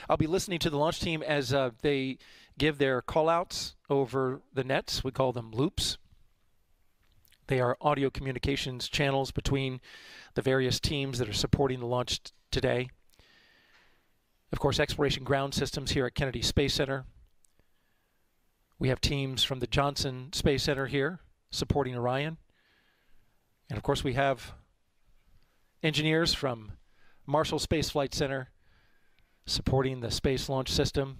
I'll be listening to the launch team as they give their call-outs over the nets. We call them loops. They are audio communications channels between the various teams that are supporting the launch today. Of course, Exploration Ground Systems here at Kennedy Space Center. We have teams from the Johnson Space Center here supporting Orion. And of course, we have engineers from Marshall Space Flight Center supporting the Space Launch System.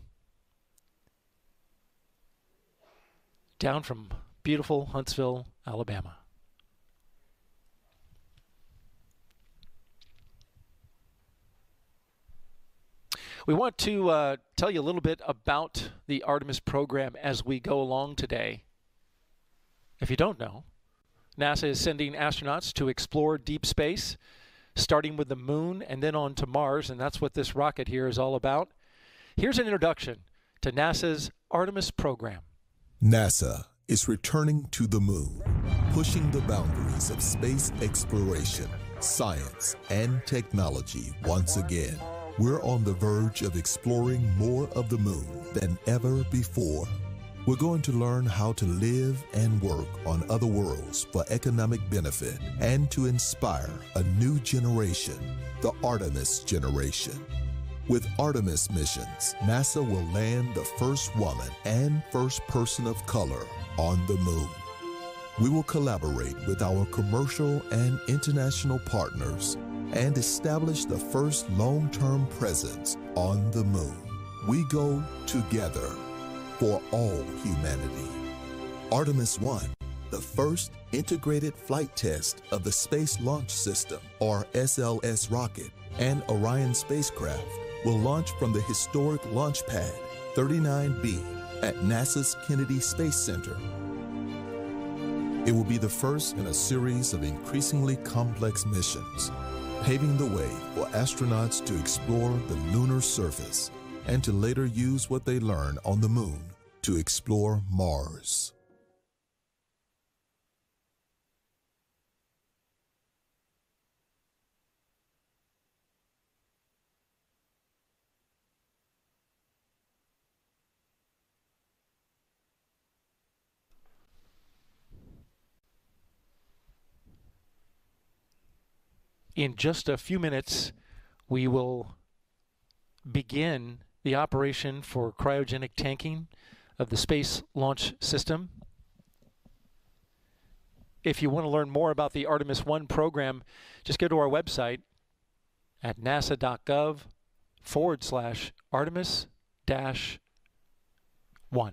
Down from beautiful Huntsville, Alabama. We want to tell you a little bit about the Artemis program as we go along today. If you don't know, NASA is sending astronauts to explore deep space, starting with the moon and then on to Mars, and that's what this rocket here is all about. Here's an introduction to NASA's Artemis program. NASA is returning to the moon, pushing the boundaries of space exploration, science, and technology once again. We're on the verge of exploring more of the moon than ever before. We're going to learn how to live and work on other worlds for economic benefit and to inspire a new generation, the Artemis generation. With Artemis missions, NASA will land the first woman and first person of color on the moon. We will collaborate with our commercial and international partners and establish the first long-term presence on the moon. We go together for all humanity. Artemis I, the first integrated flight test of the Space Launch System, or SLS rocket, and Orion spacecraft will launch from the historic launch pad 39B at NASA's Kennedy Space Center. It will be the first in a series of increasingly complex missions, paving the way for astronauts to explore the lunar surface and to later use what they learn on the moon to explore Mars. In just a few minutes, we will begin the operation for cryogenic tanking of the Space Launch System. If you want to learn more about the Artemis I program, just go to our website at nasa.gov/Artemis-1.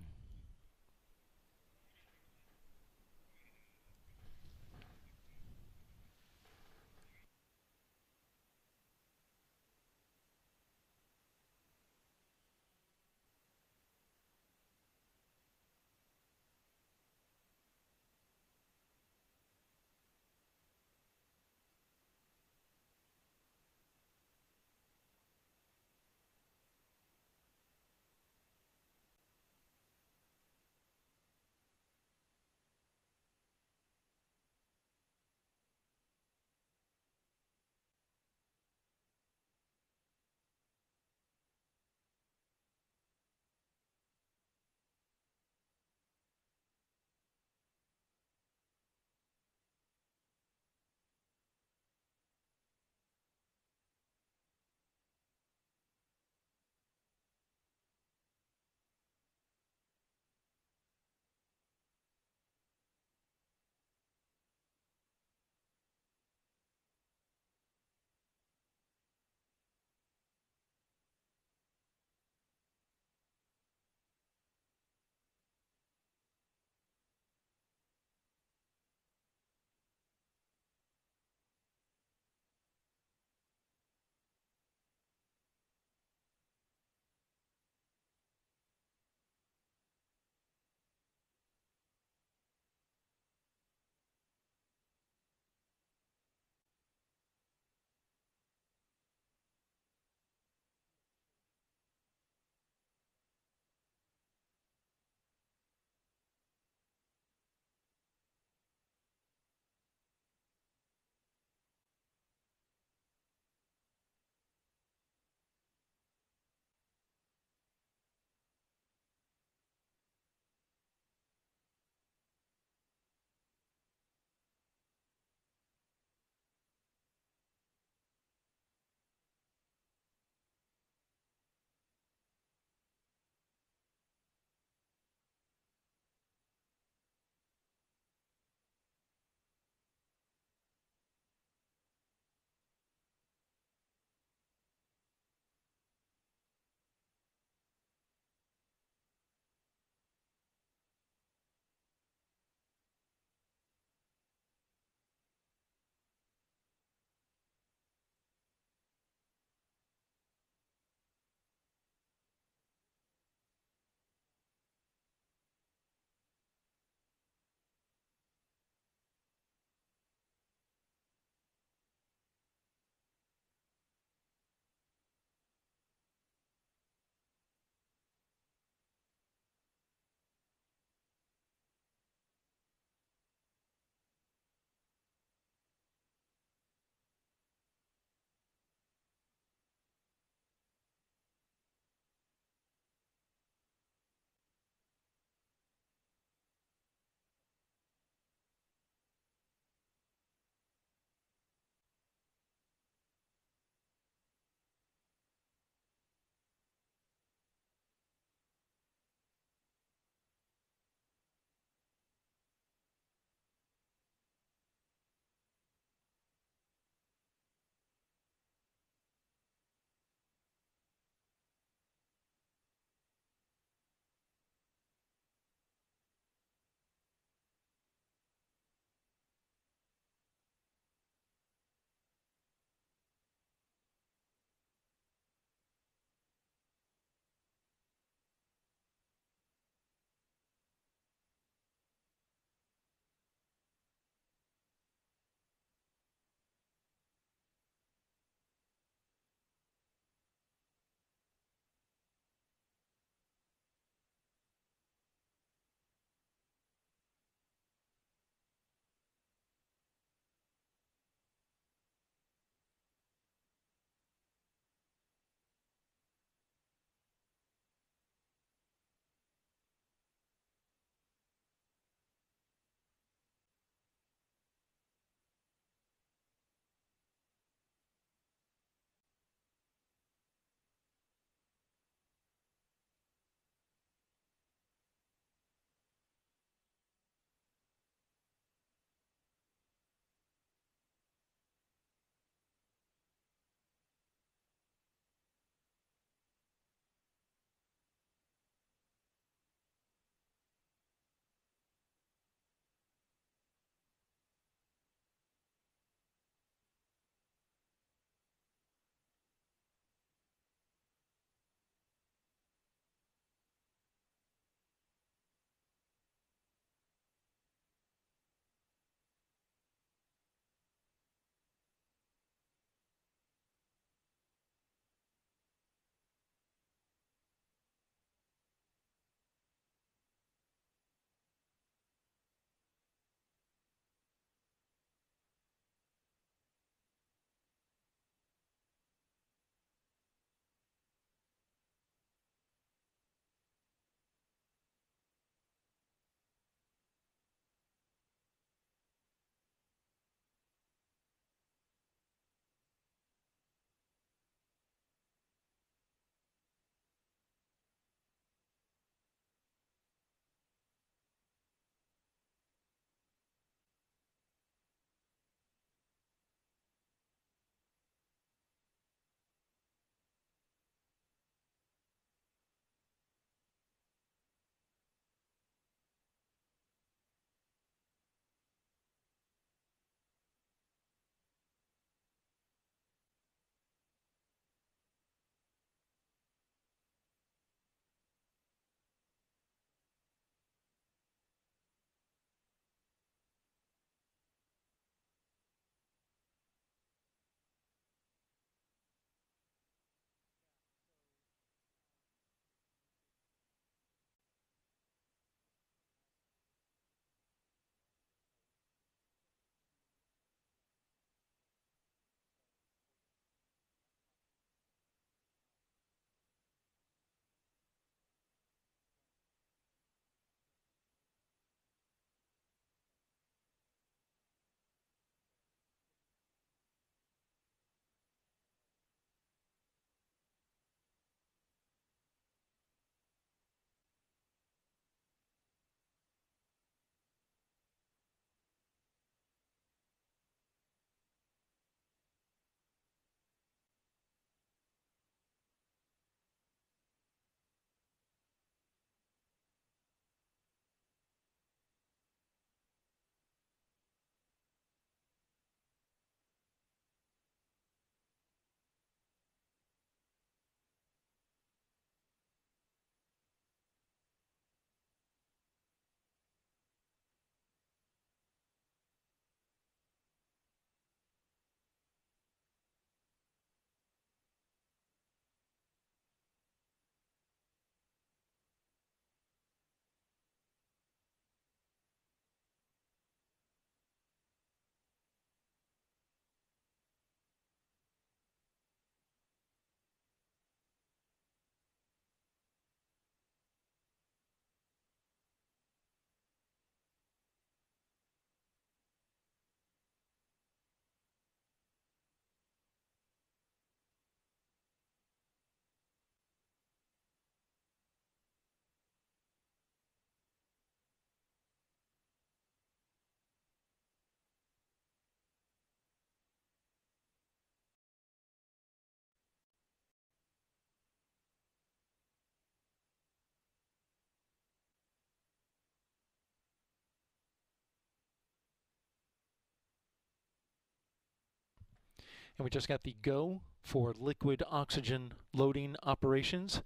And we just got the go for liquid oxygen loading operations.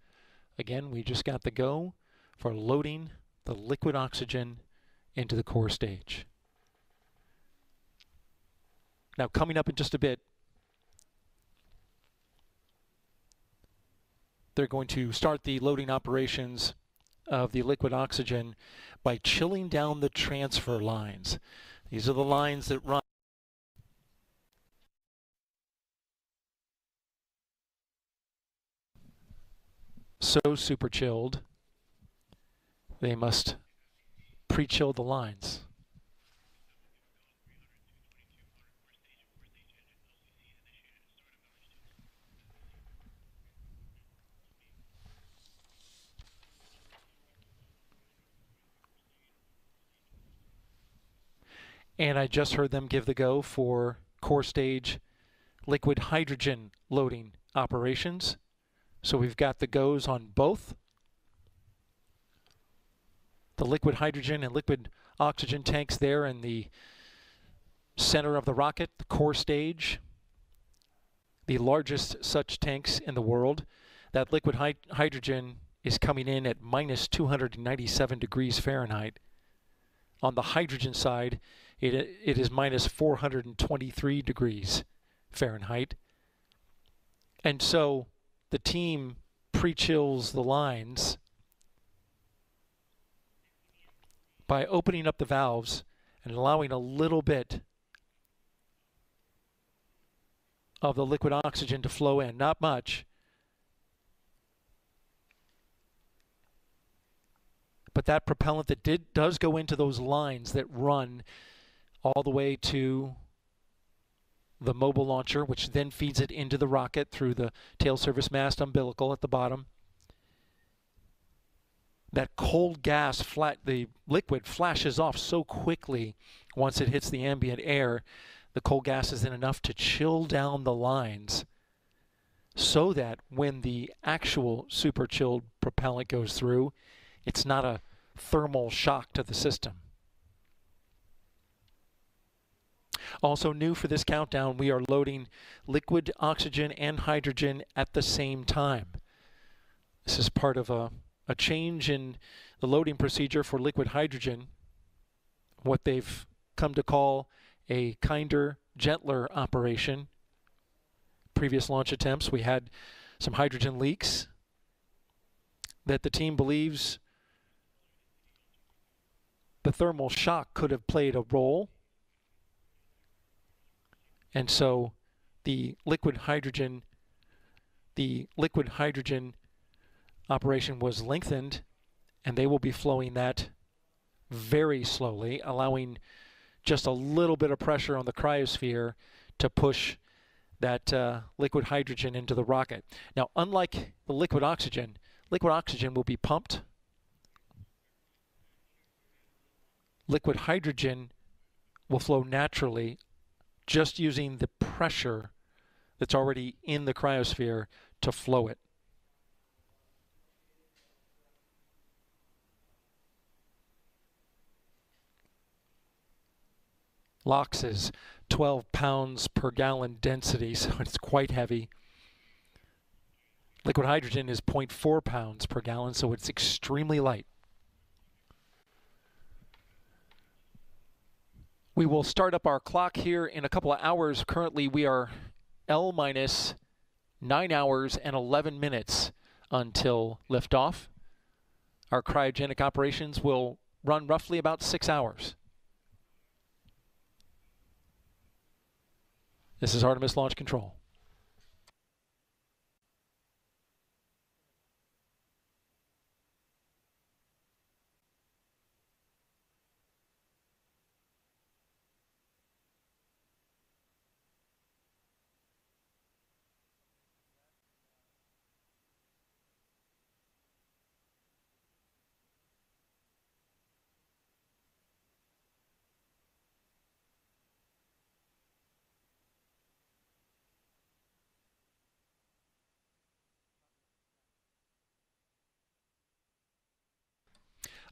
Again, we just got the go for loading the liquid oxygen into the core stage. Now, coming up in just a bit, they're going to start the loading operations of the liquid oxygen by chilling down the transfer lines. These are the lines that run so super chilled, they must pre-chill the lines. And I just heard them give the go for core stage liquid hydrogen loading operations. So we've got the goes on both the liquid hydrogen and liquid oxygen tanks there in the center of the rocket, the core stage, the largest such tanks in the world. That liquid hydrogen is coming in at minus 297 degrees Fahrenheit. On the hydrogen side, it is minus 423 degrees Fahrenheit. And so the team pre-chills the lines by opening up the valves and allowing a little bit of the liquid oxygen to flow in, not much. But that propellant that does go into those lines that run all the way to the mobile launcher, which then feeds it into the rocket through the tail service mast umbilical at the bottom. That cold gas, the liquid flashes off so quickly once it hits the ambient air. The cold gas is then enough to chill down the lines so that when the actual super chilled propellant goes through, it's not a thermal shock to the system. Also new for this countdown, we are loading liquid oxygen and hydrogen at the same time. This is part of a change in the loading procedure for liquid hydrogen, what they've come to call a kinder, gentler operation. Previous launch attempts, we had some hydrogen leaks that the team believes the thermal shock could have played a role. And so the liquid hydrogen operation was lengthened, and they will be flowing that very slowly, allowing just a little bit of pressure on the cryosphere to push that liquid hydrogen into the rocket. Now, unlike the liquid oxygen will be pumped. Liquid hydrogen will flow naturally, just using the pressure that's already in the cryosphere to flow it. LOX is 12 pounds per gallon density, so it's quite heavy. Liquid hydrogen is 0.4 pounds per gallon, so it's extremely light. We will start up our clock here in a couple of hours. Currently, we are L minus 9 hours and 11 minutes until liftoff. Our cryogenic operations will run roughly about 6 hours. This is Artemis Launch Control.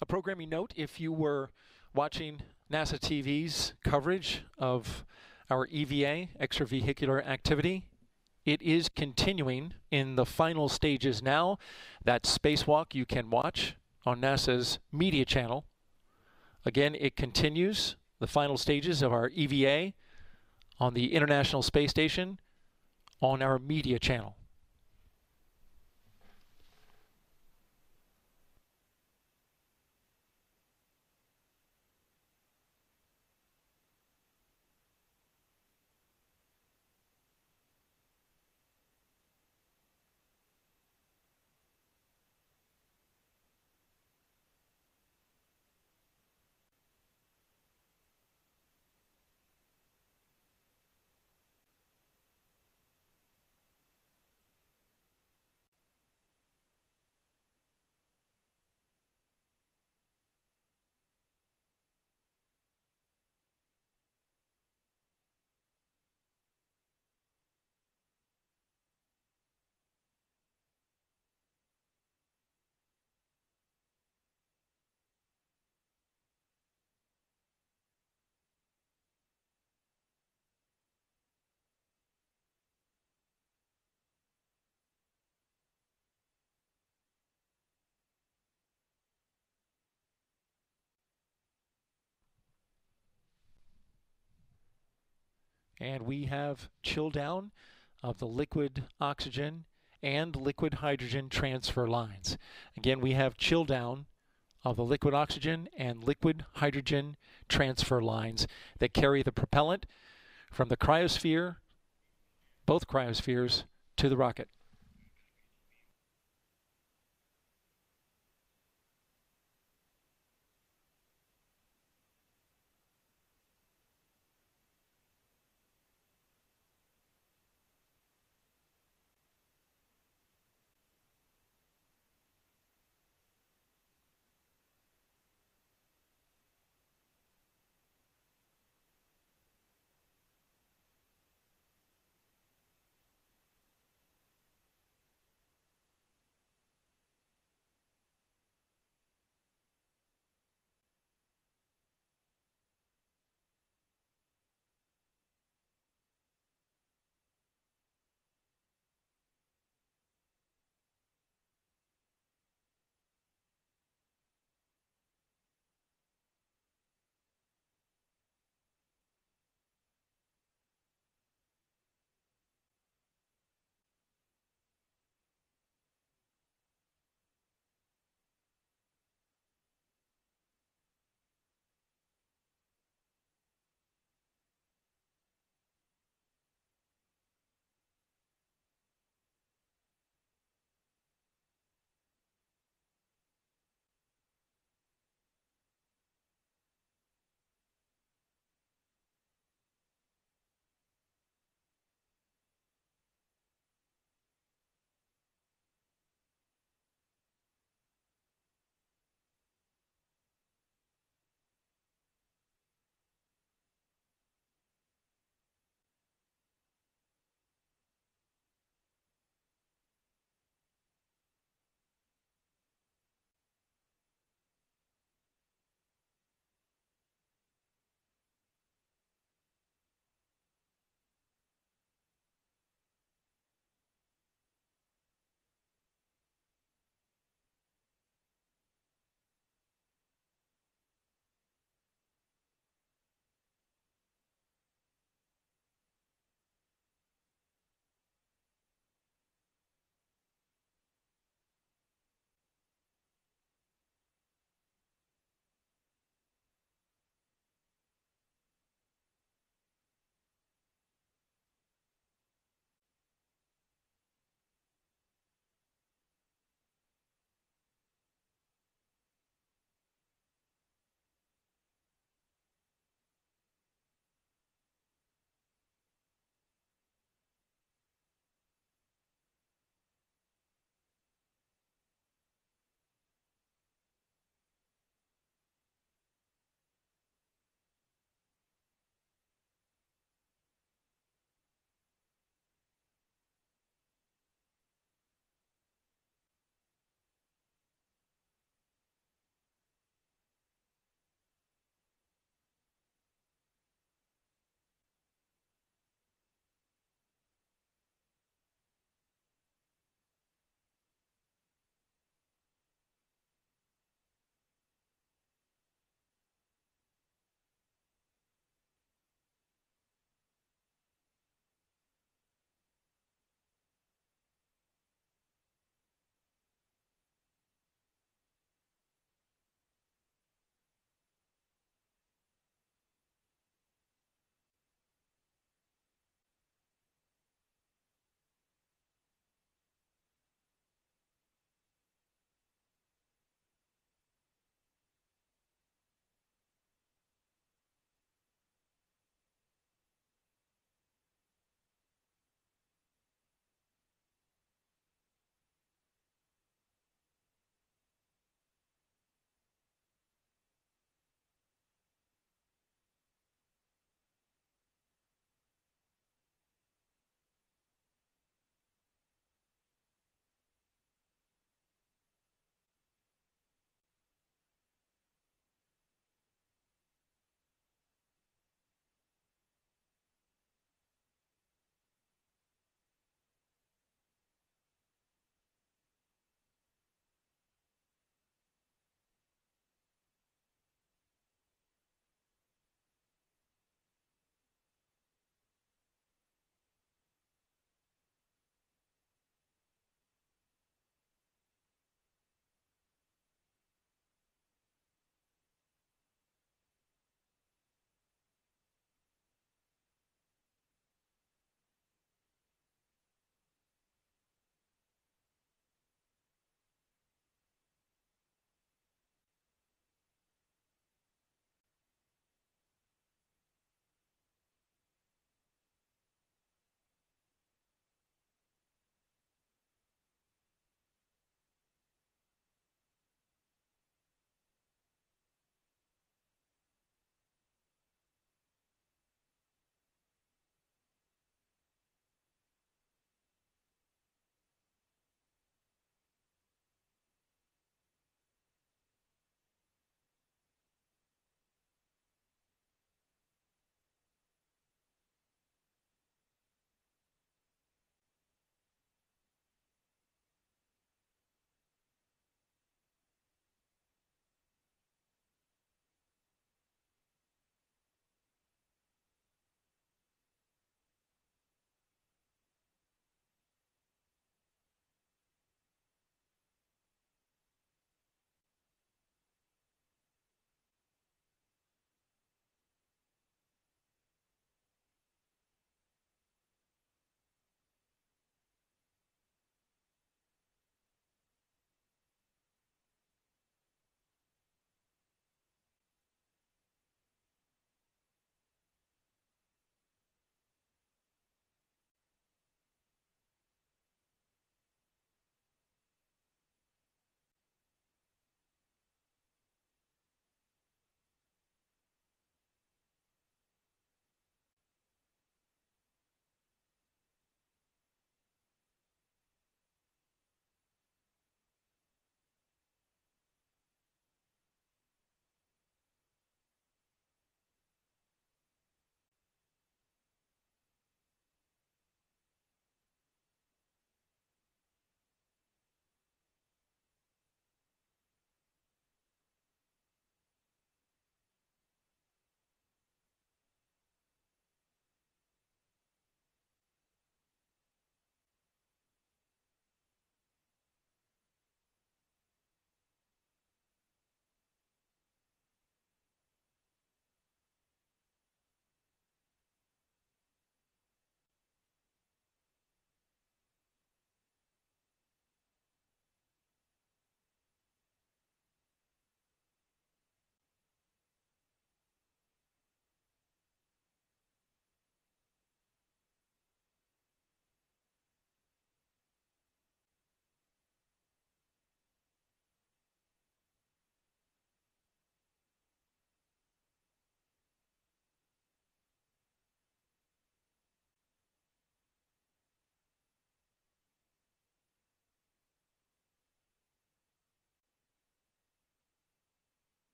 A programming note, if you were watching NASA TV's coverage of our EVA, extravehicular activity. It is continuing in the final stages now. That spacewalk you can watch on NASA's media channel. Again, it continues the final stages of our EVA on the International Space Station on our media channel. And we have chill down of the liquid oxygen and liquid hydrogen transfer lines. Again, we have chill down of the liquid oxygen and liquid hydrogen transfer lines that carry the propellant from the cryosphere, both cryospheres, to the rocket.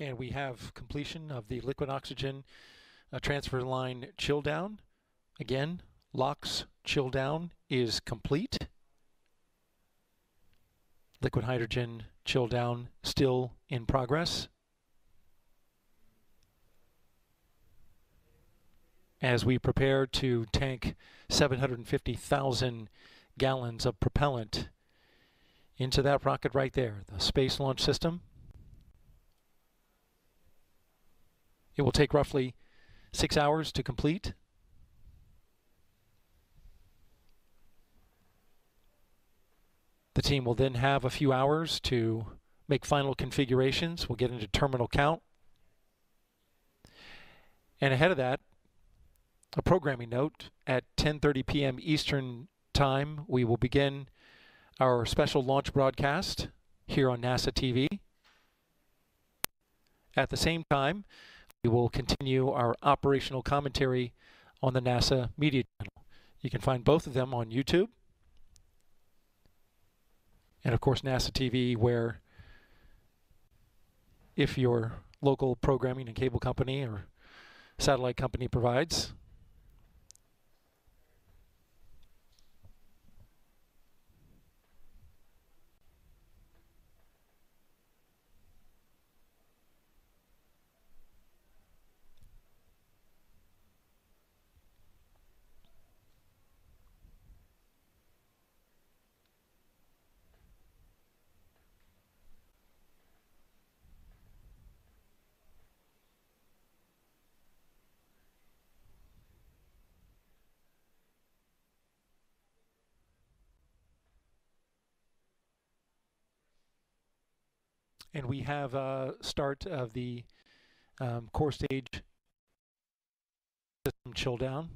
And we have completion of the liquid oxygen transfer line chill down. Again, LOX chill down is complete. Liquid hydrogen chill down still in progress. As we prepare to tank 750,000 gallons of propellant into that rocket right there, the Space Launch System. It will take roughly 6 hours to complete. The team will then have a few hours to make final configurations. We'll get into terminal count. And ahead of that, a programming note, at 10:30 p.m. Eastern Time, we will begin our special launch broadcast here on NASA TV. At the same time, we will continue our operational commentary on the NASA media channel. You can find both of them on YouTube. And of course, NASA TV, where if your local programming and cable company or satellite company provides. And we have a start of the core stage system chill down.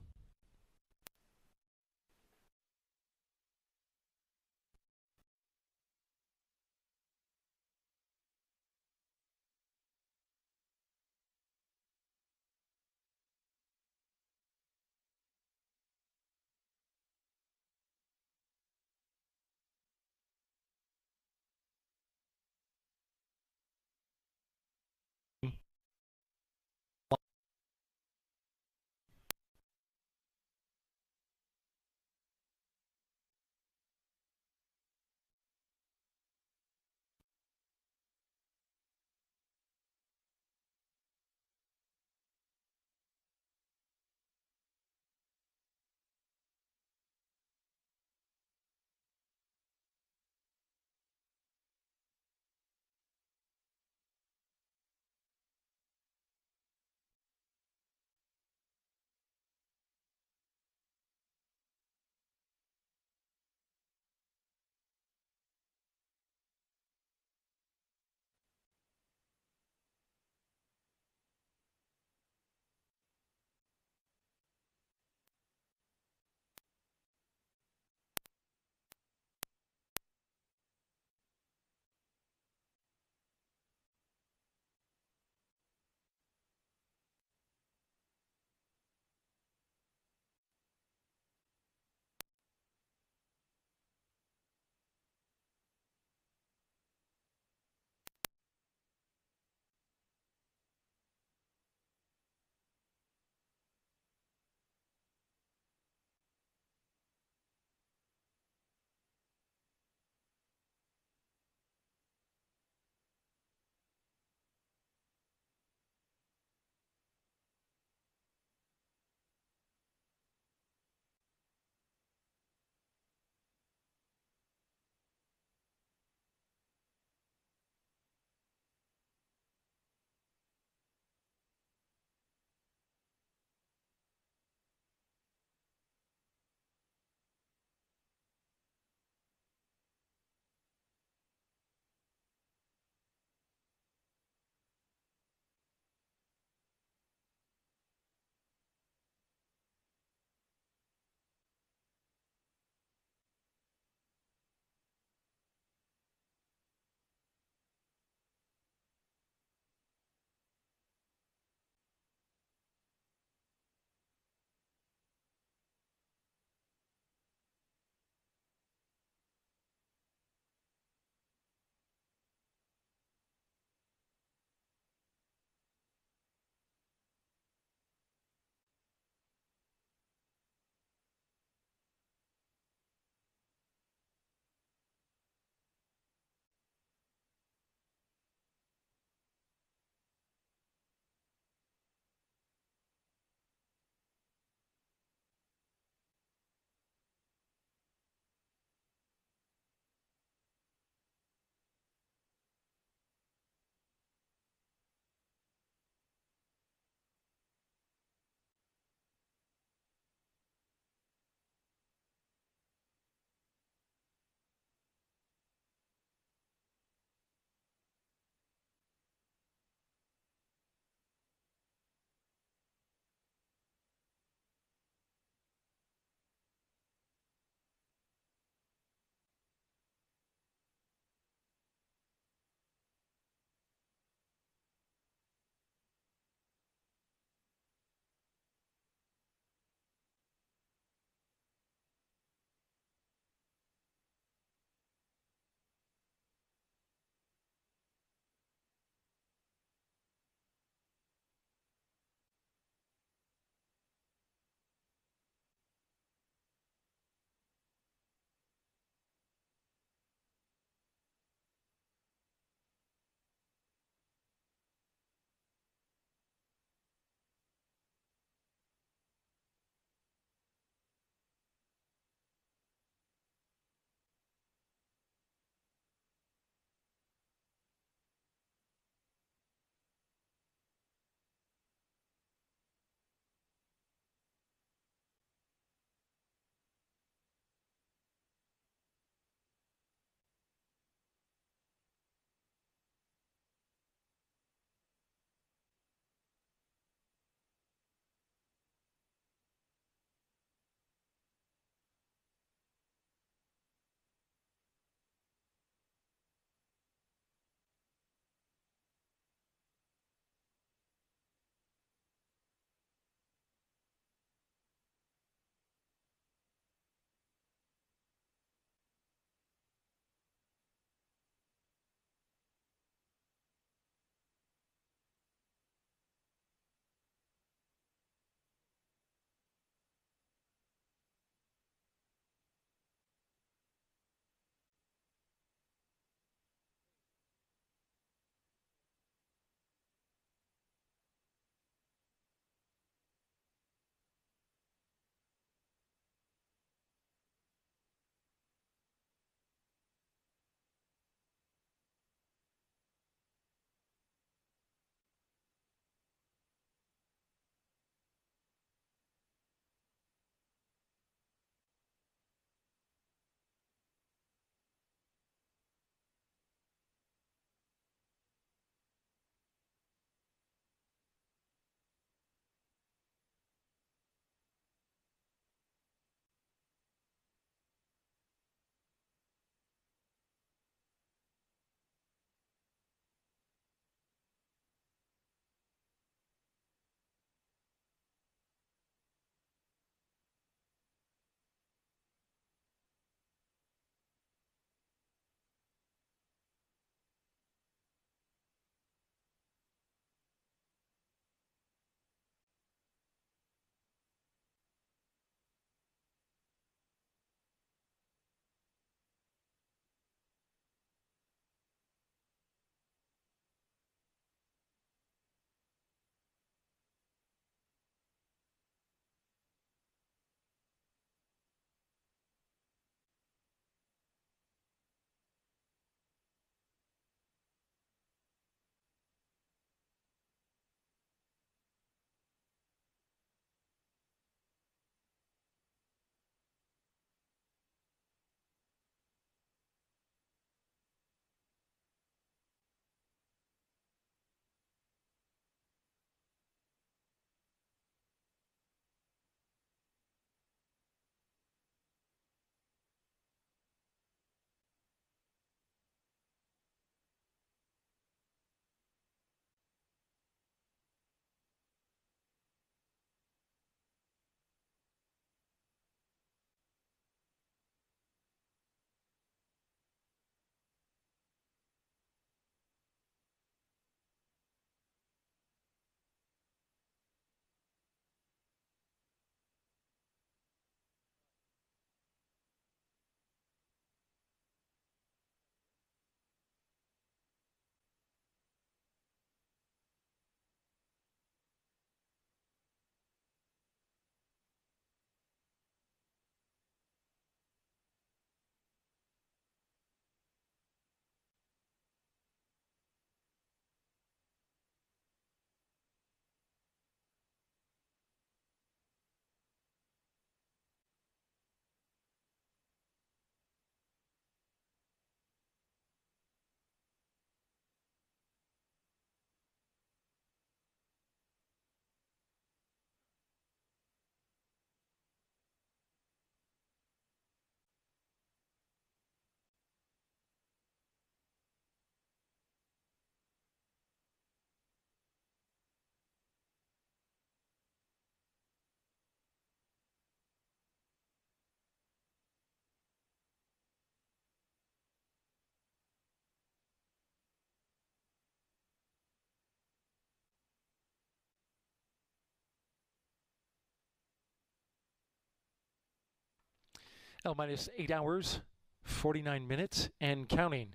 minus 8 hours, 49 minutes, and counting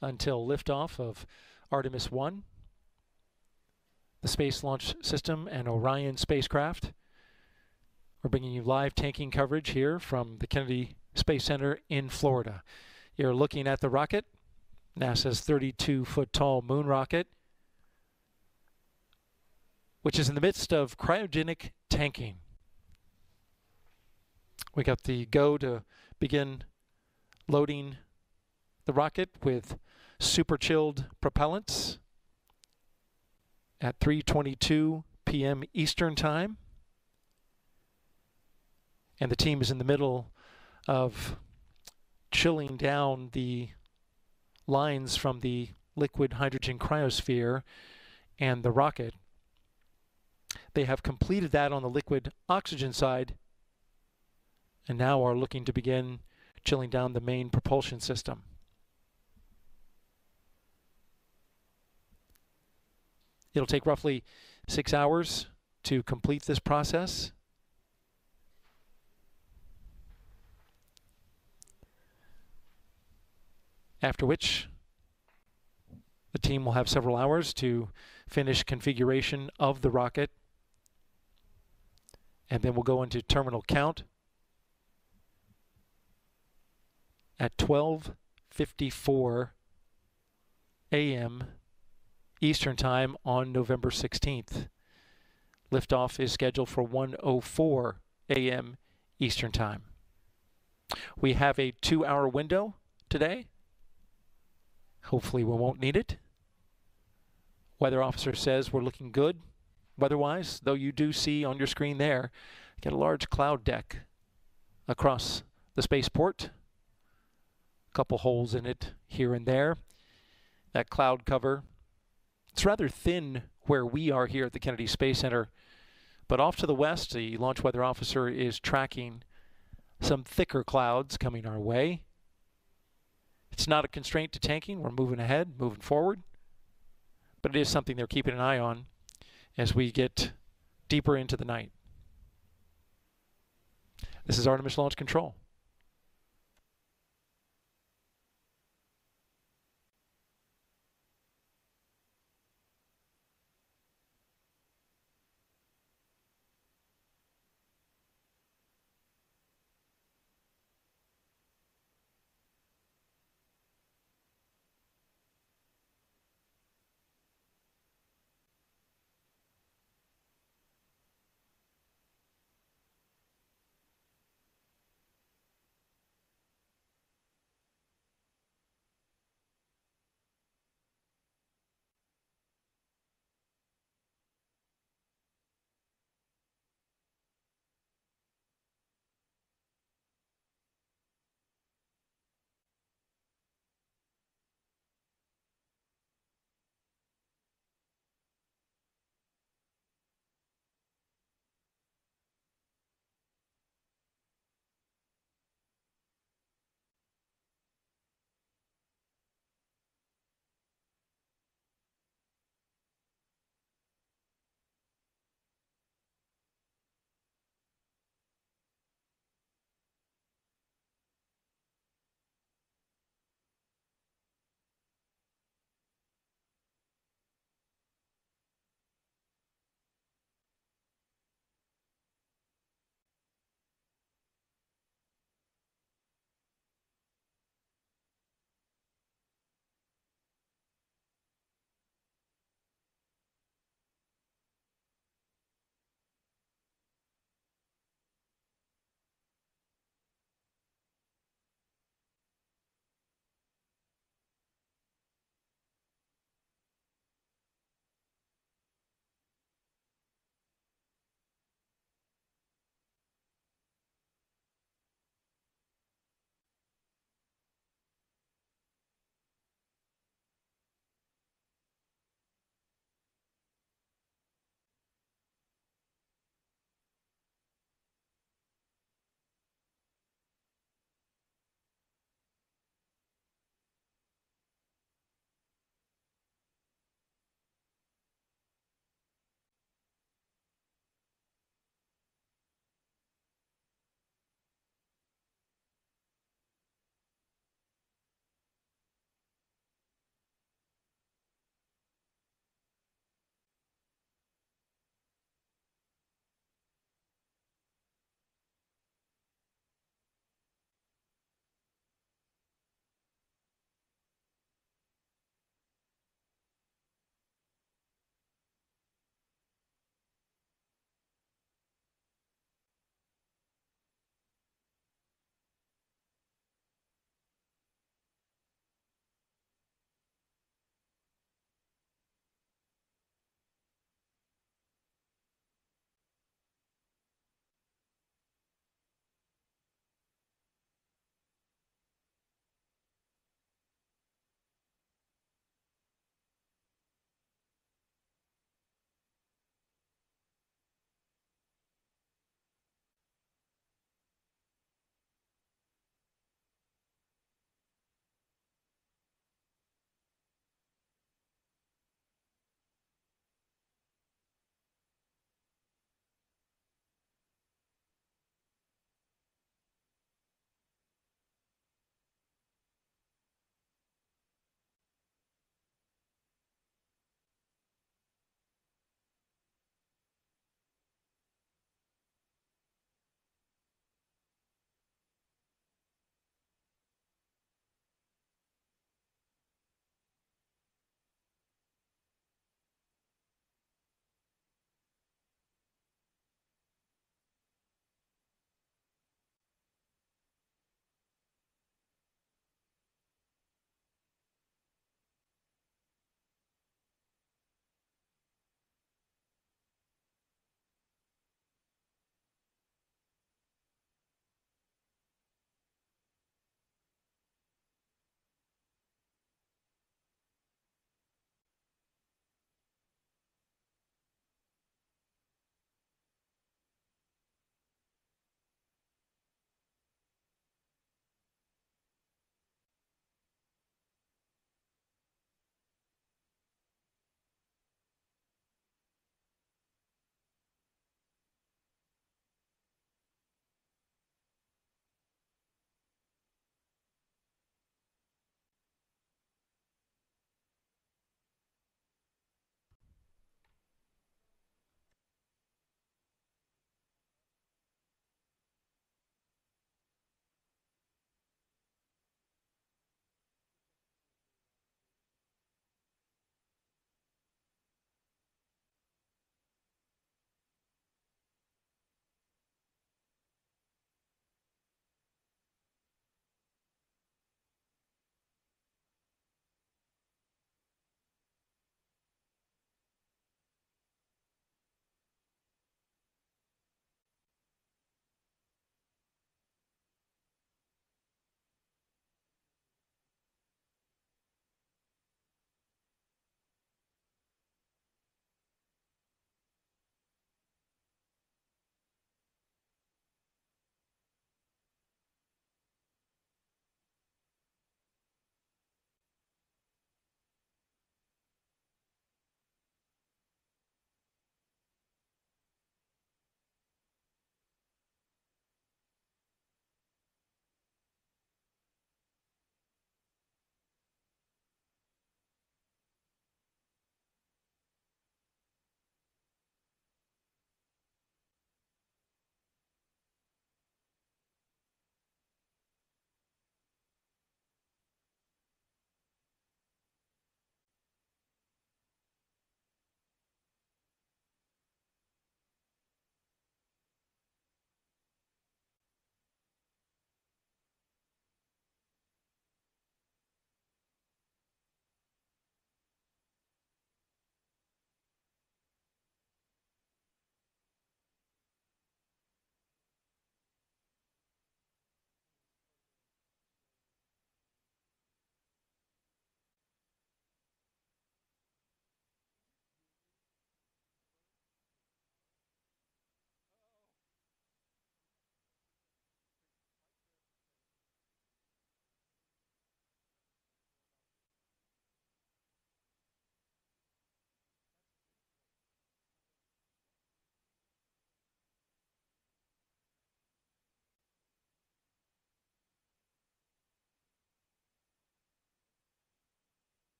until liftoff of Artemis I, the Space Launch System, and Orion spacecraft. We're bringing you live tanking coverage here from the Kennedy Space Center in Florida. You're looking at the rocket, NASA's 32-foot-tall moon rocket, which is in the midst of cryogenic tanking. We got the go to begin loading the rocket with super chilled propellants at 3:22 p.m. Eastern Time. And the team is in the middle of chilling down the lines from the liquid hydrogen cryosphere and the rocket. They have completed that on the liquid oxygen side and now are looking to begin chilling down the main propulsion system. It'll take roughly 6 hours to complete this process. After which, the team will have several hours to finish configuration of the rocket. And then we'll go into terminal count at 12:54 a.m. Eastern Time on November 16th. Liftoff is scheduled for 1:04 a.m. Eastern Time. We have a 2-hour window today. Hopefully we won't need it. Weather officer says we're looking good weather-wise, though you do see on your screen there, get a large cloud deck across the spaceport. A couple holes in it here and there. That cloud cover, it's rather thin where we are here at the Kennedy Space Center, but off to the west, the launch weather officer is tracking some thicker clouds coming our way. It's not a constraint to tanking. We're moving ahead, moving forward, but it is something they're keeping an eye on as we get deeper into the night. This is Artemis Launch Control.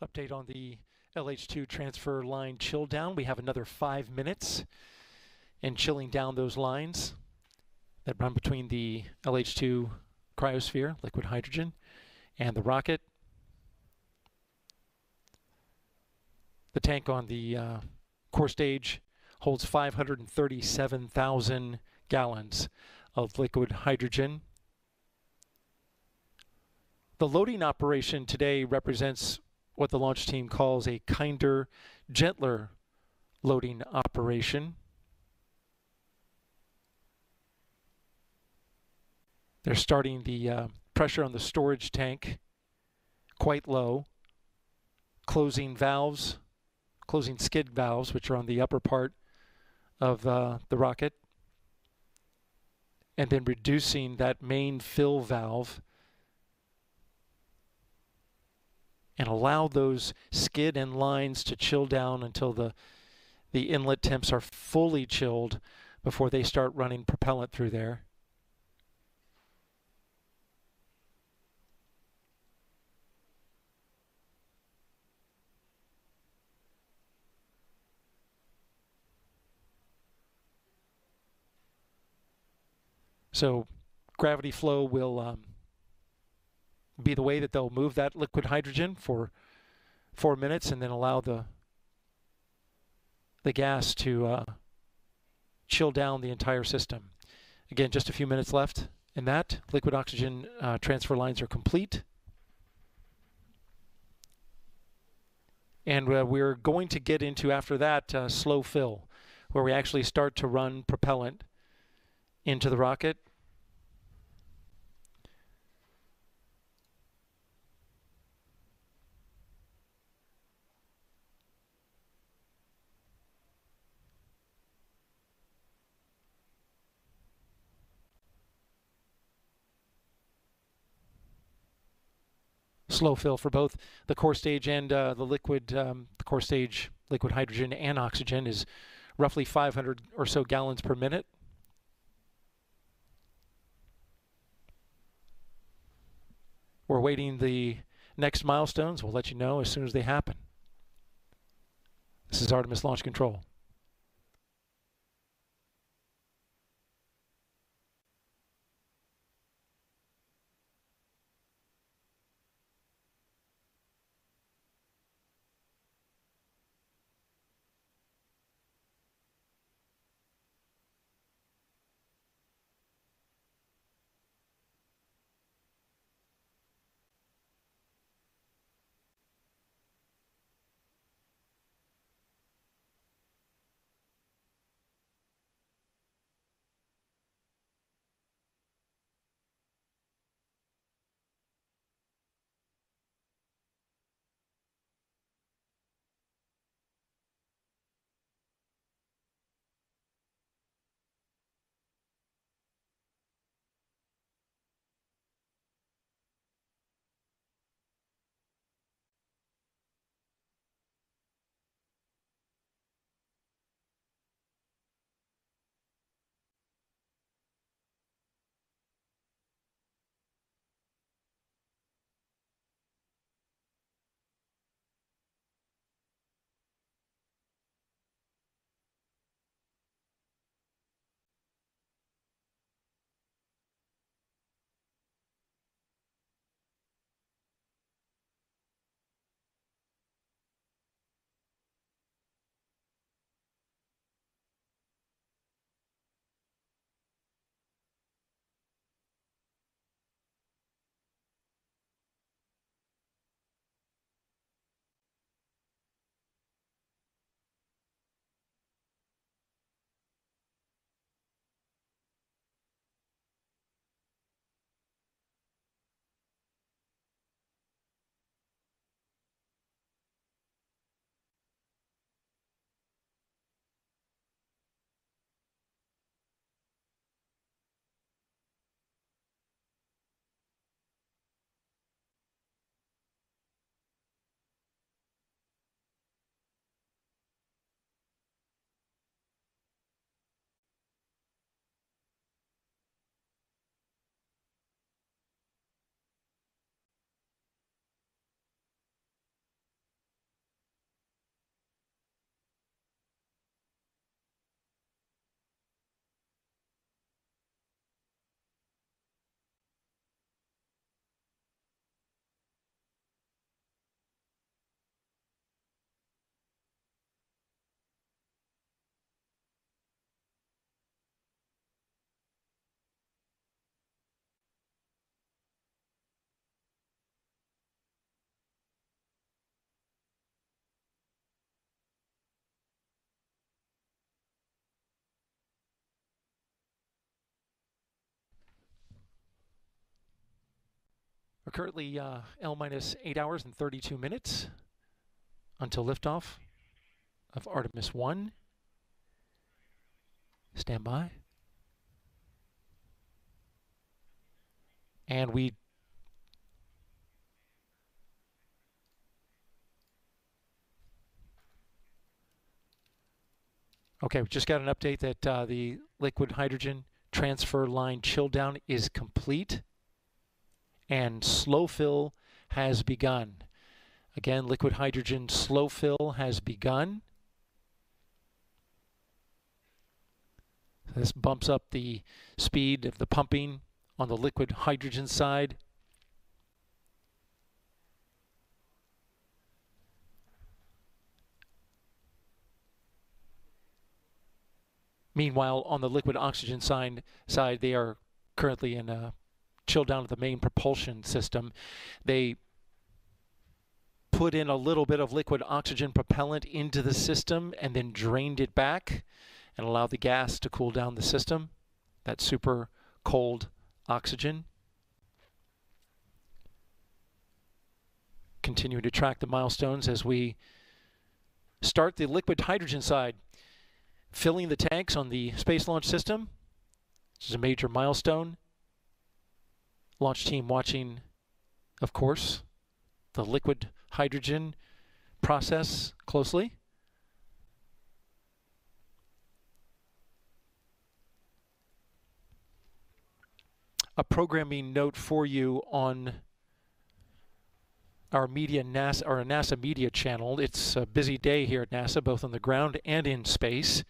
Update on the LH2 transfer line chill down. We have another 5 minutes in chilling down those lines that run between the LH2 cryosphere, liquid hydrogen, and the rocket. The tank on the core stage holds 537,000 gallons of liquid hydrogen. The loading operation today represents what the launch team calls a kinder, gentler loading operation. They're starting the pressure on the storage tank quite low, closing valves, closing skid valves, which are on the upper part of the rocket, and then reducing that main fill valve, and allow those skid and lines to chill down until the inlet temps are fully chilled before they start running propellant through there. So gravity flow will be the way that they'll move that liquid hydrogen for 4 minutes, and then allow the gas to chill down the entire system. Again, just a few minutes left in that. Liquid oxygen transfer lines are complete. And we're going to get into, after that, slow fill, where we actually start to run propellant into the rocket. Slow fill for both the core stage and the liquid. The core stage liquid hydrogen and oxygen is roughly 500 or so gallons per minute. We're awaiting the next milestones. We'll let you know as soon as they happen. This is Artemis Launch Control. We're currently L-minus 8 hours and 32 minutes until liftoff of Artemis I. Stand by. And we okay, we just got an update that the liquid hydrogen transfer line chill down is complete and slow fill has begun. Again, liquid hydrogen slow fill has begun. This bumps up the speed of the pumping on the liquid hydrogen side. Meanwhile, on the liquid oxygen side, they are currently in a chill down of the main propulsion system. They put in a little bit of liquid oxygen propellant into the system and then drained it back and allowed the gas to cool down the system. That super cold oxygen. Continue to track the milestones as we start the liquid hydrogen side. Filling the tanks on the Space Launch System. This is a major milestone. Launch team watching, of course, the liquid hydrogen process closely. A programming note for you on our NASA media channel. It's a busy day here at NASA, both on the ground and in space.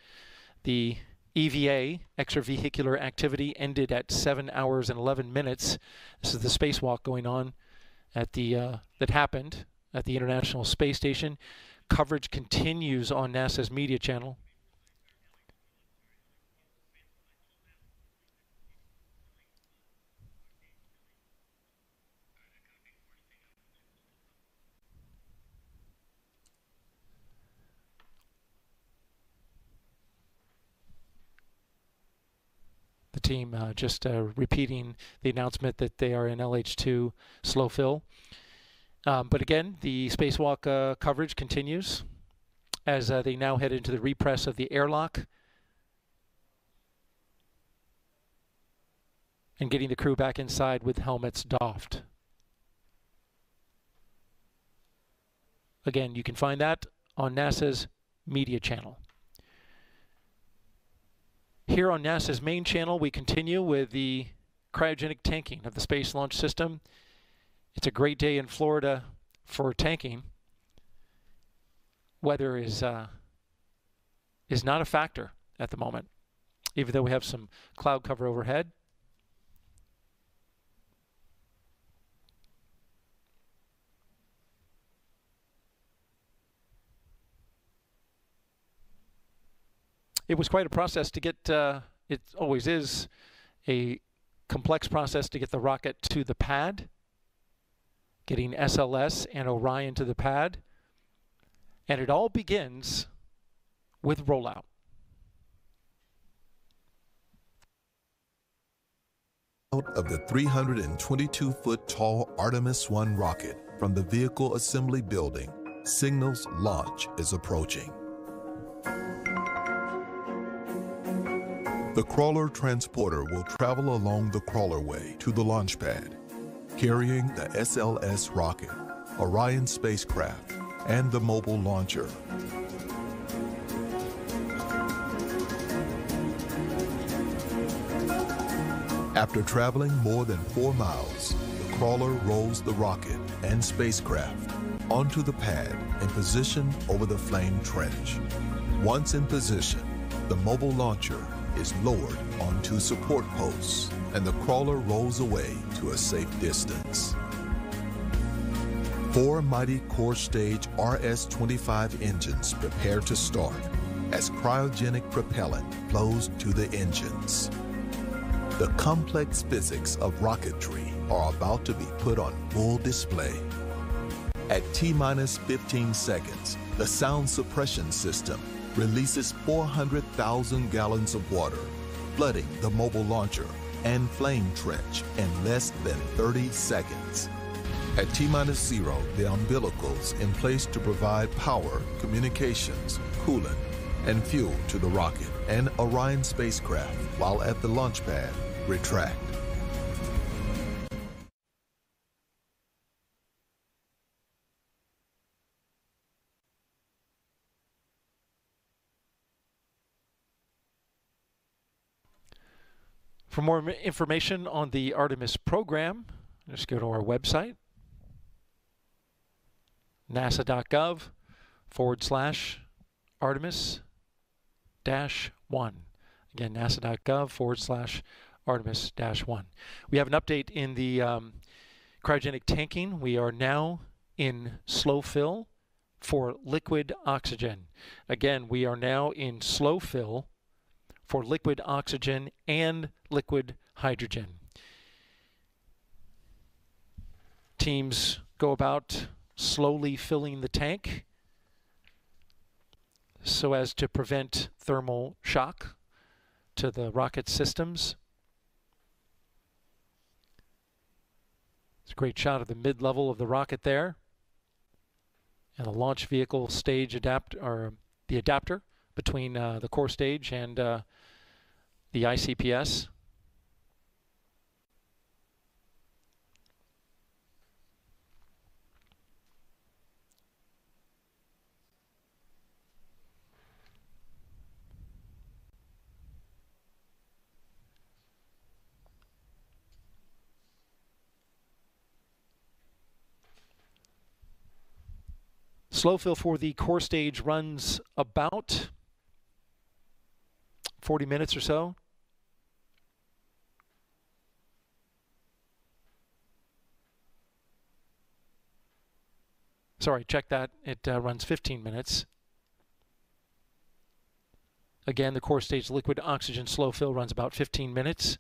The EVA, extravehicular activity, ended at 7 hours and 11 minutes. This is the spacewalk going on at the that happened at the International Space Station. Coverage continues on NASA's media channel. The team just repeating the announcement that they are in LH2 slow fill. But again, the spacewalk coverage continues as they now head into the repress of the airlock and getting the crew back inside with helmets doffed. Again, you can find that on NASA's media channel. Here on NASA's main channel, we continue with the cryogenic tanking of the Space Launch System. It's a great day in Florida for tanking. Weather is not a factor at the moment, even though we have some cloud cover overhead. It was quite a process to get, it always is a complex process to get the rocket to the pad, getting SLS and Orion to the pad, and it all begins with rollout. Out of the 322-foot tall Artemis I rocket from the vehicle assembly building, signals launch is approaching. The crawler transporter will travel along the crawlerway to the launch pad, carrying the SLS rocket, Orion spacecraft, and the mobile launcher. After traveling more than 4 miles, the crawler rolls the rocket and spacecraft onto the pad in position over the flame trench. Once in position, the mobile launcher is lowered onto support posts, and the crawler rolls away to a safe distance. 4 mighty core stage RS-25 engines prepare to start as cryogenic propellant flows to the engines. The complex physics of rocketry are about to be put on full display. At T-minus 15 seconds, the sound suppression system releases 400,000 gallons of water, flooding the mobile launcher and flame trench in less than 30 seconds. At T-minus 0, the umbilicals in place to provide power, communications, coolant, and fuel to the rocket and Orion spacecraft, while at the launch pad, retract. For more information on the Artemis program, just go to our website, nasa.gov/Artemis-1. Again, nasa.gov/Artemis-1. We have an update in the cryogenic tanking. We are now in slow fill for liquid oxygen. Again, we are now in slow fill for liquid oxygen and liquid hydrogen. Teams go about slowly filling the tank so as to prevent thermal shock to the rocket systems. It's a great shot of the mid-level of the rocket there, and the launch vehicle stage adapter between the core stage and the ICPS. Slow fill for the core stage runs about 40 minutes or so. Sorry, check that. It runs 15 minutes. Again, the core stage liquid oxygen slow fill runs about 15 minutes.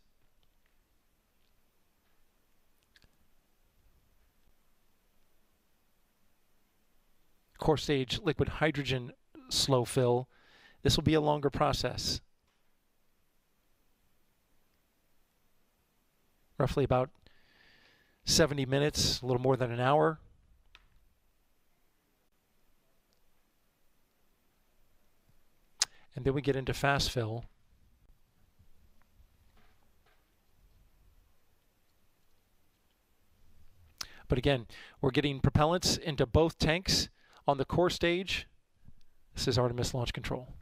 Core stage liquid hydrogen slow fill, this will be a longer process. Roughly about 70 minutes, a little more than an hour. And then we get into fast fill. But again, we're getting propellants into both tanks on the core stage. This is Artemis Launch Control.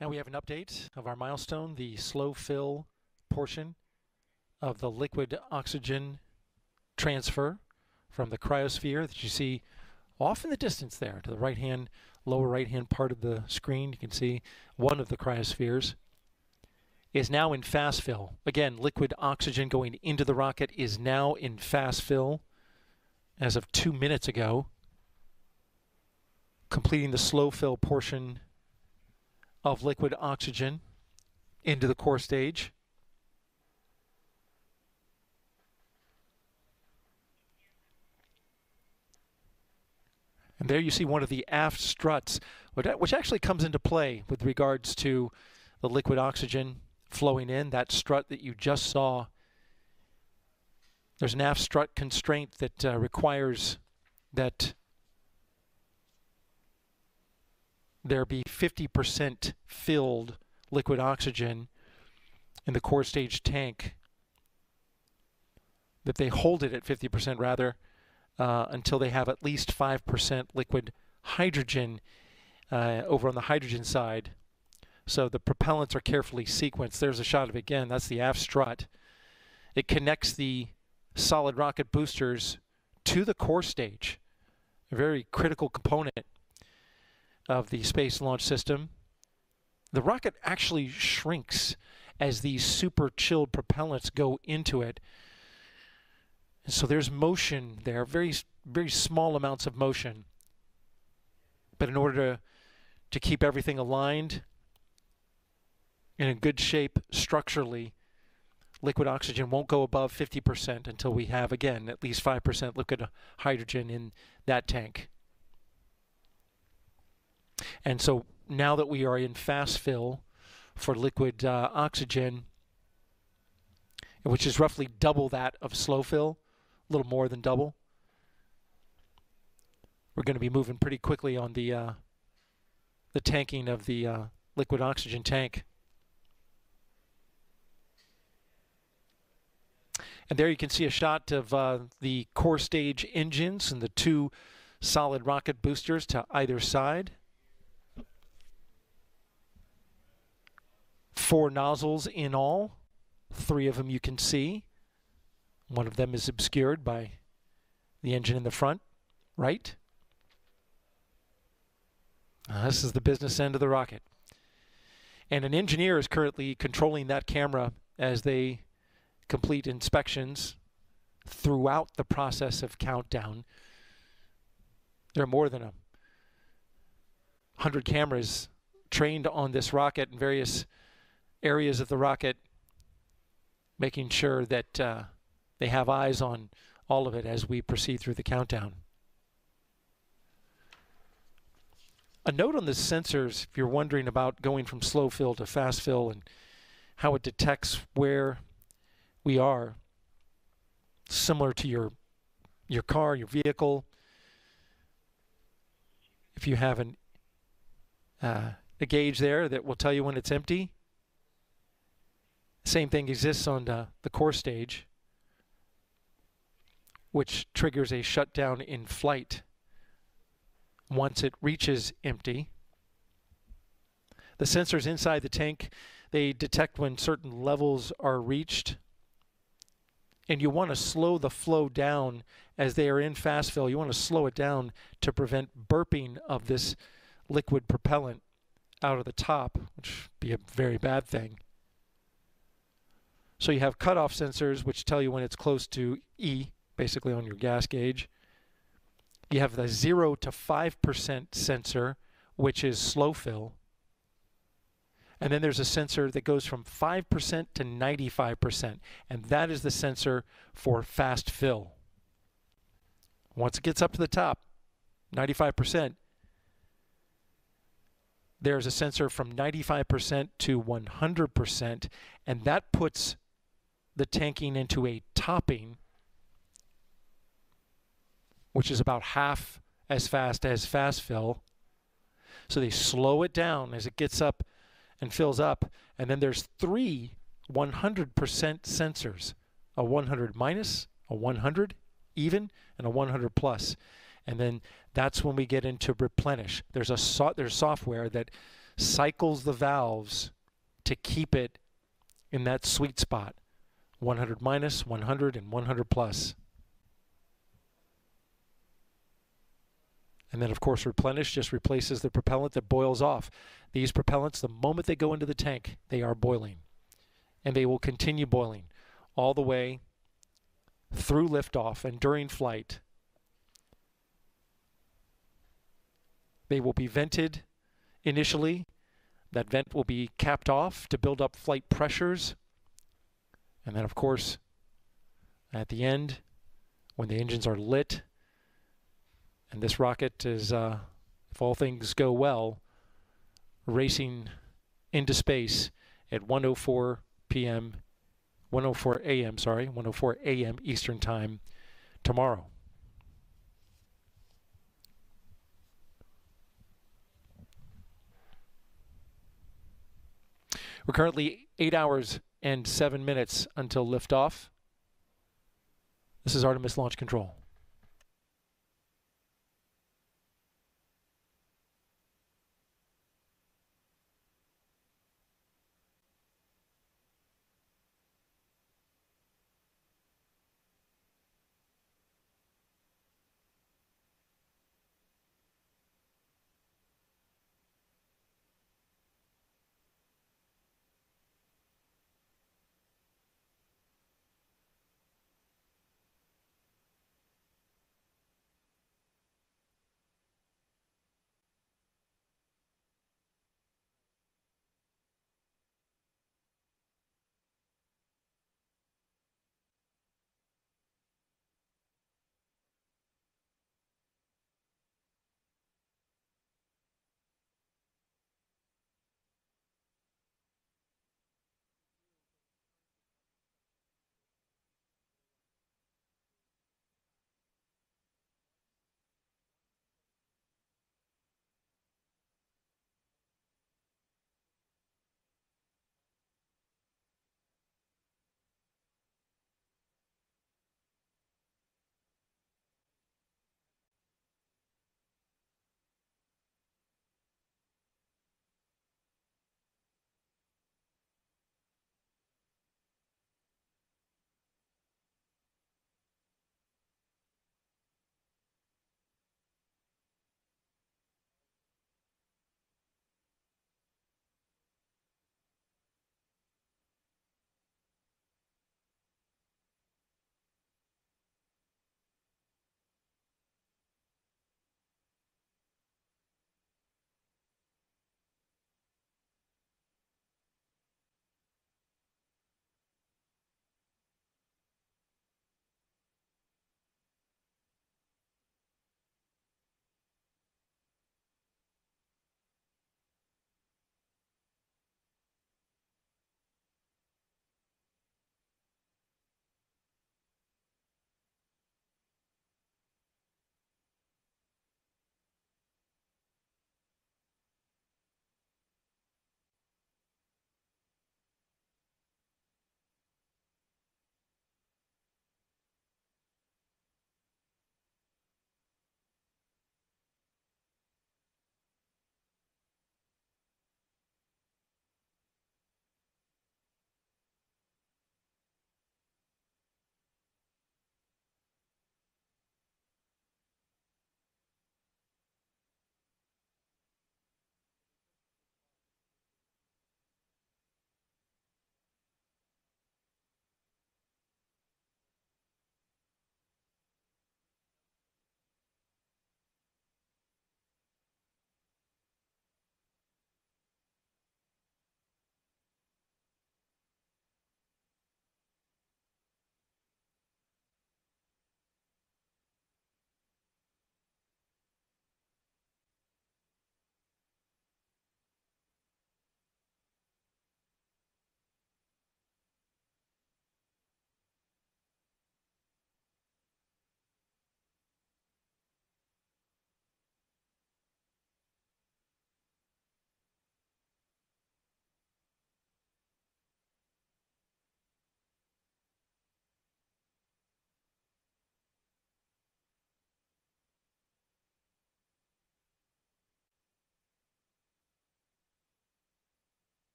And we have an update of our milestone, the slow fill portion of the liquid oxygen transfer from the cryosphere that you see off in the distance there to the right-hand, lower right-hand part of the screen. You can see one of the cryospheres is now in fast fill. Again, liquid oxygen going into the rocket is now in fast fill as of 2 minutes ago, completing the slow fill portion of liquid oxygen into the core stage. And there you see one of the aft struts, which actually comes into play with regards to the liquid oxygen flowing in. That strut that you just saw, there's an aft strut constraint that requires that there be 50% filled liquid oxygen in the core stage tank, that they hold it at 50% rather, until they have at least 5% liquid hydrogen over on the hydrogen side. So the propellants are carefully sequenced. There's a shot of it again. That's the aft strut. It connects the solid rocket boosters to the core stage, a very critical component of the Space Launch System. The rocket actually shrinks as these super chilled propellants go into it. And so there's motion there, very, very small amounts of motion. But in order to keep everything aligned and in good shape structurally, liquid oxygen won't go above 50% until we have, again, at least 5% liquid hydrogen in that tank. And so now that we are in fast fill for liquid oxygen, which is roughly double that of slow fill, a little more than double, we're going to be moving pretty quickly on the tanking of the liquid oxygen tank. And there you can see a shot of the core stage engines and the two solid rocket boosters to either side. 4 nozzles in all. 3 of them you can see. One of them is obscured by the engine in the front, right? This is the business end of the rocket. And an engineer is currently controlling that camera as they complete inspections throughout the process of countdown. There are more than 100 cameras trained on this rocket in various areas of the rocket, making sure that they have eyes on all of it as we proceed through the countdown. A note on the sensors, if you're wondering about going from slow fill to fast fill and how it detects where we are, similar to your car, your vehicle. If you have a gauge there that will tell you when it's empty, same thing exists on the core stage, which triggers a shutdown in flight once it reaches empty. The sensors inside the tank, they detect when certain levels are reached, and you want to slow the flow down as they are in fast fill. You want to slow it down to prevent burping of this liquid propellant out of the top, which would be a very bad thing. So you have cutoff sensors, which tell you when it's close to E, basically on your gas gauge. You have the 0 to 5% sensor, which is slow fill. And then there's a sensor that goes from 5% to 95%, and that is the sensor for fast fill. Once it gets up to the top, 95%, there's a sensor from 95% to 100%, and that puts the tanking into a topping, which is about half as fast fill. So they slow it down as it gets up and fills up, and then there's 3 100% sensors, a 100 minus, a 100 even, and a 100 plus. And then that's when we get into replenish. There's software that cycles the valves to keep it in that sweet spot, 100 minus, 100, and 100 plus. And then, of course, replenish just replaces the propellant that boils off. These propellants, the moment they go into the tank, they are boiling. And they will continue boiling all the way through liftoff and during flight. They will be vented initially. That vent will be capped off to build up flight pressures. And then, of course, at the end, when the engines are lit, and this rocket is, if all things go well, racing into space at 1:04 p.m., 1:04 a.m., sorry, 1:04 a.m. Eastern Time tomorrow. We're currently 8 hours and 7 minutes until liftoff. This is Artemis Launch Control.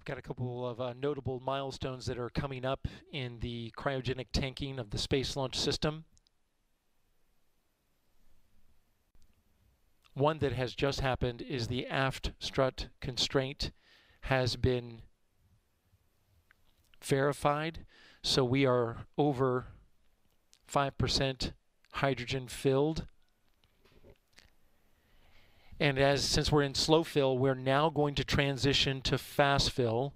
got a couple of notable milestones that are coming up in the cryogenic tanking of the Space Launch System. One that has just happened is the aft strut constraint has been verified. So we are over 5% hydrogen filled. And since we're in slow fill, we're now going to transition to fast fill.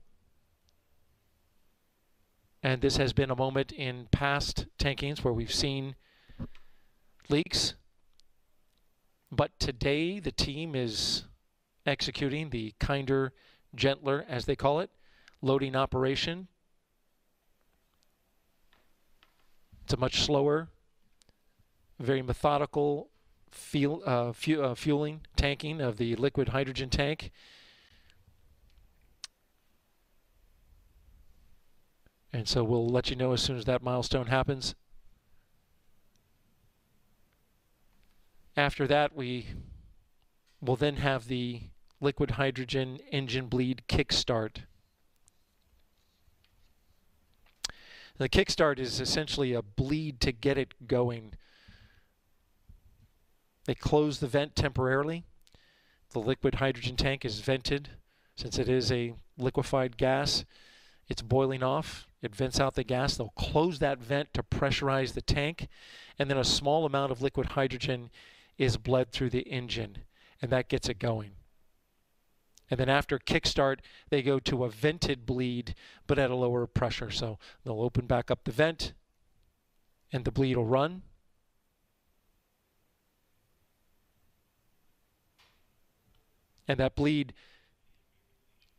And this has been a moment in past tankings where we've seen leaks. But today the team is executing the kinder, gentler, as they call it, loading operation. It's a much slower, very methodical fueling, tanking of the liquid hydrogen tank. And so we'll let you know as soon as that milestone happens. After that, we will then have the liquid hydrogen engine bleed kickstart. The kickstart is essentially a bleed to get it going. They close the vent temporarily. The liquid hydrogen tank is vented. Since it is a liquefied gas, it's boiling off. It vents out the gas. They'll close that vent to pressurize the tank, and then a small amount of liquid hydrogen is bled through the engine, and that gets it going. And then after kickstart, they go to a vented bleed, but at a lower pressure. So they'll open back up the vent, and the bleed will run. And that bleed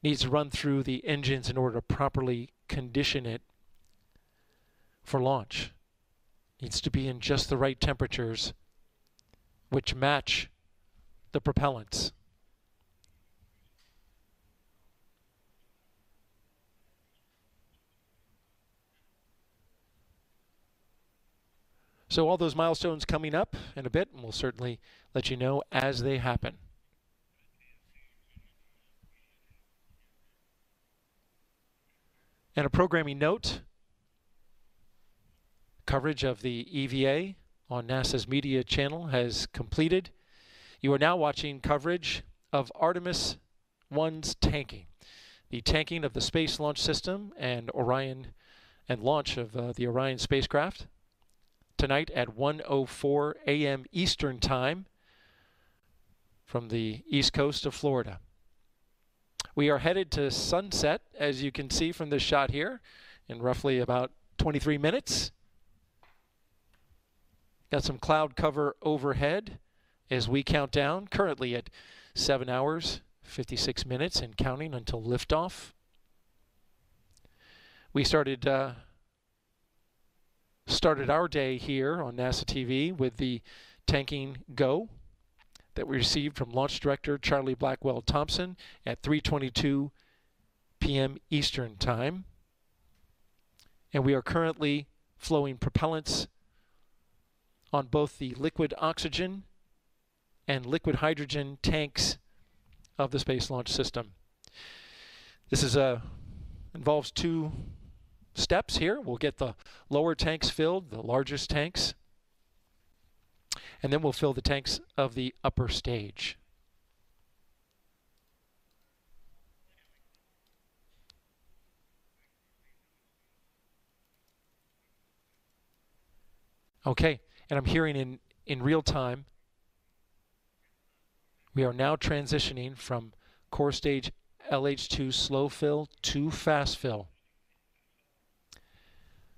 needs to run through the engines in order to properly condition it for launch. Needs to be in just the right temperatures, which match the propellants. So all those milestones coming up in a bit, and we'll certainly let you know as they happen. And a programming note, coverage of the EVA on NASA's media channel has completed. You are now watching coverage of Artemis I's tanking. The tanking of the Space Launch System and Orion and launch of the Orion spacecraft. Tonight at 1:04 a.m. Eastern Time from the east coast of Florida. We are headed to sunset, as you can see from this shot here, in roughly about 23 minutes. Got some cloud cover overhead as we count down, currently at 7 hours, 56 minutes and counting until liftoff. We started our day here on NASA TV with the tanking go that we received from Launch Director Charlie Blackwell Thompson at 3:22 p.m. Eastern Time. And we are currently flowing propellants on both the liquid oxygen and liquid hydrogen tanks of the Space Launch System. This is involves two steps here. We'll get the lower tanks filled, the largest tanks, and then we'll fill the tanks of the upper stage. Okay, and I'm hearing in real time, we are now transitioning from core stage LH2 slow fill to fast fill.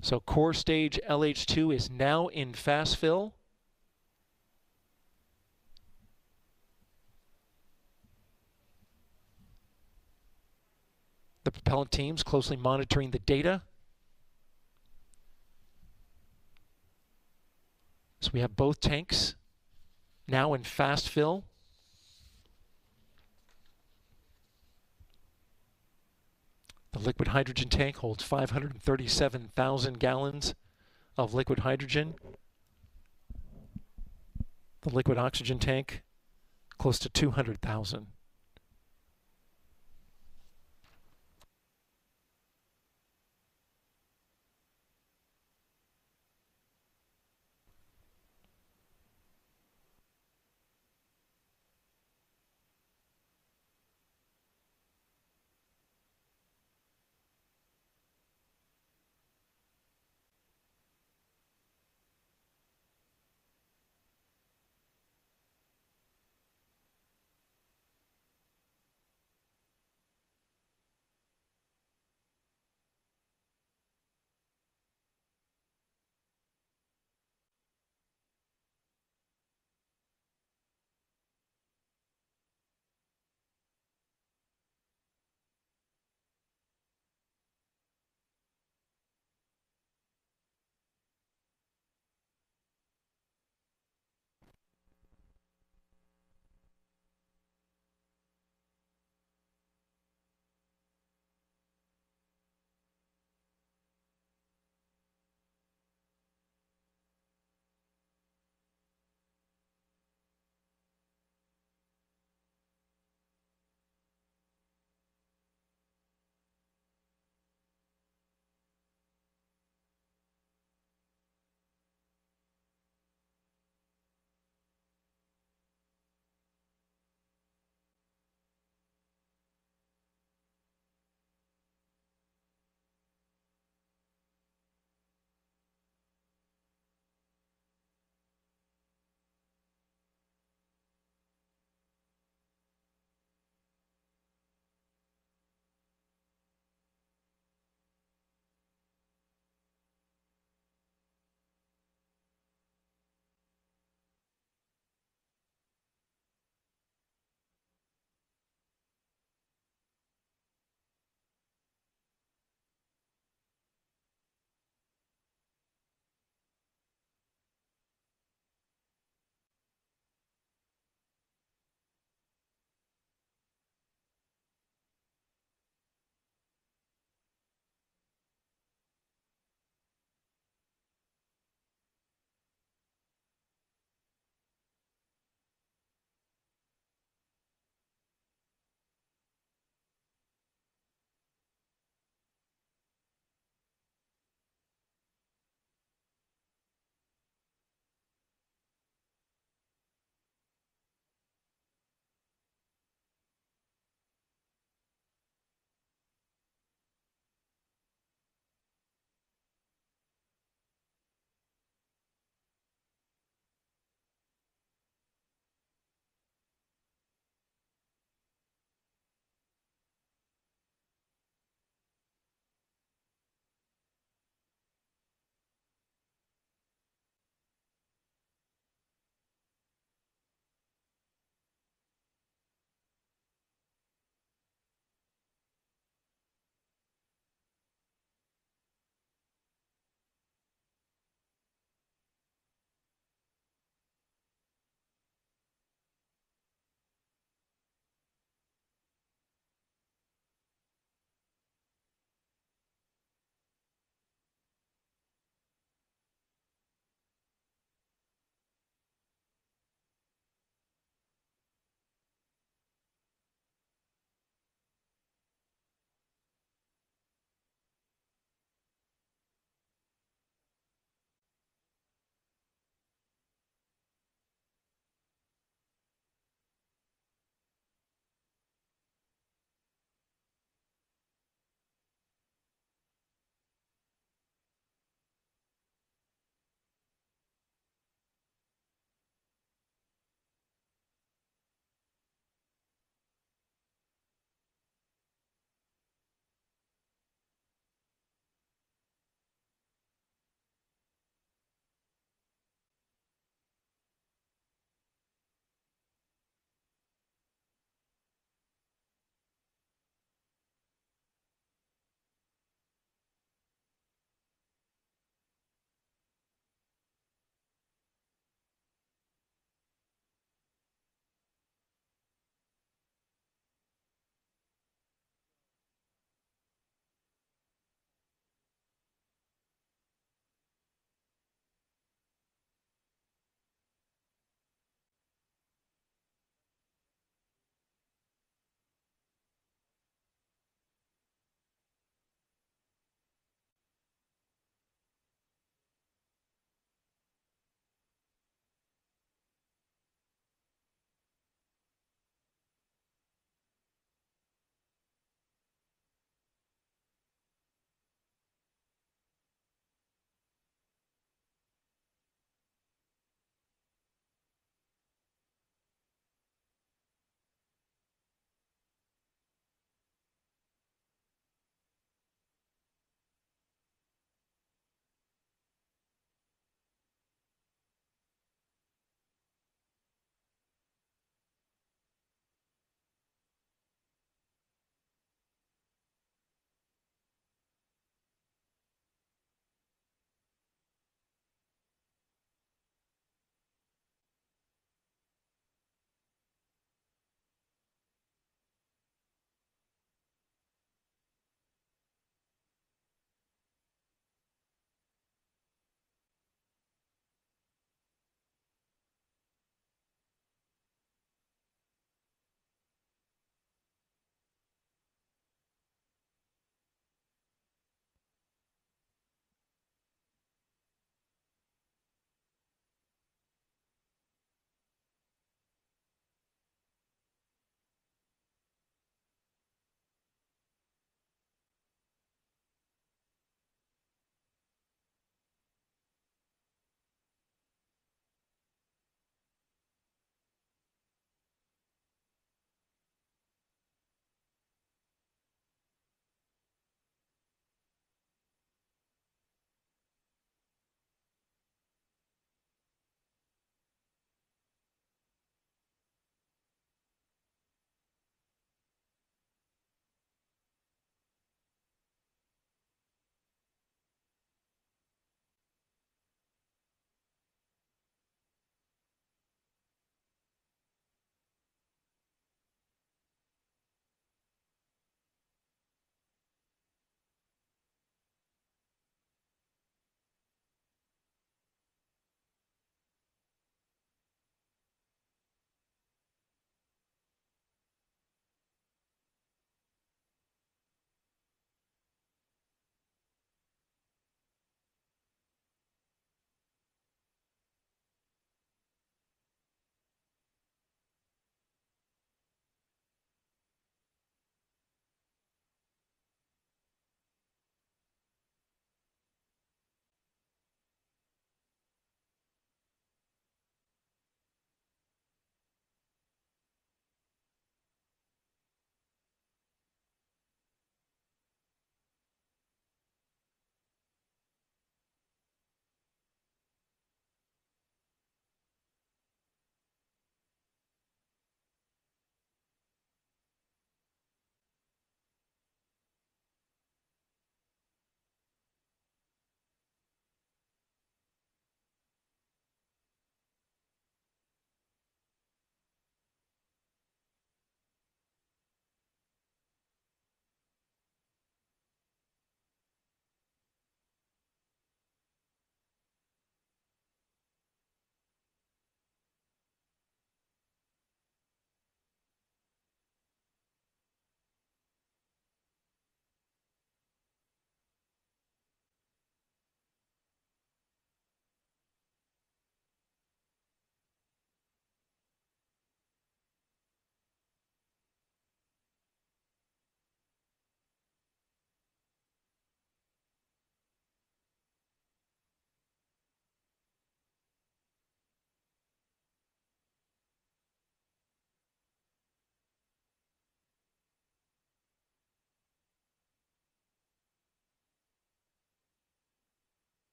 So core stage LH2 is now in fast fill. The propellant teams closely monitoring the data. So we have both tanks now in fast fill. The liquid hydrogen tank holds 537,000 gallons of liquid hydrogen. The liquid oxygen tank, close to 200,000.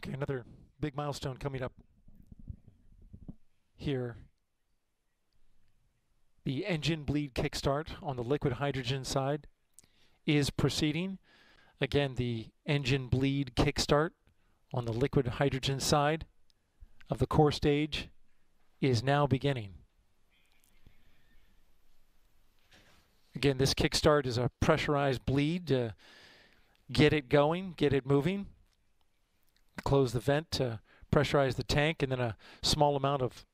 Okay, another big milestone coming up here. The engine bleed kickstart on the liquid hydrogen side is proceeding. Again, the engine bleed kickstart on the liquid hydrogen side of the core stage is now beginning. Again, this kickstart is a pressurized bleed to get it going, get it moving. Close the vent to pressurize the tank, and then a small amount of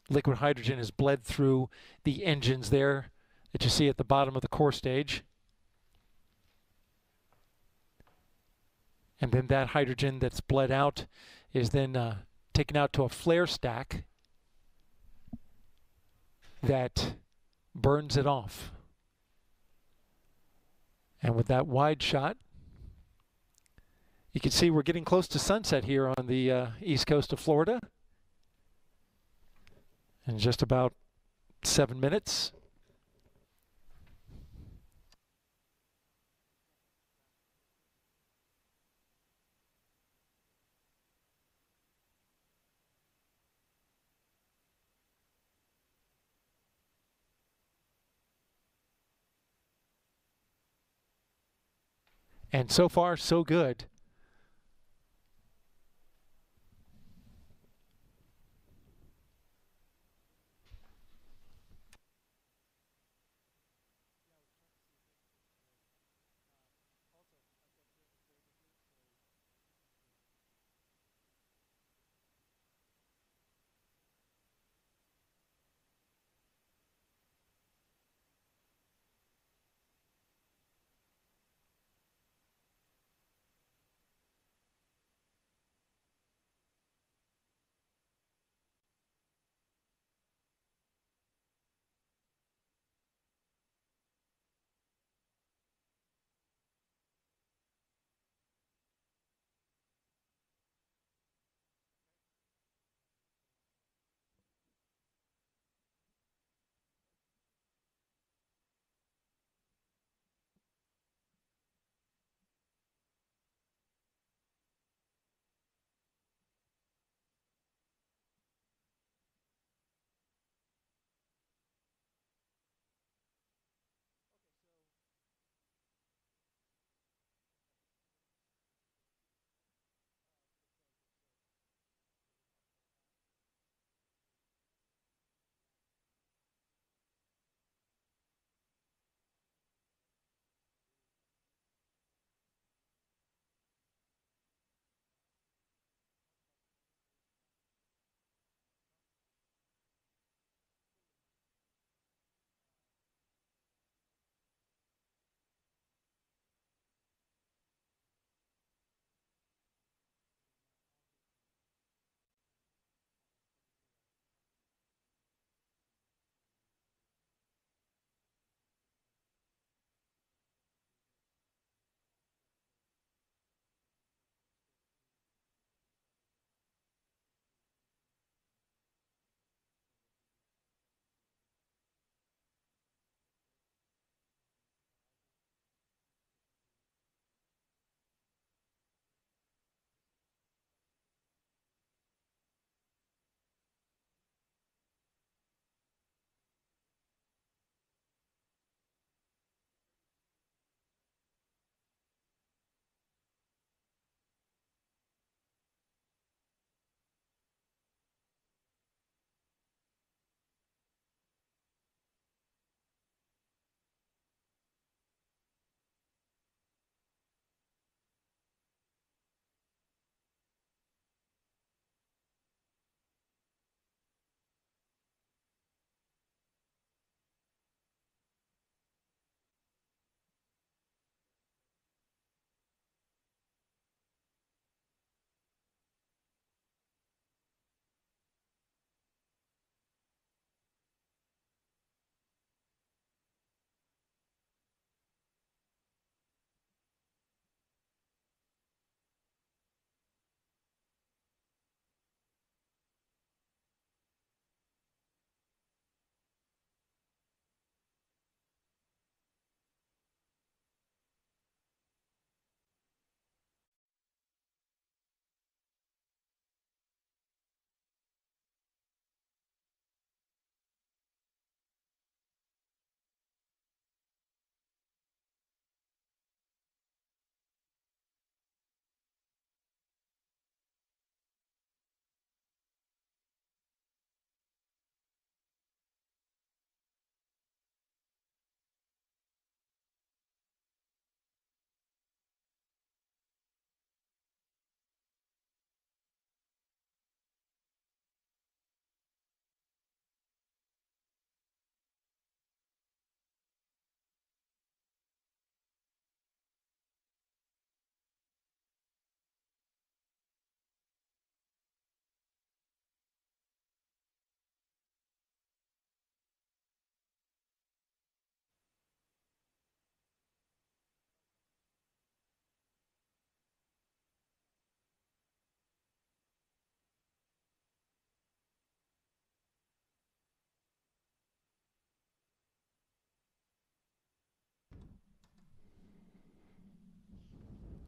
liquid hydrogen is bled through the engines there that you see at the bottom of the core stage. And then that hydrogen that's bled out is then taken out to a flare stack that burns it off. And with that wide shot, you can see we're getting close to sunset here on the east coast of Florida. In just about 7 minutes. And so far, so good.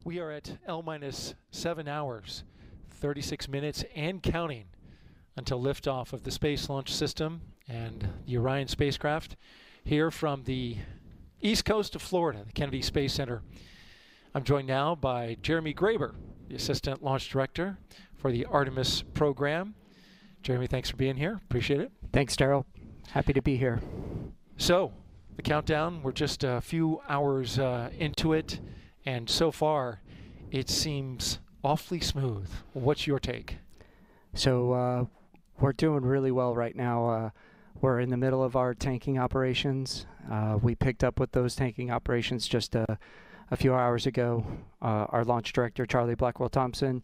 We are at L-7 hours, 36 minutes and counting until liftoff of the Space Launch System and the Orion spacecraft here from the east coast of Florida, the Kennedy Space Center. I'm joined now by Jeremy Graber, the Assistant Launch Director for the Artemis program. Jeremy, thanks for being here. Appreciate it. Thanks, Daryl. Happy to be here. So, the countdown, we're just a few hours into it, and so far it seems awfully smooth. What's your take? So we're doing really well right now. We're in the middle of our tanking operations. We picked up with those tanking operations just a few hours ago. Our launch director, Charlie Blackwell-Thompson,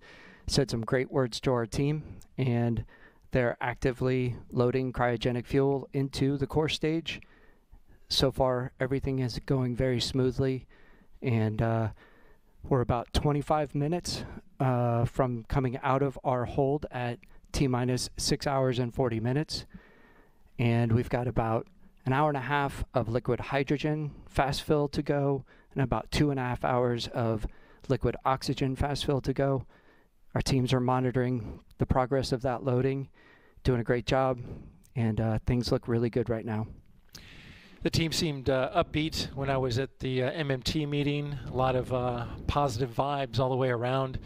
said some great words to our team, and they're actively loading cryogenic fuel into the core stage. So far, everything is going very smoothly, and we're about 25 minutes from coming out of our hold at T-minus 6 hours and 40 minutes. And we've got about an hour and a half of liquid hydrogen fast fill to go, and about 2.5 hours of liquid oxygen fast fill to go. Our teams are monitoring the progress of that loading, doing a great job, and things look really good right now. The team seemed upbeat when I was at the MMT meeting. A lot of positive vibes all the way around.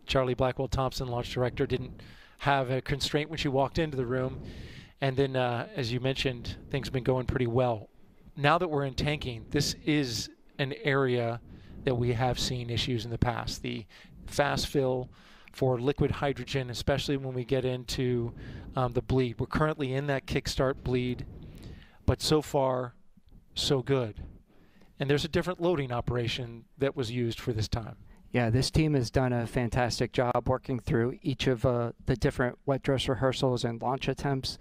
Charlie Blackwell-Thompson, launch director, didn't have a constraint when she walked into the room. And then, as you mentioned, things have been going pretty well. Now that we're in tanking, this is an area that we have seen issues in the past. The fast fill for liquid hydrogen, especially when we get into the bleed. We're currently in that kickstart bleed, but so far, so good. And there's a different loading operation that was used for this time. Yeah, this team has done a fantastic job working through each of the different wet dress rehearsals and launch attempts.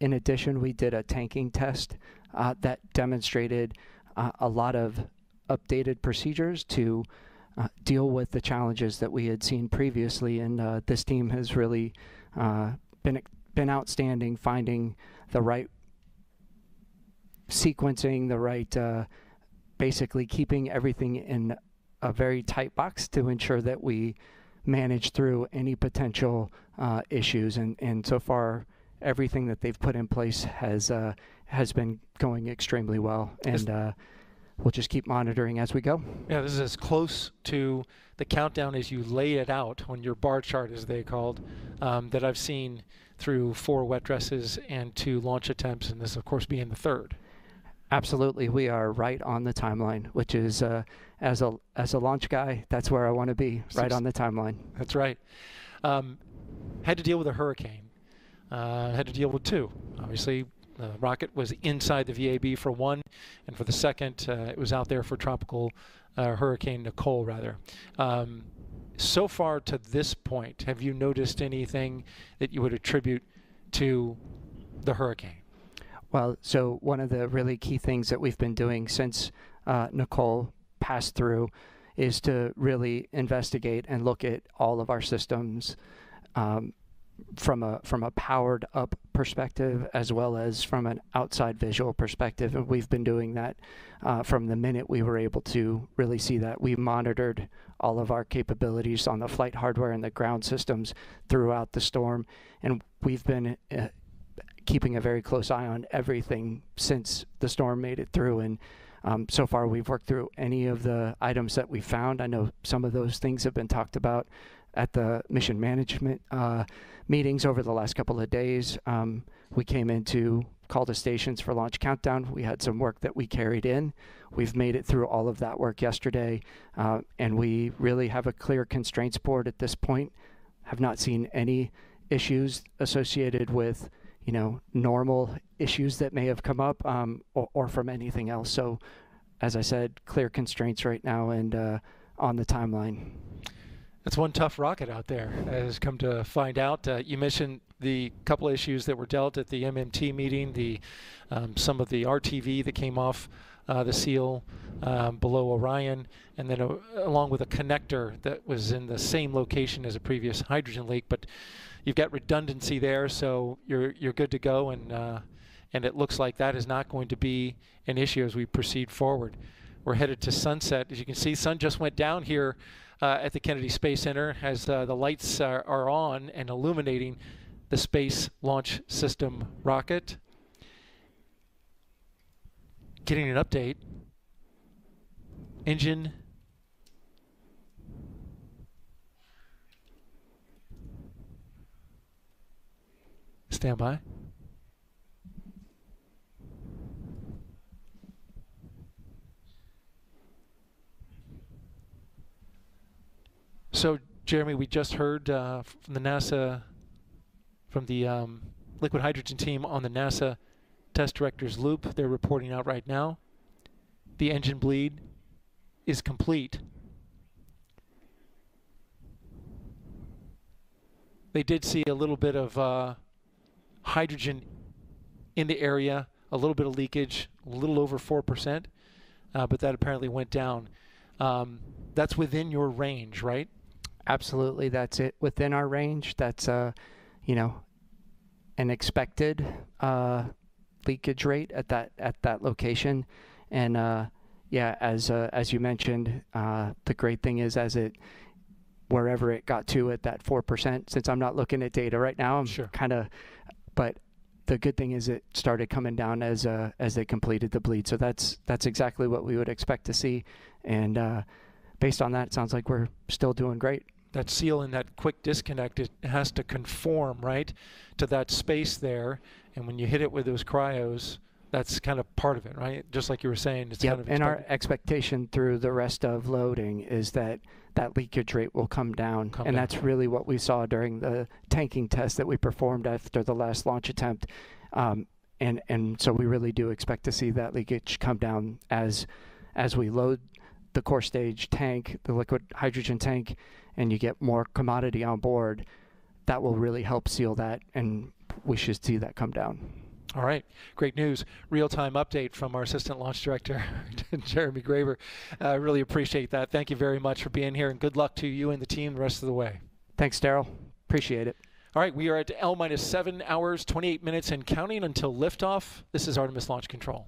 In addition, we did a tanking test that demonstrated a lot of updated procedures to deal with the challenges that we had seen previously. And this team has really been outstanding, finding the right sequencing, the right, basically keeping everything in a very tight box to ensure that we manage through any potential issues. And so far, everything that they've put in place has been going extremely well. And we'll just keep monitoring as we go. Yeah, this is as close to the countdown as you lay it out on your bar chart, as they called, that I've seen through 4 wet dresses and 2 launch attempts, and this, of course, being the 3rd. Absolutely, we are right on the timeline, which is, as a launch guy, that's where I want to be, right on the timeline. That's right. Had to deal with a hurricane. Had to deal with 2. Obviously, the rocket was inside the VAB for 1, and for the 2nd, it was out there for tropical Hurricane Nicole, rather. So far to this point, have you noticed anything that you would attribute to the hurricane? Well, so one of the really key things that we've been doing since Nicole passed through is to really investigate and look at all of our systems from a powered up perspective, as well as from an outside visual perspective. And we've been doing that from the minute we were able to really see that. We monitored all of our capabilities on the flight hardware and the ground systems throughout the storm, and we've been keeping a very close eye on everything since the storm made it through. And so far we've worked through any of the items that we found. I know some of those things have been talked about at the mission management meetings over the last couple of days. We came in to call the stations for launch countdown. We had some work that we carried in. We've made it through all of that work yesterday, and we really have a clear constraints board at this point. Have not seen any issues associated with normal issues that may have come up, or from anything else. So, as I said, clear constraints right now and on the timeline. That's one tough rocket out there, as come to find out. You mentioned the couple issues that were dealt at the MMT meeting, some of the RTV that came off the seal below Orion, and then along with a connector that was in the same location as a previous hydrogen leak. But you've got redundancy there, so you're good to go, and it looks like that is not going to be an issue as we proceed forward. we're headed to sunset. As you can see, sun just went down here at the Kennedy Space Center as the lights are on and illuminating the Space Launch System rocket. Getting an update. Engine stand by. So, Jeremy, we just heard from the NASA, from the liquid hydrogen team on the NASA test director's loop. They're reporting out right now. The engine bleed is complete. They did see a little bit of hydrogen in the area, a little bit of leakage, a little over 4%, but that apparently went down. That's within your range, right? Absolutely, that's it within our range. That's you know, an expected leakage rate at that location, and yeah, as you mentioned, the great thing is wherever it got to at that 4%. Since I'm not looking at data right now, I'm sure. But the good thing is it started coming down as they completed the bleed. So that's exactly what we would expect to see, and based on that, it sounds like we're still doing great. That seal in that quick disconnect, it has to conform, right, to that space there. And when you hit it with those cryos, that's kind of part of it, right? Just like you were saying. It's yep. kind of and our expectation through the rest of loading is that leakage rate will come down. That's really what we saw during the tanking test that we performed after the last launch attempt. And so we really do expect to see that leakage come down as we load the core stage tank, the liquid hydrogen tank, and you get more commodity on board. That will really help seal that, and we should see that come down. All right, great news. Real-time update from our Assistant Launch Director, Jeremy Graver. I really appreciate that. Thank you very much for being here, and good luck to you and the team the rest of the way. Thanks, Daryl. Appreciate it. All right, we are at L-7 hours, 28 minutes, and counting until liftoff. This is Artemis Launch Control.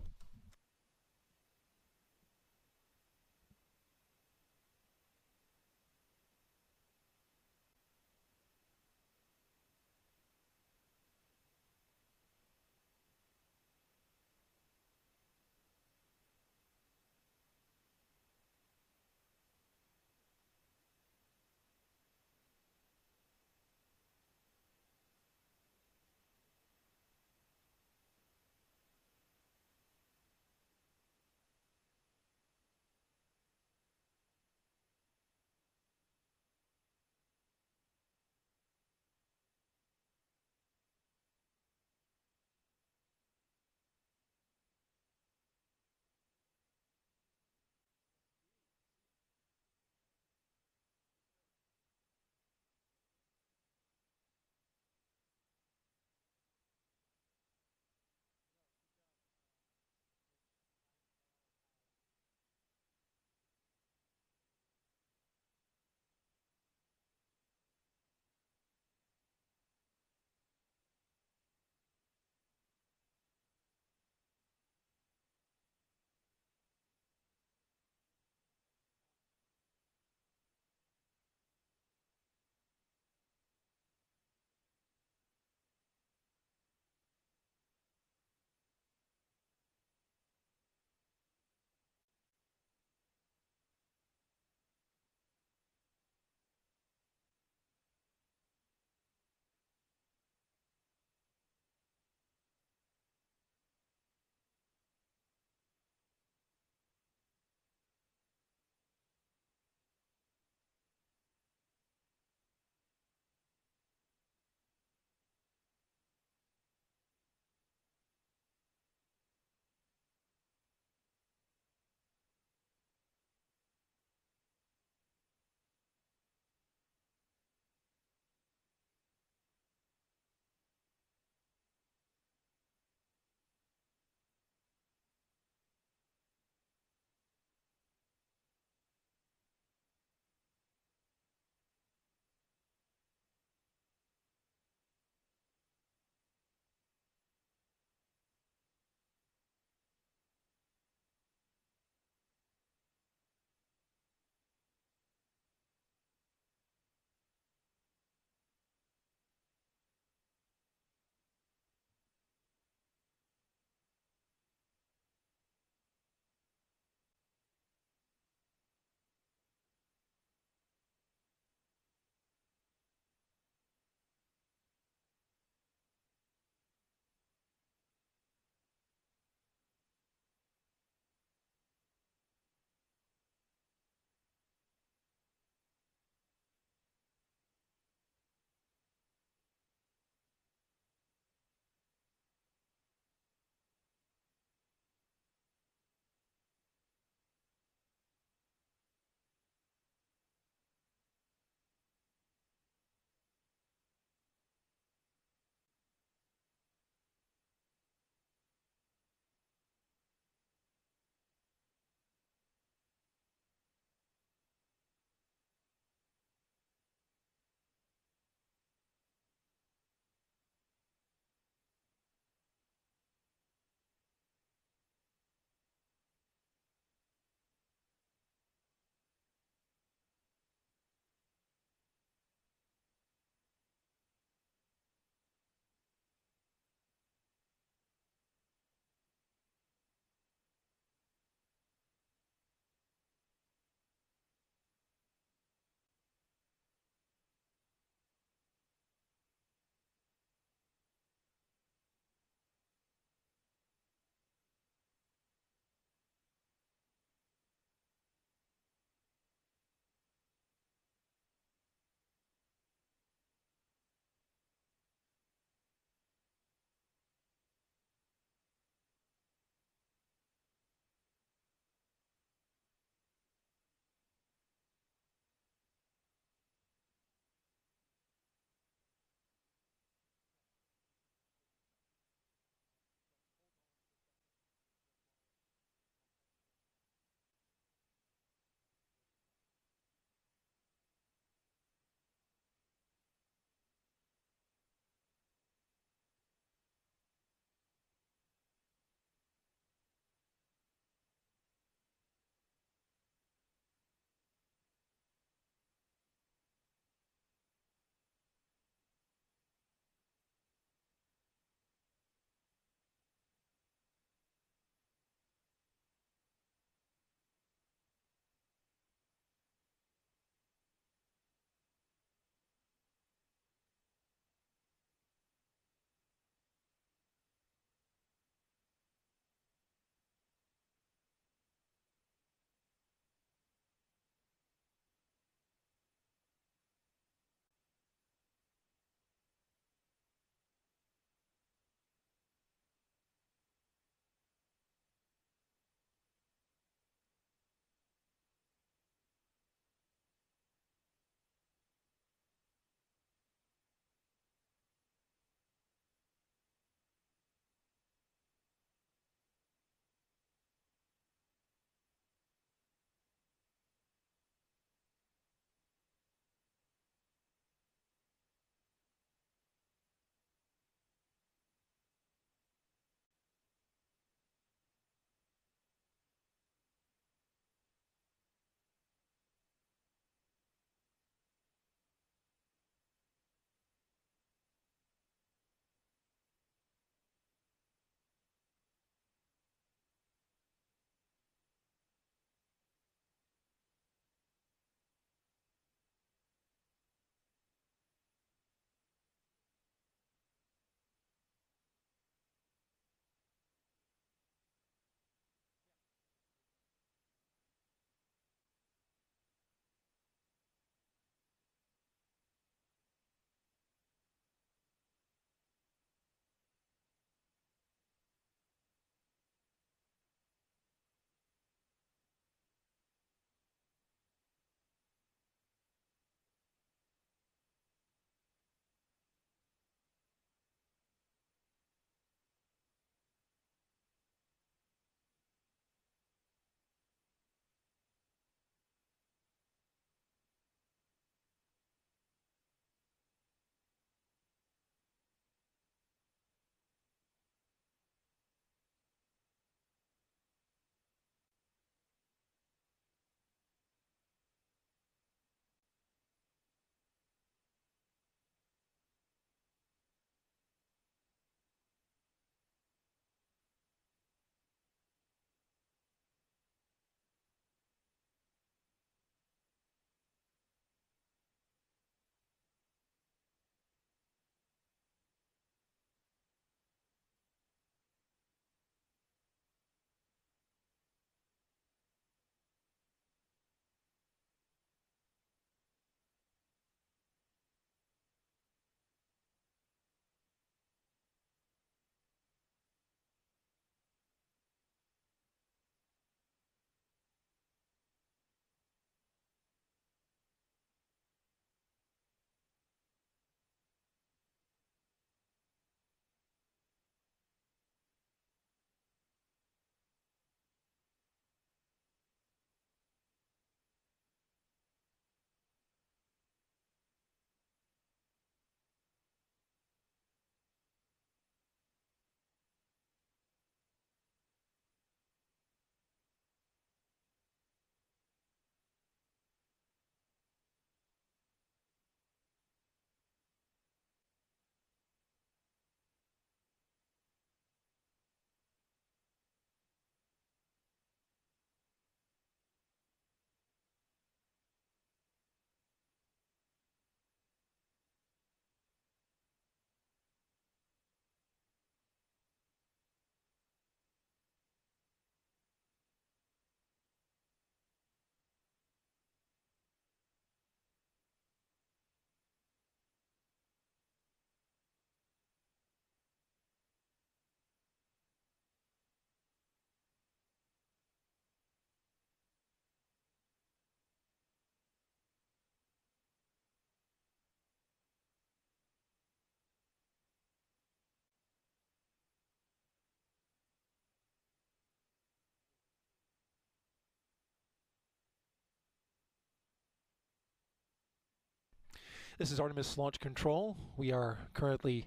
This is Artemis Launch Control. We are currently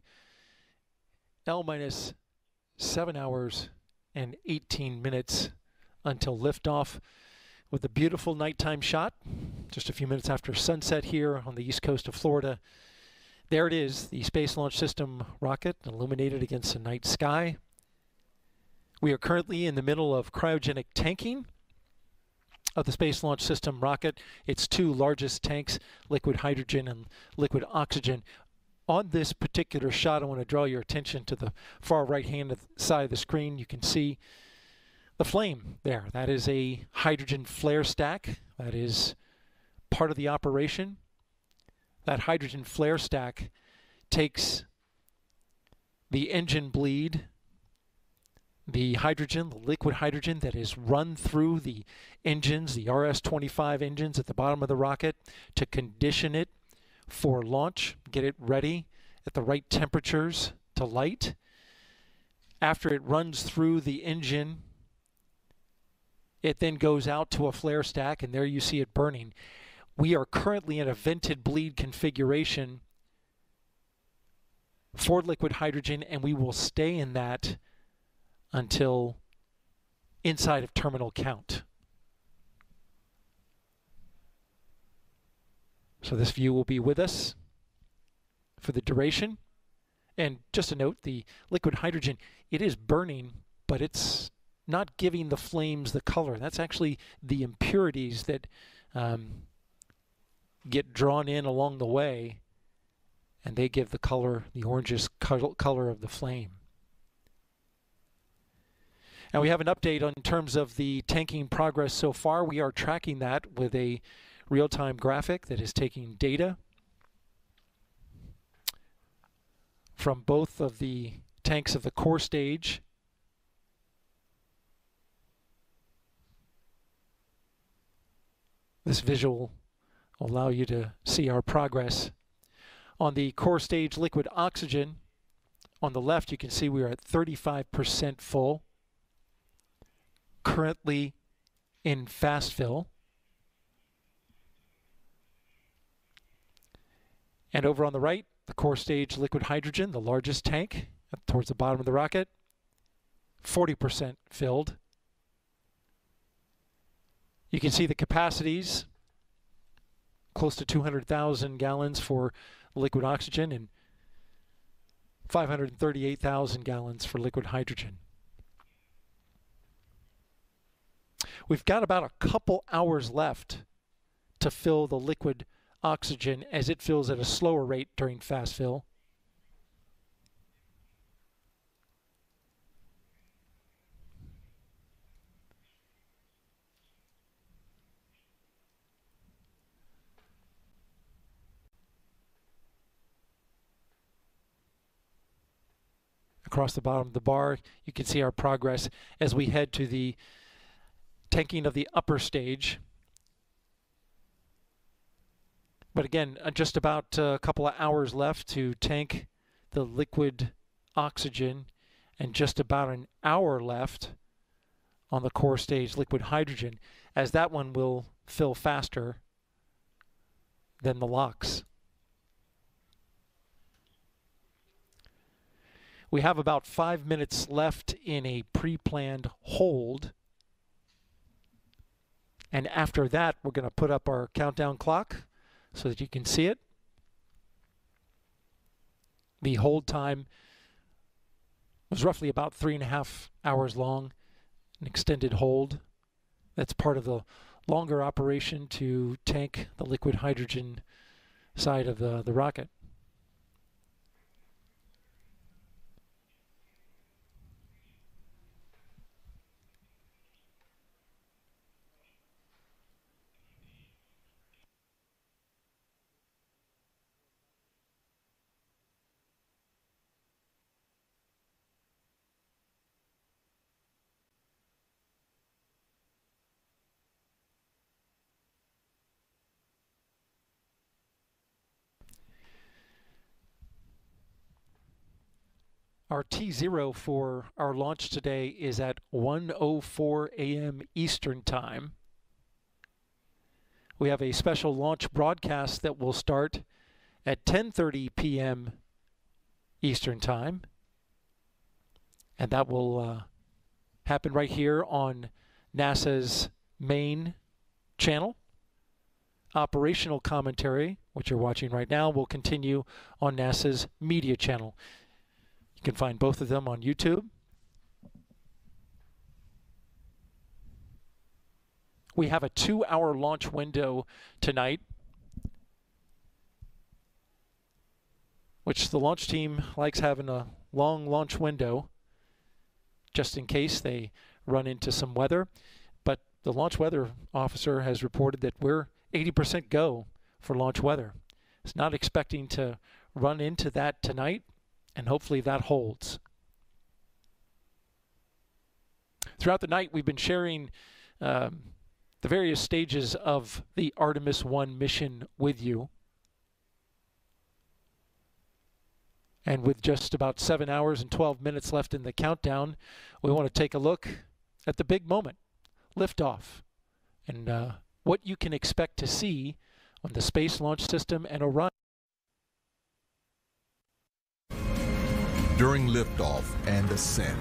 L-minus 7 hours and 18 minutes until liftoff with a beautiful nighttime shot just a few minutes after sunset here on the east coast of Florida. There it is, the Space Launch System rocket illuminated against the night sky. We are currently in the middle of cryogenic tanking of the Space Launch System rocket. Its two largest tanks, liquid hydrogen and liquid oxygen. On this particular shot, I want to draw your attention to the far right-hand side of the screen. You can see the flame there. That is a hydrogen flare stack. That is part of the operation. That hydrogen flare stack takes the engine bleed, the hydrogen, the liquid hydrogen that is run through the engines, the RS-25 engines at the bottom of the rocket, to condition it for launch, get it ready at the right temperatures to light. After it runs through the engine, it then goes out to a flare stack, and there you see it burning. We are currently in a vented bleed configuration for liquid hydrogen, and we will stay in that until inside of terminal count. So this view will be with us for the duration. And just a note, the liquid hydrogen, it is burning, but it's not giving the flames the color. That's actually the impurities that get drawn in along the way, and they give the color, the orangish color of the flame. Now we have an update in terms of the tanking progress so far. We are tracking that with a real-time graphic that is taking data from both of the tanks of the core stage. This visual will allow you to see our progress. On the core stage liquid oxygen, on the left you can see we are at 35% full, currently in fast fill. And over on the right, the core stage liquid hydrogen, the largest tank towards the bottom of the rocket, 40% filled. You can see the capacities, close to 200,000 gallons for liquid oxygen and 538,000 gallons for liquid hydrogen. We've got about a couple hours left to fill the liquid oxygen as it fills at a slower rate during fast fill. Across the bottom of the bar, you can see our progress as we head to the tanking of the upper stage. But again, just about a couple of hours left to tank the liquid oxygen, and just about an hour left on the core stage liquid hydrogen, as that one will fill faster than the LOX. We have about 5 minutes left in a pre-planned hold. And after that, we're going to put up our countdown clock so that you can see it. The hold time was roughly about 3.5 hours long, an extended hold. That's part of the longer operation to tank the liquid hydrogen side of the rocket. Our T0 for our launch today is at 1:04 a.m. Eastern Time. We have a special launch broadcast that will start at 10:30 p.m. Eastern Time. And that will happen right here on NASA's main channel. Operational commentary, which you're watching right now, will continue on NASA's media channel. You can find both of them on YouTube. We have a 2-hour launch window tonight, which the launch team likes having a long launch window just in case they run into some weather. But the launch weather officer has reported that we're 80% go for launch weather. It's not expecting to run into that tonight, and hopefully that holds. Throughout the night, we've been sharing the various stages of the Artemis I mission with you. And with just about 7 hours and 12 minutes left in the countdown, we want to take a look at the big moment, liftoff, and what you can expect to see on the Space Launch System and Orion. During liftoff and ascent,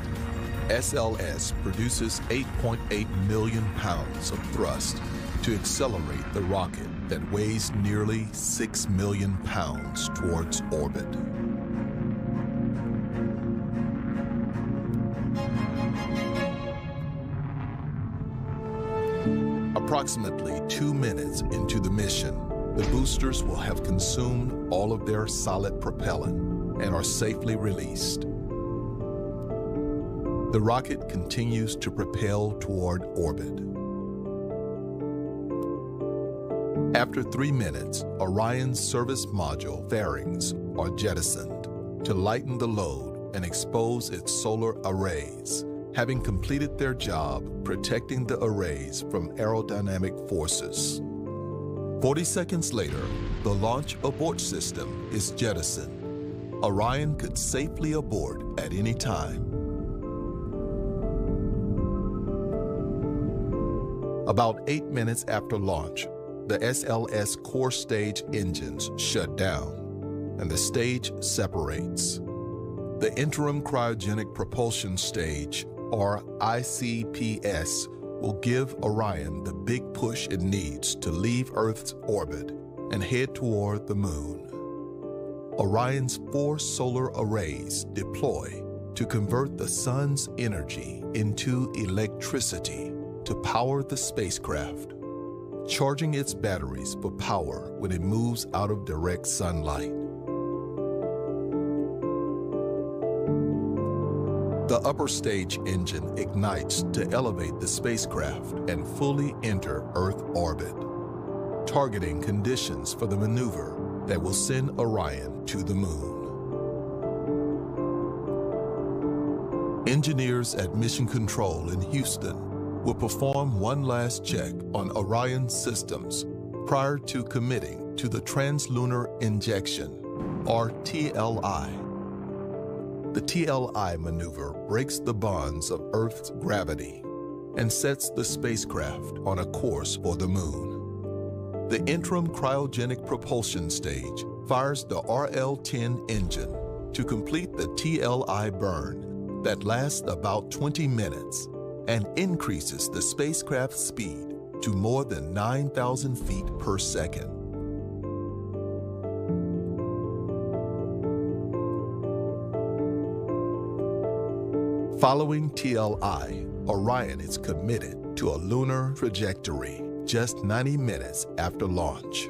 SLS produces 8.8 million pounds of thrust to accelerate the rocket that weighs nearly 6 million pounds towards orbit. Approximately 2 minutes into the mission, the boosters will have consumed all of their solid propellant and are safely released. The rocket continues to propel toward orbit. After 3 minutes, Orion's service module fairings are jettisoned to lighten the load and expose its solar arrays, having completed their job protecting the arrays from aerodynamic forces. 40 seconds later, the launch abort system is jettisoned. Orion could safely abort at any time. About 8 minutes after launch, the SLS core stage engines shut down, and the stage separates. The interim cryogenic propulsion stage, or ICPS, will give Orion the big push it needs to leave Earth's orbit and head toward the Moon. Orion's 4 solar arrays deploy to convert the sun's energy into electricity to power the spacecraft, charging its batteries for power when it moves out of direct sunlight. The upper stage engine ignites to elevate the spacecraft and fully enter Earth orbit, targeting conditions for the maneuver that will send Orion to the Moon. Engineers at Mission Control in Houston will perform one last check on Orion systems prior to committing to the Translunar Injection, or TLI. The TLI maneuver breaks the bonds of Earth's gravity and sets the spacecraft on a course for the Moon. The interim cryogenic propulsion stage fires the RL-10 engine to complete the TLI burn that lasts about 20 minutes and increases the spacecraft's speed to more than 9,000 feet per second. Following TLI, Orion is committed to a lunar trajectory just 90 minutes after launch.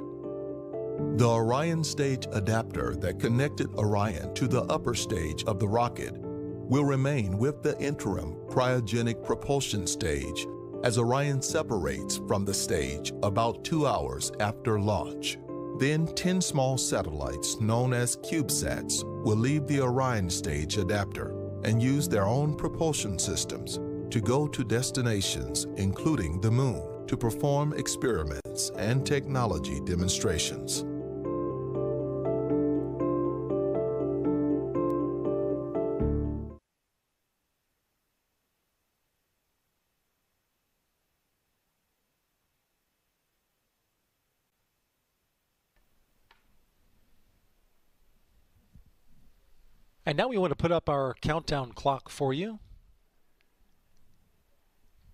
The Orion stage adapter that connected Orion to the upper stage of the rocket will remain with the interim cryogenic propulsion stage as Orion separates from the stage about 2 hours after launch. Then 10 small satellites known as CubeSats will leave the Orion stage adapter and use their own propulsion systems to go to destinations including the Moon to perform experiments and technology demonstrations. And now we want to put up our countdown clock for you.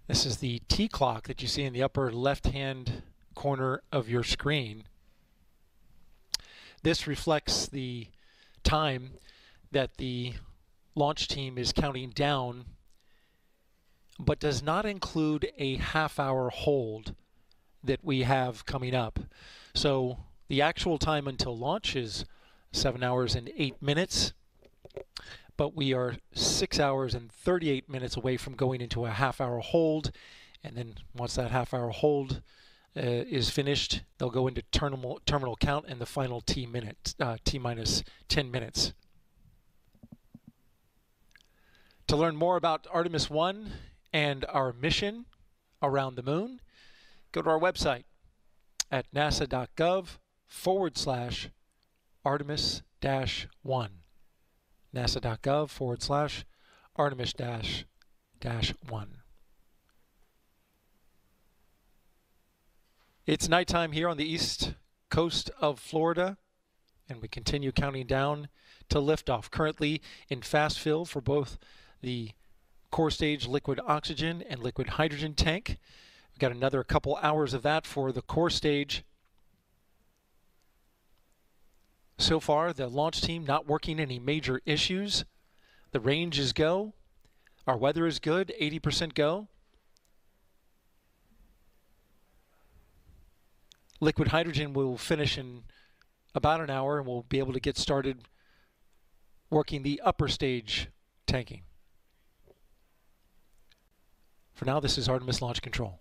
This is the T clock that you see in the upper left-hand corner of your screen. This reflects the time that the launch team is counting down, but does not include a half-hour hold that we have coming up. So the actual time until launch is 7 hours and 8 minutes, but we are 6 hours and 38 minutes away from going into a half-hour hold. And then once that half-hour hold is finished, they'll go into terminal count and the final T minus 10 minutes. To learn more about Artemis I and our mission around the moon, go to our website at nasa.gov/Artemis-1. nasa.gov/Artemis-1. It's nighttime here on the east coast of Florida, and we continue counting down to liftoff. Currently in fast fill for both the core stage liquid oxygen and liquid hydrogen tank. We've got another couple hours of that for the core stage. So far, the launch team not working any major issues. The range is go. Our weather is good, 80% go. Liquid hydrogen will finish in about an hour, and we'll be able to get started working the upper stage tanking. For now, this is Artemis Launch Control.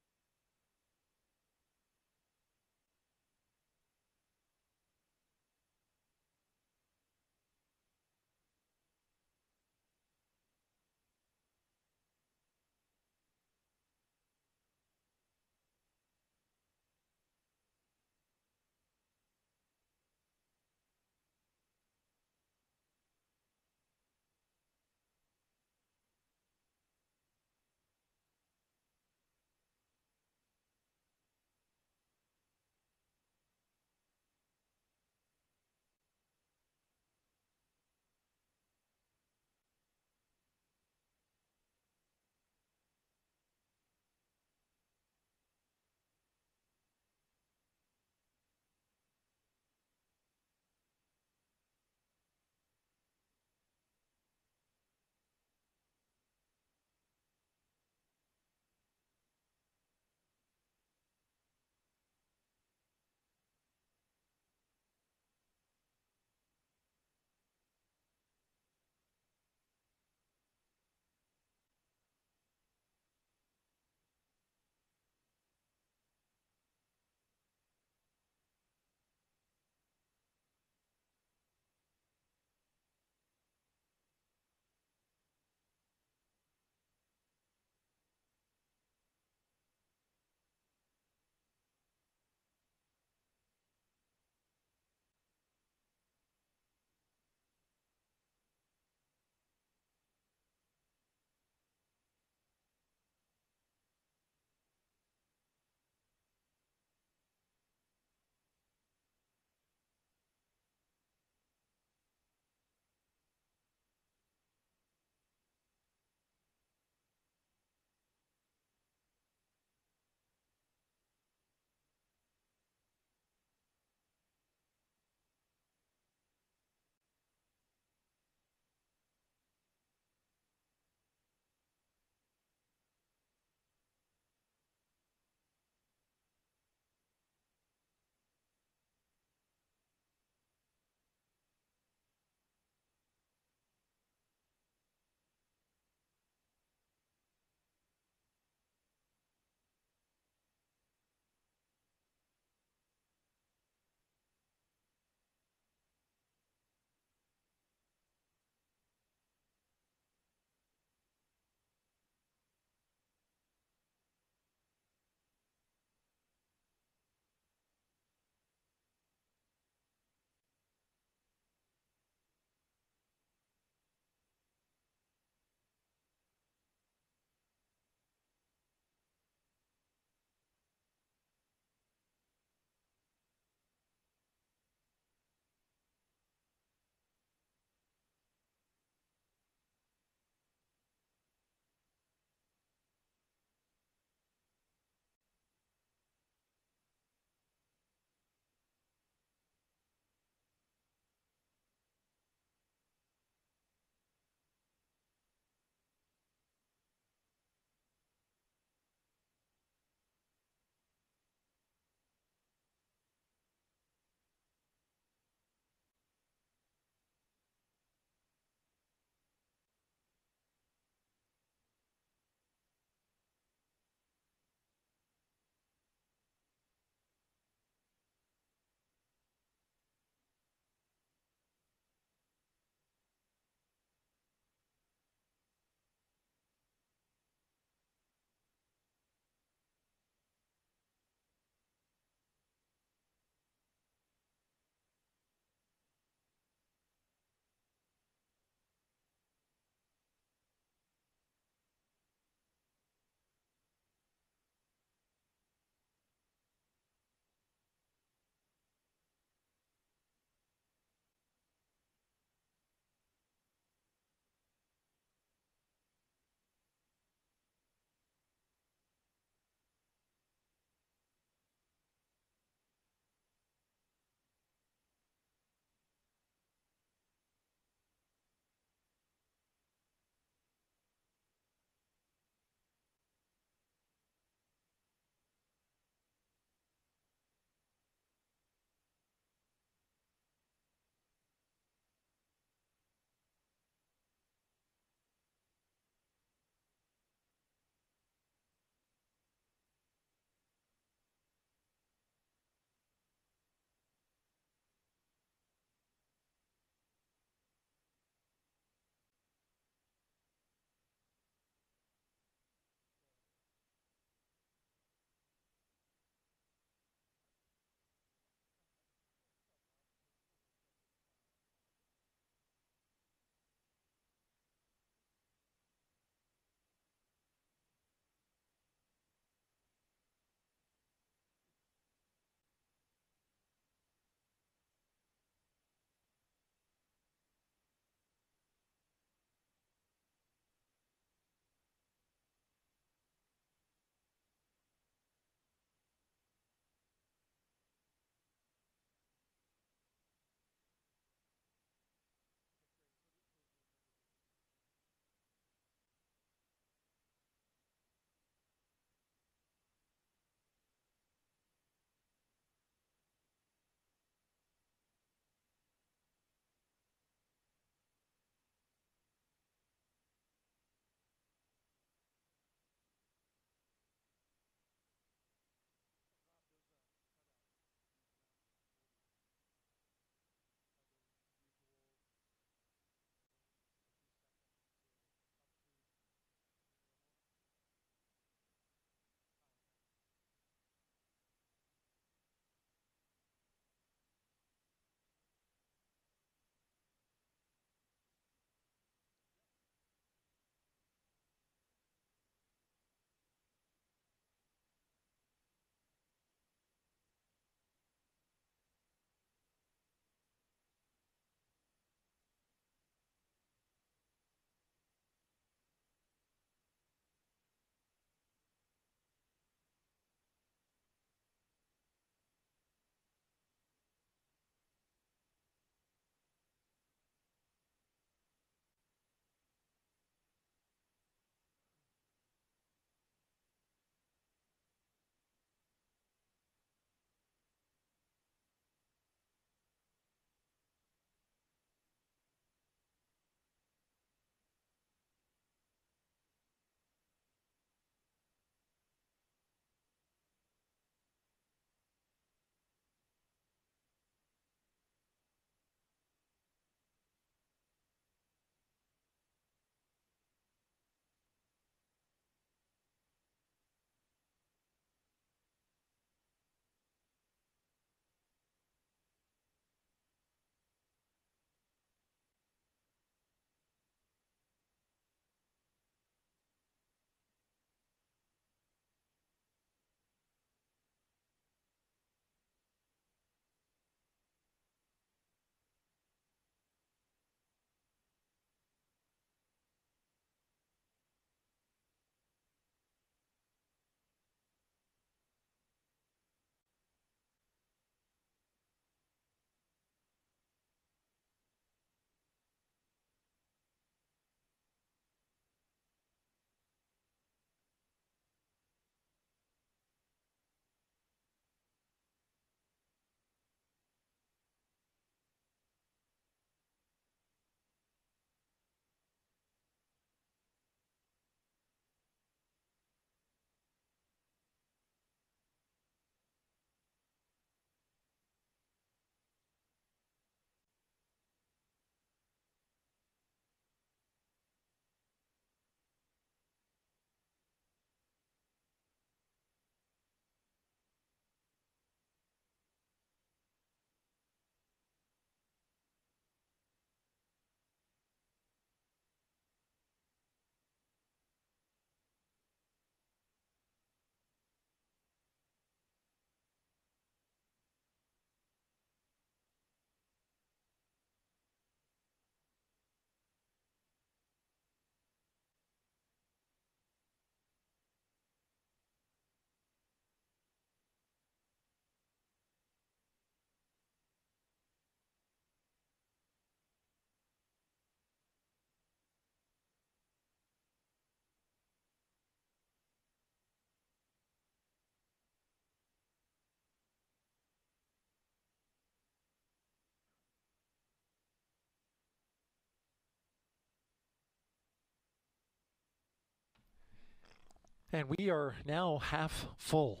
And we are now half full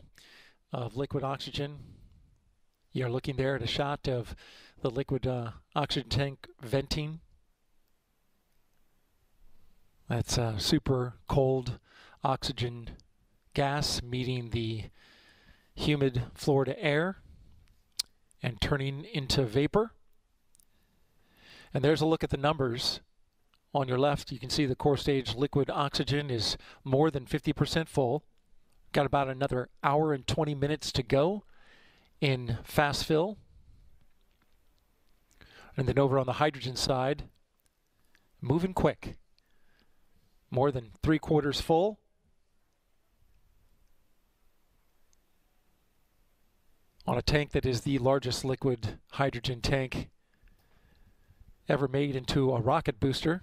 of liquid oxygen. You're looking there at a shot of the liquid oxygen tank venting. That's super cold oxygen gas meeting the humid Florida air and turning into vapor. And there's a look at the numbers. On your left, you can see the core stage liquid oxygen is more than 50% full. Got about another hour and 20 minutes to go in fast fill. And then over on the hydrogen side, moving quick. More than 3/4 full. On a tank that is the largest liquid hydrogen tank ever made into a rocket booster.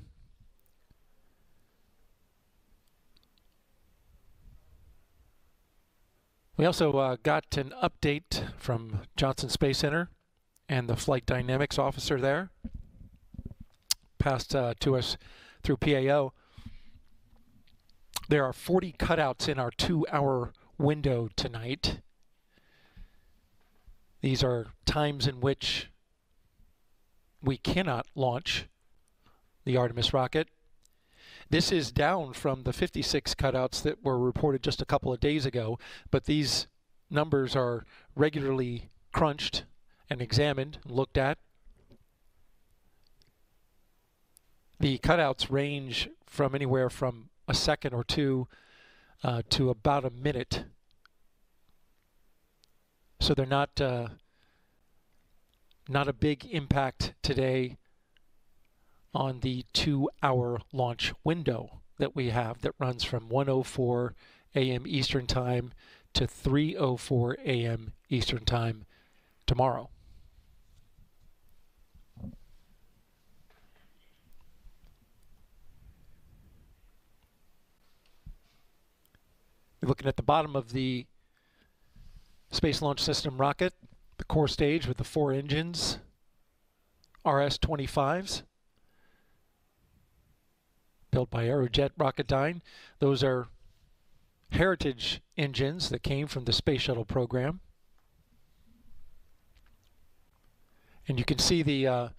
We also got an update from Johnson Space Center and the flight dynamics officer there. Passed to us through PAO. There are 40 cutouts in our 2-hour window tonight. These are times in which we cannot launch the Artemis rocket. This is down from the 56 cutouts that were reported just a couple of days ago, but these numbers are regularly crunched and examined and looked at. The cutouts range from anywhere from a second or two to about a minute. So they're not a big impact today on the 2-hour launch window that we have that runs from 1:04 a.m. Eastern Time to 3:04 a.m. Eastern Time tomorrow. We're looking at the bottom of the Space Launch System rocket, the core stage with the 4 engines, RS-25s, built by Aerojet Rocketdyne. Those are heritage engines that came from the Space Shuttle program. And you can see the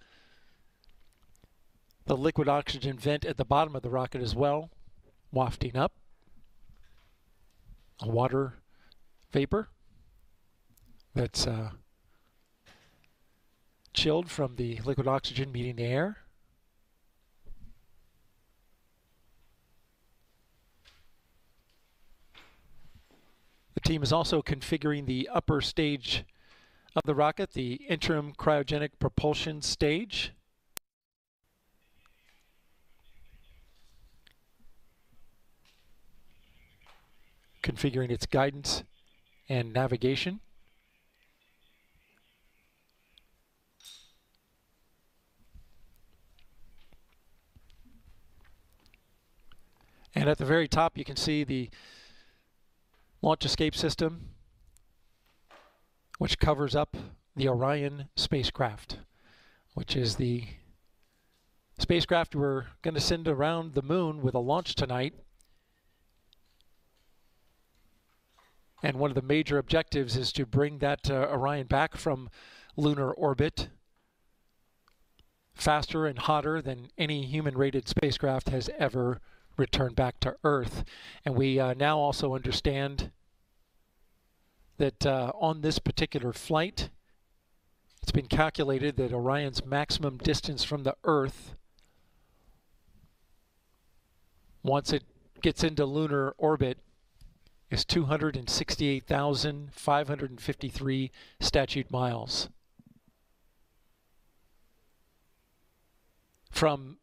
liquid oxygen vent at the bottom of the rocket as well, wafting up. A water vapor that's chilled from the liquid oxygen meeting the air. The team is also configuring the upper stage of the rocket, the interim cryogenic propulsion stage. Configuring its guidance and navigation. And at the very top you can see the launch escape system, which covers up the Orion spacecraft, which is the spacecraft we're going to send around the moon with a launch tonight. And one of the major objectives is to bring that Orion back from lunar orbit faster and hotter than any human-rated spacecraft has ever returned back to Earth. And we now also understand that on this particular flight, it's been calculated that Orion's maximum distance from the Earth, once it gets into lunar orbit, is 268,553 statute miles. From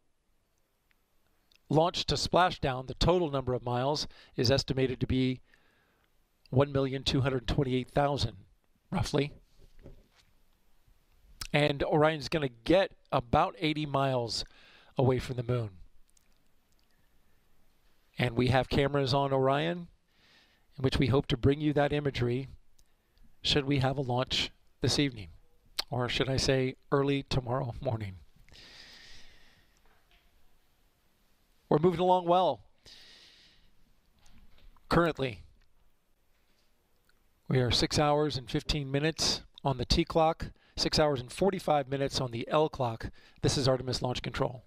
launch to splashdown, the total number of miles is estimated to be 1,228,000, roughly. And Orion's going to get about 80 miles away from the moon. And we have cameras on Orion in which we hope to bring you that imagery should we have a launch this evening, or should I say early tomorrow morning. We're moving along well. Currently, we are 6 hours and 15 minutes on the T clock, 6 hours and 45 minutes on the L clock. This is Artemis Launch Control.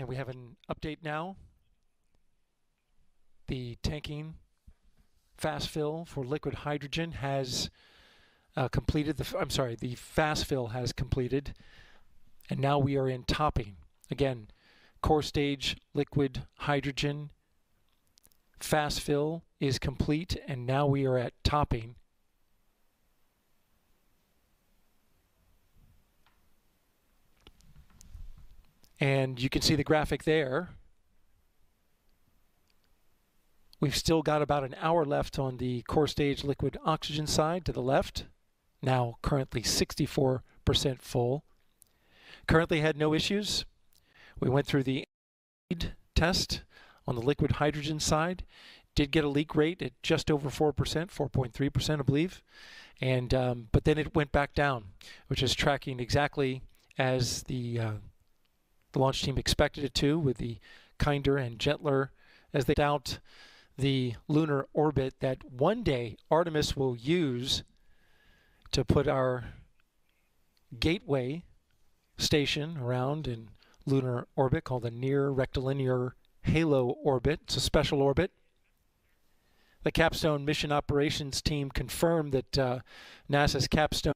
and we have an update now. The tanking fast fill for liquid hydrogen has completed. The fast fill has completed, and now we are in topping. Again, core stage liquid hydrogen fast fill is complete, and now we are at topping. And you can see the graphic there. We've still got about an hour left on the core stage liquid oxygen side to the left. Now currently 64% full. Currently had no issues. We went through the test on the liquid hydrogen side. Did get a leak rate at just over 4%, 4.3% I believe. And but then it went back down, which is tracking exactly as the launch team expected it to, with the kinder and gentler as they out the lunar orbit that one day Artemis will use to put our gateway station around in lunar orbit called the near rectilinear halo orbit. It's a special orbit. The Capstone mission operations team confirmed that NASA's Capstone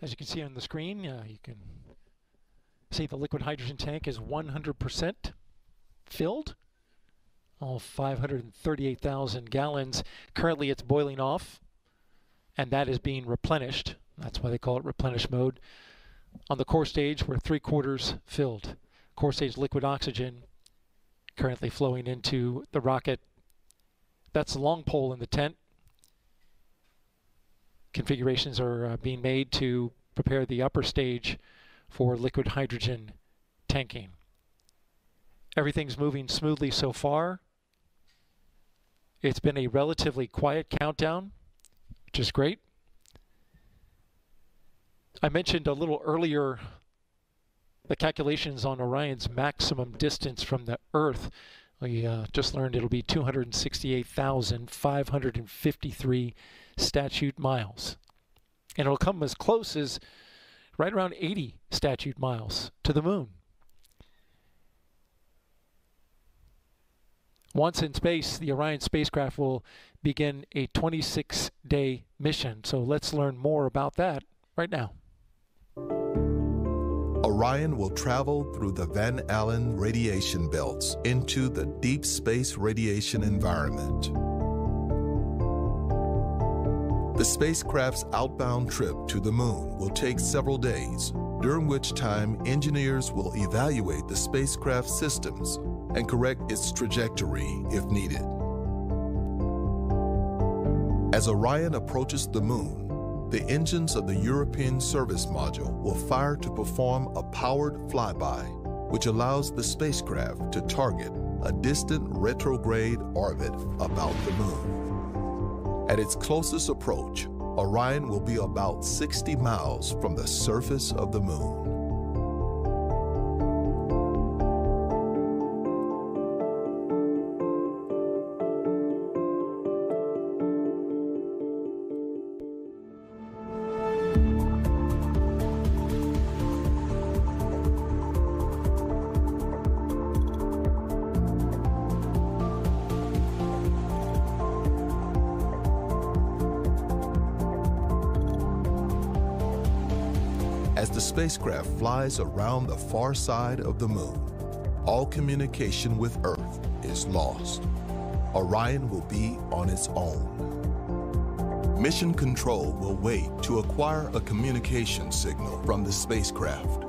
As you can see on the screen, you can see the liquid hydrogen tank is 100% filled. All 538,000 gallons. Currently it's boiling off, and that is being replenished. That's why they call it replenish mode. On the core stage, we're 3/4 filled. Core stage liquid oxygen currently flowing into the rocket. That's the long pole in the tent. Configurations are being made to prepare the upper stage for liquid hydrogen tanking. Everything's moving smoothly so far. It's been a relatively quiet countdown, which is great. I mentioned a little earlier the calculations on Orion's maximum distance from the Earth. We just learned it'll be 268,553 statute miles. And it'll come as close as right around 80 statute miles to the moon. Once in space, the Orion spacecraft will begin a 26-day mission. So let's learn more about that right now. Orion will travel through the Van Allen radiation belts into the deep space radiation environment. The spacecraft's outbound trip to the moon will take several days, during which time engineers will evaluate the spacecraft systems and correct its trajectory if needed. As Orion approaches the moon, the engines of the European service module will fire to perform a powered flyby, which allows the spacecraft to target a distant retrograde orbit about the moon. At its closest approach, Orion will be about 60 miles from the surface of the moon. As the spacecraft flies around the far side of the moon, all communication with Earth is lost. Orion will be on its own. Mission Control will wait to acquire a communication signal from the spacecraft.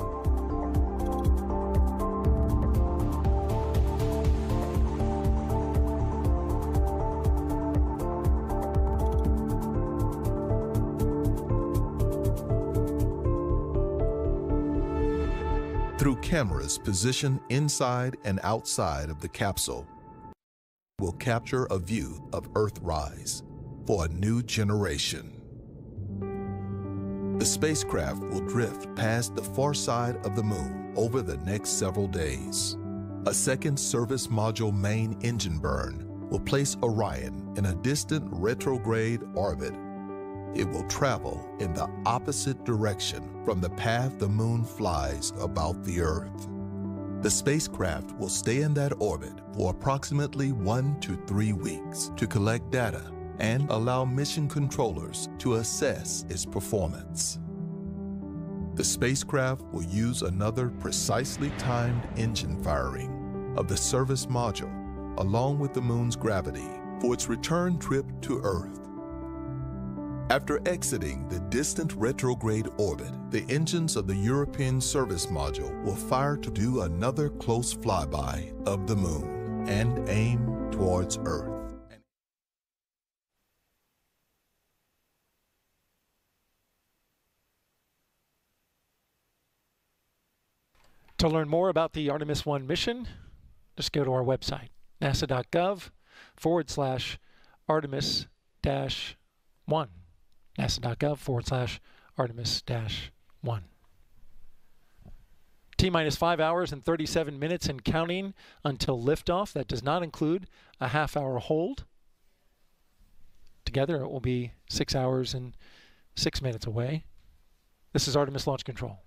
Through cameras positioned inside and outside of the capsule, will capture a view of Earthrise for a new generation. The spacecraft will drift past the far side of the moon over the next several days. A second service module main engine burn will place Orion in a distant retrograde orbit. It will travel in the opposite direction from the path the moon flies about the Earth. The spacecraft will stay in that orbit for approximately 1 to 3 weeks to collect data and allow mission controllers to assess its performance. The spacecraft will use another precisely timed engine firing of the service module along with the moon's gravity for its return trip to Earth. After exiting the distant retrograde orbit, the engines of the European service module will fire to do another close flyby of the moon and aim towards Earth. To learn more about the Artemis I mission, just go to our website, nasa.gov/Artemis-1. nasa.gov/Artemis-1. T-minus 5 hours and 37 minutes and counting until liftoff. That does not include a half-hour hold. Together it will be 6 hours and 6 minutes away. This is Artemis Launch Control.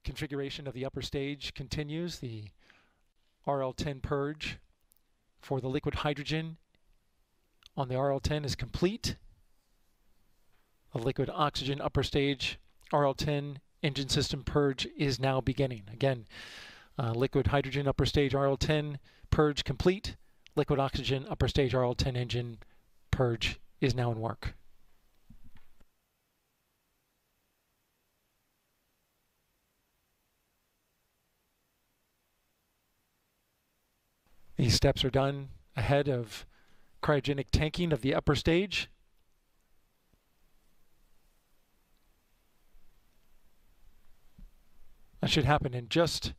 configuration of the upper stage continues. The RL-10 purge for the liquid hydrogen on the RL-10 is complete. The liquid oxygen upper stage RL-10 engine system purge is now beginning. Again, liquid hydrogen upper stage RL-10 purge complete. Liquid oxygen upper stage RL-10 engine purge is now in work. These steps are done ahead of cryogenic tanking of the upper stage. That should happen in just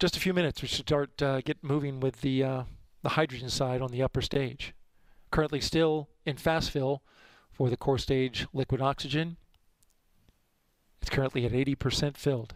a few minutes. We should start get moving with the hydrogen side on the upper stage. Currently still in fast fill for the core stage liquid oxygen. It's currently at 80% filled.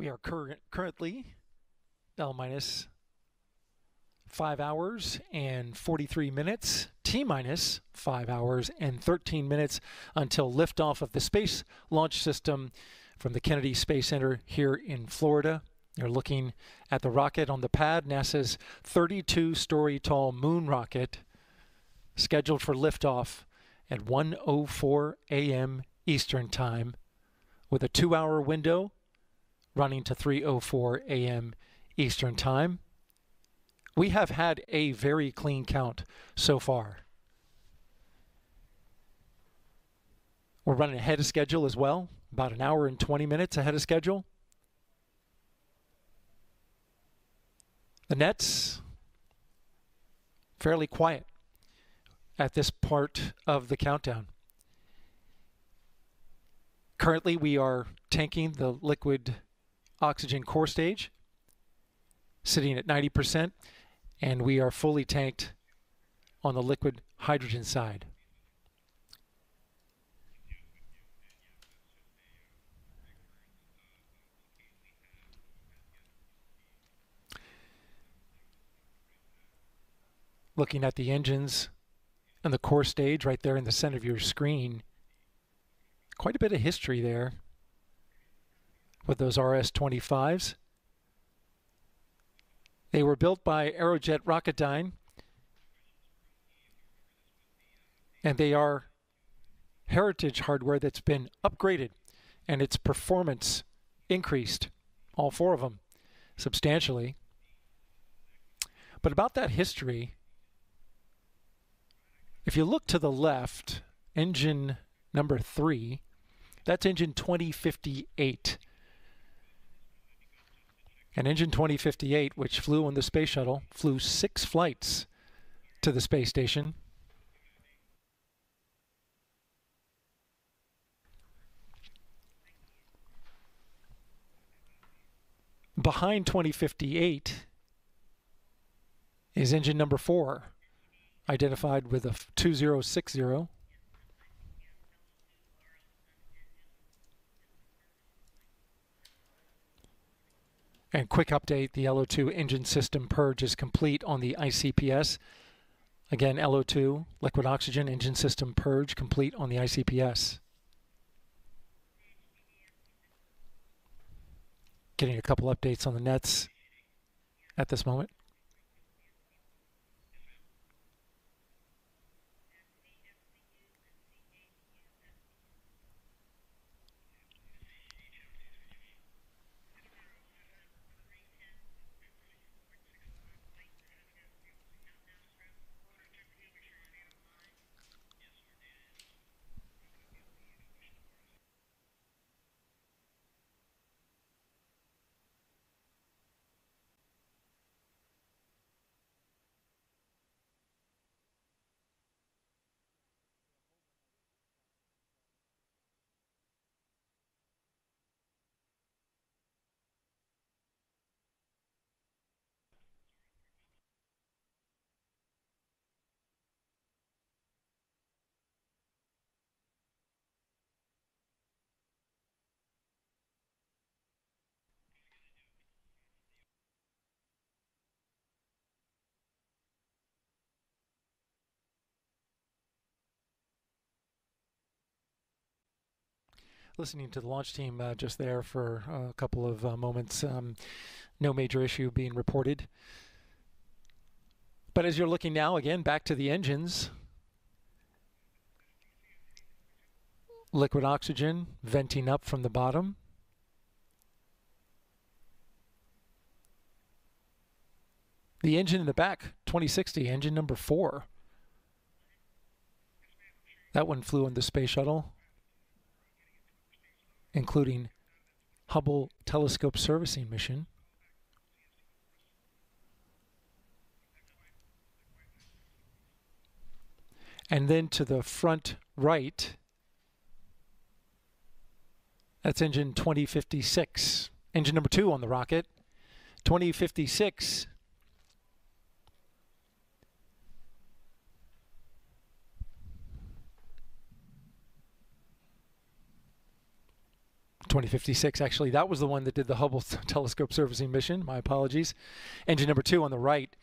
We are currently L minus 5 hours and 43 minutes, T minus 5 hours and 13 minutes until liftoff of the Space Launch System from the Kennedy Space Center here in Florida. You're looking at the rocket on the pad, NASA's 32-story tall moon rocket, scheduled for liftoff at 1:04 a.m. Eastern Time, with a 2-hour window running to 3:04 a.m. Eastern Time. We have had a very clean count so far. We're running ahead of schedule as well, about an hour and 20 minutes ahead of schedule. The nets, fairly quiet at this part of the countdown. Currently, we are tanking the liquid oxygen core stage, sitting at 90%, and we are fully tanked on the liquid hydrogen side. Looking at the engines and the core stage right there in the center of your screen, quite a bit of history there with those RS-25s. They were built by Aerojet Rocketdyne, and they are heritage hardware that's been upgraded and its performance increased, all 4 of them, substantially. But about that history, if you look to the left, engine number 3, that's engine 2058. And engine 2058, which flew on the space shuttle, flew 6 flights to the space station. Behind 2058 is engine number 4, identified with a 2060. And quick update, the LO2 engine system purge is complete on the ICPS. Again, LO2, liquid oxygen engine system purge, complete on the ICPS. Getting a couple updates on the nets at this moment. Listening to the launch team just there for a couple of moments. No major issue being reported. But as you're looking now, again, back to the engines. Liquid oxygen venting up from the bottom. The engine in the back, 2060, engine number 4. That one flew on the space shuttle, including Hubble telescope servicing mission. And then to the front right, that's engine 2056, engine number 2 on the rocket. 2056 2056, actually. That was the one that did the Hubble telescope surfacing mission. My apologies. Engine number 2 on the right,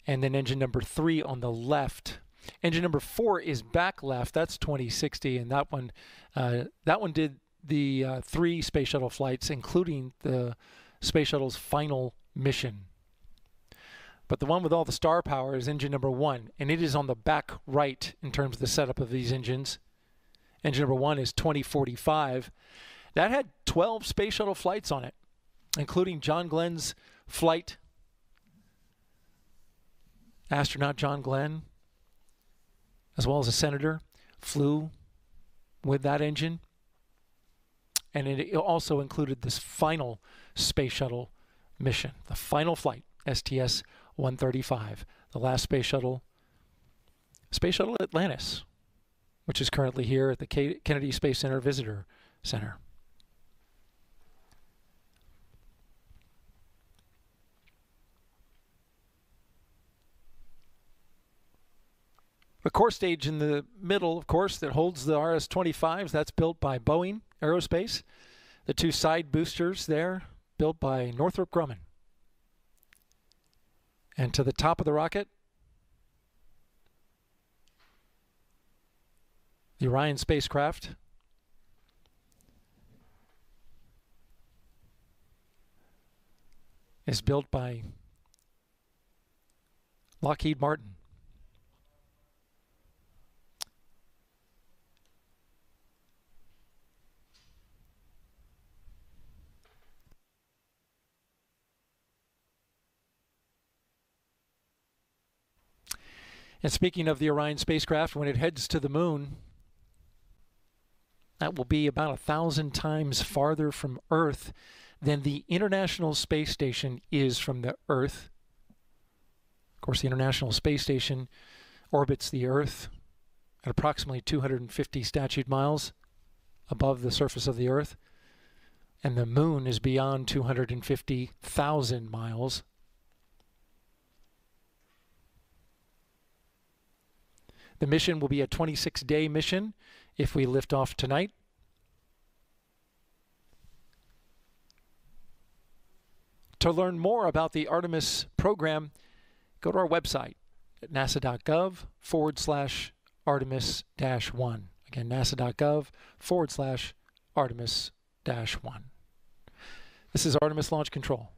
and then engine number 3 on the left. Engine number 4 is back left. That's 2060, and that one did the 3 space shuttle flights, including the space shuttle's final mission. But the one with all the star power is engine number 1, and it is on the back right in terms of the setup of these engines. Engine number 1 is 2045. That had 12 space shuttle flights on it, including John Glenn's flight. Astronaut John Glenn, as well as a senator, flew with that engine. And it also included this final space shuttle mission, the final flight, STS-135, the last space shuttle Atlantis, which is currently here at the Kennedy Space Center Visitor Center. The core stage in the middle, of course, that holds the RS-25s, that's built by Boeing Aerospace. The 2 side boosters there, built by Northrop Grumman. And to the top of the rocket, the Orion spacecraft. Is built by Lockheed Martin. And speaking of the Orion spacecraft, when it heads to the moon, that will be about 1,000 times farther from Earth than the International Space Station is from the Earth. Of course, the International Space Station orbits the Earth at approximately 250 statute miles above the surface of the Earth, and the moon is beyond 250,000 miles. The mission will be a 26-day mission if we lift off tonight. To learn more about the Artemis program, go to our website at nasa.gov/Artemis-1. Again, nasa.gov/Artemis-1. This is Artemis Launch Control.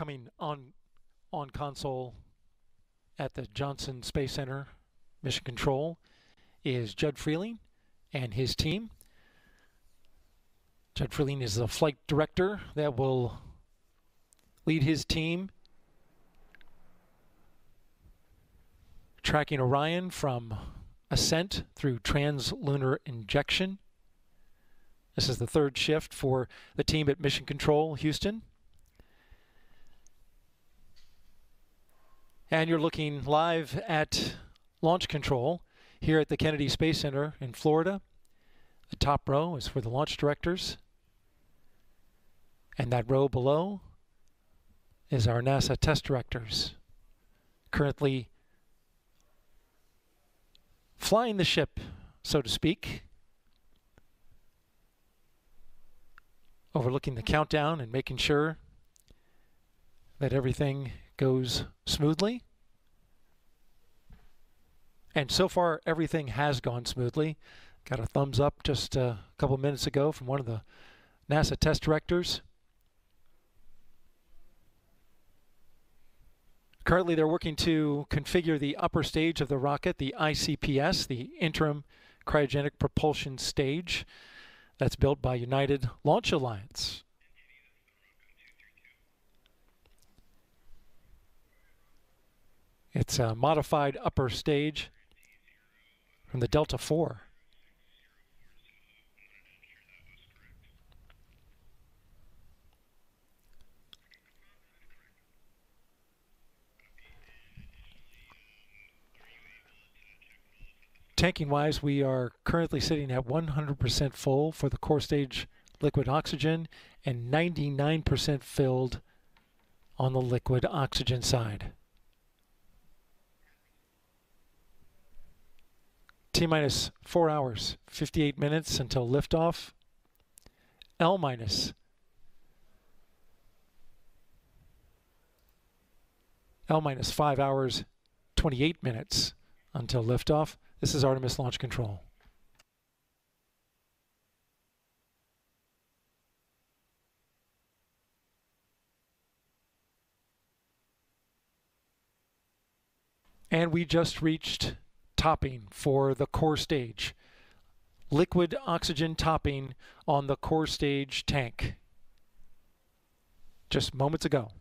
coming on console at the Johnson Space Center Mission Control is Judd Freeling and his team. Judd Freeling is the flight director that will lead his team tracking Orion from ascent through translunar injection. This is the third shift for the team at Mission Control Houston. And you're looking live at launch control here at the Kennedy Space Center in Florida. The top row is for the launch directors. And that row below is our NASA test directors, currently flying the ship, so to speak, overlooking the countdown and making sure that everything goes smoothly. And so far, everything has gone smoothly. Got a thumbs up just a couple minutes ago from one of the NASA test directors. Currently, they're working to configure the upper stage of the rocket, the ICPS, the Interim Cryogenic Propulsion Stage. That's built by United Launch Alliance. It's a modified upper stage from the Delta IV. Tanking-wise, we are currently sitting at 100% full for the core stage liquid oxygen and 99% filled on the liquid oxygen side. T-minus 4 hours, 58 minutes until liftoff. L-minus 5 hours, 28 minutes until liftoff. This is Artemis Launch Control. And we just reached topping for the core stage. Liquid oxygen topping on the core stage tank. Just moments ago.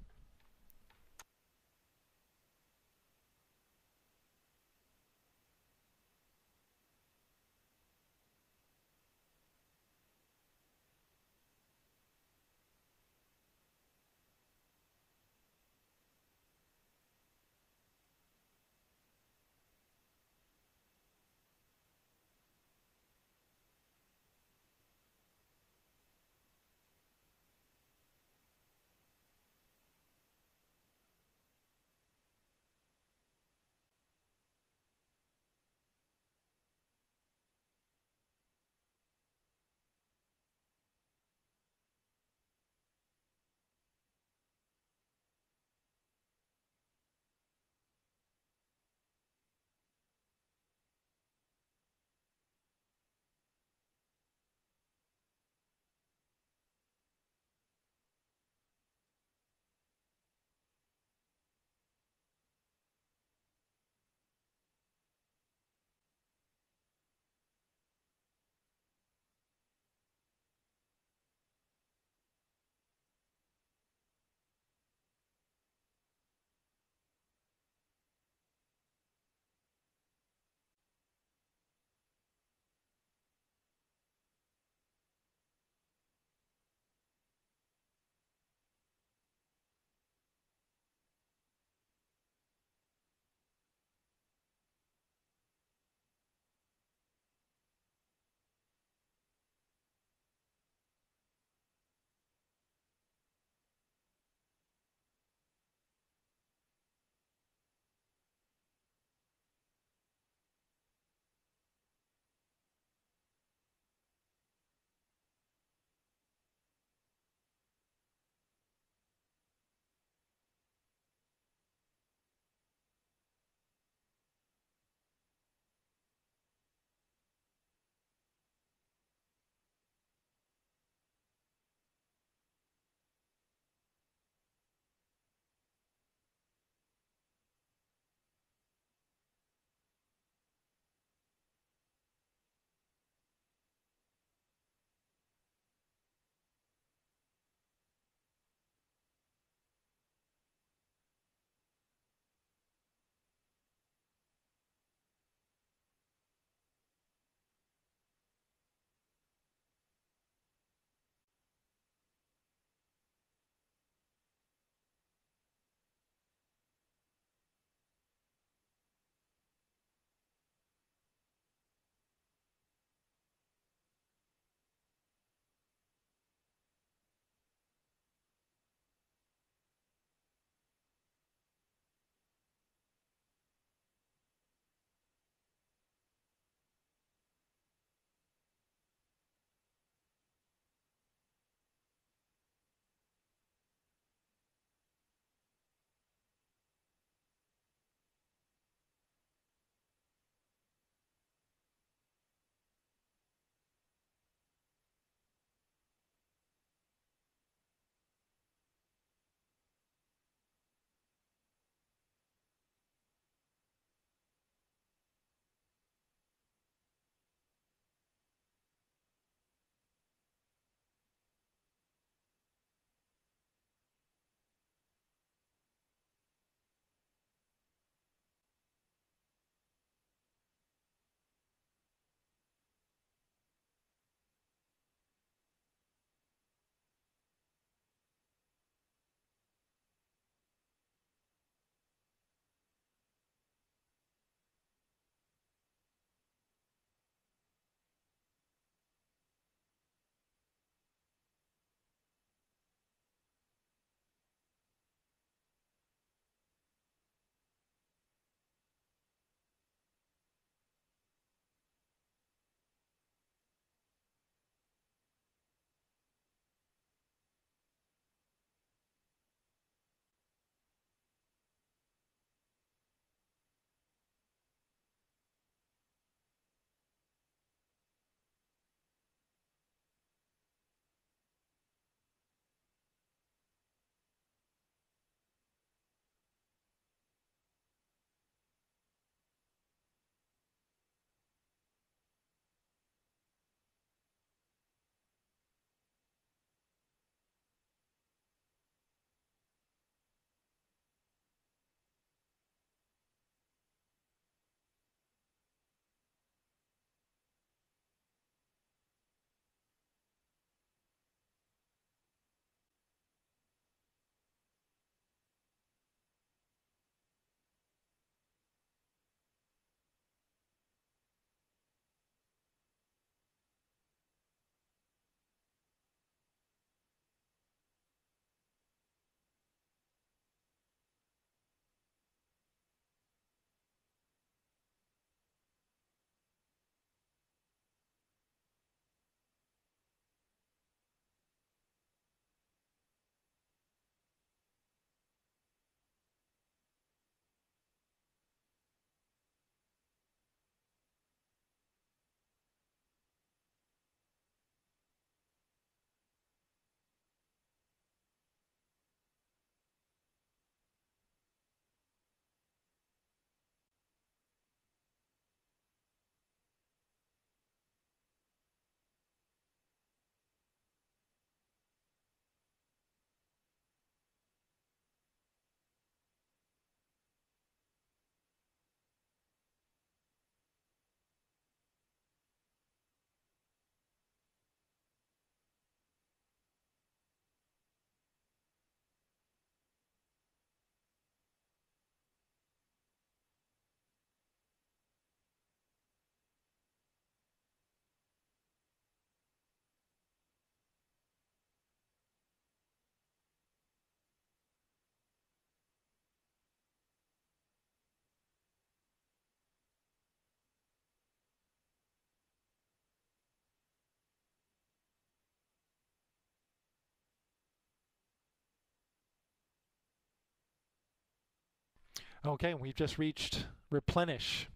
Okay, we've just reached replenish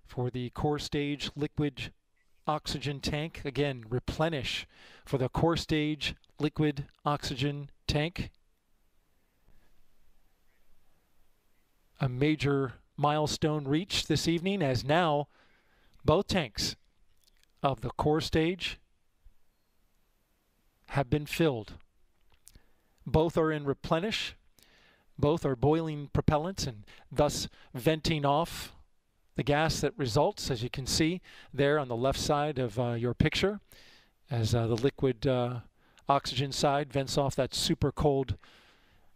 for the core stage liquid oxygen tank. Again, replenish for the core stage liquid oxygen tank. A major milestone reached this evening, as now both tanks of the core stage have been filled. Both are in replenish. Both are boiling propellants and thus venting off the gas that results, as you can see there on the left side of your picture, as the liquid oxygen side vents off that super cold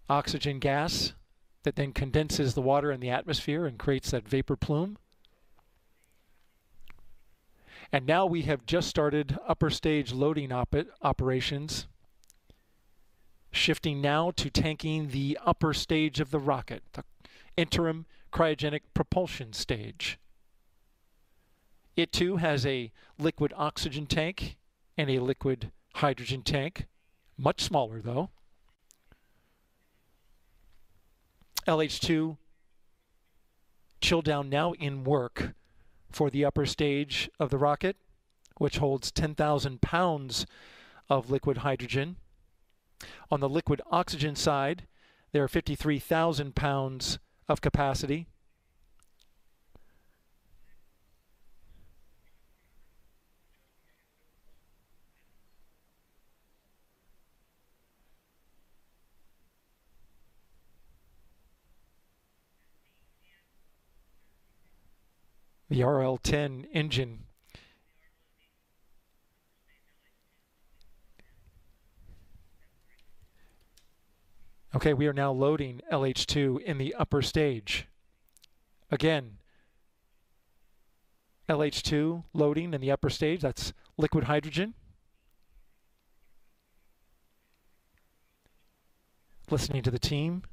oxygen gas that then condenses the water in the atmosphere and creates that vapor plume. And now we have just started upper stage loading operations, shifting now to tanking the upper stage of the rocket, the interim cryogenic propulsion stage. It too has a liquid oxygen tank and a liquid hydrogen tank, much smaller though. LH2 chill down now in work for the upper stage of the rocket, which holds 10,000 pounds of liquid hydrogen. On the liquid oxygen side, there are 53,000 pounds of capacity. The RL-10 engine Okay, we are now loading LH2 in the upper stage. Again, LH2 loading in the upper stage, that's liquid hydrogen. Listening to the team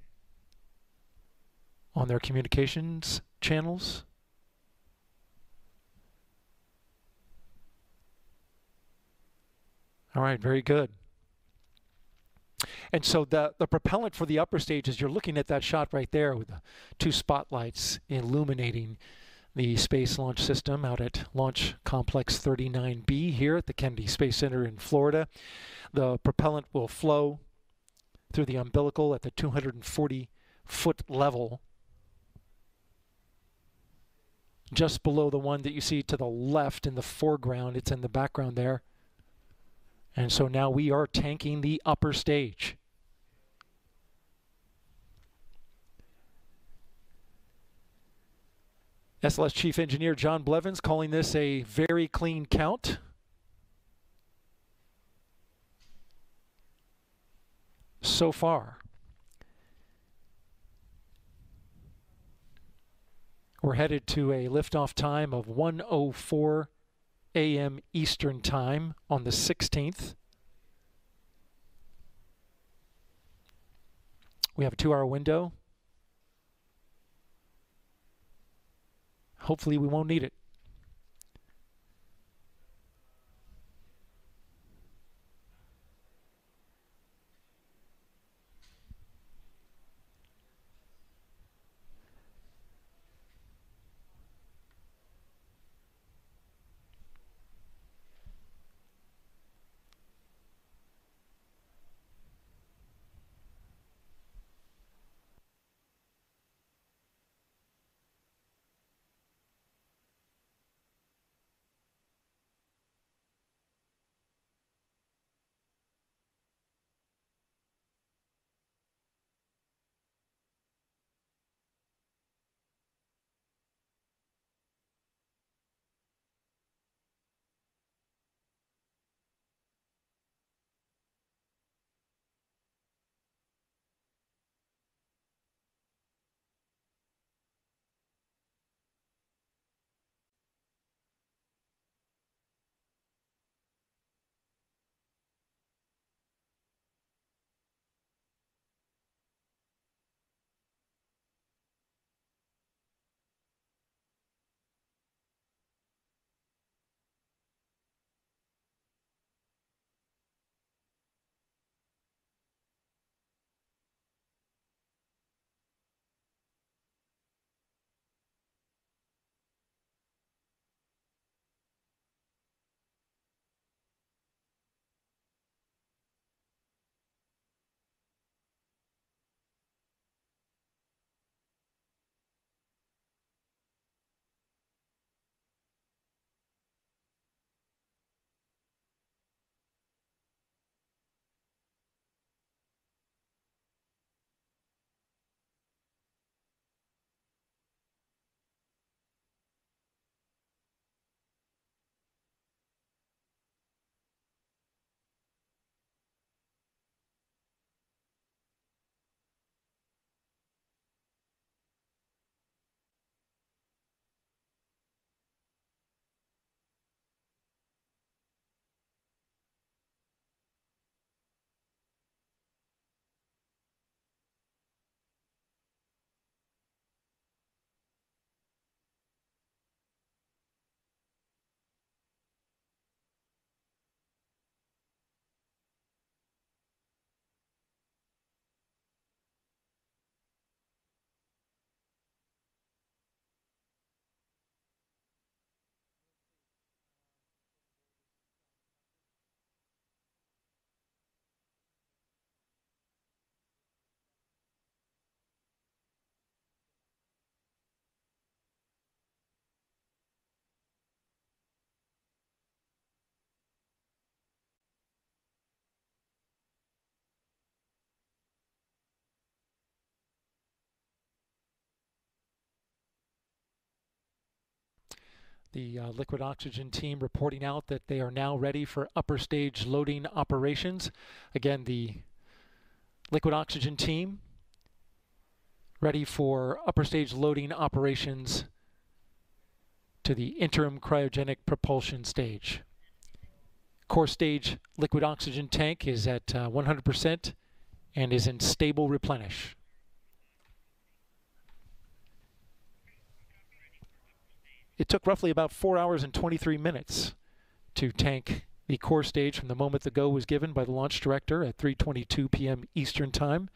on their communications channels. All right, very good. And so the propellant for the upper stage, as you're looking at that shot right there with the two spotlights illuminating the Space Launch System out at Launch Complex 39B here at the Kennedy Space Center in Florida. The propellant will flow through the umbilical at the 240-foot level, just below the one that you see to the left in the foreground. It's in the background there. And so now we are tanking the upper stage. SLS Chief Engineer John Blevins calling this a very clean count. So far. We're headed to a liftoff time of 1:04 a.m. Eastern Time on the 16th. We have a 2-hour window. Hopefully we won't need it. the liquid oxygen team reporting out that they are now ready for upper stage loading operations. Again, the liquid oxygen team ready for upper stage loading operations to the interim cryogenic propulsion stage. Core stage liquid oxygen tank is at 100% and is in stable replenish. It took roughly about 4 hours and 23 minutes to tank the core stage from the moment the go was given by the launch director at 3:22 p.m. Eastern Time.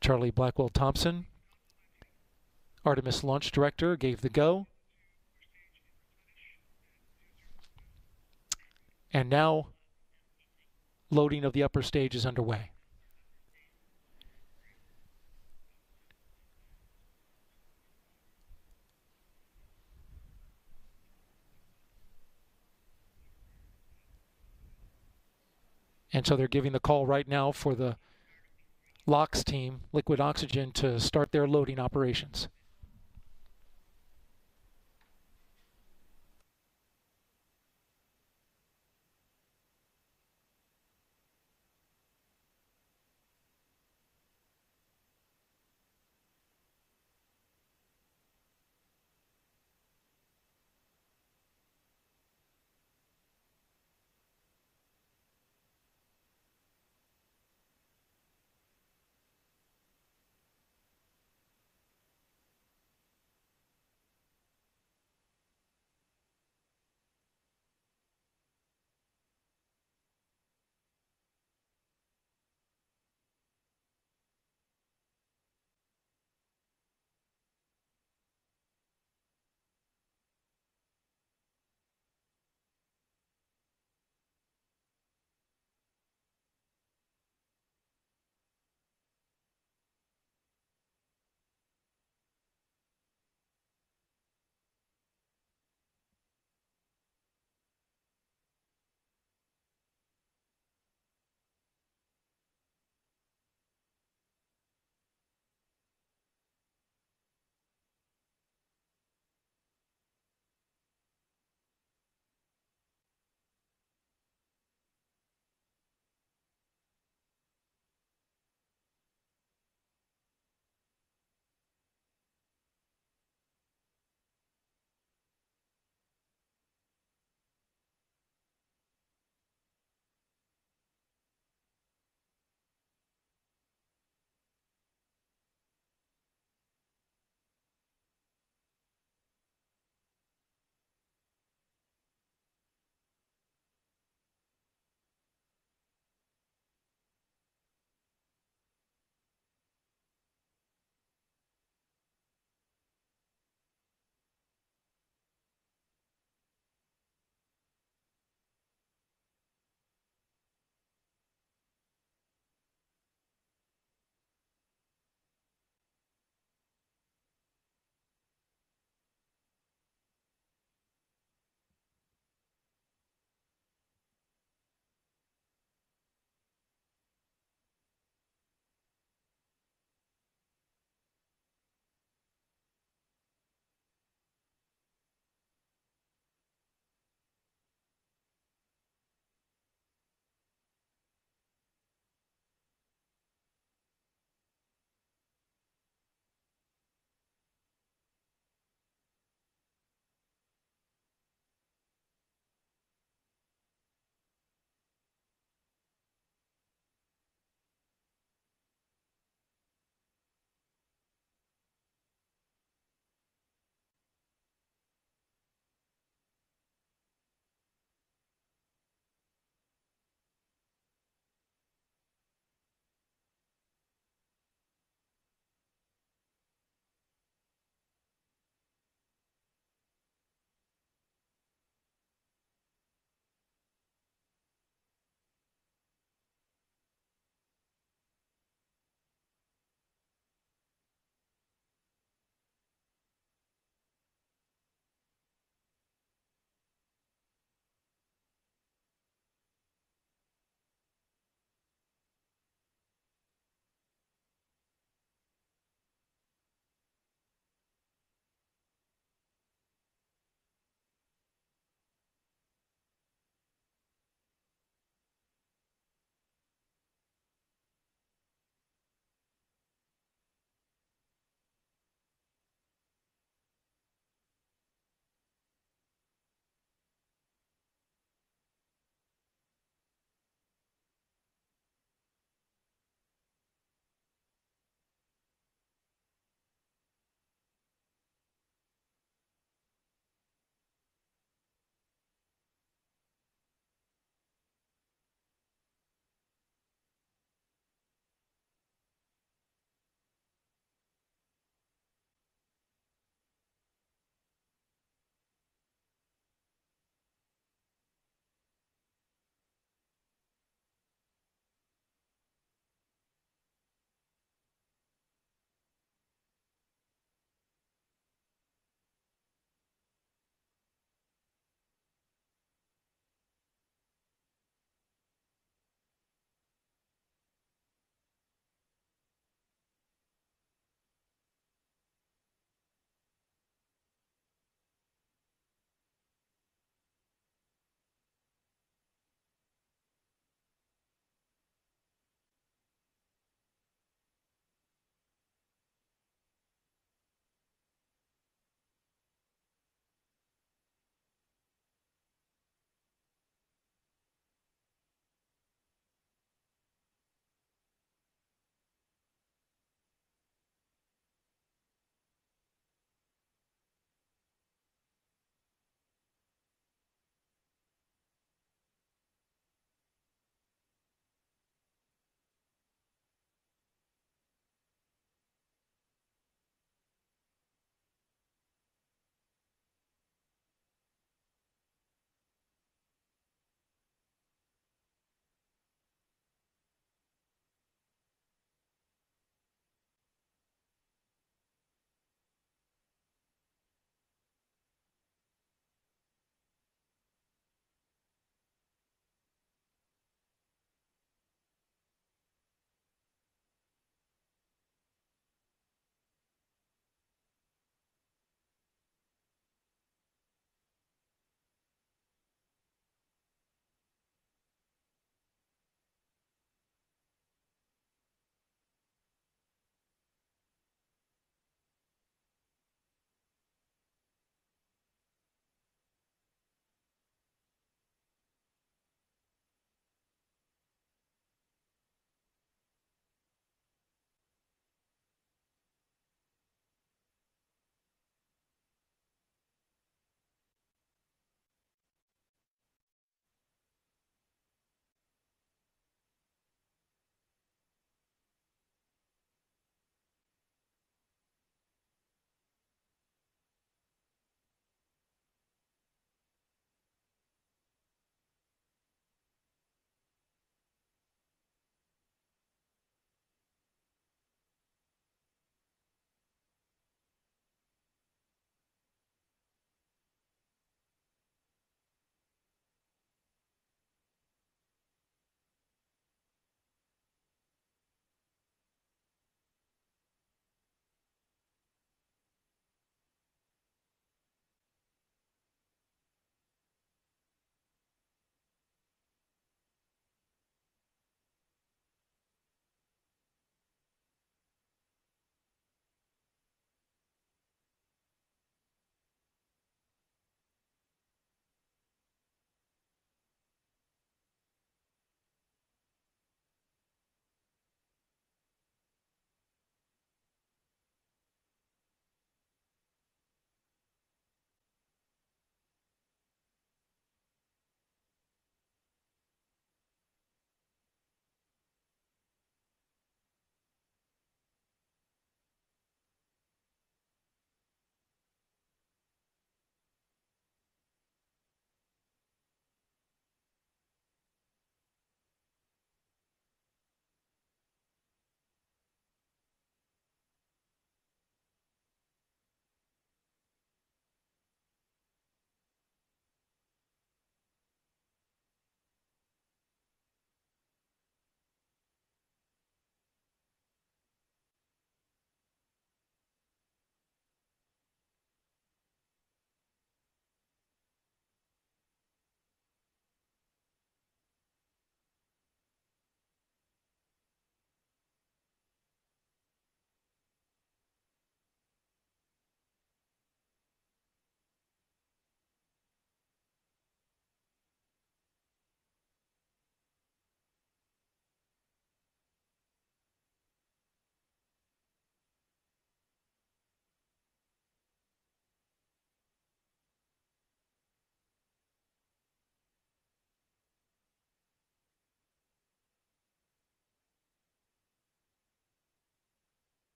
Charlie Blackwell Thompson, Artemis launch director, gave the go. And now loading of the upper stage is underway. And so they're giving the call right now for the LOX team, liquid oxygen, to start their loading operations.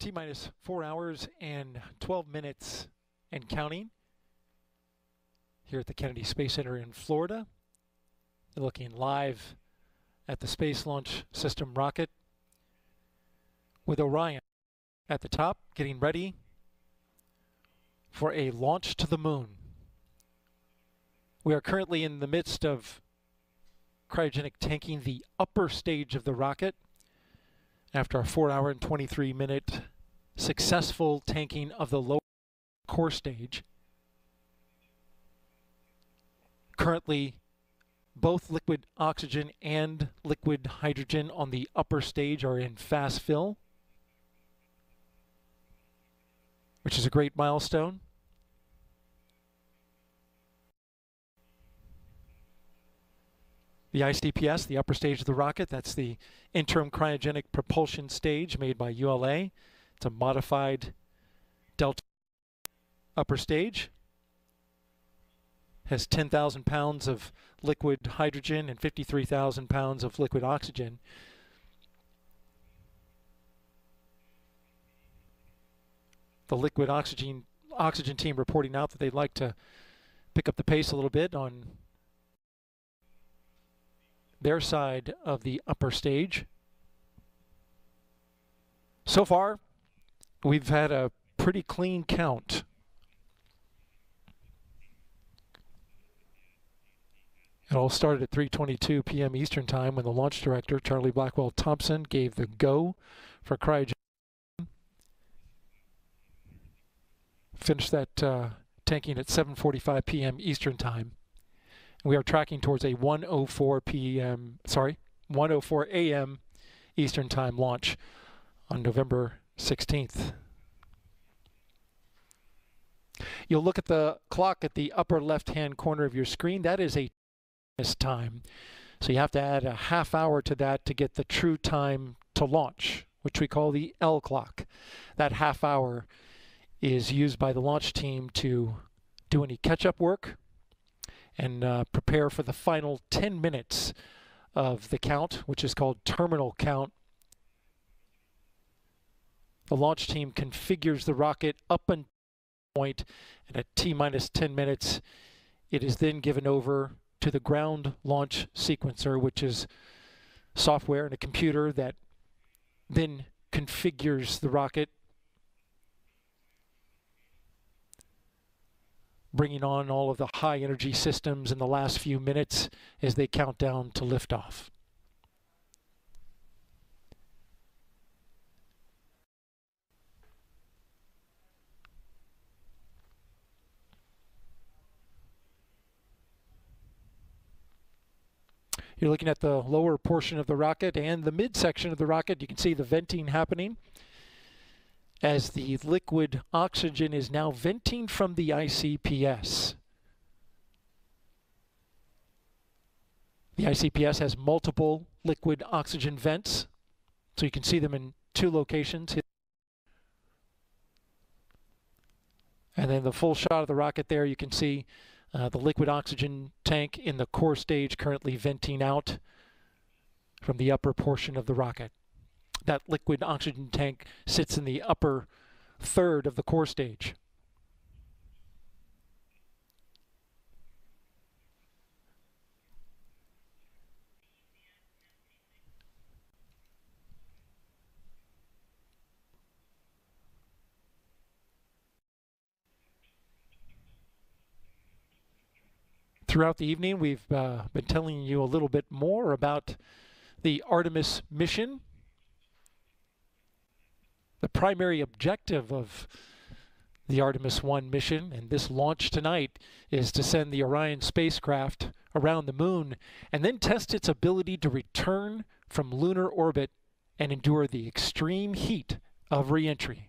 T-minus 4 hours and 12 minutes and counting here at the Kennedy Space Center in Florida. You're looking live at the Space Launch System rocket with Orion at the top, getting ready for a launch to the moon. We are currently in the midst of cryogenic tanking the upper stage of the rocket after a 4 hour and 23-minute successful tanking of the lower core stage. Currently, both liquid oxygen and liquid hydrogen on the upper stage are in fast fill, which is a great milestone. The ICPS, the upper stage of the rocket, that's the interim cryogenic propulsion stage made by ULA. It's a modified Delta upper stage. Has 10,000 pounds of liquid hydrogen and 53,000 pounds of liquid oxygen. The liquid oxygen team reporting out that they'd like to pick up the pace a little bit on their side of the upper stage. So far, we've had a pretty clean count. It all started at 3:22 p.m. Eastern Time when the launch director, Charlie Blackwell Thompson, gave the go for cryogenic. Finished that tanking at 7:45 p.m. Eastern Time. We are tracking towards a 1:04 a.m. Eastern Time launch on November 16th. You'll look at the clock at the upper left-hand corner of your screen. That is a time. So you have to add a half hour to that to get the true time to launch, which we call the L clock. That half hour is used by the launch team to do any catch-up work and prepare for the final 10 minutes of the count, which is called terminal count. The launch team configures the rocket up until the point, and at T-minus 10 minutes, it is then given over to the ground launch sequencer, which is software and a computer that then configures the rocket, bringing on all of the high energy systems in the last few minutes as they count down to liftoff. You're looking at the lower portion of the rocket and the midsection of the rocket. You can see the venting happening as the liquid oxygen is now venting from the ICPS. The ICPS has multiple liquid oxygen vents, so you can see them in two locations. And then the full shot of the rocket there, you can see the liquid oxygen tank in the core stage currently venting out from the upper portion of the rocket. That liquid oxygen tank sits in the upper third of the core stage. Throughout the evening, we've been telling you a little bit more about the Artemis mission. The primary objective of the Artemis I mission and this launch tonight is to send the Orion spacecraft around the moon and then test its ability to return from lunar orbit and endure the extreme heat of re-entry.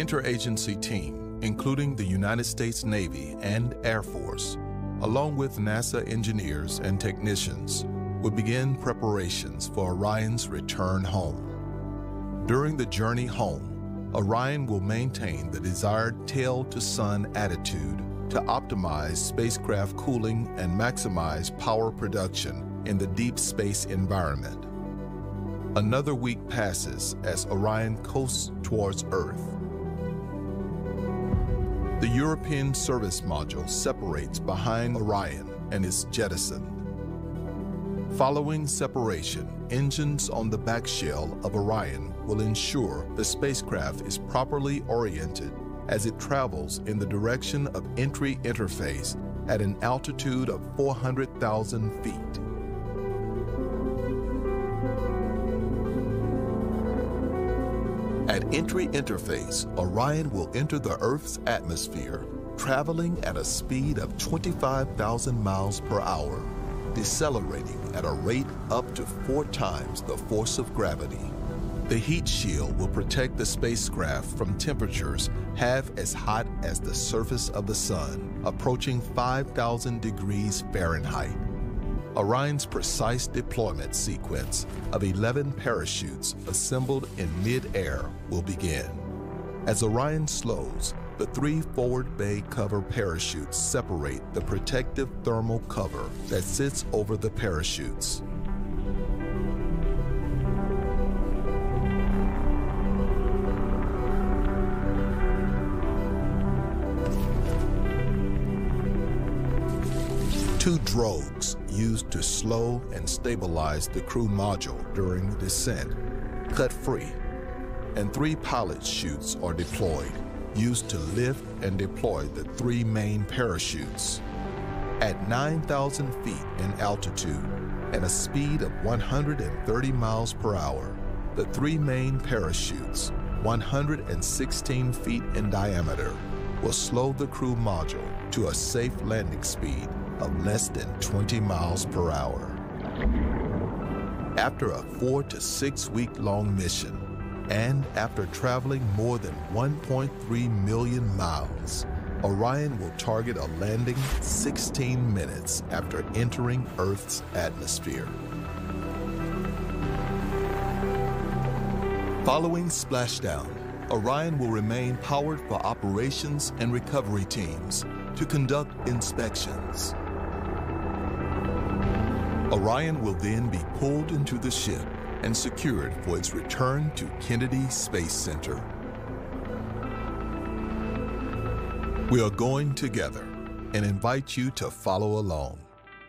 Interagency team, including the United States Navy and Air Force, along with NASA engineers and technicians, will begin preparations for Orion's return home. During the journey home, Orion will maintain the desired tail-to-sun attitude to optimize spacecraft cooling and maximize power production in the deep space environment. Another week passes as Orion coasts towards Earth. The European service module separates behind Orion and is jettisoned. Following separation, engines on the back shell of Orion will ensure the spacecraft is properly oriented as it travels in the direction of entry interface at an altitude of 400,000 feet. At entry interface, Orion will enter the Earth's atmosphere, traveling at a speed of 25,000 miles per hour, decelerating at a rate up to 4 times the force of gravity. The heat shield will protect the spacecraft from temperatures half as hot as the surface of the sun, approaching 5,000 degrees Fahrenheit. Orion's precise deployment sequence of 11 parachutes assembled in mid-air will begin. As Orion slows, the 3 forward bay cover parachutes separate the protective thermal cover that sits over the parachutes. Two drogues used to slow and stabilize the crew module during descent cut free, and 3 pilot chutes are deployed, used to lift and deploy the 3 main parachutes. At 9,000 feet in altitude and a speed of 130 miles per hour, the 3 main parachutes, 116 feet in diameter, will slow the crew module to a safe landing speed of less than 20 miles per hour. After a 4 to 6 week long mission, and after traveling more than 1.3 million miles, Orion will target a landing 16 minutes after entering Earth's atmosphere. Following splashdown, Orion will remain powered for operations and recovery teams to conduct inspections. Orion will then be pulled into the ship and secured for its return to Kennedy Space Center. We are going together and invite you to follow along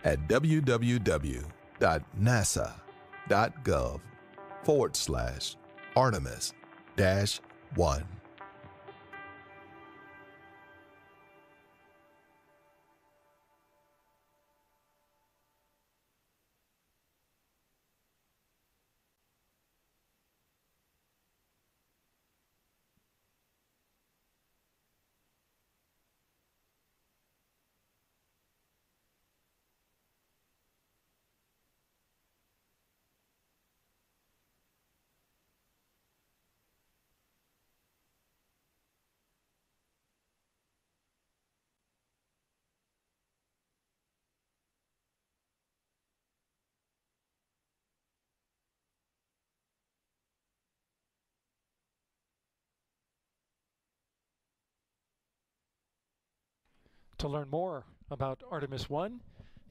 at www.nasa.gov/Artemis-1. To learn more about Artemis I,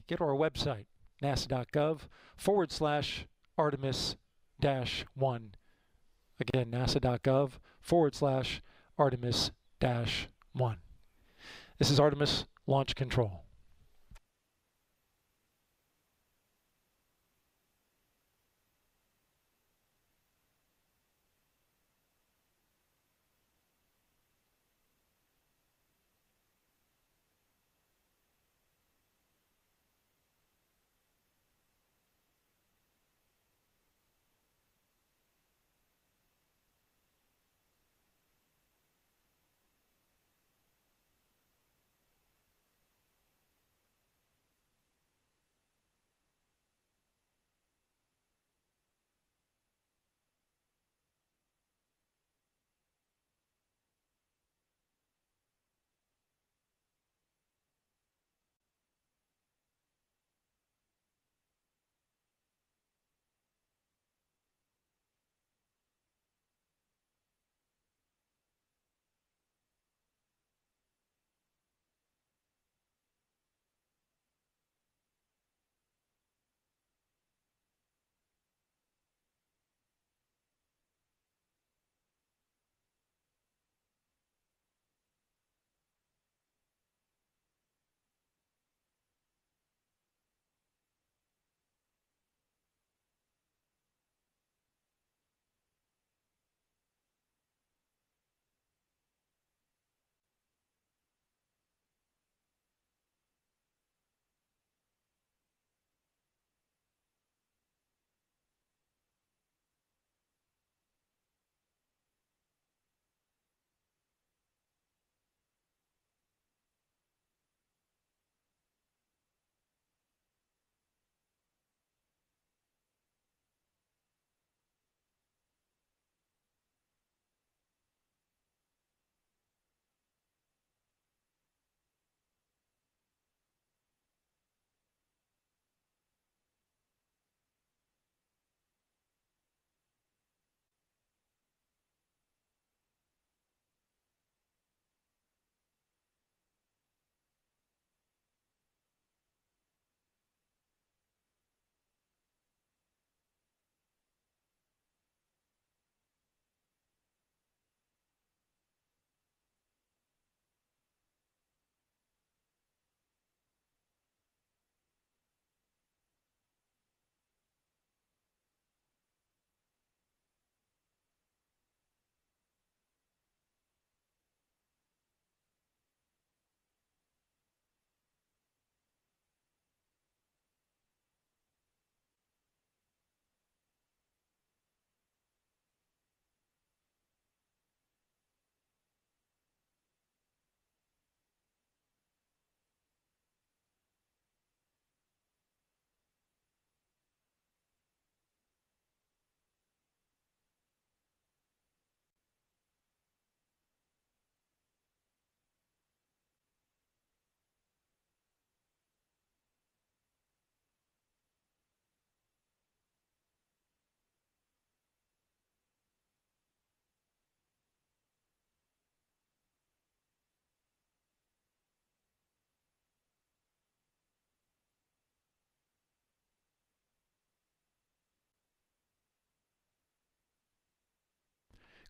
get to our website, nasa.gov/Artemis-1. Again, nasa.gov/Artemis-1. This is Artemis Launch Control.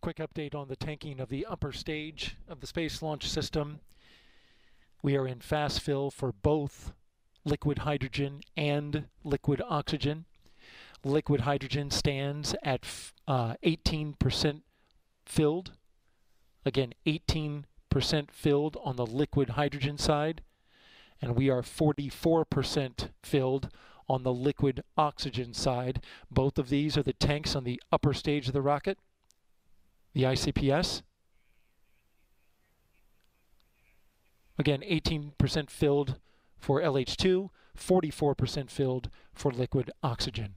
quick update on the tanking of the upper stage of the Space Launch System. We are in fast fill for both liquid hydrogen and liquid oxygen. Liquid hydrogen stands at 18% filled. Again, 18% filled on the liquid hydrogen side, and we are 44% filled on the liquid oxygen side. Both of these are the tanks on the upper stage of the rocket, the ICPS. Again, 18% filled for LH2, 44% filled for liquid oxygen.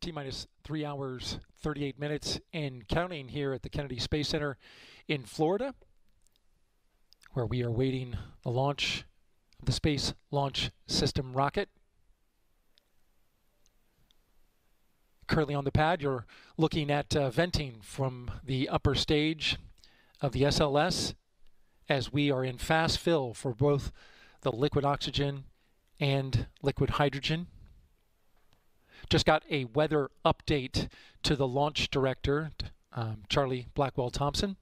T-minus 3 hours, 38 minutes, and counting here at the Kennedy Space Center in Florida, where we are waiting the launch of the Space Launch System rocket. Currently on the pad, you're looking at venting from the upper stage of the SLS as we are in fast fill for both the liquid oxygen and liquid hydrogen. Just got a weather update to the launch director, Charlie Blackwell Thompson.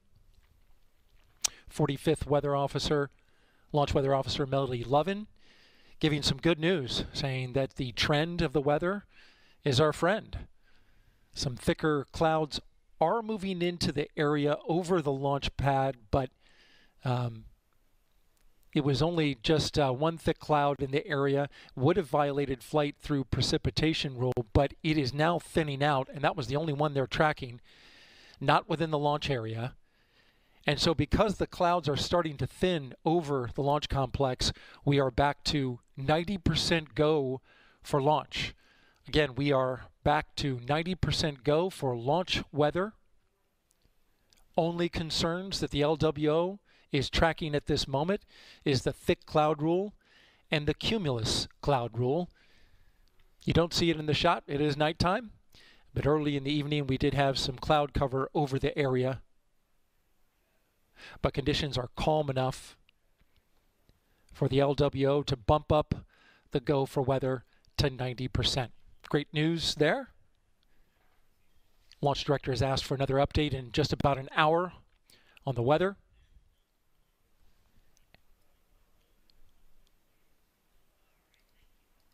45th Weather Officer, Launch Weather Officer Melody Lovin, giving some good news, saying that the trend of the weather is our friend. Some thicker clouds are moving into the area over the launch pad, but it was only just one thick cloud in the area, would have violated flight through precipitation rule, but it is now thinning out, and that was the only one they're tracking, not within the launch area. And so because the clouds are starting to thin over the launch complex, we are back to 90% go for launch. Again, we are back to 90% go for launch weather. Only concerns that the LWO is tracking at this moment is the thick cloud rule and the cumulus cloud rule. You don't see it in the shot. It is nighttime, but early in the evening we did have some cloud cover over the area. But conditions are calm enough for the LWO to bump up the go for weather to 90%. Great news there. Launch director has asked for another update in just about an hour on the weather.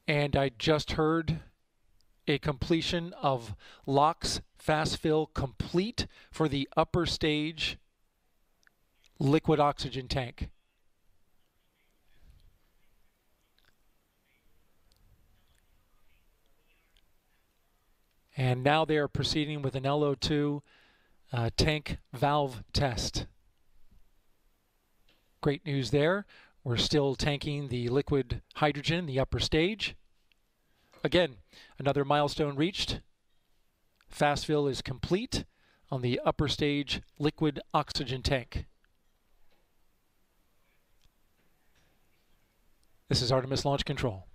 And I just heard a completion of LOX fast fill complete for the upper stage liquid oxygen tank. And now they are proceeding with an LO2 tank valve test. Great news there. We're still tanking the liquid hydrogen in the upper stage. Again, another milestone reached. Fast fill is complete on the upper stage liquid oxygen tank. This is Artemis Launch Control.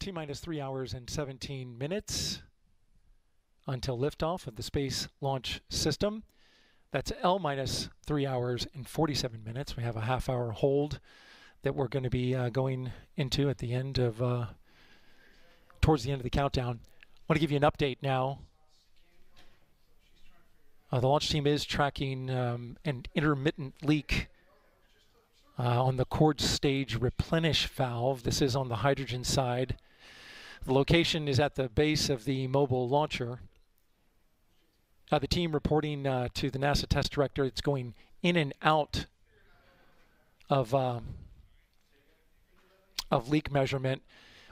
T-minus 3 hours and 17 minutes until liftoff of the Space Launch System. That's L-minus 3 hours and 47 minutes. We have a half-hour hold that we're going to be going into at the end of, towards the end of the countdown. I want to give you an update now. The launch team is tracking an intermittent leak on the cord stage replenish valve. This is on the hydrogen side. The location is at the base of the mobile launcher. The team reporting to the NASA test director, it's going in and out of leak measurement.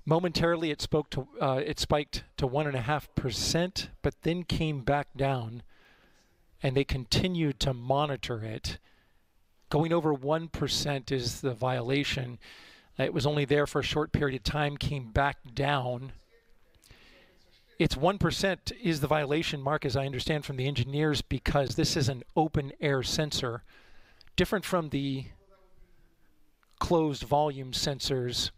Momentarily, it spiked to 1.5%, but then came back down, and they continued to monitor it. Going over 1% is the violation. It was only there for a short period of time, came back down. It's 1% is the violation, Mark, as I understand from the engineers, because this is an open air sensor, different from the closed volume sensors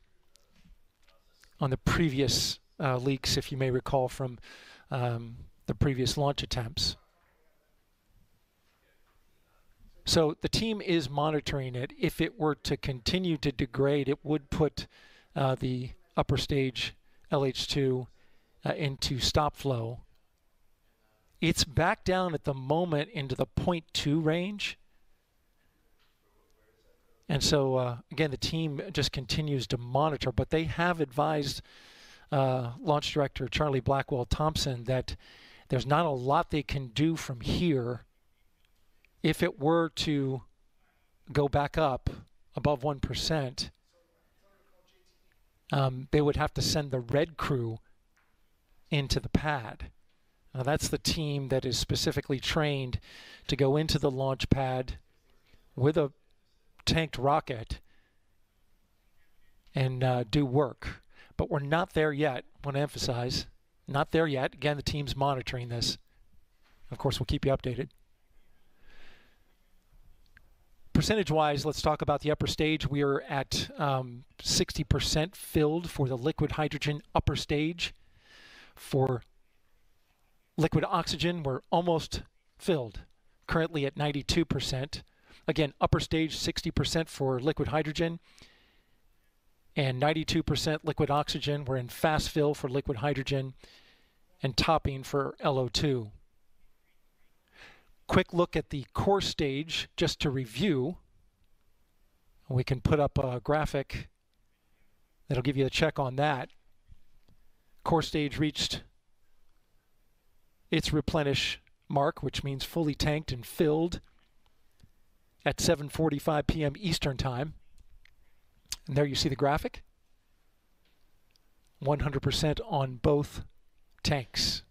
on the previous leaks, if you may recall from the previous launch attempts. So the team is monitoring it. If it were to continue to degrade, it would put the upper stage LH2 into stop flow. It's back down at the moment into the 0.2 range. And so, again, the team just continues to monitor, but they have advised Launch Director Charlie Blackwell-Thompson that there's not a lot they can do from here. If it were to go back up above 1%, they would have to send the red crew into the pad. Now, that's the team that is specifically trained to go into the launch pad with a tanked rocket and do work. But we're not there yet. I want to emphasize, not there yet. Again, the team's monitoring this. Of course, we'll keep you updated. Percentage-wise, let's talk about the upper stage. We are at 60% filled for the liquid hydrogen upper stage. For liquid oxygen, we're almost filled, currently at 92%. Again, upper stage 60% for liquid hydrogen and 92% liquid oxygen. We're in fast fill for liquid hydrogen and topping for LO2. Quick look at the core stage just to review. We can put up a graphic that'll give you a check on that. Core stage reached its replenish mark, which means fully tanked and filled at 7:45 p.m. Eastern Time. And there you see the graphic. 100% on both tanks.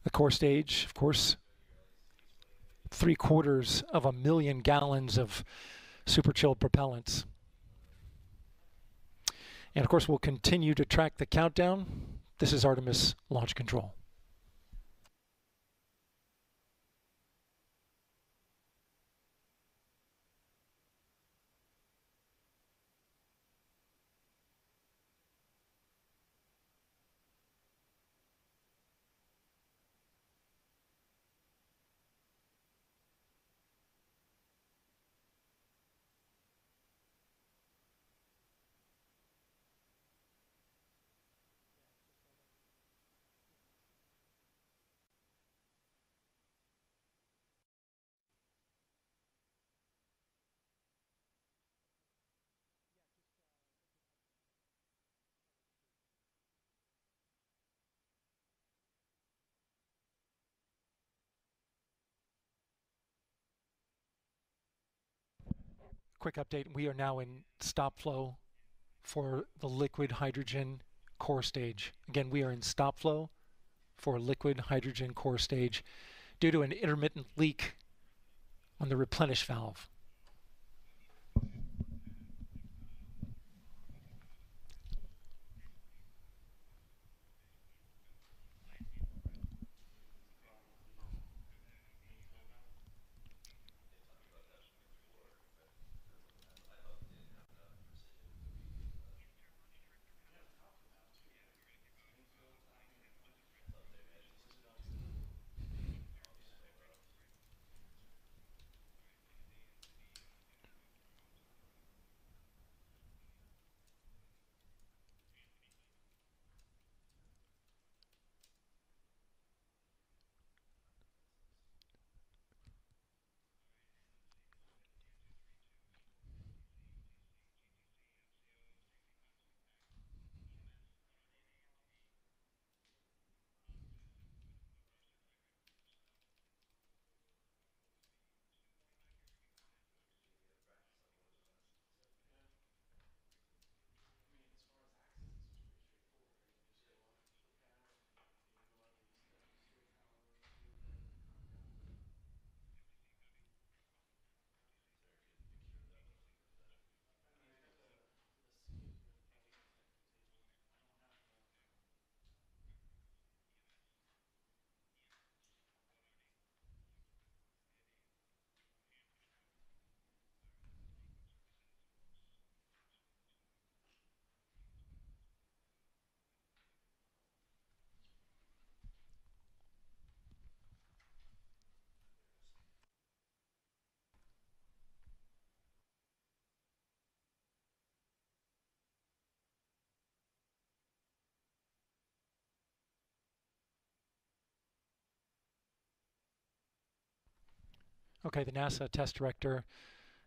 The core stage, of course, 750,000 gallons of super chilled propellants. And of course, we'll continue to track the countdown. This is Artemis Launch Control. Quick update, we are now in stop flow for the liquid hydrogen core stage. Again, we are in stop flow for liquid hydrogen core stage due to an intermittent leak on the replenish valve. Okay, the NASA test director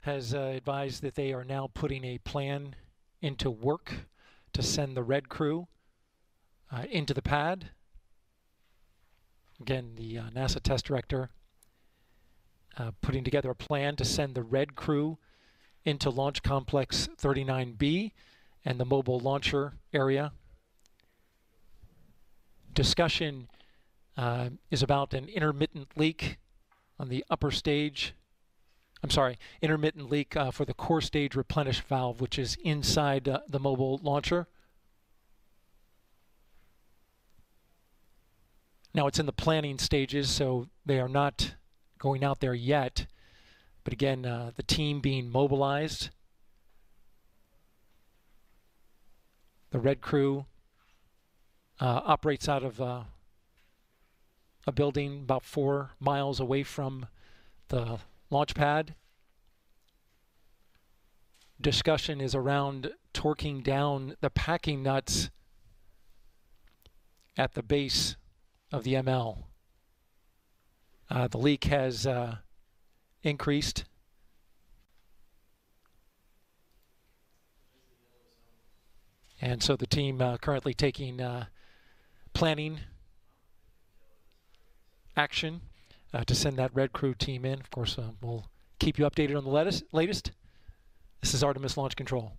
has advised that they are now putting a plan into work to send the red crew into the pad. Again, the NASA test director putting together a plan to send the red crew into Launch Complex 39B and the mobile launcher area. Discussion is about an intermittent leak on the upper stage. I'm sorry, intermittent leak for the core stage replenish valve, which is inside the mobile launcher. Now it's in the planning stages, so they are not going out there yet. But again, the team being mobilized. The red crew operates out of a building about 4 miles away from the launch pad. Discussion is around torquing down the packing nuts at the base of the ML. The leak has increased. And so the team currently taking planning action to send that red crew team in. Of course, we'll keep you updated on the latest. This is Artemis Launch Control.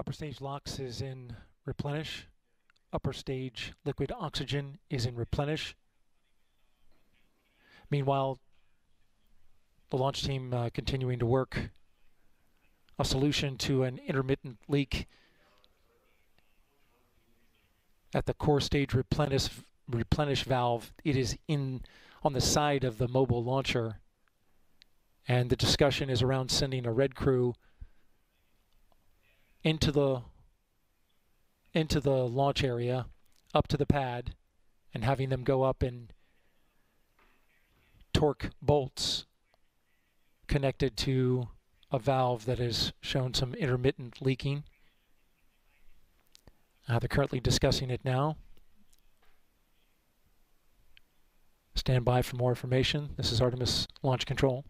Upper stage LOX is in replenish. Upper stage liquid oxygen is in replenish. Meanwhile, the launch team continuing to work a solution to an intermittent leak at the core stage replenish valve. It is on the side of the mobile launcher, and the discussion is around sending a red crew into the launch area, up to the pad, and having them go up and torque bolts connected to a valve that has shown some intermittent leaking. They're currently discussing it now. Stand by for more information. This is Artemis Launch Control.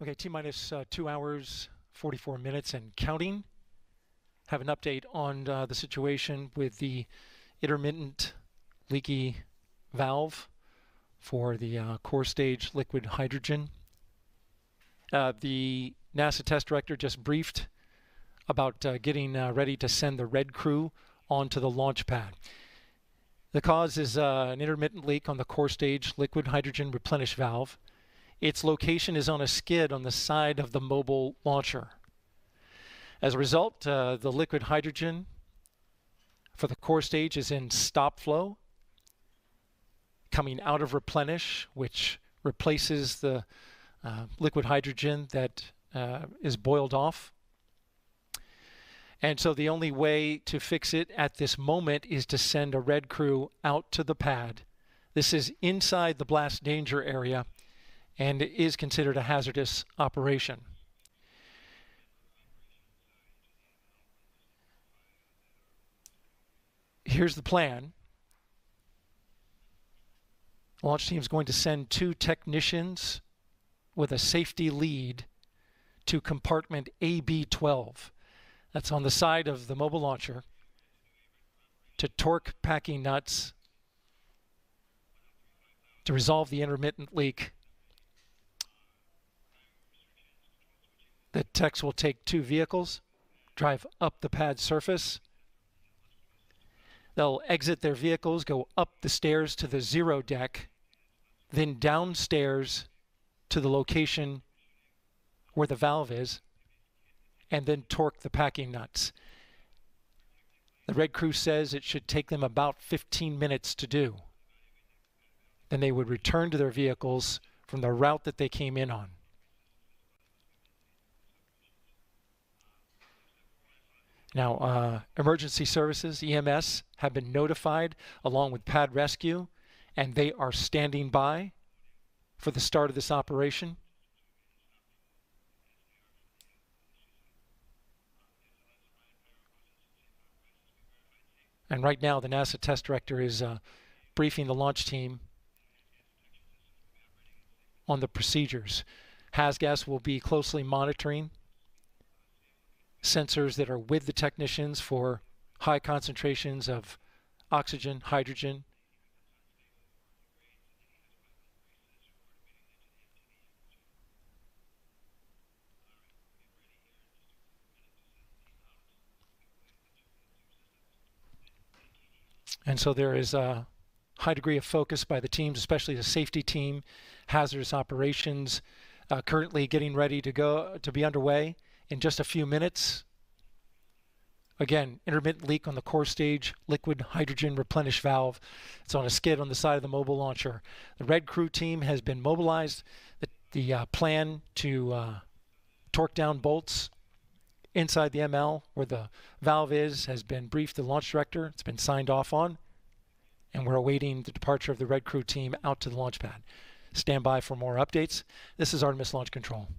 Okay, T-minus 2 hours, 44 minutes and counting. Have an update on the situation with the intermittent leaky valve for the core stage liquid hydrogen. The NASA test director just briefed about getting ready to send the red crew onto the launch pad. The cause is an intermittent leak on the core stage liquid hydrogen replenish valve. Its location is on a skid on the side of the mobile launcher. As a result, the liquid hydrogen for the core stage is in stop flow, coming out of replenish, which replaces the liquid hydrogen that is boiled off. And so the only way to fix it at this moment is to send a red crew out to the pad. This is inside the blast danger area and is considered a hazardous operation. Here's the plan. The launch team is going to send 2 technicians with a safety lead to compartment AB-12. That's on the side of the mobile launcher to torque packing nuts to resolve the intermittent leak. The techs will take 2 vehicles, drive up the pad surface. They'll exit their vehicles, go up the stairs to the 0 deck, then downstairs to the location where the valve is, and then torque the packing nuts. The red crew says it should take them about 15 minutes to do. Then they would return to their vehicles from the route that they came in on. Now, emergency services, EMS, have been notified along with pad rescue, and they are standing by for the start of this operation. And right now, the NASA test director is briefing the launch team on the procedures. HASGAS will be closely monitoring sensors that are with the technicians for high concentrations of oxygen, hydrogen. And so there is a high degree of focus by the teams, especially the safety team, hazardous operations, currently getting ready to be underway in just a few minutes. Again, intermittent leak on the core stage liquid hydrogen replenish valve. It's on a skid on the side of the mobile launcher. The red crew team has been mobilized. The plan to torque down bolts inside the ML where the valve is has been briefed to the launch director. It's been signed off on, and we're awaiting the departure of the red crew team out to the launch pad. Stand by for more updates. This is Artemis Launch Control.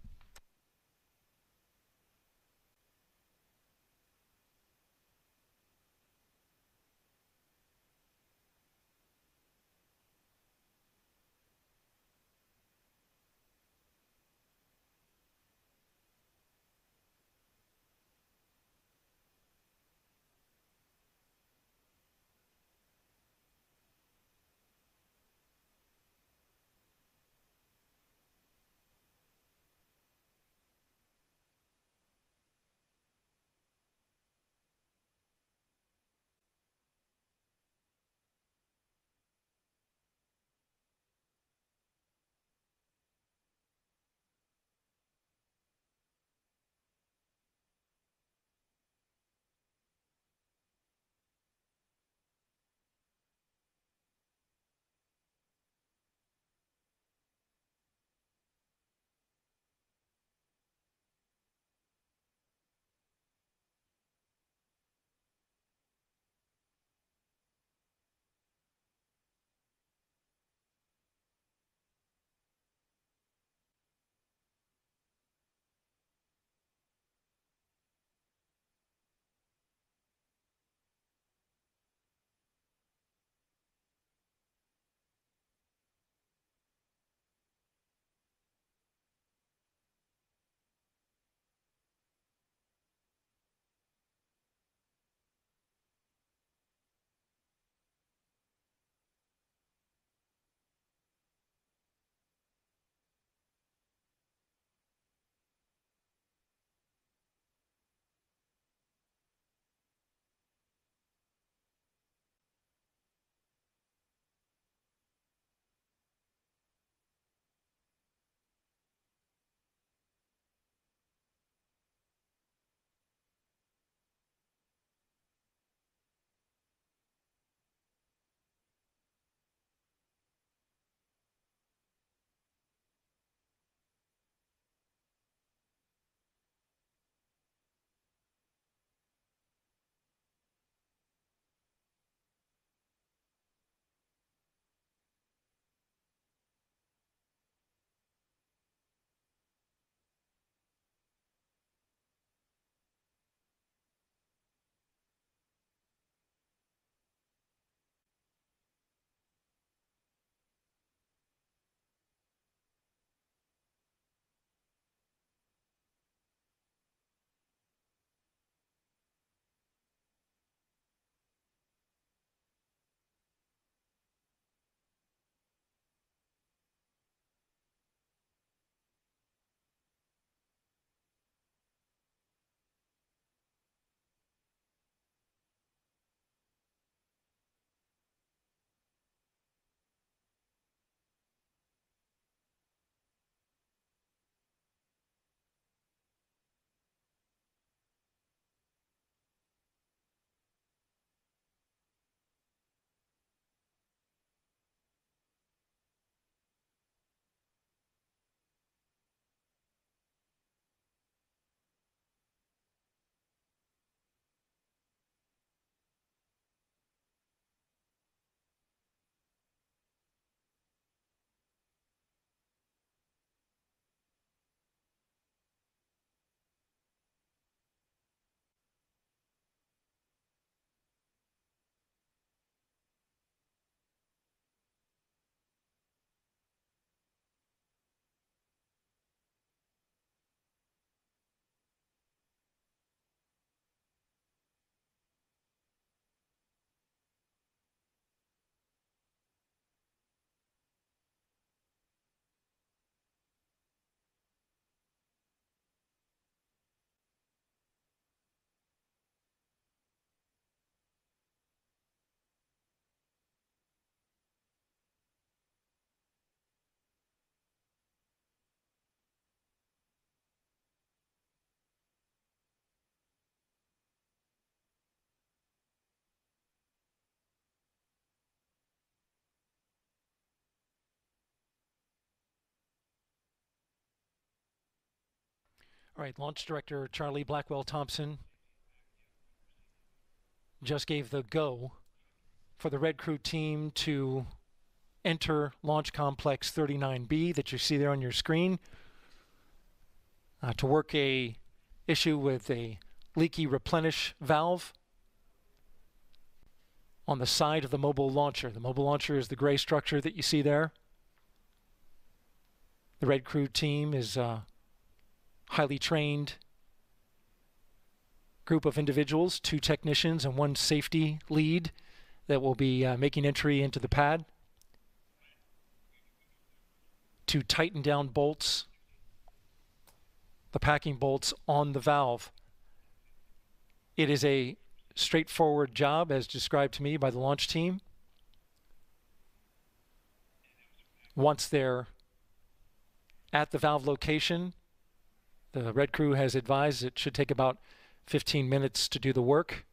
All right, Launch Director Charlie Blackwell Thompson just gave the go for the Red Crew team to enter Launch Complex 39B that you see there on your screen to work a issue with a leaky replenish valve on the side of the mobile launcher. The mobile launcher is the gray structure that you see there. The Red Crew team is a highly trained group of individuals, 2 technicians and 1 safety lead that will be making entry into the pad to tighten down bolts, the packing bolts on the valve. It is a straightforward job as described to me by the launch team. Once they're at the valve location, the Red Crew has advised it should take about 15 minutes to do the work.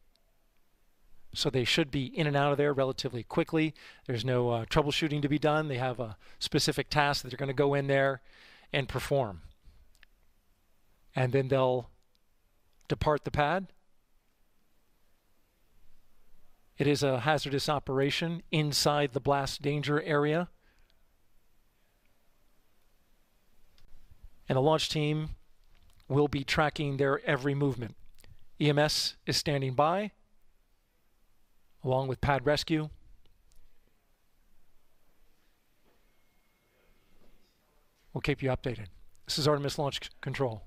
So they should be in and out of there relatively quickly. There's no troubleshooting to be done. They have a specific task that they're going to go in there and perform. And then they'll depart the pad. It is a hazardous operation inside the blast danger area. And the launch team will be tracking their every movement. EMS is standing by, along with pad rescue. We'll keep you updated. This is Artemis Launch Control.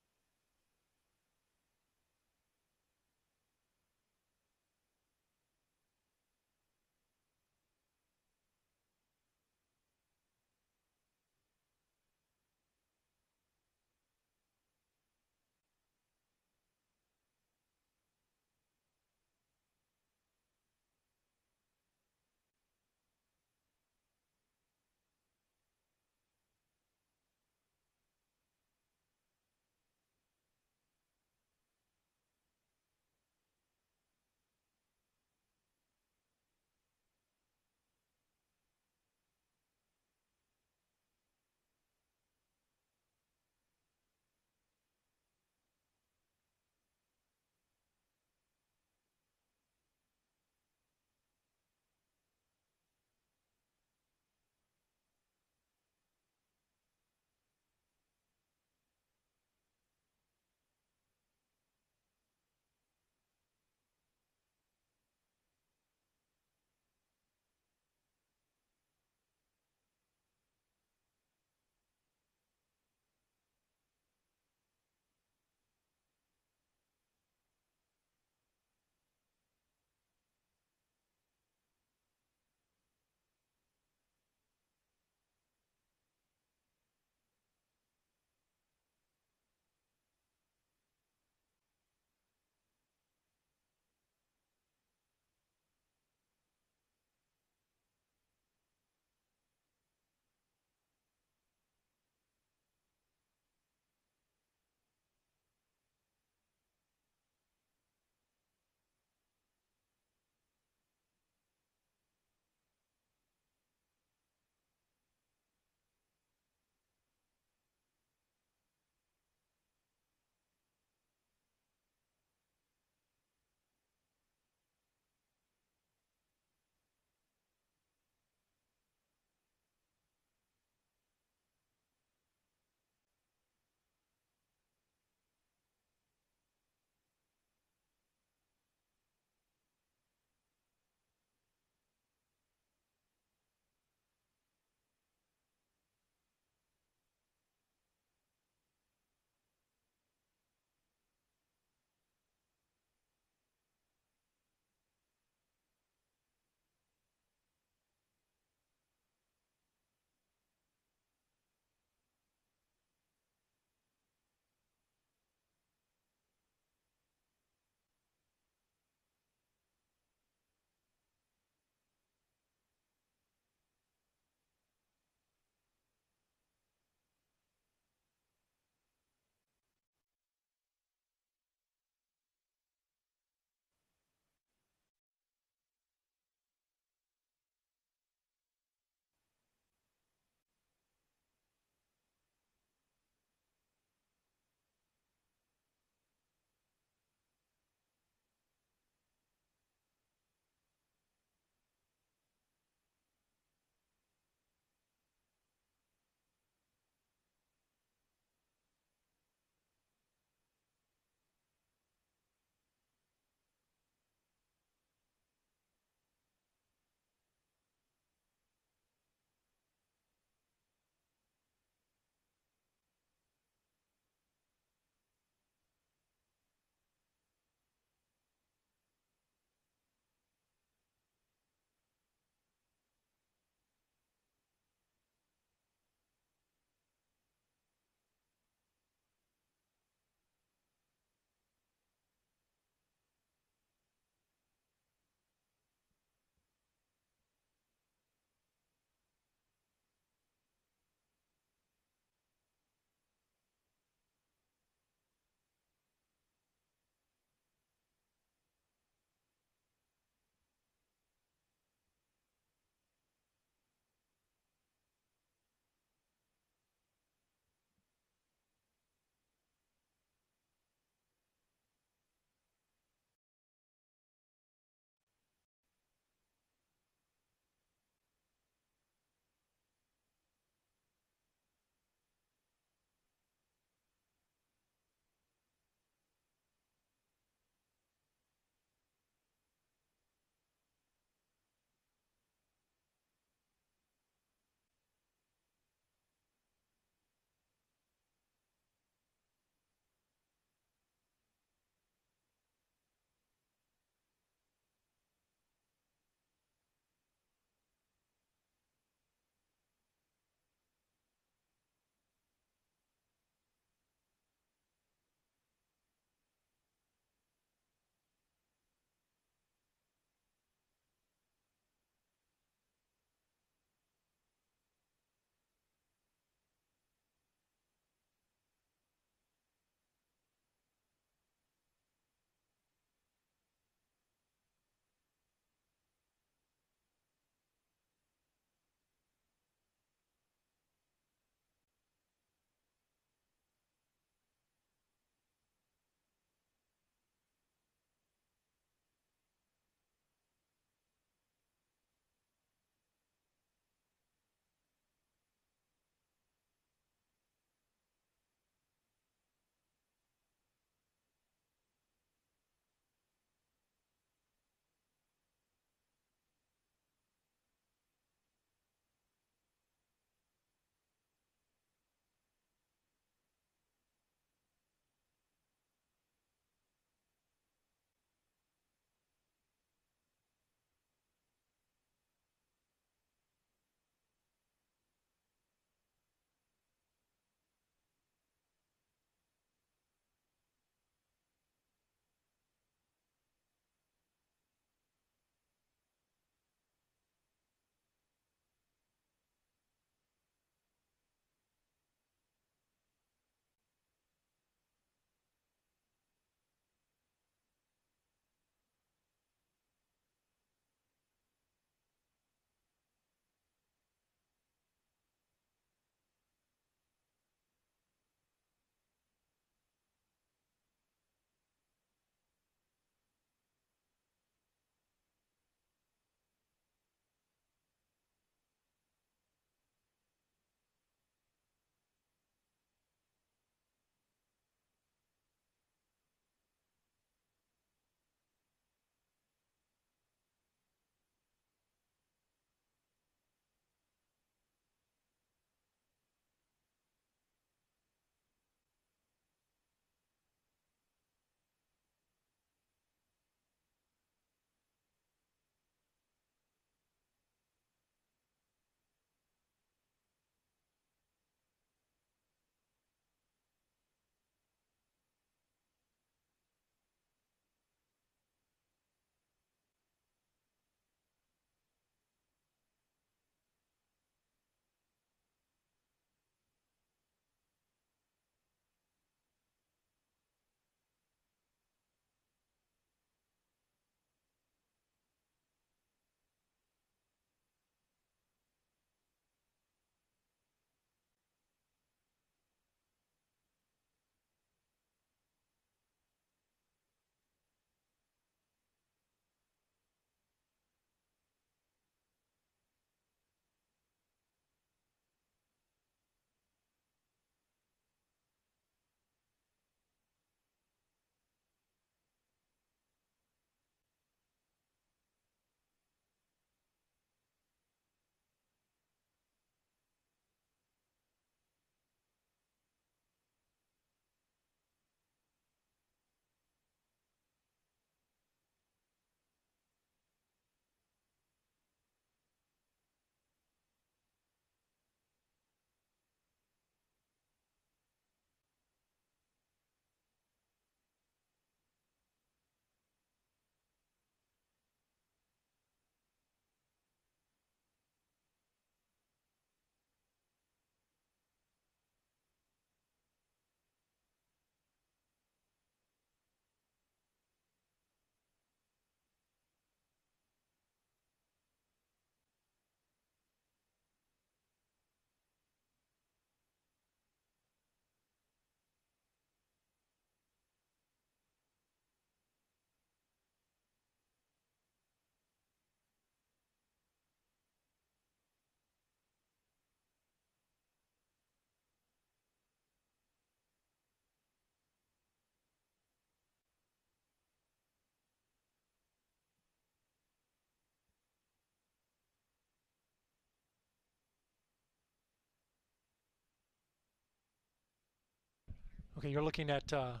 Okay, you're looking at a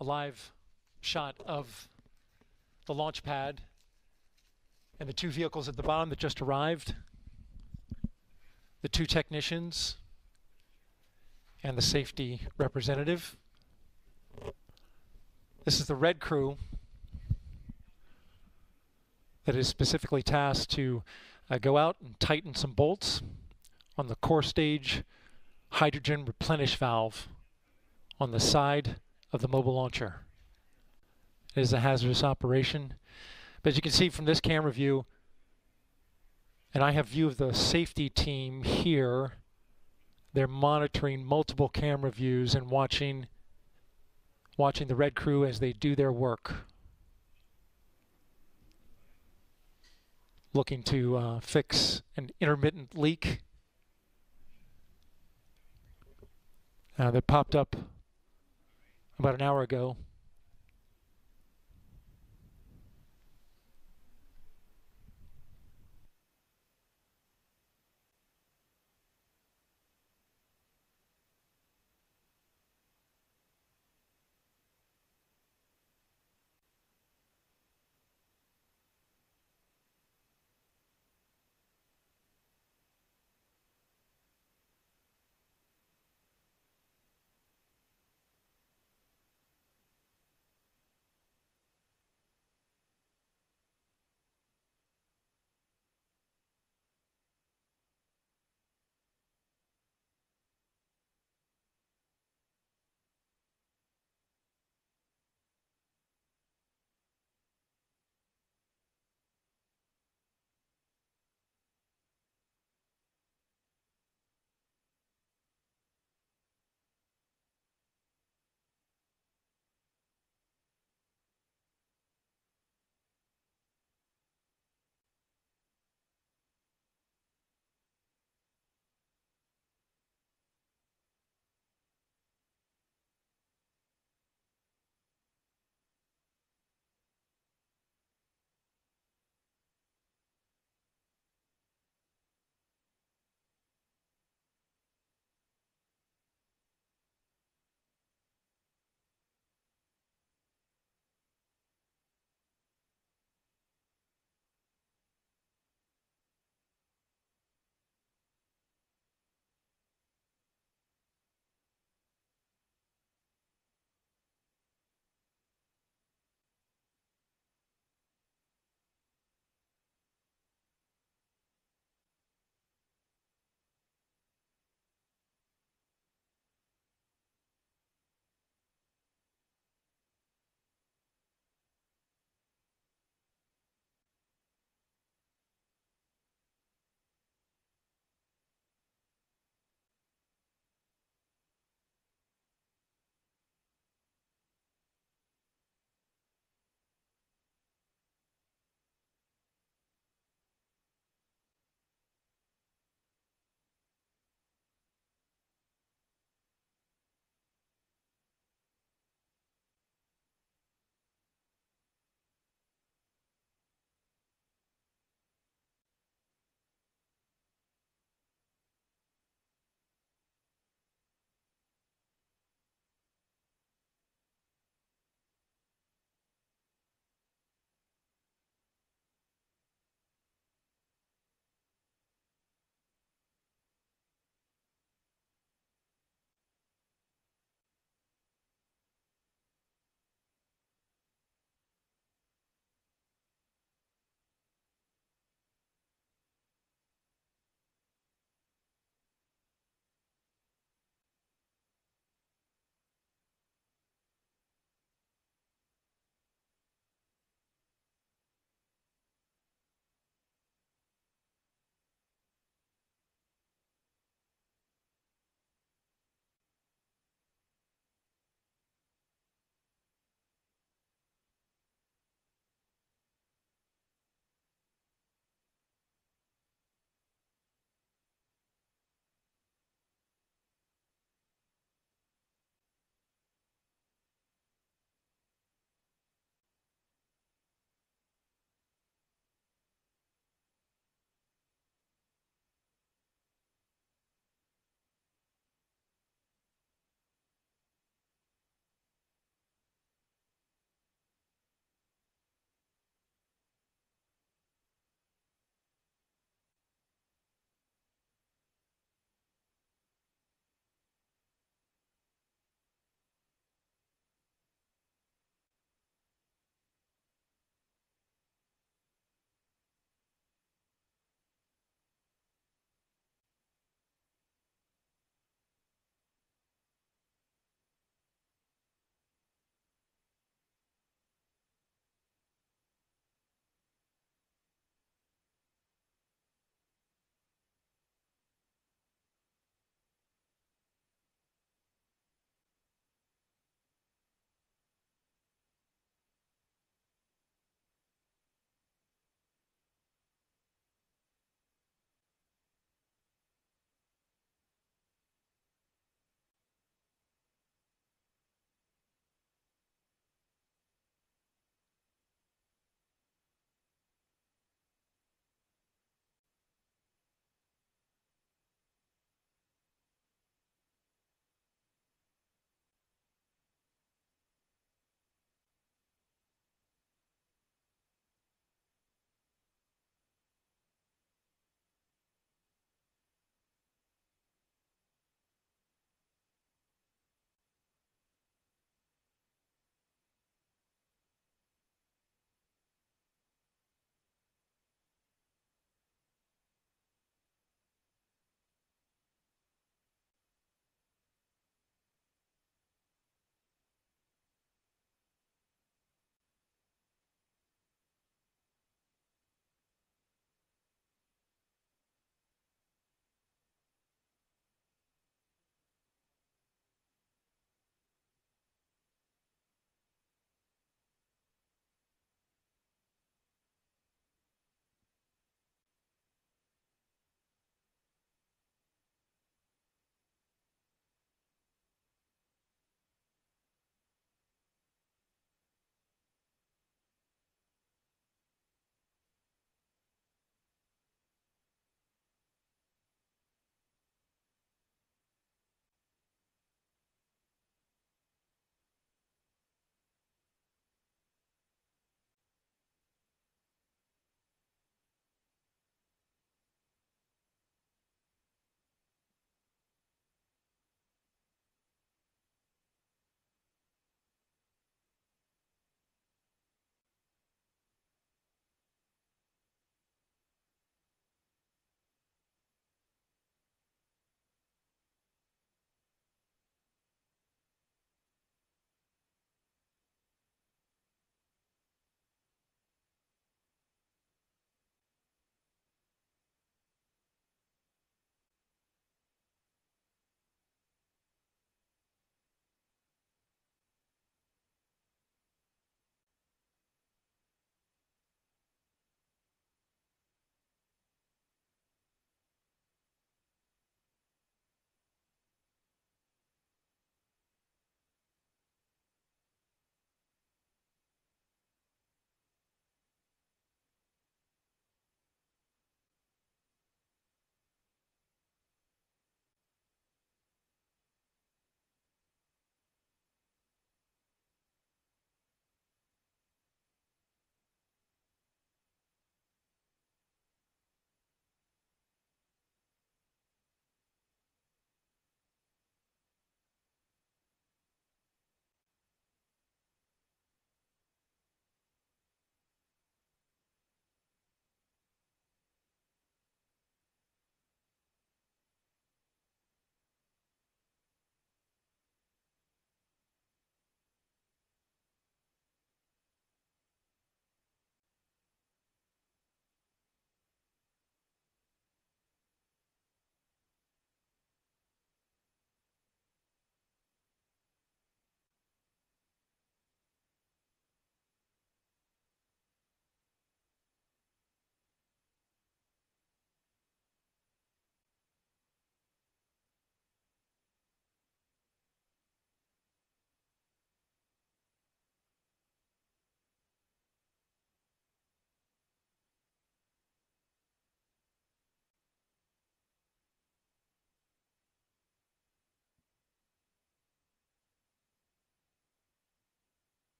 live shot of the launch pad and the two vehicles at the bottom that just arrived, the two technicians, and the safety representative. This is the red crew that is specifically tasked to go out and tighten some bolts on the core stage hydrogen replenish valve on the side of the mobile launcher. It is a hazardous operation. But as you can see from this camera view, and I have view of the safety team here, they're monitoring multiple camera views and watching the red crew as they do their work, looking to fix an intermittent leak that popped up about an hour ago.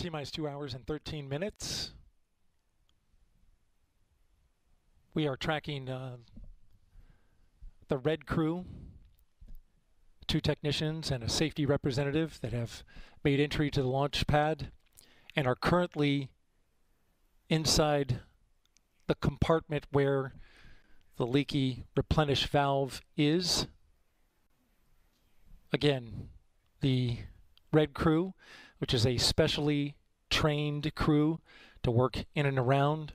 T-minus 2 hours and 13 minutes. We are tracking the red crew, 2 technicians and a safety representative that have made entry to the launch pad and are currently inside the compartment where the leaky replenish valve is. Again, the red crew, which is a specially trained crew to work in and around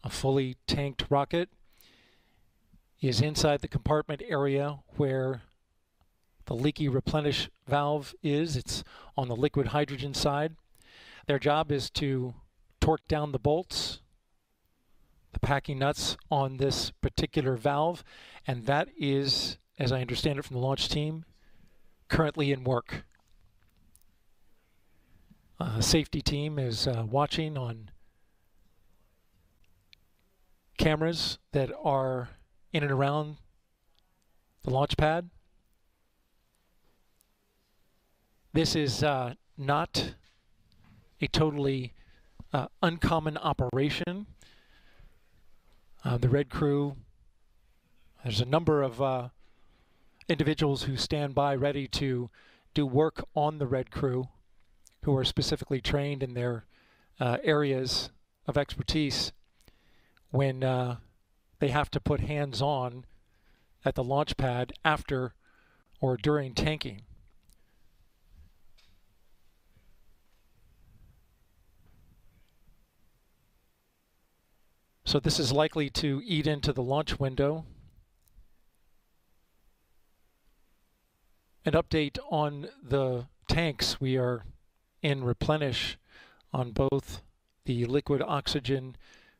a fully tanked rocket, is inside the compartment area where the leaky replenish valve is. It's on the liquid hydrogen side. Their job is to torque down the bolts, the packing nuts on this particular valve, and that is, as I understand it from the launch team, currently in work. The safety team is watching on cameras that are in and around the launch pad. This is not a totally uncommon operation. The red crew, there's a number of individuals who stand by ready to do work on the red crew, who are specifically trained in their areas of expertise when they have to put hands on at the launch pad after or during tanking. So this is likely to eat into the launch window. An update on the tanks. We are in replenish on both the liquid oxygen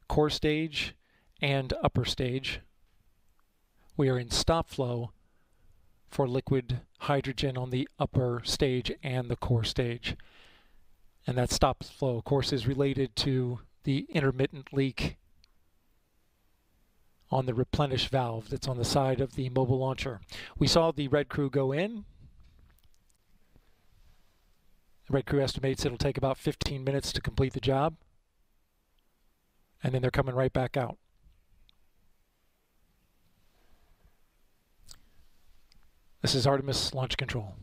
core stage and upper stage. We are in stop flow for liquid hydrogen on the upper stage and the core stage. And that stop flow, of course, is related to the intermittent leak on the replenish valve that's on the side of the mobile launcher. We saw the red crew go in. The red crew estimates it'll take about 15 minutes to complete the job. And then they're coming right back out. This is Artemis Launch Control.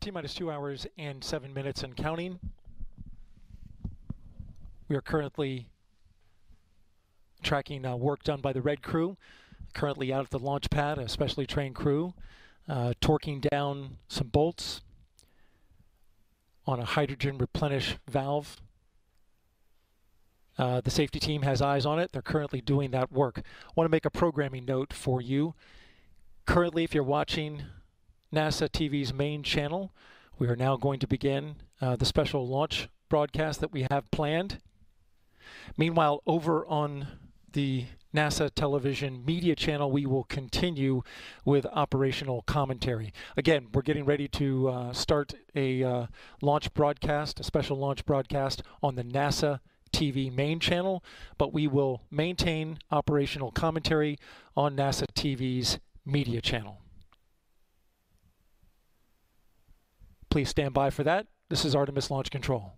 T-minus 2 hours and 7 minutes and counting. We are currently tracking work done by the red crew, currently out at the launch pad, a specially trained crew, torquing down some bolts on a hydrogen replenish valve. The safety team has eyes on it. They're currently doing that work. I want to make a programming note for you. Currently, if you're watching NASA TV's main channel, we are now going to begin the special launch broadcast that we have planned. Meanwhile, over on the NASA television media channel, we will continue with operational commentary. Again, we're getting ready to start a launch broadcast, a special launch broadcast on the NASA TV main channel, but we will maintain operational commentary on NASA TV's media channel. Please stand by for that. This is Artemis Launch Control.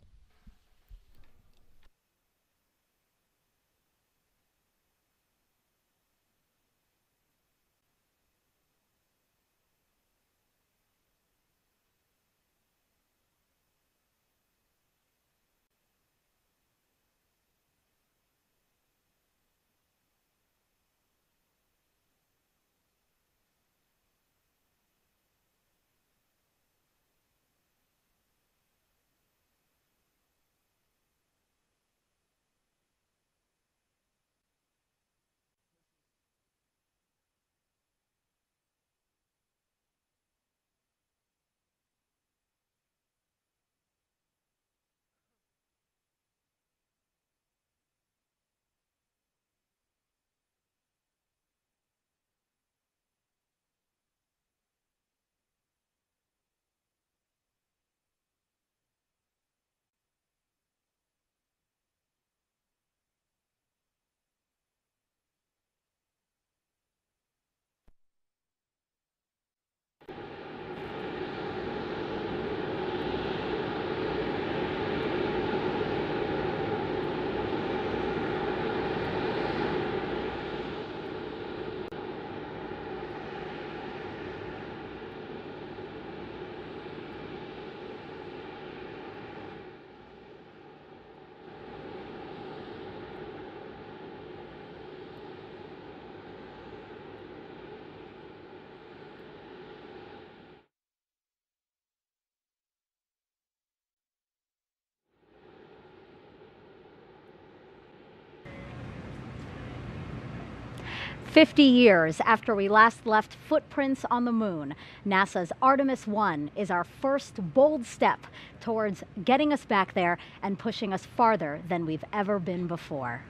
"50 years after we last left footprints on the moon, NASA's Artemis I is our first bold step towards getting us back there and pushing us farther than we've ever been before."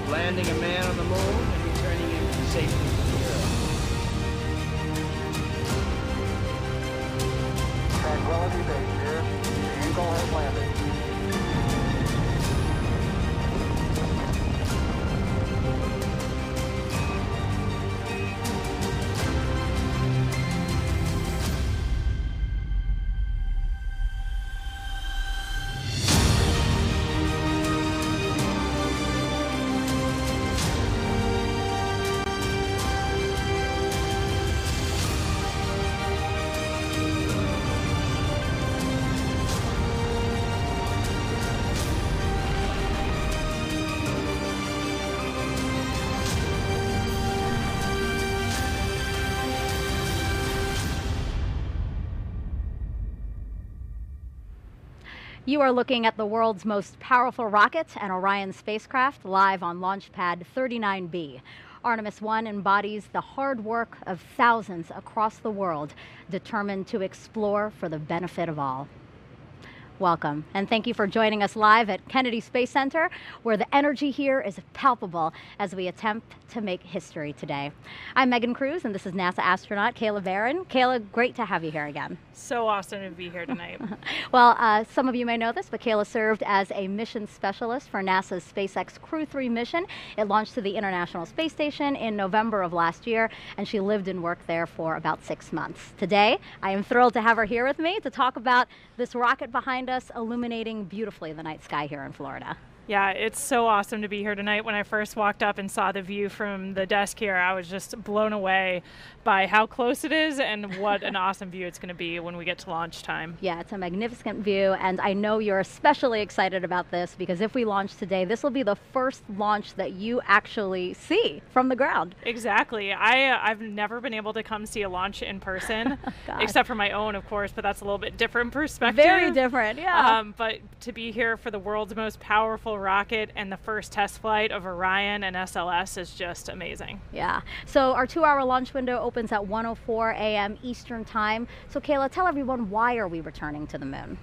Landing a man on the moon and returning him safely to the Earth. Tranquility Base here. The Eagle has landed. You are looking at the world's most powerful rocket and Orion spacecraft live on Launch Pad 39B. Artemis I embodies the hard work of thousands across the world, determined to explore for the benefit of all. Welcome, and thank you for joining us live at Kennedy Space Center, where the energy here is palpable as we attempt to make history today. I'm Megan Cruz, and this is NASA astronaut Kayla Barron. Kayla, great to have you here again. So awesome to be here tonight. Well, some of you may know this, but Kayla served as a mission specialist for NASA's SpaceX Crew 3 mission. It launched to the International Space Station in November of last year, and she lived and worked there for about 6 months. Today, I am thrilled to have her here with me to talk about this rocket behind us illuminating beautifully the night sky here in Florida. Yeah, it's so awesome to be here tonight. When I first walked up and saw the view from the desk here, I was just blown away by how close it is and what an awesome view it's going to be when we get to launch time. Yeah, it's a magnificent view, and I know you're especially excited about this because if we launch today, this will be the first launch that you actually see from the ground. Exactly. I've never been able to come see a launch in person, except for my own, of course, but that's a little bit different perspective. Very different, yeah. But to be here for the world's most powerful rocket and the first test flight of Orion and SLS is just amazing. Yeah. So our 2-hour launch window opens at 1:04 a.m. Eastern Time. So Kayla, tell everyone, why are we returning to the moon?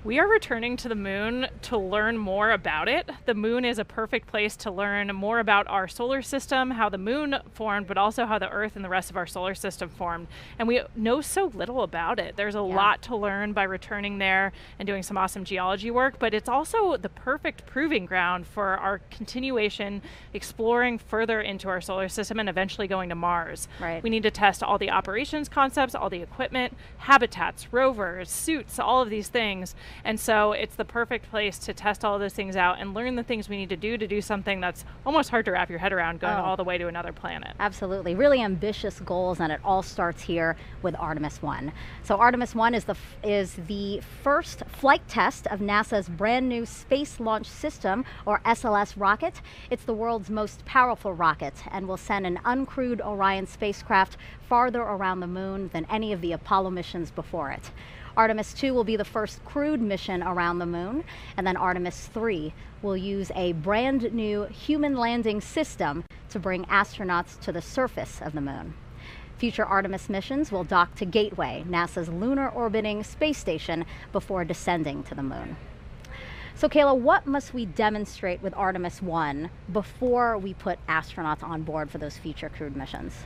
We are returning to the moon to learn more about it. The moon is a perfect place to learn more about our solar system, how the moon formed, but also how the Earth and the rest of our solar system formed. And we know so little about it. There's a lot to learn by returning there and doing some awesome geology work, but it's also the perfect proving ground for our continuation, exploring further into our solar system and eventually going to Mars. Right. We need to test all the operations concepts, all the equipment, habitats, rovers, suits, all of these things. And so it's the perfect place to test all of those things out and learn the things we need to do something that's almost hard to wrap your head around, going all the way to another planet. Absolutely. Really ambitious goals, and it all starts here with Artemis I. So Artemis I is the first flight test of NASA's brand new Space Launch System, or SLS rocket. It's the world's most powerful rocket and will send an uncrewed Orion spacecraft farther around the moon than any of the Apollo missions before it. Artemis II will be the first crewed mission around the moon, and then Artemis III will use a brand new human landing system to bring astronauts to the surface of the moon. Future Artemis missions will dock to Gateway, NASA's lunar orbiting space station, before descending to the moon. So Kayla, what must we demonstrate with Artemis I before we put astronauts on board for those future crewed missions?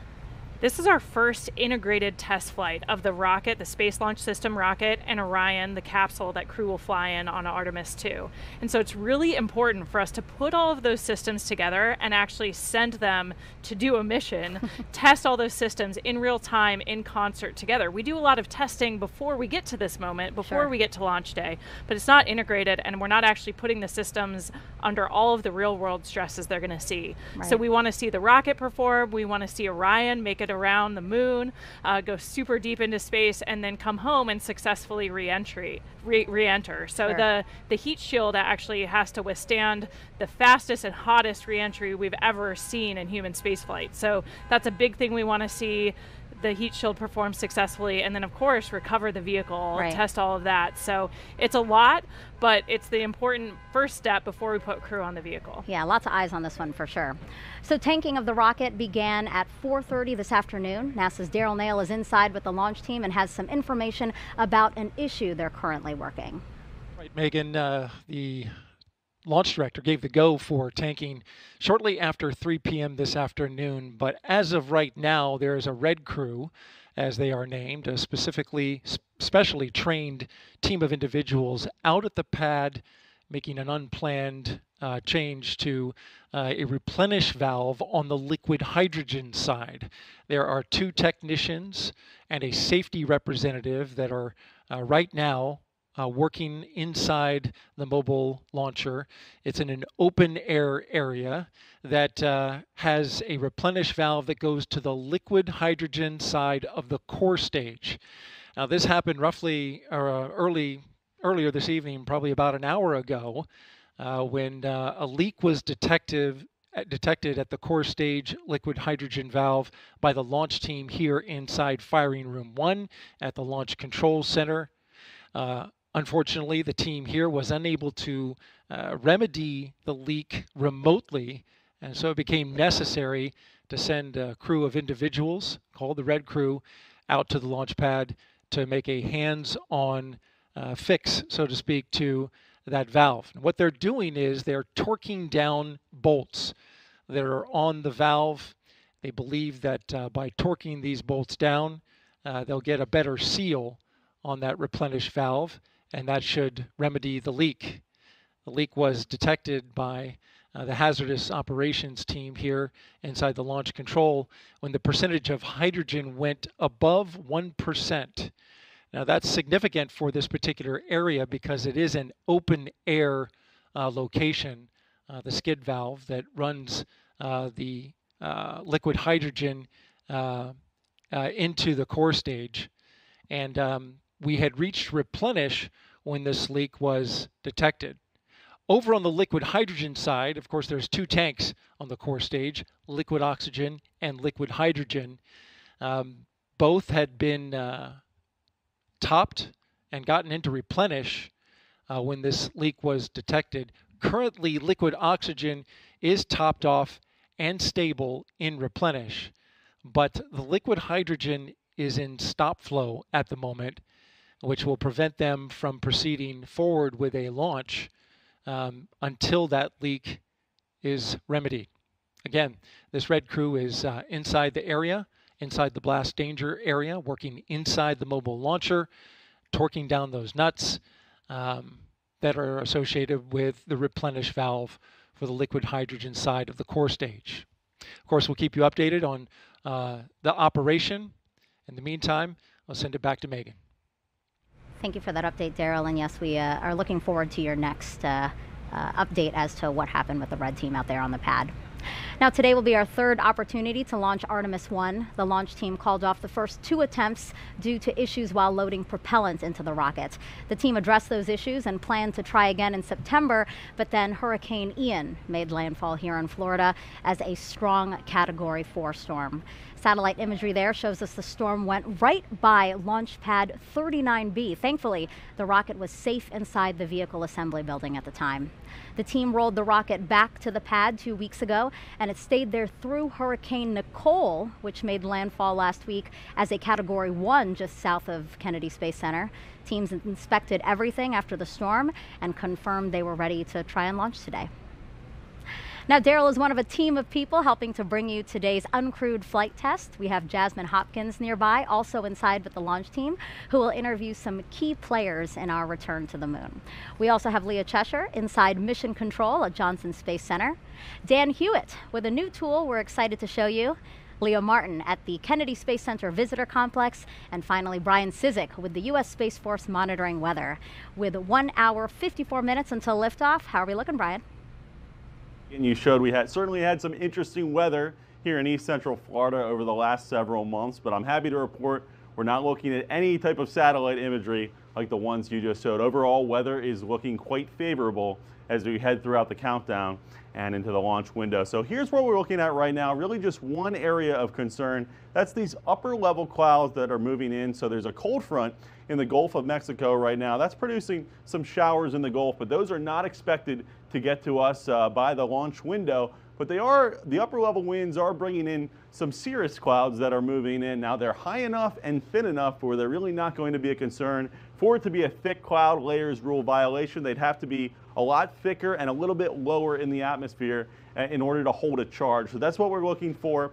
This is our first integrated test flight of the rocket, the Space Launch System rocket, and Orion, the capsule that crew will fly in on Artemis II. And so it's really important for us to put all of those systems together and actually send them to do a mission, test all those systems in real time in concert together. We do a lot of testing before we get to this moment, before we get to launch day, but it's not integrated and we're not actually putting the systems under all of the real world stresses they're gonna see. Right. So we wanna see the rocket perform, we wanna see Orion make it around the moon, go super deep into space, and then come home and successfully re-enter. So the heat shield actually has to withstand the fastest and hottest re-entry we've ever seen in human spaceflight. So that's a big thing we want to see. The heat shield perform successfully, and then of course recover the vehicle, test all of that. So it's a lot, but it's the important first step before we put crew on the vehicle. Yeah, lots of eyes on this one for sure. So tanking of the rocket began at 4:30 this afternoon. NASA's Daryl Nail is inside with the launch team and has some information about an issue they're currently working. Right, Megan, the launch director gave the go for tanking shortly after 3 p.m. this afternoon, but as of right now, there is a red crew, as they are named, a specially trained team of individuals out at the pad making an unplanned change to a replenish valve on the liquid hydrogen side. There are 2 technicians and a safety representative that are right now working inside the mobile launcher. It's in an open air area that has a replenish valve that goes to the liquid hydrogen side of the core stage. Now this happened roughly earlier this evening, probably about an hour ago, when a leak was detected at the core stage liquid hydrogen valve by the launch team here inside Firing Room 1 at the Launch Control Center. Unfortunately, the team here was unable to remedy the leak remotely, and so it became necessary to send a crew of individuals, called the Red Crew, out to the launch pad to make a hands-on fix, so to speak, to that valve. And what they're doing is they're torquing down bolts that are on the valve. They believe that by torquing these bolts down, they'll get a better seal on that replenish valve, and that should remedy the leak. The leak was detected by the hazardous operations team here inside the launch control when the percentage of hydrogen went above 1%. Now that's significant for this particular area because it is an open air location, the skid valve that runs the liquid hydrogen into the core stage. And we had reached replenish when this leak was detected. Over on the liquid hydrogen side, of course, there's two tanks on the core stage, liquid oxygen and liquid hydrogen. Both had been topped and gotten into replenish when this leak was detected. Currently, liquid oxygen is topped off and stable in replenish, but the liquid hydrogen is in stop flow at the moment, which will prevent them from proceeding forward with a launch until that leak is remedied. Again, this red crew is inside the area, inside the blast danger area, working inside the mobile launcher, torquing down those nuts that are associated with the replenish valve for the liquid hydrogen side of the core stage. Of course, we'll keep you updated on the operation. In the meantime, I'll send it back to Megan. Thank you for that update, Daryl. And yes, we are looking forward to your next update as to what happened with the red team out there on the pad. Now, today will be our third opportunity to launch Artemis I. The launch team called off the first two attempts due to issues while loading propellant into the rocket. The team addressed those issues and planned to try again in September, but then Hurricane Ian made landfall here in Florida as a strong Category 4 storm. Satellite imagery there shows us the storm went right by launch pad 39B. Thankfully, the rocket was safe inside the vehicle assembly building at the time. The team rolled the rocket back to the pad 2 weeks ago, and it stayed there through Hurricane Nicole, which made landfall last week as a Category 1 just south of Kennedy Space Center. Teams inspected everything after the storm and confirmed they were ready to try and launch today. Now, Daryl is one of a team of people helping to bring you today's uncrewed flight test. We have Jasmine Hopkins nearby, also inside with the launch team, who will interview some key players in our return to the moon. We also have Leah Cheshire inside Mission Control at Johnson Space Center. Dan Hewitt with a new tool we're excited to show you. Leo Martin at the Kennedy Space Center Visitor Complex, and finally Brian Cizik with the U.S. Space Force monitoring weather. With 1 hour, 54 minutes until liftoff, how are we looking, Brian? And you showed we certainly had some interesting weather here in East Central Florida over the last several months, but I'm happy to report we're not looking at any type of satellite imagery like the ones you just showed. Overall, weather is looking quite favorable as we head throughout the countdown and into the launch window. So here's what we're looking at right now, really just one area of concern. That's these upper level clouds that are moving in. So there's a cold front in the Gulf of Mexico right now. That's producing some showers in the Gulf, but those are not expected to get to us by the launch window. But the upper level winds are bringing in some cirrus clouds that are moving in. Now they're high enough and thin enough where they're really not going to be a concern. For it to be a thick cloud layers rule violation, they'd have to be a lot thicker and a little bit lower in the atmosphere in order to hold a charge. So that's what we're looking for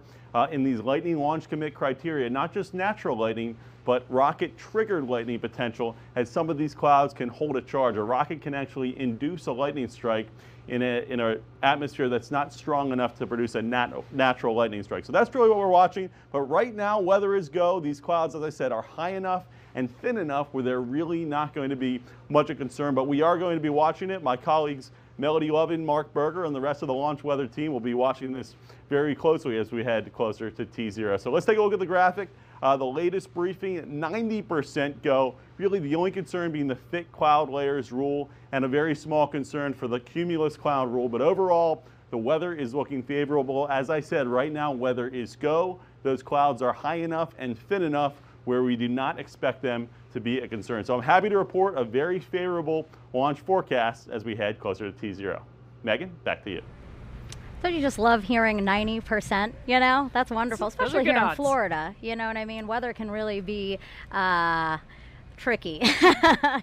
in these lightning launch commit criteria, not just natural lightning, but rocket triggered lightning potential, as some of these clouds can hold a charge. A rocket can actually induce a lightning strike in an atmosphere that's not strong enough to produce a natural lightning strike. So that's really what we're watching. But right now, weather is go. These clouds, as I said, are high enough and thin enough where they're really not going to be much of a concern. But we are going to be watching it. My colleagues Melody Lovin, Mark Berger, and the rest of the launch weather team will be watching this very closely as we head closer to T0. So let's take a look at the graphic. The latest briefing, 90% go. Really the only concern being the thick cloud layers rule and a very small concern for the cumulus cloud rule. But overall, the weather is looking favorable. As I said, right now, weather is go. Those clouds are high enough and thin enough where we do not expect them to be a concern. So I'm happy to report a very favorable launch forecast as we head closer to T0. Megan, back to you. Don't you just love hearing 90%? You know, that's wonderful, especially here in odds. Florida. You know what I mean? Weather can really be tricky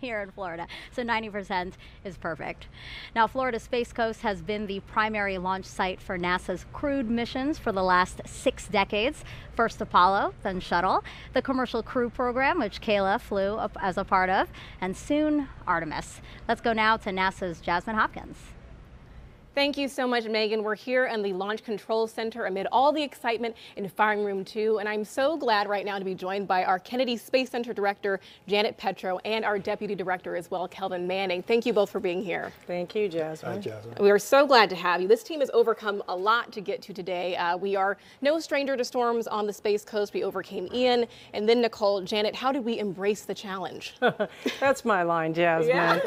here in Florida. So 90% is perfect. Now, Florida Space Coast has been the primary launch site for NASA's crewed missions for the last 6 decades. First Apollo, then Shuttle, the Commercial Crew Program, which Kayla flew up as a part of, and soon Artemis. Let's go now to NASA's Jasmine Hopkins. Thank you so much, Megan. We're here in the Launch Control Center amid all the excitement in Firing Room 2, and I'm so glad right now to be joined by our Kennedy Space Center Director, Janet Petro, and our Deputy Director as well, Kelvin Manning. Thank you both for being here. Thank you, Jasmine. Hi, Jasmine. We are so glad to have you. This team has overcome a lot to get to today. We are no stranger to storms on the Space Coast. We overcame Ian, and then Nicole. Janet, how did we embrace the challenge? That's my line, Jasmine. Yeah.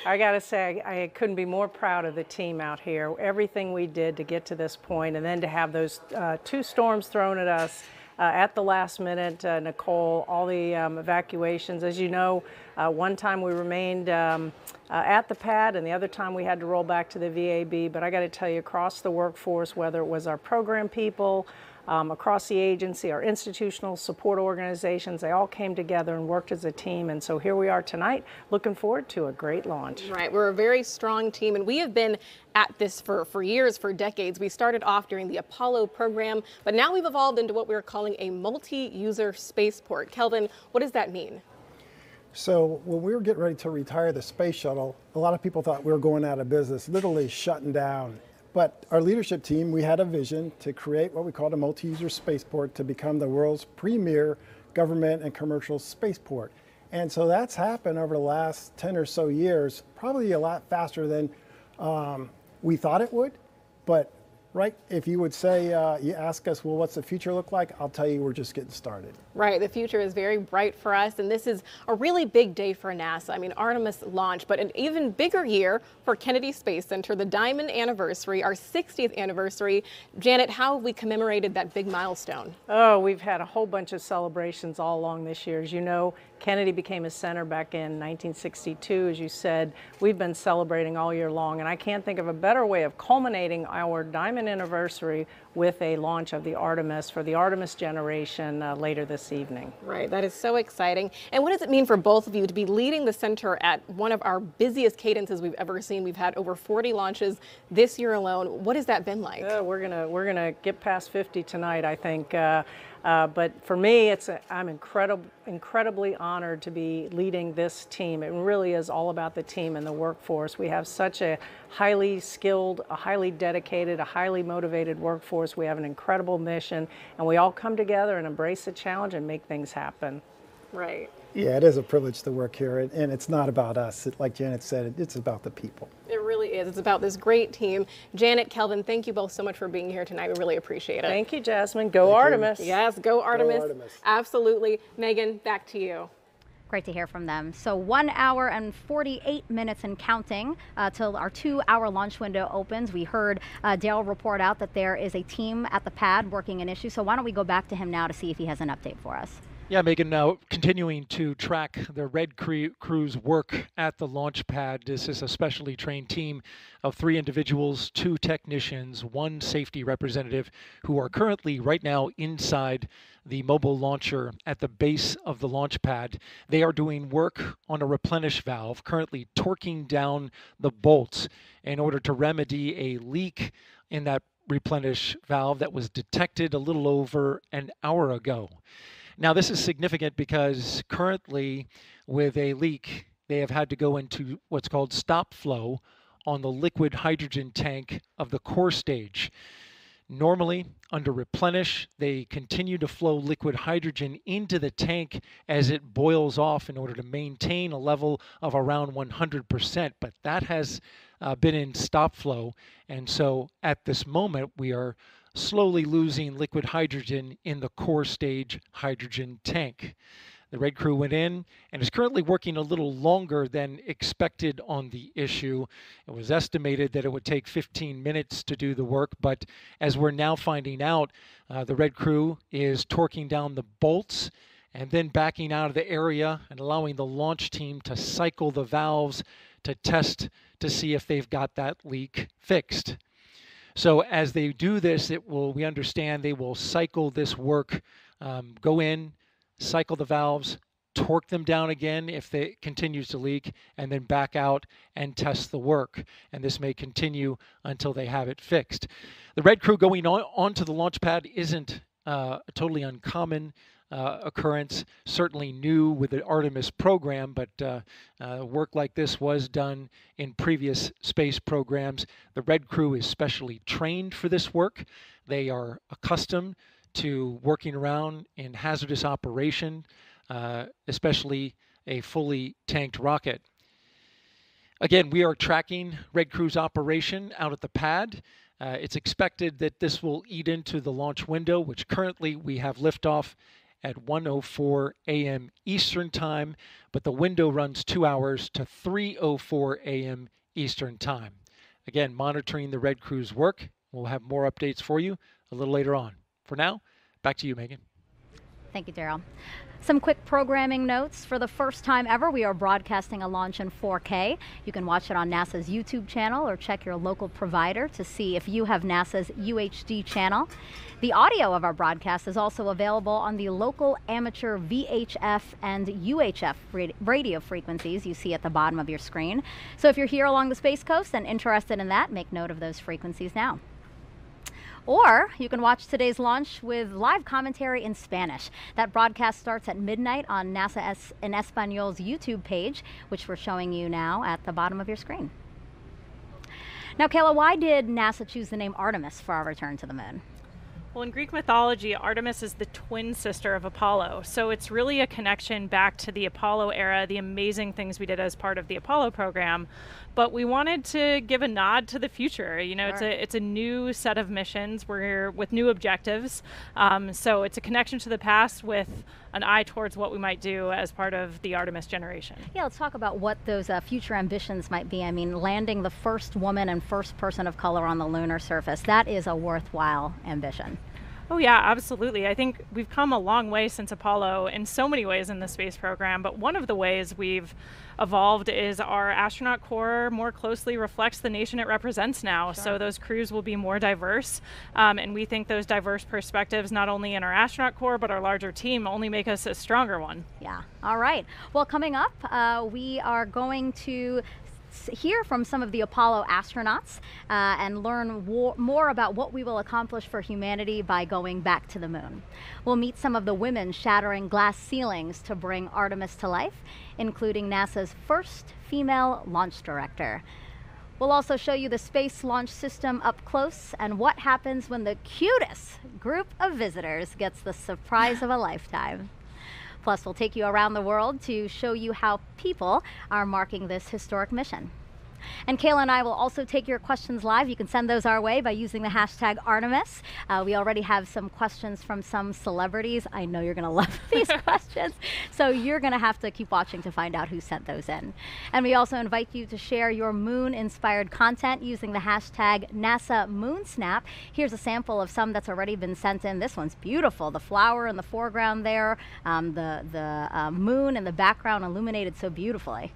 I got to say, I couldn't be more proud of the team out here. Everything we did to get to this point, and then to have those 2 storms thrown at us at the last minute. Nicole, all the evacuations. As you know, one time we remained at the pad, and the other time we had to roll back to the VAB. But I got to tell you, across the workforce, whether it was our program people, across the agency, our institutional support organizations, they all came together and worked as a team. And so here we are tonight, looking forward to a great launch. Right, we're a very strong team, and we have been at this for years, for decades. We started off during the Apollo program, but now we've evolved into what we're calling a multi-user spaceport. Kelvin, what does that mean? So when we were getting ready to retire the space shuttle, a lot of people thought we were going out of business, literally shutting down. But our leadership team, we had a vision to create what we called a multi-user spaceport to become the world's premier government and commercial spaceport. And so that's happened over the last 10 or so years, probably a lot faster than we thought it would. But right, if you would say, you ask us, well, what's the future look like? I'll tell you, we're just getting started. Right, the future is very bright for us, and this is a really big day for NASA. I mean, Artemis launched, but an even bigger year for Kennedy Space Center, the Diamond Anniversary, our 60th anniversary. Janet, how have we commemorated that big milestone? Oh, we've had a whole bunch of celebrations all along this year. As you know, Kennedy became a center back in 1962. As you said, we've been celebrating all year long, and I can't think of a better way of culminating our Diamond Anniversary with a launch of the Artemis for the Artemis generation later this evening. Right, that is so exciting. And what does it mean for both of you to be leading the center at one of our busiest cadences we've ever seen? We've had over 40 launches this year alone. What has that been like? We're gonna get past 50 tonight, I think. But for me, I'm incredibly honored to be leading this team. It really is all about the team and the workforce. We have such a highly skilled, a highly dedicated, a highly motivated workforce. We have an incredible mission, and we all come together and embrace the challenge and make things happen. Right. Yeah, it is a privilege to work here, and it's not about us. Like Janet said, it's about the people. It really is. It's about this great team. Janet, Kelvin, thank you both so much for being here tonight. We really appreciate it. Thank you, Jasmine. Go Artemis. Yes, go Artemis. Go Artemis. Absolutely. Megan, back to you. Great to hear from them. So 1 hour and 48 minutes and counting till our 2-hour launch window opens. We heard Dale report out that there is a team at the pad working an issue. So why don't we go back to him now to see if he has an update for us. Yeah, Megan, now continuing to track the Red Crew's work at the launch pad. This is a specially trained team of 3 individuals, 2 technicians, 1 safety representative who are currently right now inside the mobile launcher at the base of the launch pad. They are doing work on a replenish valve, currently torquing down the bolts in order to remedy a leak in that replenish valve that was detected a little over an hour ago. Now, this is significant because currently with a leak, they have had to go into what's called stop flow on the liquid hydrogen tank of the core stage. Normally, under replenish, they continue to flow liquid hydrogen into the tank as it boils off in order to maintain a level of around 100%, but that has been in stop flow, and so at this moment, we are slowly losing liquid hydrogen in the core stage hydrogen tank. The Red Crew went in and is currently working a little longer than expected on the issue. It was estimated that it would take 15 minutes to do the work, but as we're now finding out, the Red Crew is torquing down the bolts and then backing out of the area and allowing the launch team to cycle the valves to test to see if they've got that leak fixed. So as they do this, we understand they will cycle this work, go in, cycle the valves, torque them down again if it continues to leak, and then back out and test the work. And this may continue until they have it fixed. The red crew going onto the launch pad isn't a totally uncommon occurrence, certainly new with the Artemis program, but work like this was done in previous space programs. The red crew is specially trained for this work. They are accustomed to working around in hazardous operation, especially a fully tanked rocket. Again, we are tracking Red Crew's operation out at the pad. It's expected that this will eat into the launch window, which currently we have liftoff at 1:04 a.m. Eastern Time, but the window runs 2 hours to 3:04 a.m. Eastern Time. Again, monitoring the Red Crew's work. We'll have more updates for you a little later on. For now, back to you, Megan. Thank you, Daryl. Some quick programming notes. For the first time ever, we are broadcasting a launch in 4K. You can watch it on NASA's YouTube channel or check your local provider to see if you have NASA's UHD channel. The audio of our broadcast is also available on the local amateur VHF and UHF radio frequencies you see at the bottom of your screen. So if you're here along the Space Coast and interested in that, make note of those frequencies now. Or you can watch today's launch with live commentary in Spanish. That broadcast starts at midnight on NASA en Español's YouTube page, which we're showing you now at the bottom of your screen. Now, Kayla, why did NASA choose the name Artemis for our return to the moon? Well, in Greek mythology, Artemis is the twin sister of Apollo. So it's really a connection back to the Apollo era, the amazing things we did as part of the Apollo program. But we wanted to give a nod to the future. You know, Sure. it's a new set of missions. We're with new objectives. So it's a connection to the past with an eye towards what we might do as part of the Artemis generation. Yeah, let's talk about what those future ambitions might be. I mean, landing the first woman and first person of color on the lunar surface, that is a worthwhile ambition. Oh yeah, absolutely. I think we've come a long way since Apollo in so many ways in the space program, but one of the ways we've evolved is our astronaut corps more closely reflects the nation it represents now. Sure. So those crews will be more diverse, and we think those diverse perspectives, not only in our astronaut corps, but our larger team, only make us a stronger one. Yeah, all right. Well, coming up, we are going to hear from some of the Apollo astronauts and learn more about what we will accomplish for humanity by going back to the moon. We'll meet some of the women shattering glass ceilings to bring Artemis to life, including NASA's first female launch director. We'll also show you the Space Launch System up close and what happens when the cutest group of visitors gets the surprise of a lifetime. Plus, we'll take you around the world to show you how people are marking this historic mission. And Kayla and I will also take your questions live. You can send those our way by using the hashtag Artemis. We already have some questions from some celebrities. I know you're going to love these questions, so you're going to have to keep watching to find out who sent those in. And we also invite you to share your moon-inspired content using the hashtag NASA MoonSnap. Here's a sample of some that's already been sent in. This one's beautiful. The flower in the foreground there, the moon in the background illuminated so beautifully.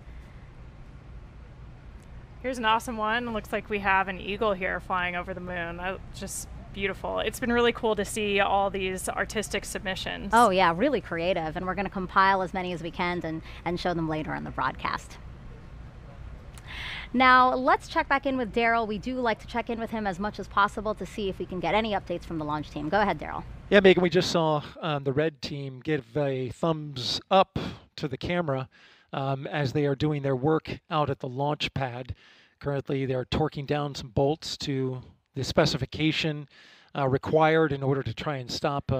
Here's an awesome one. It looks like we have an eagle here flying over the moon. Just beautiful. It's been really cool to see all these artistic submissions. Oh yeah, really creative. And we're going to compile as many as we can and show them later in the broadcast. Now, let's check back in with Daryl. We do like to check in with him as much as possible to see if we can get any updates from the launch team. Go ahead, Daryl. Yeah, Megan, we just saw the red team give a thumbs up to the camera as they are doing their work out at the launch pad. Currently, they're torquing down some bolts to the specification required in order to try and stop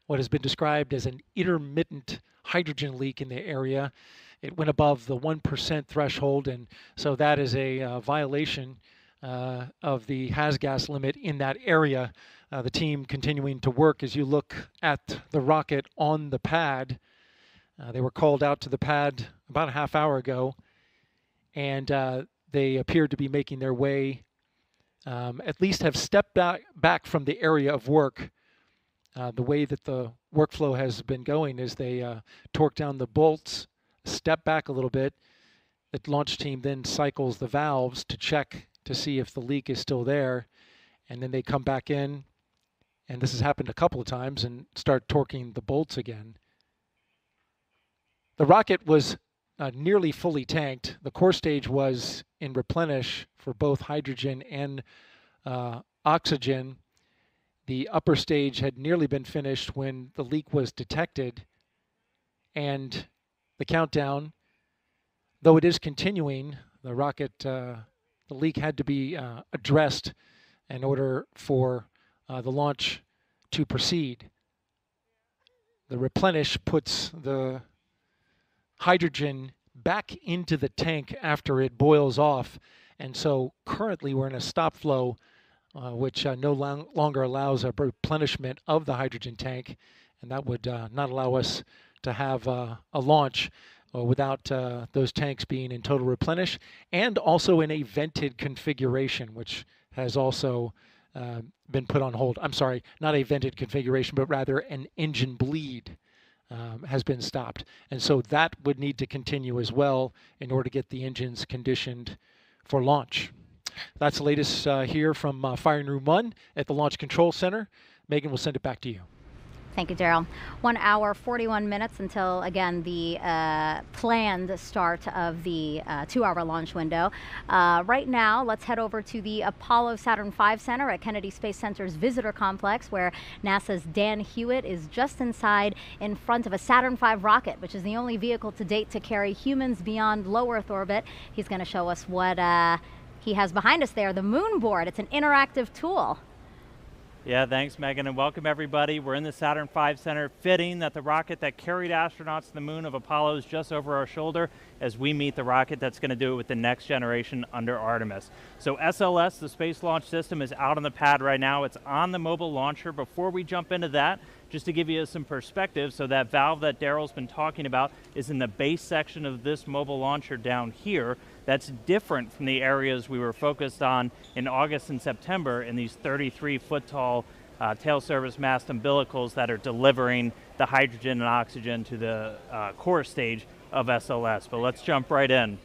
what has been described as an intermittent hydrogen leak in the area. It went above the 1% threshold, and so that is a violation of the has-gas limit in that area. The team continuing to work. As you look at the rocket on the pad, they were called out to the pad about a half hour ago, and they appeared to be making their way, at least have stepped back from the area of work. The way that the workflow has been going is they torque down the bolts, step back a little bit. The launch team then cycles the valves to check to see if the leak is still there, and then they come back in, and this has happened a couple of times, and start torquing the bolts again. The rocket was nearly fully tanked. The core stage was in replenish for both hydrogen and oxygen. The upper stage had nearly been finished when the leak was detected, and the countdown, though it is continuing, the rocket, the leak had to be addressed in order for the launch to proceed. The replenish puts the hydrogen back into the tank after it boils off, and so currently we're in a stop flow which no longer allows a replenishment of the hydrogen tank, and that would not allow us to have a launch without those tanks being in total replenish, and also in a vented configuration, which has also been put on hold. I'm sorry, not a vented configuration, but rather an engine bleed has been stopped. And so that would need to continue as well in order to get the engines conditioned for launch. That's the latest here from Firing Room 1 at the Launch Control Center. Megan, we'll send it back to you. Thank you, Daryl. 1 hour, 41 minutes until, again, the planned start of the 2-hour launch window. Right now, let's head over to the Apollo Saturn V Center at Kennedy Space Center's Visitor Complex, where NASA's Dan Hewitt is just inside in front of a Saturn V rocket, which is the only vehicle to date to carry humans beyond low Earth orbit. He's going to show us what he has behind us there, the moon board. It's an interactive tool. Yeah, thanks, Megan, and welcome everybody. We're in the Saturn V Center, fitting that the rocket that carried astronauts to the moon of Apollo is just over our shoulder as we meet the rocket that's going to do it with the next generation under Artemis. So SLS, the Space Launch System, is out on the pad right now. It's on the mobile launcher. Before we jump into that, just to give you some perspective, so that valve that Daryl's been talking about is in the base section of this mobile launcher down here. That's different from the areas we were focused on in August and September in these 33-foot-tall tail service mast umbilicals that are delivering the hydrogen and oxygen to the core stage of SLS. But let's jump right in.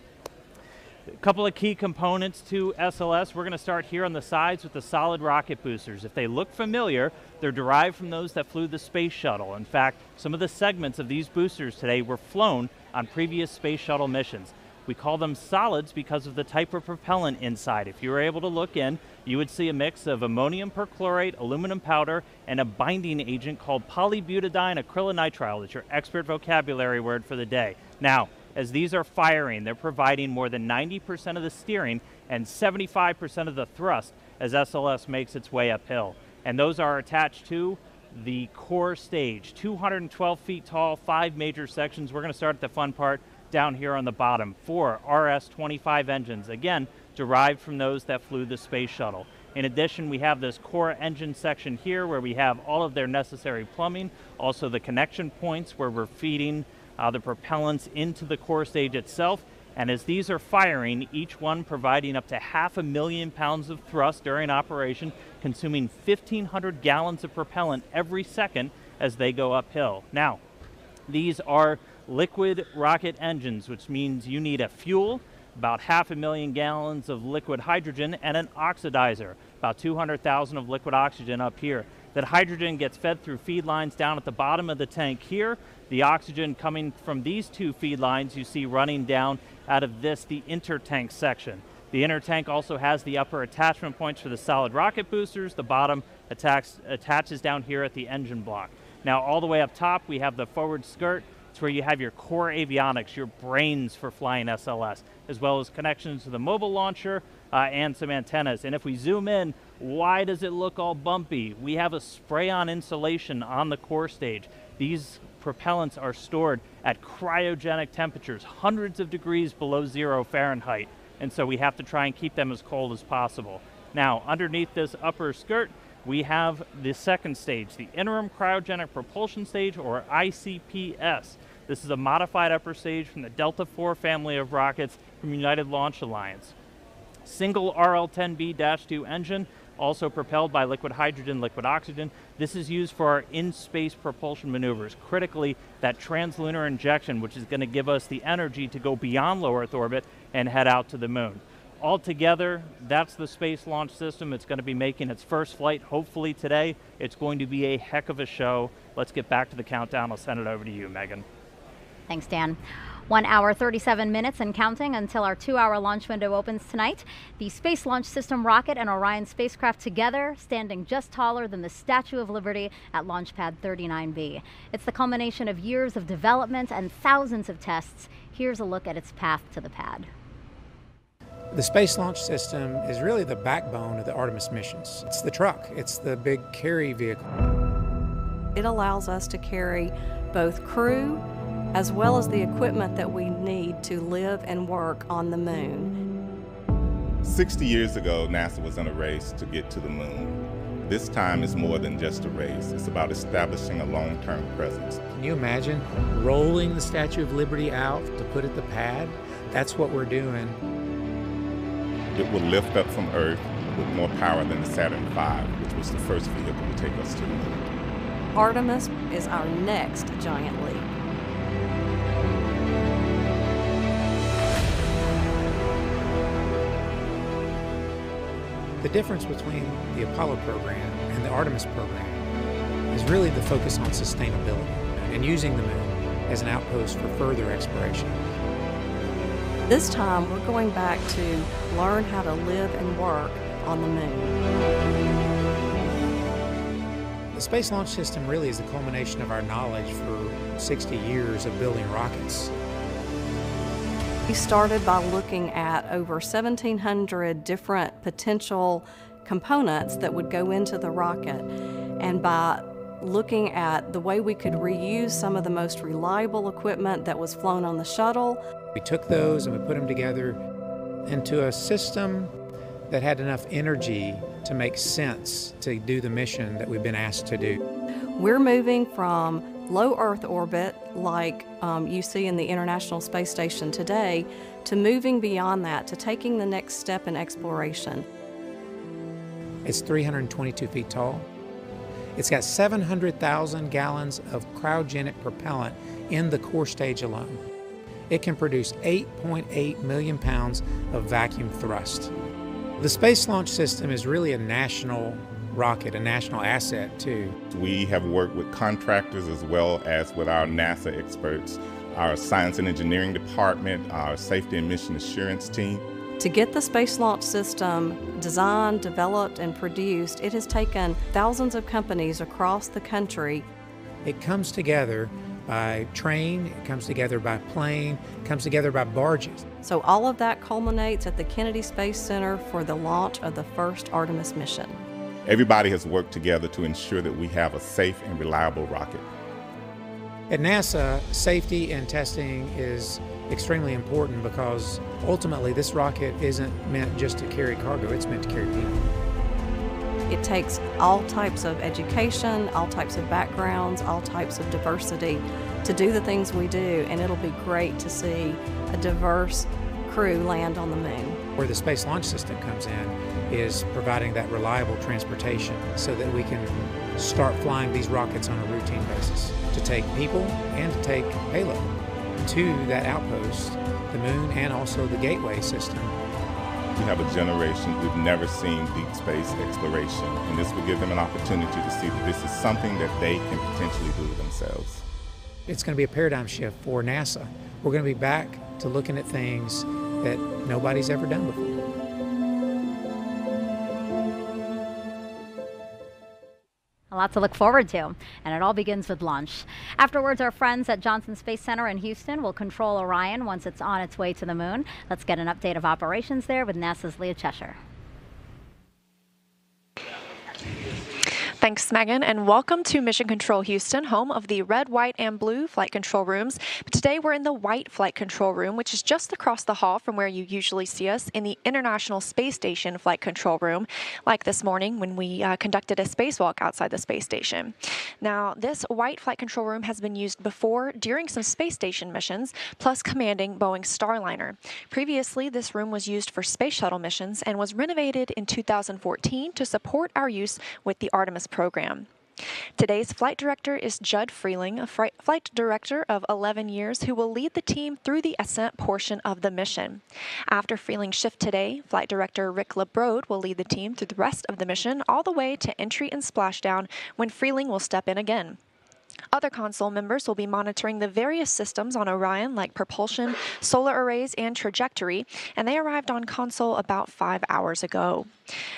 A couple of key components to SLS. We're going to start here on the sides with the solid rocket boosters. If they look familiar, they're derived from those that flew the space shuttle. In fact, some of the segments of these boosters today were flown on previous space shuttle missions. We call them solids because of the type of propellant inside. If you were able to look in, you would see a mix of ammonium perchlorate, aluminum powder, and a binding agent called polybutadiene acrylonitrile. That's your expert vocabulary word for the day. Now, as these are firing, they're providing more than 90% of the steering and 75% of the thrust as SLS makes its way uphill. And those are attached to the core stage, 212 feet tall, 5 major sections. We're going to start at the fun part down here on the bottom. 4 RS-25 engines, again, derived from those that flew the space shuttle. In addition, we have this core engine section here where we have all of their necessary plumbing, also the connection points where we're feeding the propellants into the core stage itself. And as these are firing, each one providing up to 500,000 pounds of thrust during operation, consuming 1,500 gallons of propellant every second as they go uphill. Now, these are liquid rocket engines, which means you need a fuel, about 500,000 gallons of liquid hydrogen, and an oxidizer, about 200,000 of liquid oxygen up here. That hydrogen gets fed through feed lines down at the bottom of the tank here. The oxygen coming from these 2 feed lines you see running down out of this, the intertank section. The inner tank also has the upper attachment points for the solid rocket boosters. The bottom attaches down here at the engine block. Now all the way up top we have the forward skirt. It's where you have your core avionics, your brains for flying SLS, as well as connections to the mobile launcher and some antennas. And if we zoom in, why does it look all bumpy? We have a spray-on insulation on the core stage. These propellants are stored at cryogenic temperatures, hundreds of degrees below 0 Fahrenheit. And so we have to try and keep them as cold as possible. Now, underneath this upper skirt, we have the second stage, the Interim Cryogenic Propulsion Stage, or ICPS. This is a modified upper stage from the Delta IV family of rockets from United Launch Alliance. Single RL-10B-2 engine, also propelled by liquid hydrogen, liquid oxygen. This is used for our in-space propulsion maneuvers, critically that translunar injection, which is going to give us the energy to go beyond low Earth orbit and head out to the moon. Altogether, that's the Space Launch System. It's going to be making its first flight, hopefully today. It's going to be a heck of a show. Let's get back to the countdown. I'll send it over to you, Megan. Thanks, Dan. 1 hour, 37 minutes and counting until our 2-hour launch window opens tonight. The Space Launch System rocket and Orion spacecraft together, standing just taller than the Statue of Liberty at Launch Pad 39B. It's the culmination of years of development and thousands of tests. Here's a look at its path to the pad. The Space Launch System is really the backbone of the Artemis missions. It's the truck, it's the big carry vehicle. It allows us to carry both crew as well as the equipment that we need to live and work on the moon. 60 years ago, NASA was in a race to get to the moon. This time is more than just a race. It's about establishing a long-term presence. Can you imagine rolling the Statue of Liberty out to put at the pad? That's what we're doing. It will lift up from Earth with more power than the Saturn V, which was the first vehicle to take us to the moon. Artemis is our next giant leap. The difference between the Apollo program and the Artemis program is really the focus on sustainability and using the moon as an outpost for further exploration. This time, we're going back to learn how to live and work on the moon. The Space Launch System really is the culmination of our knowledge for 60 years of building rockets. We started by looking at over 1,700 different potential components that would go into the rocket, and by looking at the way we could reuse some of the most reliable equipment that was flown on the shuttle. We took those and we put them together into a system that had enough energy to make sense to do the mission that we've been asked to do. We're moving from low Earth orbit, like you see in the International Space Station today, to moving beyond that, to taking the next step in exploration. It's 322 feet tall. It's got 700,000 gallons of cryogenic propellant in the core stage alone. It can produce 8.8 million pounds of vacuum thrust. The Space Launch System is really a national rocket, a national asset too. We have worked with contractors as well as with our NASA experts, our science and engineering department, our safety and mission assurance team. To get the Space Launch System designed, developed, and produced, it has taken thousands of companies across the country. It comes together by train, it comes together by plane, it comes together by barges. So all of that culminates at the Kennedy Space Center for the launch of the first Artemis mission. Everybody has worked together to ensure that we have a safe and reliable rocket. At NASA, safety and testing is extremely important because ultimately this rocket isn't meant just to carry cargo, it's meant to carry people. It takes all types of education, all types of backgrounds, all types of diversity to do the things we do, and it'll be great to see a diverse crew land on the moon. Where the Space Launch System comes in is providing that reliable transportation so that we can start flying these rockets on a routine basis to take people and to take payload to that outpost, the moon, and also the gateway system. We have a generation who've never seen deep space exploration, and this will give them an opportunity to see that this is something that they can potentially do themselves. It's going to be a paradigm shift for NASA. We're going to be back to looking at things that nobody's ever done before. A lot to look forward to, and it all begins with launch. Afterwards, our friends at Johnson Space Center in Houston will control Orion once it's on its way to the moon. Let's get an update of operations there with NASA's Leah Cheshire. Thanks, Megan, and welcome to Mission Control Houston, home of the red, white, and blue flight control rooms. But today we're in the white flight control room, which is just across the hall from where you usually see us in the International Space Station flight control room, like this morning when we conducted a spacewalk outside the space station. Now, this white flight control room has been used before during some space station missions, plus commanding Boeing's Starliner. Previously, this room was used for space shuttle missions and was renovated in 2014 to support our use with the Artemis program. Today's flight director is Judd Freeling, a flight director of 11 years who will lead the team through the ascent portion of the mission. After Freeling's shift today, flight director Rick LeBrode will lead the team through the rest of the mission all the way to entry and splashdown when Freeling will step in again. Other console members will be monitoring the various systems on Orion, like propulsion, solar arrays, and trajectory, and they arrived on console about 5 hours ago.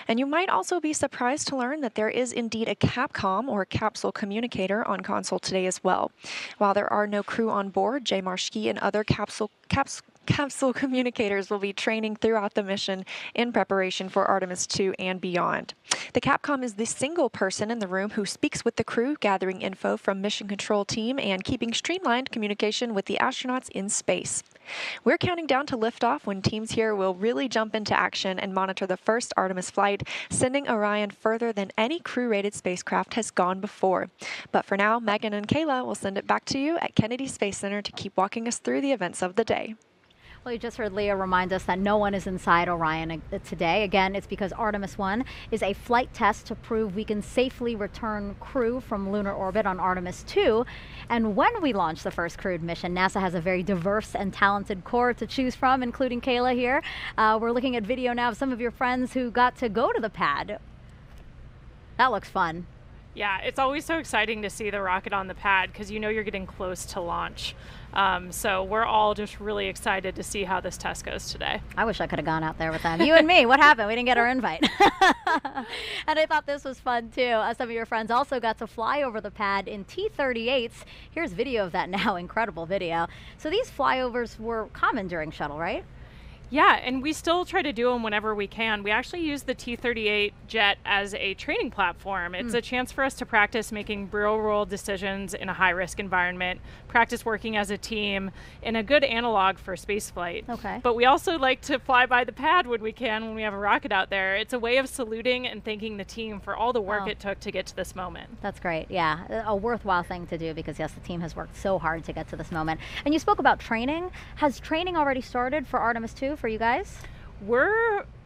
And you might also be surprised to learn that there is indeed a Capcom, or capsule communicator, on console today as well. While there are no crew on board, Jay Marshke and other capsule communicators will be training throughout the mission in preparation for Artemis II and beyond. The Capcom is the single person in the room who speaks with the crew, gathering info from mission control team and keeping streamlined communication with the astronauts in space. We're counting down to liftoff when teams here will really jump into action and monitor the first Artemis flight, sending Orion further than any crew-rated spacecraft has gone before. But for now, Megan and Kayla will send it back to you at Kennedy Space Center to keep walking us through the events of the day. Well, you just heard Leah remind us that no one is inside Orion today. Again, it's because Artemis I is a flight test to prove we can safely return crew from lunar orbit on Artemis II. And when we launch the first crewed mission, NASA has a very diverse and talented core to choose from, including Kayla here. We're looking at video now of some of your friends who got to go to the pad. That looks fun. Yeah, it's always so exciting to see the rocket on the pad because you know you're getting close to launch. So we're all just really excited to see how this test goes today. I wish I could have gone out there with them. You and me, what happened? We didn't get our invite. And I thought this was fun too. Some of your friends also got to fly over the pad in T-38s. Here's video of that now, incredible video. So these flyovers were common during shuttle, right? Yeah, and we still try to do them whenever we can. We actually use the T-38 jet as a training platform. It's a chance for us to practice making real-world decisions in a high-risk environment, practice working as a team, and a good analog for spaceflight. Okay. But we also like to fly by the pad when we can, when we have a rocket out there. It's a way of saluting and thanking the team for all the work it took to get to this moment. That's great. Yeah, a worthwhile thing to do because, yes, the team has worked so hard to get to this moment. And you spoke about training. Has training already started for Artemis II for you guys?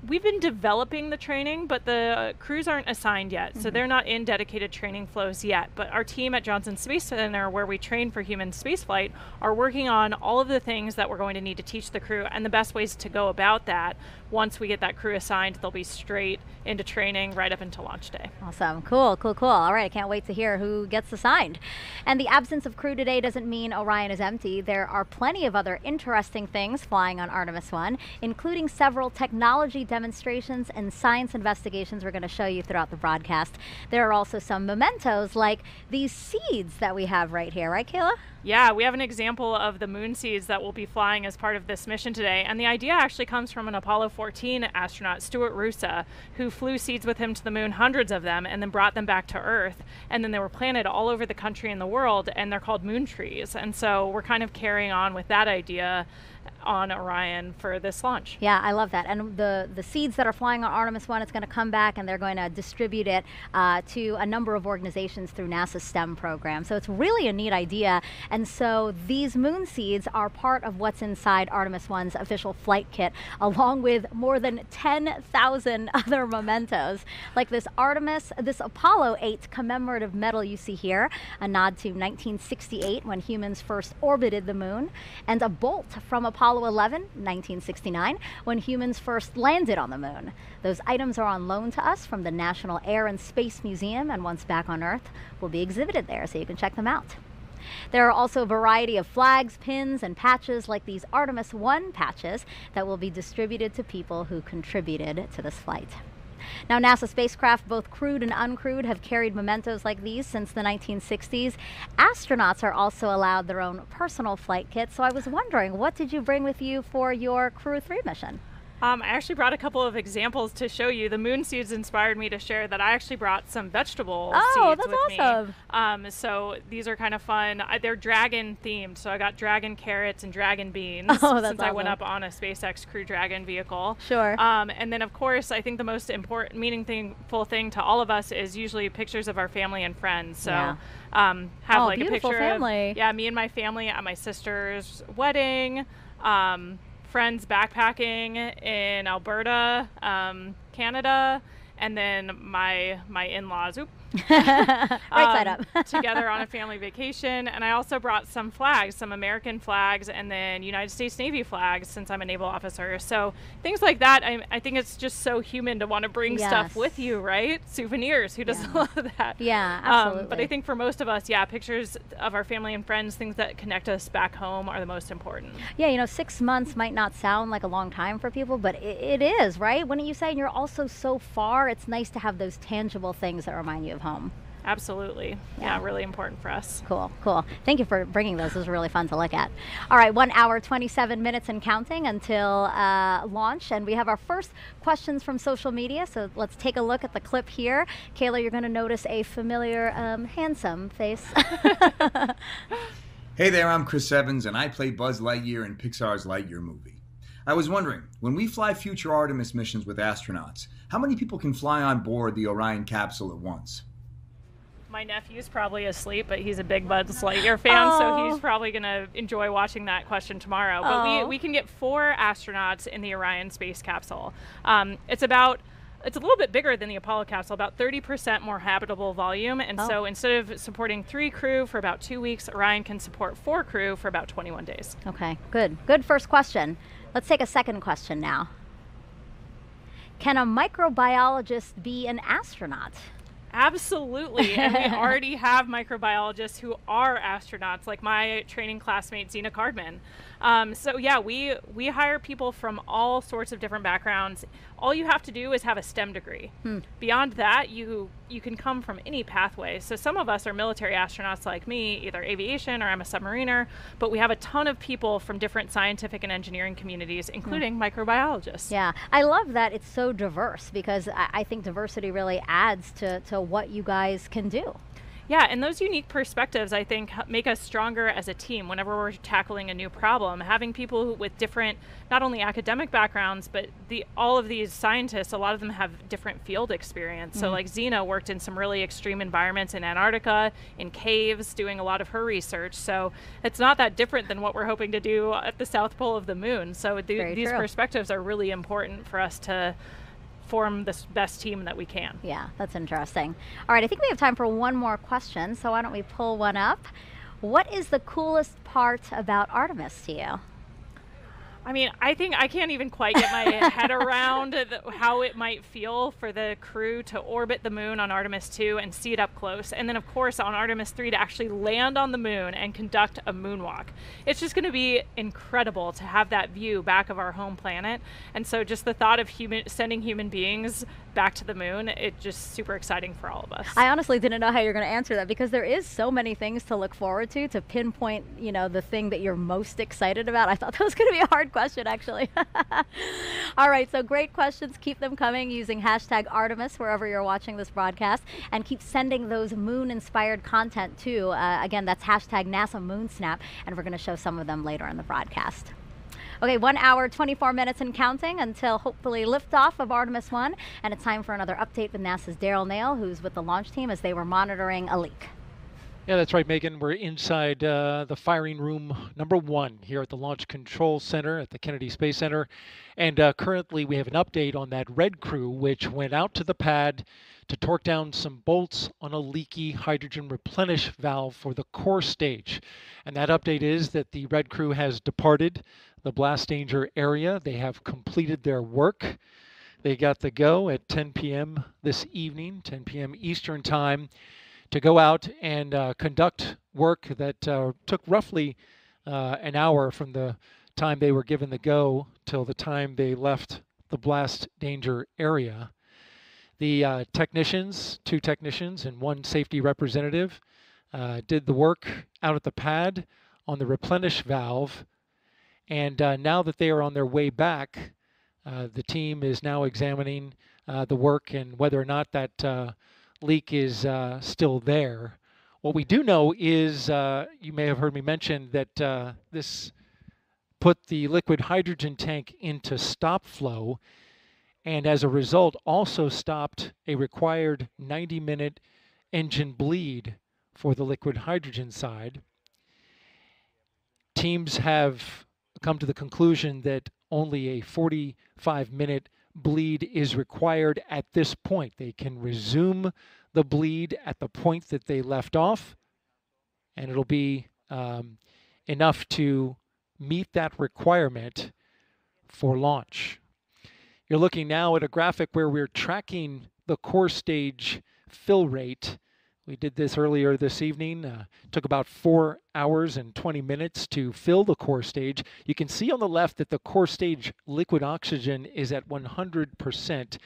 We've been developing the training, but the crews aren't assigned yet, so they're not in dedicated training flows yet. But our team at Johnson Space Center, where we train for human spaceflight, are working on all of the things that we're going to need to teach the crew and the best ways to go about that. Once we get that crew assigned, they'll be straight into training right up until launch day. Awesome. Cool, cool, cool. All right, I can't wait to hear who gets assigned. And the absence of crew today doesn't mean Orion is empty. There are plenty of other interesting things flying on Artemis I, including several technology demonstrations and science investigations we're going to show you throughout the broadcast. There are also some mementos like these seeds that we have right here, right, Kayla? Yeah, we have an example of the moon seeds that will be flying as part of this mission today. And the idea actually comes from an Apollo 14 astronaut, Stuart Roosa, who flew seeds with him to the moon, hundreds of them, and then brought them back to Earth. And then they were planted all over the country and the world, and they're called moon trees. And so we're kind of carrying on with that idea on Orion for this launch. Yeah, I love that. And the seeds that are flying on Artemis I, it's going to come back and they're going to distribute it to a number of organizations through NASA's STEM program. So it's really a neat idea. And so these moon seeds are part of what's inside Artemis I's official flight kit, along with more than 10,000 other mementos, like this Apollo 8 commemorative medal you see here, a nod to 1968 when humans first orbited the moon, and a bolt from Apollo 11, 1969, when humans first landed on the moon. Those items are on loan to us from the National Air and Space Museum, and once back on Earth, will be exhibited there, so you can check them out. There are also a variety of flags, pins, and patches like these Artemis I patches that will be distributed to people who contributed to this flight. Now, NASA spacecraft, both crewed and uncrewed, have carried mementos like these since the 1960s. Astronauts are also allowed their own personal flight kits, so I was wondering, what did you bring with you for your Crew 3 mission? I actually brought a couple of examples to show you. The moon seeds inspired me to share that I actually brought some vegetable seeds with awesome. me. So these are kind of fun. They're dragon themed, so I got dragon carrots and dragon beans since awesome. I went up on a SpaceX Crew Dragon vehicle. Sure. And then of course, I think the most important, meaningful thing to all of us is usually pictures of our family and friends. So yeah. Have like a picture family. of me and my family at my sister's wedding. Friends backpacking in Alberta, Canada, and then my in-laws. Right side up. Together on a family vacation. And I also brought some flags, some American flags, and then United States Navy flags, since I'm a naval officer. So things like that, I think it's just so human to want to bring stuff with you, right? Souvenirs, who doesn't love that? Yeah, absolutely. But I think for most of us, pictures of our family and friends, things that connect us back home, are the most important. Yeah, you know, 6 months might not sound like a long time for people, but it is, right? Wouldn't you say? And you're also so far, it's nice to have those tangible things that remind you of home. Absolutely. Yeah, really important for us. Cool, cool. Thank you for bringing those. It was really fun to look at. All right, 1 hour, 27 minutes and counting until launch. And we have our first questions from social media. So let's take a look at the clip here. Kayla, you're going to notice a familiar, handsome face. Hey there, I'm Chris Evans, and I play Buzz Lightyear in Pixar's Lightyear movie. I was wondering, when we fly future Artemis missions with astronauts, how many people can fly on board the Orion capsule at once? My nephew's probably asleep, but he's a big Buzz Lightyear fan, so he's probably going to enjoy watching that question tomorrow. But we can get 4 astronauts in the Orion space capsule. It's a little bit bigger than the Apollo capsule, about 30% more habitable volume. And so instead of supporting 3 crew for about 2 weeks, Orion can support 4 crew for about 21 days. Okay, good. Good first question. Let's take a second question now. Can a microbiologist be an astronaut? Absolutely, and we already have microbiologists who are astronauts, like my training classmate Zena Cardman. So yeah, we hire people from all sorts of different backgrounds. All you have to do is have a STEM degree. Beyond that, you can come from any pathway. So some of us are military astronauts like me, either aviation or I'm a submariner, but we have a ton of people from different scientific and engineering communities, including microbiologists. Yeah, I love that it's so diverse, because I think diversity really adds to what you guys can do. Yeah, and those unique perspectives, I think, make us stronger as a team whenever we're tackling a new problem. Having people with different, not only academic backgrounds, but all of these scientists, a lot of them have different field experience. So like Zena worked in some really extreme environments in Antarctica, in caves, doing a lot of her research. So it's not that different than what we're hoping to do at the South Pole of the moon. So these perspectives are really important for us to form the best team that we can. Yeah, that's interesting. All right, I think we have time for one more question, so why don't we pull one up? What is the coolest part about Artemis to you? I mean, I think I can't even quite get my head around how it might feel for the crew to orbit the moon on Artemis II and see it up close. And then, of course, on Artemis III to actually land on the moon and conduct a moonwalk. It's just going to be incredible to have that view back of our home planet. And so just the thought of sending human beings back to the moon, it's just super exciting for all of us. I honestly didn't know how you're going to answer that, because there is so many things to look forward to pinpoint, you know, the thing that you're most excited about. I thought that was going to be a hard question, actually. All right, so great questions. Keep them coming using hashtag Artemis wherever you're watching this broadcast, and keep sending those moon-inspired content too. Again, that's hashtag NASA MoonSnap, and we're going to show some of them later in the broadcast. Okay, 1 hour, 24 minutes and counting until hopefully liftoff of Artemis I, and it's time for another update with NASA's Daryl Nail, who's with the launch team as they were monitoring a leak. Yeah, that's right, Megan. We're inside the firing room number 1 here at the Launch Control Center at the Kennedy Space Center. And currently we have an update on that red crew, which went out to the pad to torque down some bolts on a leaky hydrogen replenish valve for the core stage. And that update is that the red crew has departed the blast danger area. They have completed their work. They got the go at 10 p.m. this evening, 10 p.m. Eastern Time, to go out and conduct work that took roughly an hour from the time they were given the go till the time they left the blast danger area. The technicians, 2 technicians and 1 safety representative, did the work out at the pad on the replenish valve. And now that they are on their way back, the team is now examining the work and whether or not that leak is still there. What we do know is, you may have heard me mention that this put the liquid hydrogen tank into stop flow, and as a result also stopped a required 90-minute engine bleed for the liquid hydrogen side. Teams have come to the conclusion that only a 45-minute bleed is required at this point. They can resume the bleed at the point that they left off, and it'll be enough to meet that requirement for launch. You're looking now at a graphic where we're tracking the core stage fill rate. We did this earlier this evening. Took about 4 hours and 20 minutes to fill the core stage. You can see on the left that the core stage liquid oxygen is at 100%.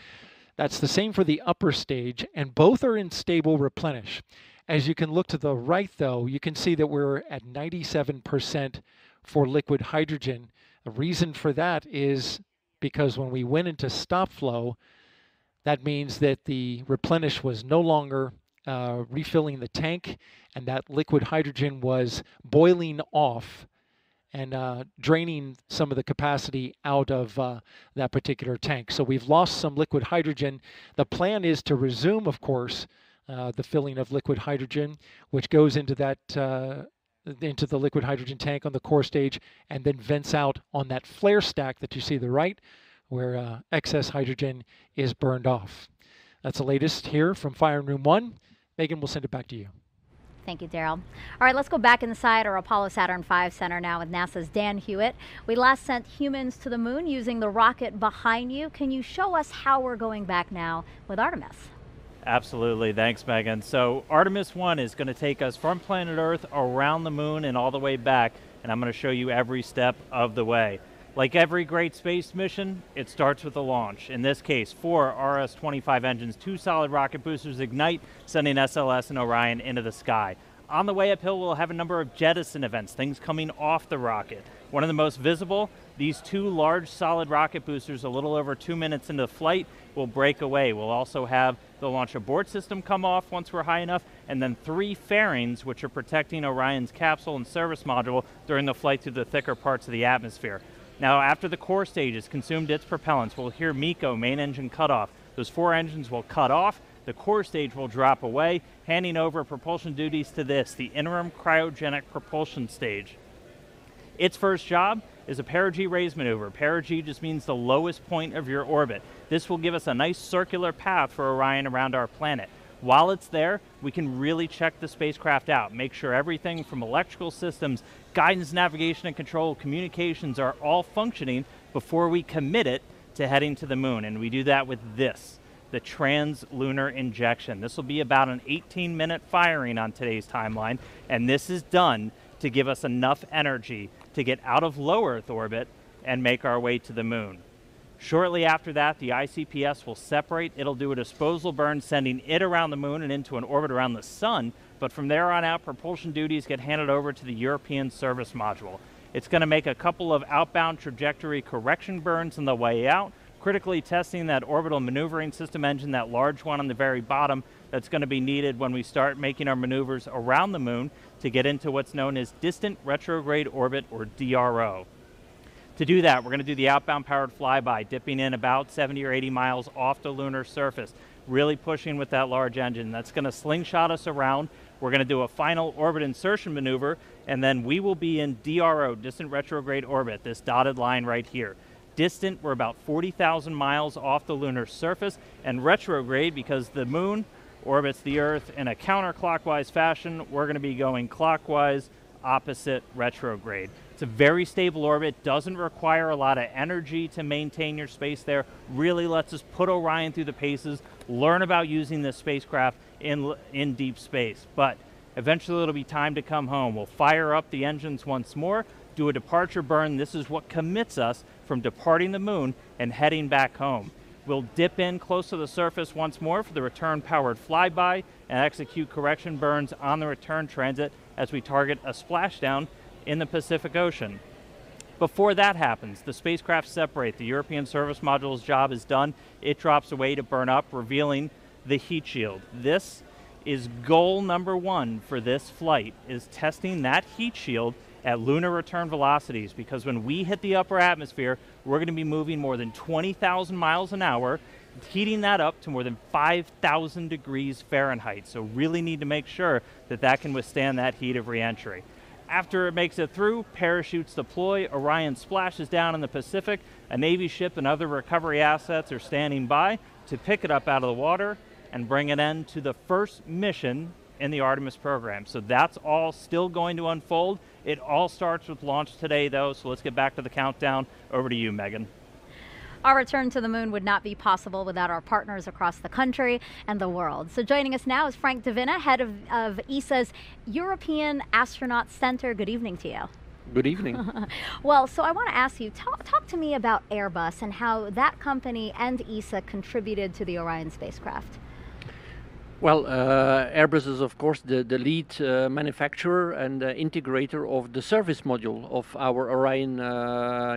That's the same for the upper stage, and both are in stable replenish. As you can look to the right, though, you can see that we're at 97% for liquid hydrogen. The reason for that is because when we went into stop flow, that means that the replenish was no longer refilling the tank, and that liquid hydrogen was boiling off and draining some of the capacity out of that particular tank. So we've lost some liquid hydrogen. The plan is to resume, of course, the filling of liquid hydrogen, which goes into that into the liquid hydrogen tank on the core stage and then vents out on that flare stack that you see to the right, where excess hydrogen is burned off. That's the latest here from Firing Room 1. Megan, we'll send it back to you. Thank you, Daryl. All right, let's go back inside our Apollo Saturn V Center now with NASA's Dan Hewitt. We last sent humans to the moon using the rocket behind you. Can you show us how we're going back now with Artemis? Absolutely. Thanks, Megan. So Artemis I is going to take us from planet Earth around the moon and all the way back, and I'm going to show you every step of the way. Like every great space mission, it starts with a launch. In this case, 4 RS-25 engines, 2 solid rocket boosters ignite, sending SLS and Orion into the sky. On the way uphill, we'll have a number of jettison events, things coming off the rocket. One of the most visible, these 2 large solid rocket boosters a little over 2 minutes into flight will break away. We'll also have the launch abort system come off once we're high enough, and then 3 fairings, which are protecting Orion's capsule and service module during the flight through the thicker parts of the atmosphere. Now, after the core stage has consumed its propellants, we'll hear MECO, main engine cutoff. Those 4 engines will cut off, the core stage will drop away, handing over propulsion duties to this, the interim cryogenic propulsion stage. Its first job is a perigee raise maneuver. Perigee just means the lowest point of your orbit. This will give us a nice circular path for Orion around our planet. While it's there, we can really check the spacecraft out, make sure everything from electrical systems, guidance, navigation, and control, communications are all functioning before we commit it to heading to the moon. And we do that with this, the trans-lunar injection. This will be about an 18-minute firing on today's timeline, and this is done to give us enough energy to get out of low Earth orbit and make our way to the moon. Shortly after that, the ICPS will separate. It'll do a disposal burn, sending it around the moon and into an orbit around the sun. But from there on out, propulsion duties get handed over to the European service module. It's going to make a couple of outbound trajectory correction burns on the way out, critically testing that orbital maneuvering system engine, that large one on the very bottom that's going to be needed when we start making our maneuvers around the moon to get into what's known as distant retrograde orbit, or DRO. To do that, we're going to do the outbound powered flyby, dipping in about 70 or 80 miles off the lunar surface, really pushing with that large engine. That's going to slingshot us around. We're going to do a final orbit insertion maneuver, and then we will be in DRO, distant retrograde orbit, this dotted line right here. Distant, we're about 40,000 miles off the lunar surface, and retrograde, because the moon orbits the Earth in a counterclockwise fashion, we're going to be going clockwise, opposite retrograde. It's a very stable orbit, doesn't require a lot of energy to maintain your space there, really lets us put Orion through the paces, learn about using this spacecraft in deep space. But eventually it'll be time to come home. We'll fire up the engines once more, do a departure burn. This is what commits us from departing the moon and heading back home. We'll dip in close to the surface once more for the return powered flyby and execute correction burns on the return transit as we target a splashdown in the Pacific Ocean. Before that happens, the spacecraft separate. The European service module's job is done. It drops away to burn up, revealing the heat shield. This is goal number 1 for this flight, is testing that heat shield at lunar return velocities, because when we hit the upper atmosphere, we're going to be moving more than 20,000 miles an hour, heating that up to more than 5,000 degrees Fahrenheit. So really need to make sure that that can withstand that heat of reentry. After it makes it through, parachutes deploy, Orion splashes down in the Pacific, a Navy ship and other recovery assets are standing by to pick it up out of the water and bring an end to the first mission in the Artemis program. So that's all still going to unfold. It all starts with launch today, though, so let's get back to the countdown. Over to you, Megan. Our return to the moon would not be possible without our partners across the country and the world. So joining us now is Frank Davina, head of ESA's European Astronaut Center. Good evening to you. Good evening. Well, so I want to ask you, talk to me about Airbus and how that company and ESA contributed to the Orion spacecraft. Well, Airbus is of course the lead manufacturer and integrator of the service module of our Orion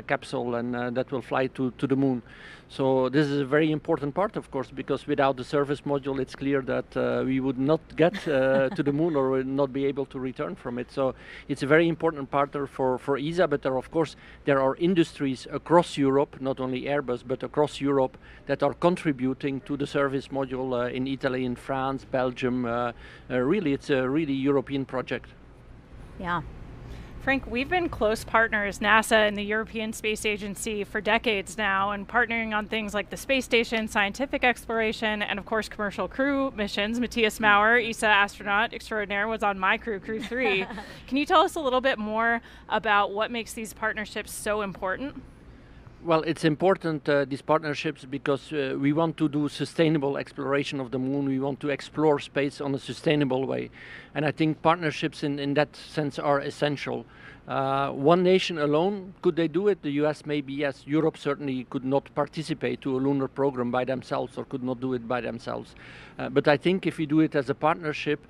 capsule, and that will fly to the moon. So this is a very important part, of course, because without the service module, it's clear that we would not get to the moon or would not be able to return from it. So it's a very important partner for ESA, but there are industries across Europe, not only Airbus, but across Europe, that are contributing to the service module in Italy, in France, Belgium. Really, it's a really European project. Yeah. Frank, we've been close partners, NASA and the European Space Agency, for decades now, and partnering on things like the space station, scientific exploration, and of course commercial crew missions. Matthias Maurer, ESA astronaut extraordinaire, was on my crew, Crew 3. Can you tell us a little bit more about what makes these partnerships so important? Well, it's important, these partnerships, because we want to do sustainable exploration of the moon. We want to explore space on a sustainable way. And I think partnerships in that sense are essential. One nation alone, could they do it? The US maybe, yes. Europe certainly could not participate to a lunar program by themselves or could not do it by themselves. But I think if we do it as a partnership,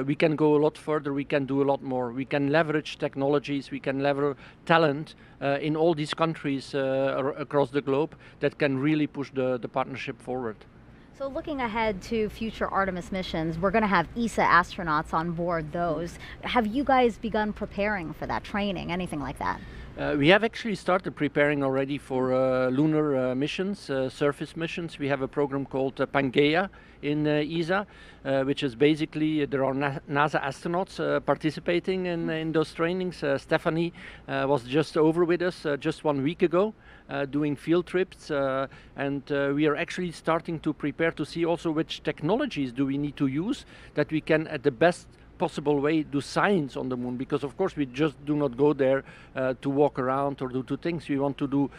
we can go a lot further, we can do a lot more. We can leverage technologies, we can leverage talent in all these countries across the globe that can really push the partnership forward. So looking ahead to future Artemis missions, we're going to have ESA astronauts on board those. Have you guys begun preparing for that training, anything like that? We have actually started preparing already for lunar missions, surface missions. We have a program called Pangea in ESA, which is basically, there are NASA astronauts participating in those trainings. Stephanie was just over with us just 1 week ago, doing field trips, and we are actually starting to prepare to see also which technologies do we need to use that we can at the best possible way do science on the moon, because of course we just do not go there to walk around or do two things. We want to do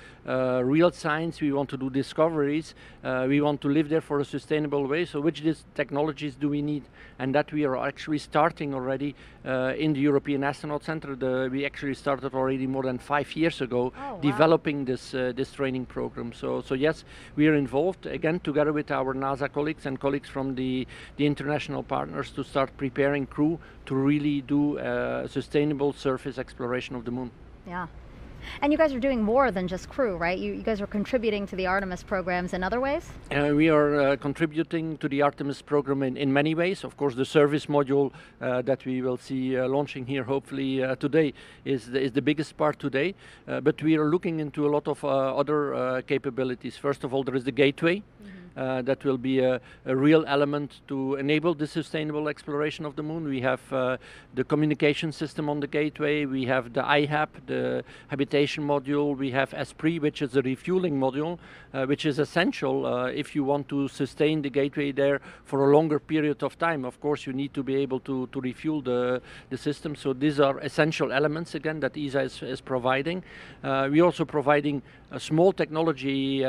real science, we want to do discoveries, we want to live there for a sustainable way. So which technologies do we need? And that we are actually starting already in the European Astronaut Center. We actually started already more than 5 years ago developing this training program. So yes, we are involved again together with our NASA colleagues and colleagues from the international partners to start preparing crew to really do sustainable surface exploration of the moon. Yeah. And you guys are doing more than just crew, right? You guys are contributing to the Artemis programs in other ways? We are contributing to the Artemis program in many ways. Of course, the service module that we will see launching here hopefully today is the biggest part today. But we are looking into a lot of other capabilities. First of all, there is the gateway. That will be a real element to enable the sustainable exploration of the moon. We have the communication system on the gateway, we have the IHAP, the habitation module, we have Esprit, which is a refueling module, which is essential if you want to sustain the gateway there for a longer period of time. Of course, you need to be able to refuel the system. So these are essential elements, again, that ESA is providing. We're also providing small technology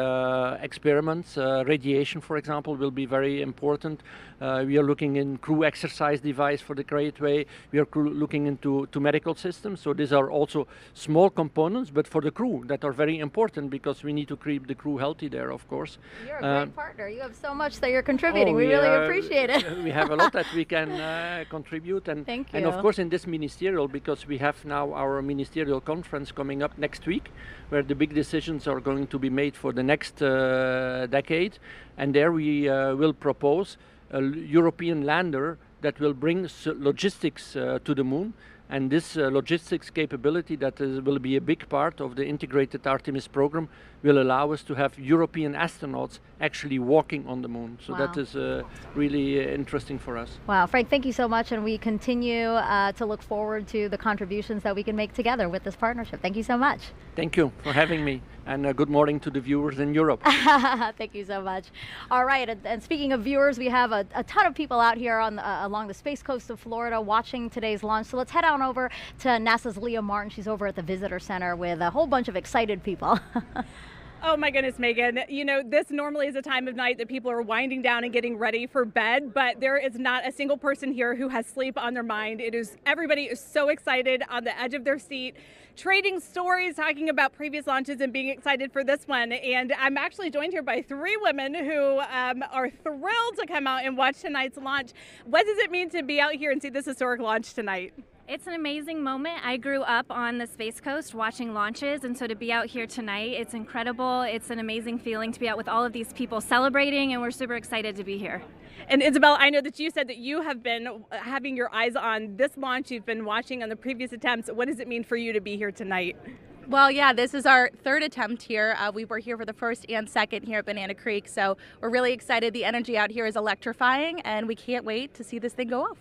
experiments, radiation, for example, will be very important. We are looking in crew exercise device for the gateway. We are looking into medical systems. So these are also small components, but for the crew that are very important because we need to keep the crew healthy there, of course. You're a great partner. You have so much that you're contributing. We really appreciate it. We have a lot that we can contribute. And, Thank you. And of course in this ministerial, because we have now our ministerial conference coming up next week, where the big decisions are going to be made for the next decade. And there we will propose a European lander that will bring logistics to the moon. And this logistics capability that will be a big part of the integrated Artemis program will allow us to have European astronauts actually walking on the moon. So that is really interesting for us. Wow, Frank, thank you so much, and we continue to look forward to the contributions that we can make together with this partnership. Thank you so much. Thank you for having me, and good morning to the viewers in Europe. Thank you so much. All right, and speaking of viewers, we have a ton of people out here on along the space coast of Florida watching today's launch. So let's head on over to NASA's Leah Martin. She's over at the Visitor Center with a whole bunch of excited people. Oh my goodness, Megan. You know, this normally is a time of night that people are winding down and getting ready for bed, but there is not a single person here who has sleep on their mind. Everybody is so excited, on the edge of their seat, trading stories, talking about previous launches and being excited for this one. And I'm actually joined here by 3 women who are thrilled to come out and watch tonight's launch. What does it mean to be out here and see this historic launch tonight? It's an amazing moment. I grew up on the Space Coast watching launches, and so to be out here tonight, it's incredible. It's an amazing feeling to be out with all of these people celebrating, and we're super excited to be here. And Isabel, I know that you said that you have been having your eyes on this launch. You've been watching on the previous attempts. What does it mean for you to be here tonight? Well, yeah, this is our 3rd attempt here. We were here for the 1st and 2nd here at Banana Creek, so we're really excited. The energy out here is electrifying, and we can't wait to see this thing go off.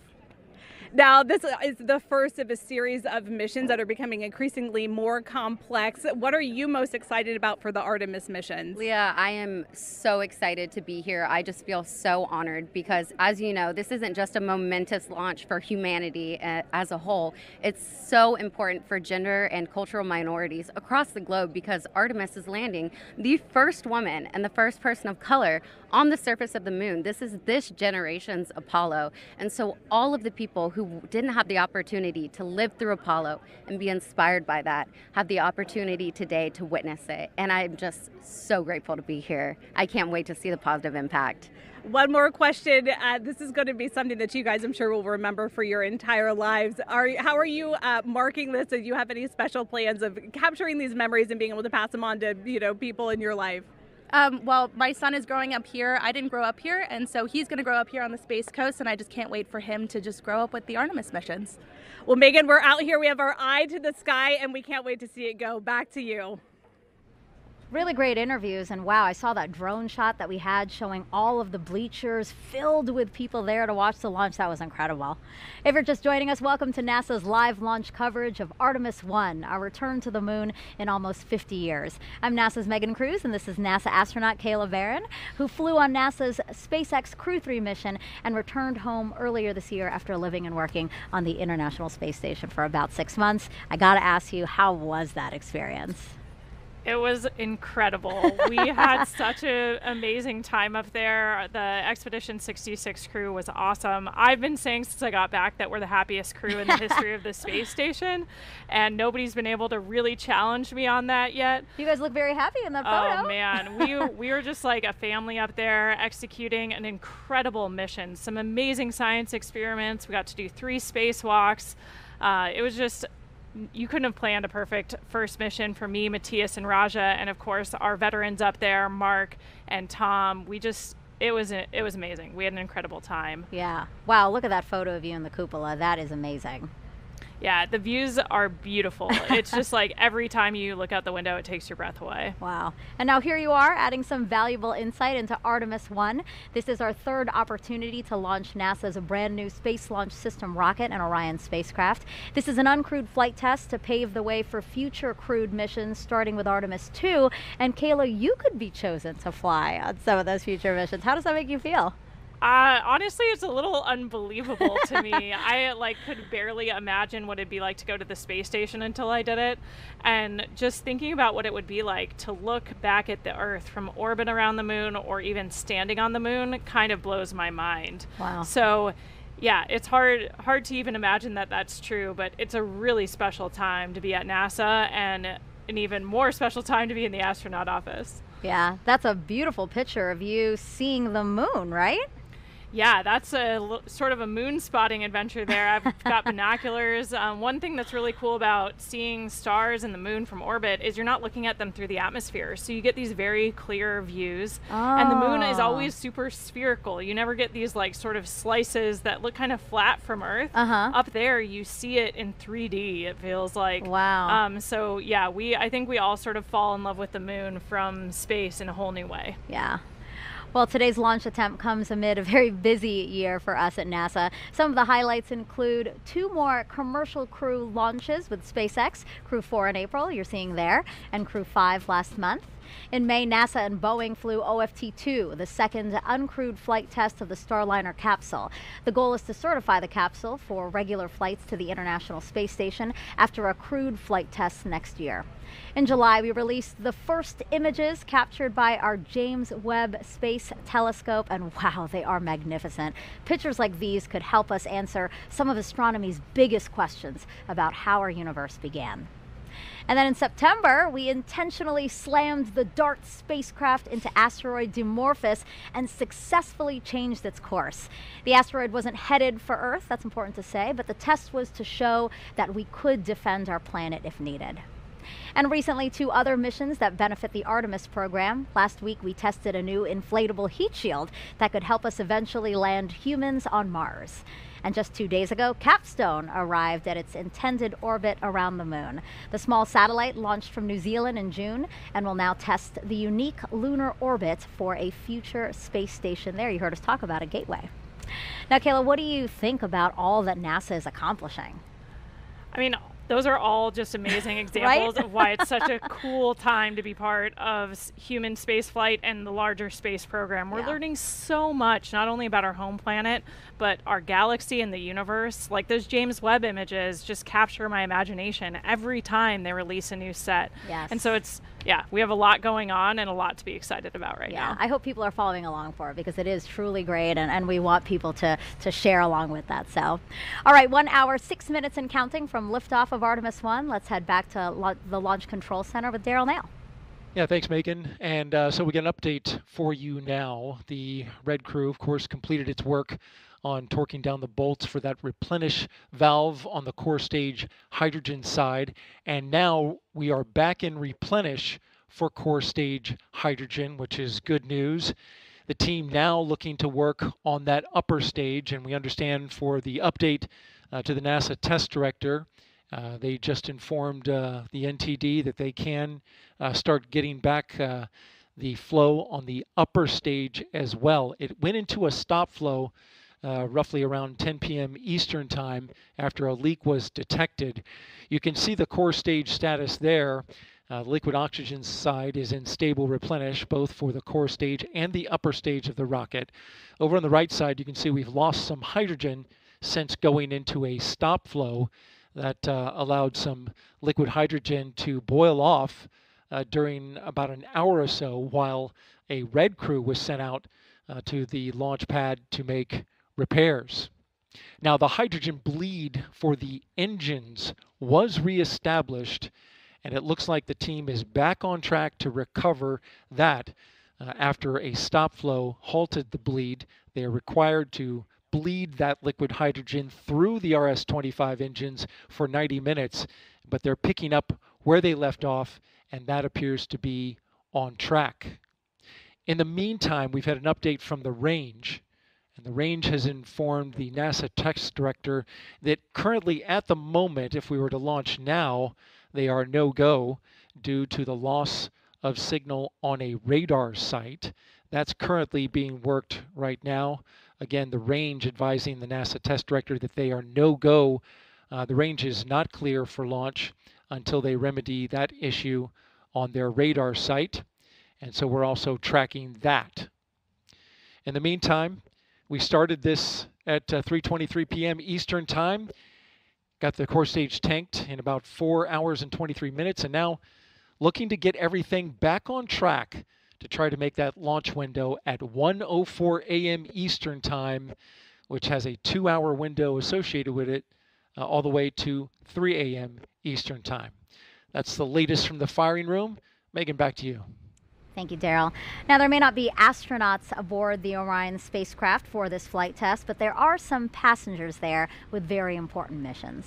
Now, this is the first of a series of missions that are becoming increasingly more complex. What are you most excited about for the Artemis missions? Leah, I am so excited to be here. I just feel so honored because, as you know, this isn't just a momentous launch for humanity as a whole. It's so important for gender and cultural minorities across the globe because Artemis is landing the first woman and the first person of color on the surface of the moon. This is this generation's Apollo. And so all of the people who didn't have the opportunity to live through Apollo and be inspired by that have the opportunity today to witness it. And I'm just so grateful to be here. I can't wait to see the positive impact. One more question. This is going to be something that you guys, I'm sure, will remember for your entire lives. How are you marking this? Do you have any special plans of capturing these memories and being able to pass them on to people in your life? Well, my son is growing up here. I didn't grow up here, and so he's going to grow up here on the Space Coast, and I just can't wait for him to just grow up with the Artemis missions. Well, Megan, we're out here. We have our eye to the sky, and we can't wait to see it go. Back to you. Really great interviews, and wow, I saw that drone shot that we had showing all of the bleachers filled with people there to watch the launch. That was incredible. If you're just joining us, welcome to NASA's live launch coverage of Artemis I, our return to the moon in almost 50 years. I'm NASA's Megan Cruz, and this is NASA astronaut Kayla Barron, who flew on NASA's SpaceX Crew 3 mission and returned home earlier this year after living and working on the International Space Station for about 6 months. I gotta ask you, how was that experience? It was incredible. We had such an amazing time up there. The Expedition 66 crew was awesome. I've been saying since I got back that we're the happiest crew in the history of the space station, and nobody's been able to really challenge me on that yet. You guys look very happy in that photo. Oh man, we were just like a family up there executing an incredible mission. Some amazing science experiments. We got to do 3 spacewalks. It was just, you couldn't have planned a perfect first mission for me, Matthias, and Raja, and of course our veterans up there, Mark and Tom. It was amazing. We had an incredible time. Yeah. Wow, look at that photo of you in the cupola. That is amazing. Yeah, the views are beautiful. It's just like every time you look out the window, it takes your breath away. Wow. And now here you are adding some valuable insight into Artemis I. This is our 3rd opportunity to launch NASA's brand new Space Launch System rocket and Orion spacecraft. This is an uncrewed flight test to pave the way for future crewed missions, starting with Artemis II. And Kayla, you could be chosen to fly on some of those future missions. How does that make you feel? Honestly, it's a little unbelievable to me. I could barely imagine what it'd be like to go to the space station until I did it. And just thinking about what it would be like to look back at the Earth from orbit around the moon or even standing on the moon kind of blows my mind. Wow. So yeah, it's hard to even imagine that that's true, but it's a really special time to be at NASA and an even more special time to be in the astronaut office. Yeah, that's a beautiful picture of you seeing the moon, right? Yeah, that's sort of a moon spotting adventure there. I've got binoculars. One thing that's really cool about seeing stars and the moon from orbit is you're not looking at them through the atmosphere. So you get these very clear views. And the moon is always super spherical. You never get these like sort of slices that look kind of flat from Earth. Up there, you see it in 3D, it feels like. Wow. So yeah, I think we all sort of fall in love with the moon from space in a whole new way. Yeah. Well, today's launch attempt comes amid a very busy year for us at NASA. Some of the highlights include 2 more commercial crew launches with SpaceX, Crew 4 in April, you're seeing there, and Crew 5 last month. In May, NASA and Boeing flew OFT-2, the second uncrewed flight test of the Starliner capsule. The goal is to certify the capsule for regular flights to the International Space Station after a crewed flight test next year. In July, we released the first images captured by our James Webb Space Telescope, and wow, they are magnificent. Pictures like these could help us answer some of astronomy's biggest questions about how our universe began. And then in September, we intentionally slammed the DART spacecraft into asteroid Dimorphos and successfully changed its course. The asteroid wasn't headed for Earth, that's important to say, but the test was to show that we could defend our planet if needed. And recently, 2 other missions that benefit the Artemis program. Last week, we tested a new inflatable heat shield that could help us eventually land humans on Mars. And just 2 days ago, Capstone arrived at its intended orbit around the moon. The small satellite launched from New Zealand in June and will now test the unique lunar orbit for a future space station there. You heard us talk about a gateway. Now, Kayla, what do you think about all that NASA is accomplishing? I mean, those are all just amazing examples of why it's such a cool time to be part of human spaceflight and the larger space program. We're learning so much, not only about our home planet, but our galaxy and the universe. Like those James Webb images just capture my imagination every time they release a new set. Yes. And so it's, we have a lot going on and a lot to be excited about right now. I hope people are following along for it because it is truly great, and we want people to share along with that. So, all right, 1 hour, 6 minutes and counting from liftoff of Artemis I. Let's head back to the Launch Control Center with Daryl Nail. Yeah, thanks, Megan. And so we get an update for you now. The Red crew, of course, completed its work on torquing down the bolts for that replenish valve on the core stage hydrogen side. And now we are back in replenish for core stage hydrogen, which is good news. The team now looking to work on that upper stage, and we understand for the update to the NASA test director, they just informed the NTD that they can start getting back the flow on the upper stage as well. It went into a stop flow roughly around 10 p.m. Eastern time after a leak was detected. You can see the core stage status there. The liquid oxygen side is in stable replenish, both for the core stage and the upper stage of the rocket. Over on the right side, you can see we've lost some hydrogen since going into a stop flow that allowed some liquid hydrogen to boil off during about an hour or so while a Red crew was sent out to the launch pad to make repairs. Now, the hydrogen bleed for the engines was reestablished, and it looks like the team is back on track to recover that after a stop flow halted the bleed. They are required to bleed that liquid hydrogen through the RS-25 engines for 90 minutes, but they're picking up where they left off, and that appears to be on track. In the meantime, we've had an update from the range, and the range has informed the NASA test director that currently at the moment, if we were to launch now, they are no-go due to the loss of signal on a radar site. That's currently being worked right now. Again, the range advising the NASA test director that they are no-go. The range is not clear for launch until they remedy that issue on their radar site. And so we're also tracking that. In the meantime, we started this at 3:23 p.m. Eastern Time. Got the core stage tanked in about 4 hours and 23 minutes, and now looking to get everything back on track to try to make that launch window at 1:04 a.m. Eastern Time, which has a 2-hour window associated with it, all the way to 3 a.m. Eastern Time. That's the latest from the firing room. Megan, back to you. Thank you, Daryl. Now, there may not be astronauts aboard the Orion spacecraft for this flight test, but there are some passengers there with very important missions.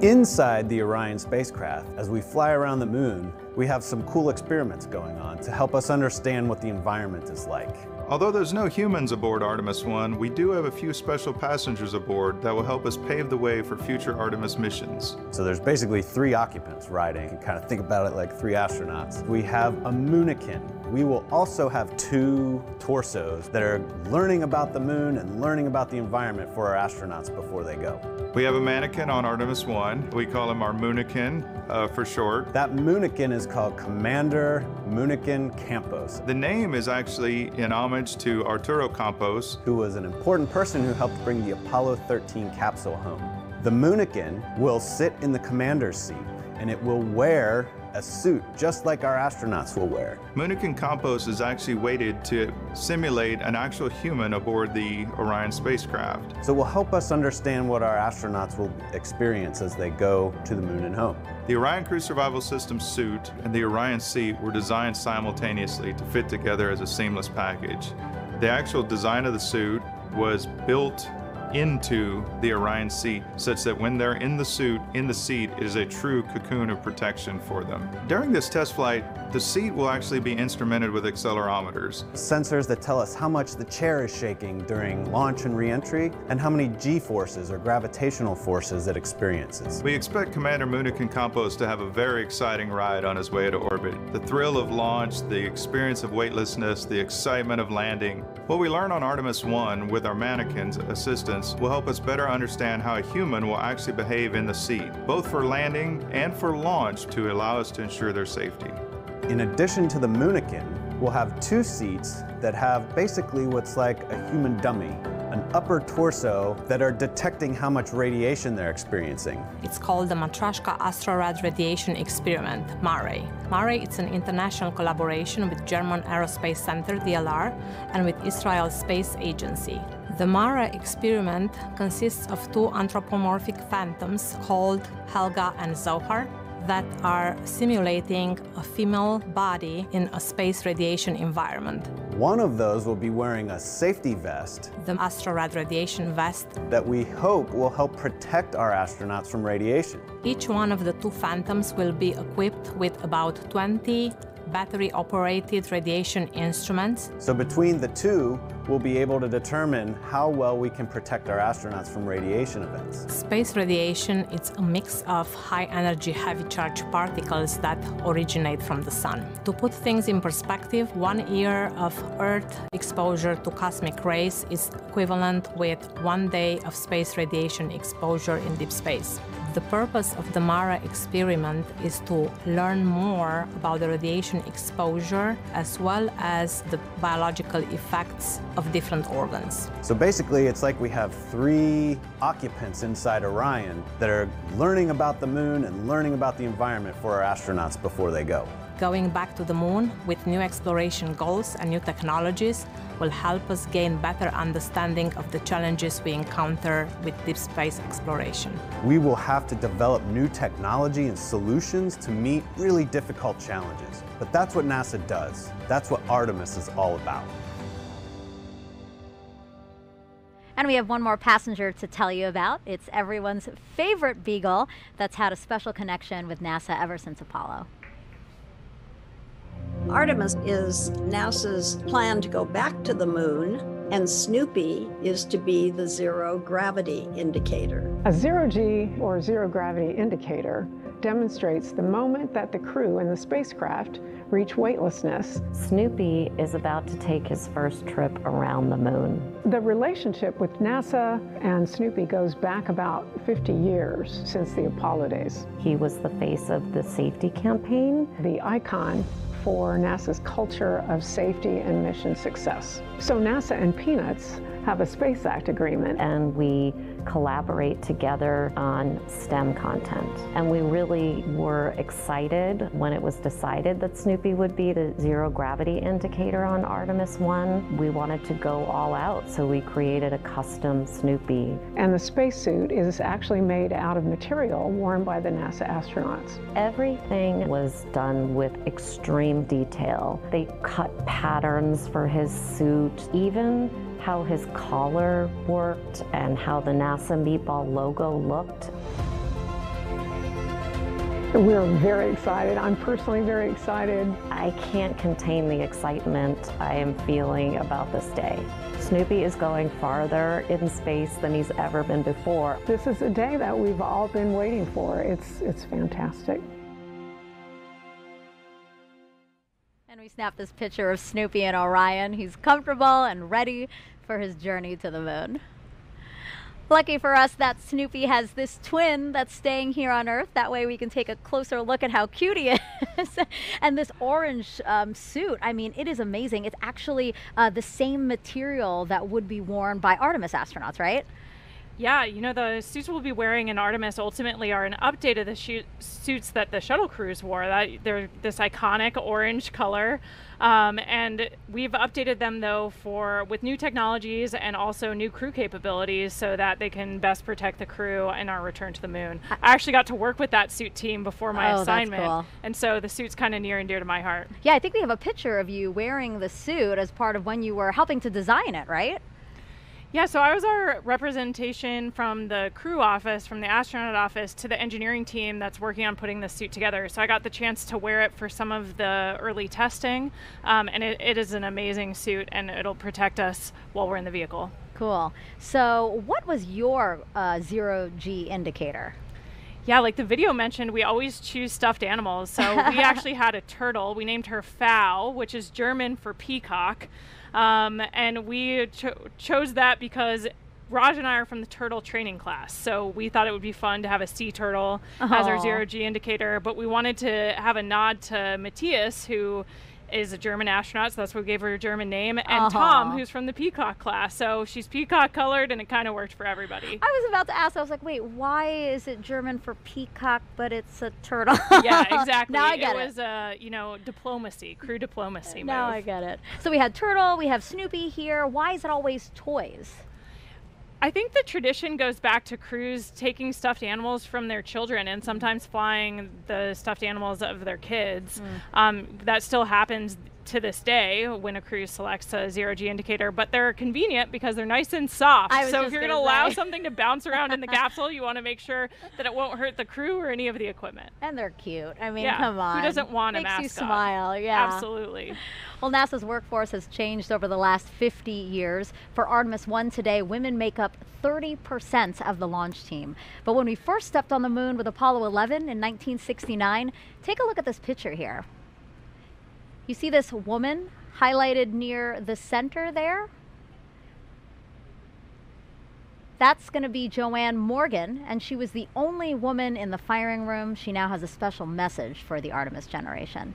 Inside the Orion spacecraft, as we fly around the moon, we have some cool experiments going on to help us understand what the environment is like. Although there's no humans aboard Artemis I, we do have a few special passengers aboard that will help us pave the way for future Artemis missions. So there's basically 3 occupants riding. You can kind of think about it like 3 astronauts. We have a moonican. We will also have 2 torsos that are learning about the moon and learning about the environment for our astronauts before they go. We have a mannequin on Artemis I. We call him our moonican for short. That moonican is called Commander Moonican Campos. The name is actually in homage to Arturo Campos, who was an important person who helped bring the Apollo 13 capsule home. The moonican will sit in the commander's seat, and it will wear a suit just like our astronauts will wear. Moonican Campos is actually weighted to simulate an actual human aboard the Orion spacecraft. So it will help us understand what our astronauts will experience as they go to the moon and home. The Orion Crew Survival System suit and the Orion seat were designed simultaneously to fit together as a seamless package. The actual design of the suit was built into the Orion seat such that when they're in the suit, in the seat, it is a true cocoon of protection for them. During this test flight, the seat will actually be instrumented with accelerometers. Sensors that tell us how much the chair is shaking during launch and re-entry and how many G-forces or gravitational forces it experiences. We expect Commander Moonican Campos to have a very exciting ride on his way to orbit. The thrill of launch, the experience of weightlessness, the excitement of landing. What we learn on Artemis I with our mannequins assistants will help us better understand how a human will actually behave in the seat, both for landing and for launch to allow us to ensure their safety. In addition to the moonican, we'll have 2 seats that have basically what's like a human dummy, an upper torso that are detecting how much radiation they're experiencing. It's called the Matryoshka Astrorad Radiation Experiment, MARE. MARE is an international collaboration with German Aerospace Center, DLR, and with Israel Space Agency. The MARE experiment consists of 2 anthropomorphic phantoms called Helga and Zohar that are simulating a female body in a space radiation environment. One of those will be wearing a safety vest, the Astrorad radiation vest, that we hope will help protect our astronauts from radiation. Each one of the 2 phantoms will be equipped with about 20 battery-operated radiation instruments. So between the 2, we'll be able to determine how well we can protect our astronauts from radiation events. Space radiation is a mix of high-energy, heavy-charged particles that originate from the sun. To put things in perspective, 1 year of Earth exposure to cosmic rays is equivalent with 1 day of space radiation exposure in deep space. The purpose of the MARE experiment is to learn more about the radiation exposure as well as the biological effects of different organs. So basically, it's like we have 3 occupants inside Orion that are learning about the moon and learning about the environment for our astronauts before they go. Going back to the moon with new exploration goals and new technologies will help us gain better understanding of the challenges we encounter with deep space exploration. We will have to develop new technology and solutions to meet really difficult challenges. But that's what NASA does. That's what Artemis is all about. And we have one more passenger to tell you about. It's everyone's favorite beagle that's had a special connection with NASA ever since Apollo. Artemis is NASA's plan to go back to the moon, and Snoopy is to be the zero gravity indicator. A zero-G or zero gravity indicator demonstrates the moment that the crew in the spacecraft reach weightlessness. Snoopy is about to take his first trip around the moon. The relationship with NASA and Snoopy goes back about 50 years since the Apollo days. He was the face of the safety campaign, the icon for NASA's culture of safety and mission success. So NASA and Peanuts have a Space Act agreement. And we collaborate together on STEM content. And we really were excited when it was decided that Snoopy would be the zero gravity indicator on Artemis I. We wanted to go all out, so we created a custom Snoopy. And the spacesuit is actually made out of material worn by the NASA astronauts. Everything was done with extreme detail. They cut patterns for his suit, even how his collar worked and how the NASA meatball logo looked. We're very excited. I'm personally very excited. I can't contain the excitement I am feeling about this day. Snoopy is going farther in space than he's ever been before. This is a day that we've all been waiting for. It's fantastic. And we snapped this picture of Snoopy and Orion. He's comfortable and ready for his journey to the moon. Lucky for us that Snoopy has this twin that's staying here on Earth. That way we can take a closer look at how cute he is. And this orange suit, I mean, it is amazing. It's actually the same material that would be worn by Artemis astronauts, right? Yeah, you know, the suits we'll be wearing in Artemis ultimately are an update of the suits that the shuttle crews wore. They're this iconic orange color. And we've updated them, though, with new technologies and also new crew capabilities so that they can best protect the crew in our return to the moon. I actually got to work with that suit team before my assignment. That's cool. And so the suit's kind of near and dear to my heart. Yeah, I think we have a picture of you wearing the suit as part of when you were helping to design it, right? Yeah, so I was our representation from the crew office, from the astronaut office, to the engineering team that's working on putting this suit together. So I got the chance to wear it for some of the early testing, and it is an amazing suit, and it'll protect us while we're in the vehicle. Cool. So what was your zero-G indicator? Yeah, like the video mentioned, we always choose stuffed animals. So we actually had a turtle. We named her Pfau, which is German for peacock. And we chose that because Raj and I are from the turtle training class. So we thought it would be fun to have a sea turtle as our zero-G indicator. But we wanted to have a nod to Matthias, who is a German astronaut, so that's why we gave her a German name, and Tom, who's from the peacock class. So she's peacock colored, and it kind of worked for everybody. I was about to ask, I was like, wait, why is it German for peacock, but it's a turtle? Yeah, exactly. Now I get it. It was, you know, diplomacy, crew diplomacy move. Now I get it. So we had turtle, we have Snoopy here. Why is it always toys? I think the tradition goes back to crews taking stuffed animals from their children and sometimes flying the stuffed animals of their kids. That still happens to this day when a crew selects a zero-G indicator, but they're convenient because they're nice and soft. So if you're going to allow something to bounce around in the capsule, you want to make sure that it won't hurt the crew or any of the equipment. And they're cute. I mean, yeah. Come on. Who doesn't want a mascot? Makes you smile, yeah. Absolutely. Well, NASA's workforce has changed over the last 50 years. For Artemis I today, women make up 30% of the launch team. But when we first stepped on the moon with Apollo 11 in 1969, take a look at this picture here. You see this woman highlighted near the center there? That's going to be Joanne Morgan, and she was the only woman in the firing room. She now has a special message for the Artemis generation.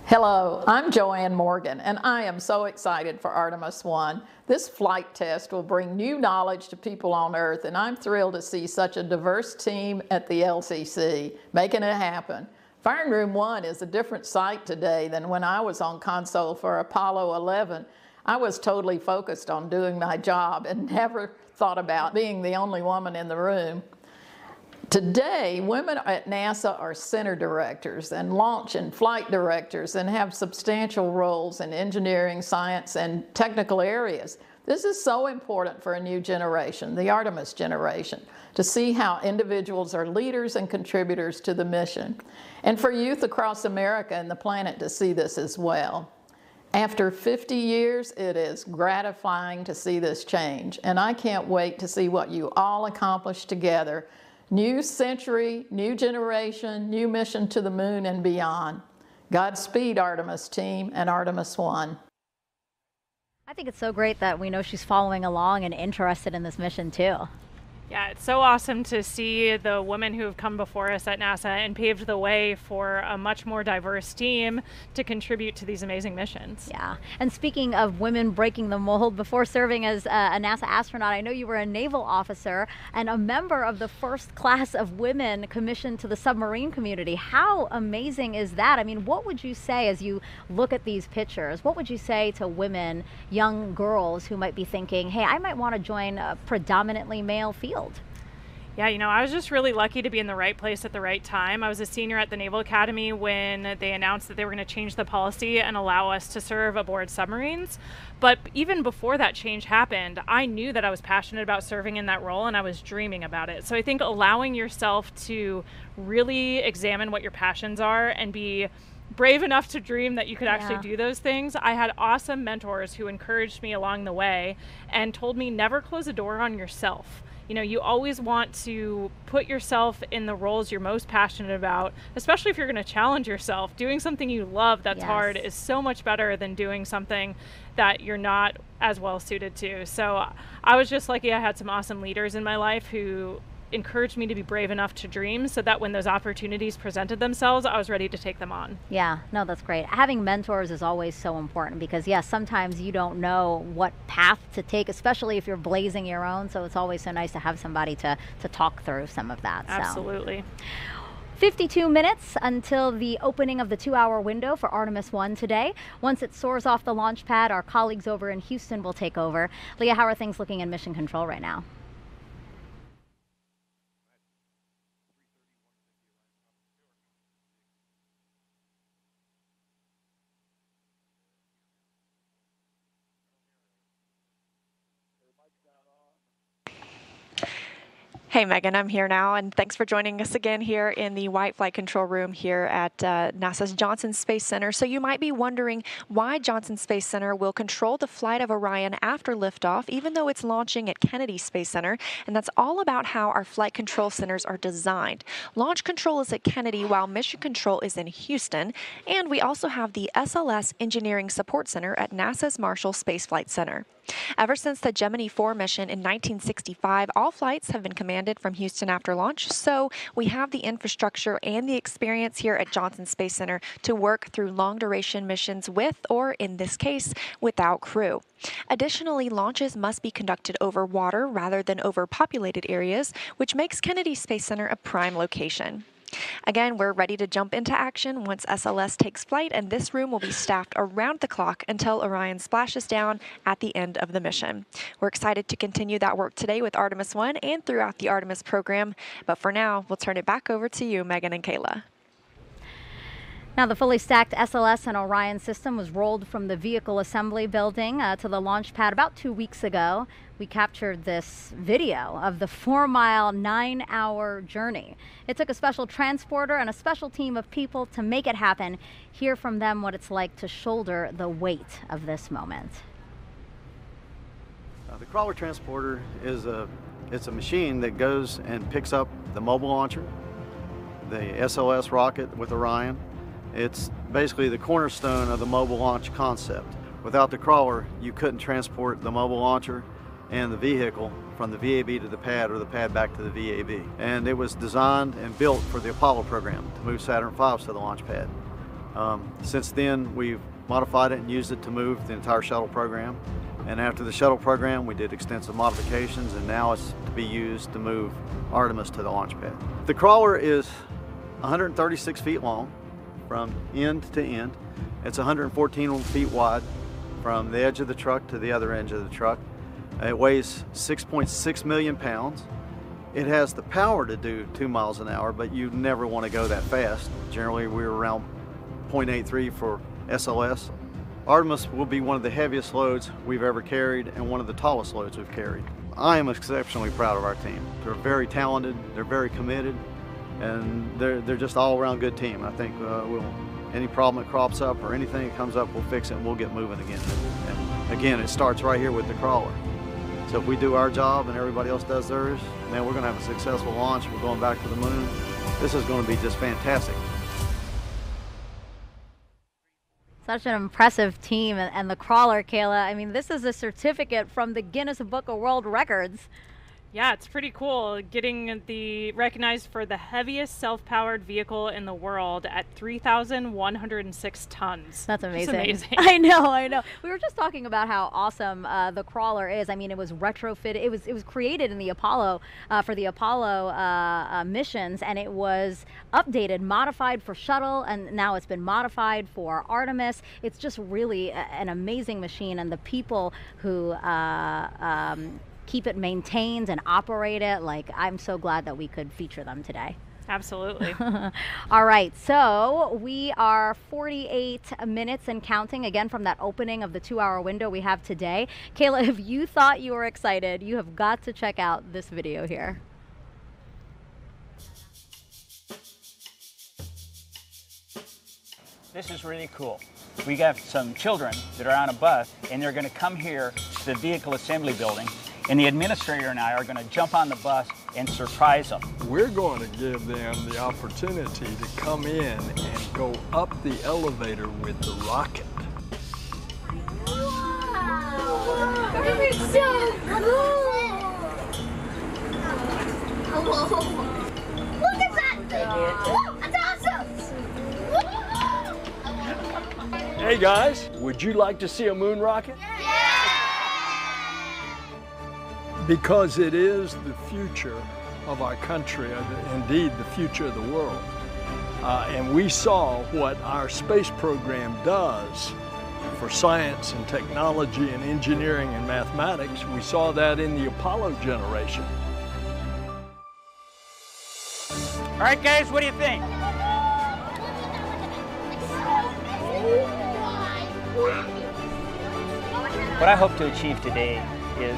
Hello, I'm Joanne Morgan, and I am so excited for Artemis I. This flight test will bring new knowledge to people on Earth, and I'm thrilled to see such a diverse team at the LCC making it happen. Firing Room 1 is a different sight today than when I was on console for Apollo 11. I was totally focused on doing my job and never thought about being the only woman in the room. Today, women at NASA are center directors and launch and flight directors and have substantial roles in engineering, science, and technical areas. This is so important for a new generation, the Artemis generation, to see how individuals are leaders and contributors to the mission, and for youth across America and the planet to see this as well. After 50 years, it is gratifying to see this change, and I can't wait to see what you all accomplish together. New century, new generation, new mission to the moon and beyond. Godspeed, Artemis team and Artemis I. I think it's so great that we know she's following along and interested in this mission too. Yeah, it's so awesome to see the women who have come before us at NASA and paved the way for a much more diverse team to contribute to these amazing missions. Yeah, and speaking of women breaking the mold, before serving as a NASA astronaut, I know you were a naval officer and a member of the first class of women commissioned to the submarine community. How amazing is that? I mean, what would you say as you look at these pictures? What would you say to women, young girls who might be thinking, hey, I might want to join a predominantly male field? Yeah, you know, I was just really lucky to be in the right place at the right time. I was a senior at the Naval Academy when they announced that they were going to change the policy and allow us to serve aboard submarines. But even before that change happened, I knew that I was passionate about serving in that role and I was dreaming about it. So I think allowing yourself to really examine what your passions are and be brave enough to dream that you could actually do those things. I had awesome mentors who encouraged me along the way and told me never close a door on yourself. You know, you always want to put yourself in the roles you're most passionate about, especially if you're going to challenge yourself. Doing something you love that's hard is so much better than doing something that you're not as well suited to. So I was just lucky I had some awesome leaders in my life who encouraged me to be brave enough to dream so that when those opportunities presented themselves, I was ready to take them on. Yeah, no, that's great. Having mentors is always so important because, yes, sometimes you don't know what path to take, especially if you're blazing your own. So it's always so nice to have somebody to talk through some of that. Absolutely. 52 minutes until the opening of the 2-hour window for Artemis I today. Once it soars off the launch pad, our colleagues over in Houston will take over. Leah, how are things looking in mission control right now? Hey Megan, I'm here now, and thanks for joining us again here in the White Flight Control Room here at NASA's Johnson Space Center. So you might be wondering why Johnson Space Center will control the flight of Orion after liftoff, even though it's launching at Kennedy Space Center, and that's all about how our flight control centers are designed. Launch control is at Kennedy, while mission control is in Houston, and we also have the SLS Engineering Support Center at NASA's Marshall Space Flight Center. Ever since the Gemini 4 mission in 1965, all flights have been commanded from Houston after launch, so we have the infrastructure and the experience here at Johnson Space Center to work through long-duration missions with, or in this case, without crew. Additionally, launches must be conducted over water rather than over populated areas, which makes Kennedy Space Center a prime location. Again, we're ready to jump into action once SLS takes flight, and this room will be staffed around the clock until Orion splashes down at the end of the mission. We're excited to continue that work today with Artemis I and throughout the Artemis program, but for now, we'll turn it back over to you, Megan and Kayla. Now, the fully stacked SLS and Orion system was rolled from the vehicle assembly building to the launch pad about 2 weeks ago. We captured this video of the 4-mile, 9-hour journey. It took a special transporter and a special team of people to make it happen. Hear from them what it's like to shoulder the weight of this moment. The crawler transporter is a machine that goes and picks up the mobile launcher, the SLS rocket with Orion. It's basically the cornerstone of the mobile launch concept. Without the crawler, you couldn't transport the mobile launcher and the vehicle from the VAB to the pad or the pad back to the VAB. And it was designed and built for the Apollo program to move Saturn V's to the launch pad. Since then, we've modified it and used it to move the entire shuttle program. And after the shuttle program, we did extensive modifications, and now it's to be used to move Artemis to the launch pad. The crawler is 136 feet long from end to end. It's 114 feet wide from the edge of the truck to the other edge of the truck. It weighs 6.6 million pounds. It has the power to do 2 miles an hour, but you never want to go that fast. Generally, we're around 0.83 for SLS. Artemis will be one of the heaviest loads we've ever carried and one of the tallest loads we've carried. I am exceptionally proud of our team. They're very talented, they're very committed, and they're just all around good team. I think any problem that crops up or anything that comes up, we'll fix it and we'll get moving again. And again, it starts right here with the crawler. So if we do our job and everybody else does theirs, man, we're gonna have a successful launch. We're going back to the moon. This is gonna be just fantastic. Such an impressive team, and the crawler, Kayla. I mean, this is a certificate from the Guinness Book of World Records. Yeah, it's pretty cool getting recognized for the heaviest self-powered vehicle in the world at 3,106 tons. That's amazing. It's amazing. I know. We were just talking about how awesome the crawler is. I mean, it was retrofitted. It was created in the Apollo for the Apollo missions, and it was updated, modified for shuttle, and now it's been modified for Artemis. It's just really an amazing machine, and the people who keep it maintained and operate it, like, I'm so glad that we could feature them today. Absolutely. All right, so we are 48 minutes and counting, again, from that opening of the 2-hour window we have today. Kayla, if you thought you were excited, you have got to check out this video here. This is really cool. We got some children that are on a bus, and they're going to come here to the vehicle assembly building, and the administrator and I are going to jump on the bus and surprise them. We're going to give them the opportunity to come in and go up the elevator with the rocket. Wow! This is so cool! Hello! Look at that thing! Whoa, that's awesome! Hey guys, would you like to see a moon rocket? Because it is the future of our country, indeed the future of the world. And we saw what our space program does for science and technology and engineering and mathematics. We saw that in the Apollo generation. All right, guys, what do you think? What I hope to achieve today is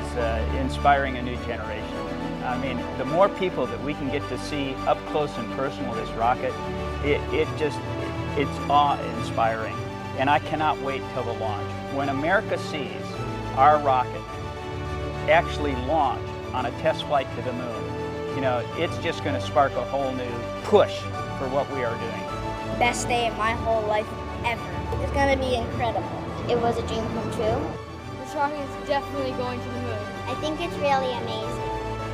inspiring a new generation. I mean, the more people that we can get to see up close and personal this rocket, it's awe-inspiring. And I cannot wait till the launch. When America sees our rocket actually launch on a test flight to the moon, you know, it's just going to spark a whole new push for what we are doing. Best day of my whole life ever. It's going to be incredible. It was a dream come true. This rocket is definitely going to the moon. I think it's really amazing.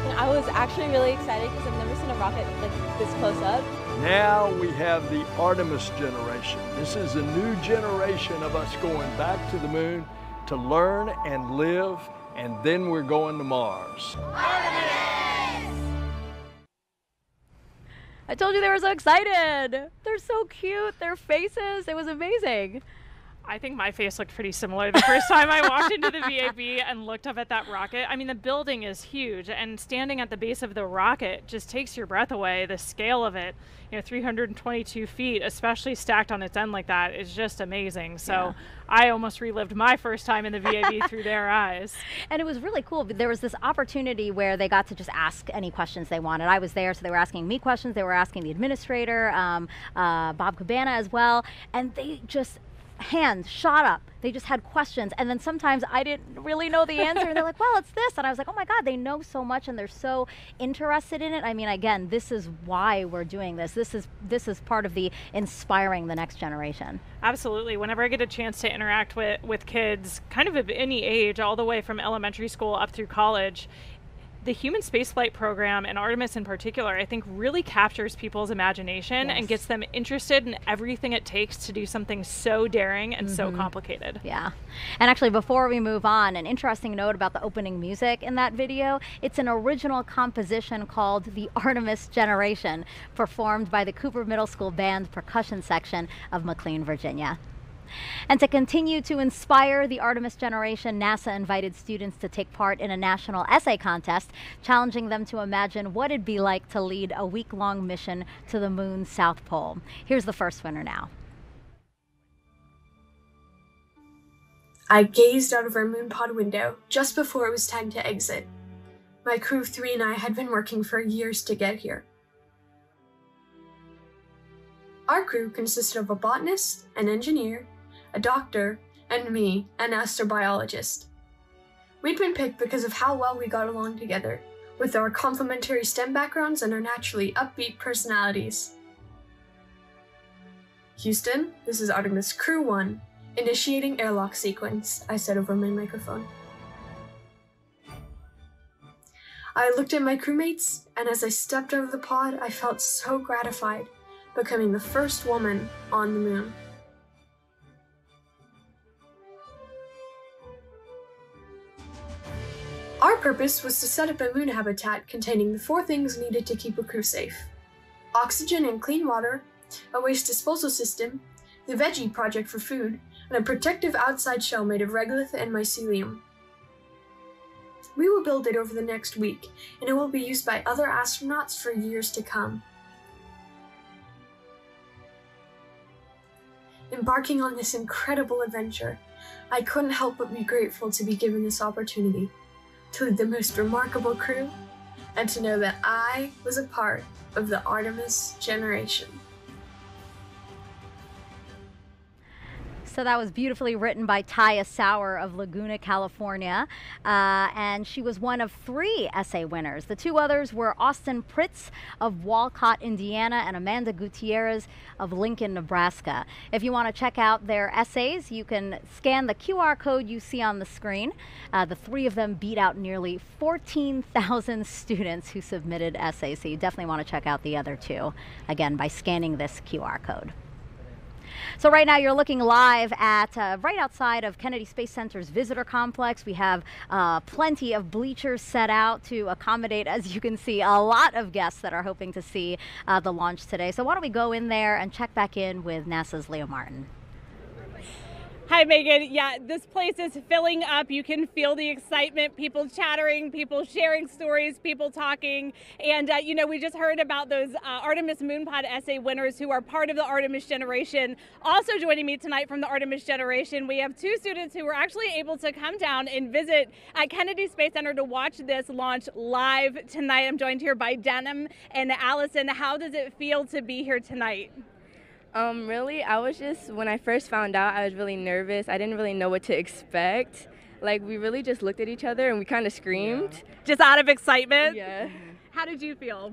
And I was actually really excited because I've never seen a rocket like this close up. Now we have the Artemis generation. This is a new generation of us going back to the moon to learn and live, and then we're going to Mars. Artemis! I told you they were so excited. They're so cute, their faces, it was amazing. I think my face looked pretty similar the first time I walked into the VAB and looked up at that rocket. I mean, the building is huge, and standing at the base of the rocket just takes your breath away. The scale of it, you know, 322 feet, especially stacked on its end like that, is just amazing. So yeah. I almost relived my first time in the VAB through their eyes. And it was really cool. There was this opportunity where they got to just ask any questions they wanted. I was there, so they were asking me questions. They were asking the administrator, Bob Cabana as well, and they just hands shot up. They just had questions, and then sometimes I didn't really know the answer, and they're like, well, it's this, and I was like, oh my God, they know so much and they're so interested in it. I mean, again, this is why we're doing this. This is part of the inspiring the next generation. Absolutely. Whenever I get a chance to interact with kids kind of any age, all the way from elementary school up through college, the human spaceflight program, and Artemis in particular, I think really captures people's imagination and gets them interested in everything it takes to do something so daring and so complicated. Yeah. And actually, before we move on, an interesting note about the opening music in that video, it's an original composition called The Artemis Generation, performed by the Cooper Middle School Band percussion section of McLean, Virginia. And to continue to inspire the Artemis generation, NASA invited students to take part in a national essay contest, challenging them to imagine what it'd be like to lead a week-long mission to the moon's South Pole. Here's the first winner now. I gazed out of our moon pod window just before it was time to exit. My crew of 3 and I had been working for years to get here. Our crew consisted of a botanist, an engineer, a doctor, and me, an astrobiologist. We'd been picked because of how well we got along together, with our complementary STEM backgrounds and our naturally upbeat personalities. Houston, this is Artemis Crew 1, initiating airlock sequence, I said over my microphone. I looked at my crewmates, and as I stepped out of the pod, I felt so gratified, becoming the first woman on the moon. Our purpose was to set up a moon habitat containing the 4 things needed to keep a crew safe: oxygen and clean water, a waste disposal system, the veggie project for food, and a protective outside shell made of regolith and mycelium. We will build it over the next week, and it will be used by other astronauts for years to come. Embarking on this incredible adventure, I couldn't help but be grateful to be given this opportunity to lead the most remarkable crew, and to know that I was a part of the Artemis generation. So that was beautifully written by Taya Sauer of Laguna, California, and she was one of 3 essay winners. The 2 others were Austin Pritz of Walcott, Indiana, and Amanda Gutierrez of Lincoln, Nebraska. If you want to check out their essays, you can scan the QR code you see on the screen. The 3 of them beat out nearly 14,000 students who submitted essays, so you definitely want to check out the other 2, again, by scanning this QR code. So right now you're looking live at right outside of Kennedy Space Center's visitor complex. We have plenty of bleachers set out to accommodate, as you can see, a lot of guests that are hoping to see the launch today. So why don't we go in there and check back in with NASA's Leo Martin. Hi, Megan. Yeah, this place is filling up. You can feel the excitement, people chattering, people sharing stories, people talking. And, you know, we just heard about those Artemis Moonpod essay winners who are part of the Artemis generation. Also joining me tonight from the Artemis generation, we have 2 students who were actually able to come down and visit at Kennedy Space Center to watch this launch live tonight. I'm joined here by Denham and Allison. How does it feel to be here tonight? Really, when I first found out, I was really nervous. I didn't really know what to expect. Like, we really just looked at each other and we kind of screamed. Yeah. Just out of excitement? Yeah. How did you feel?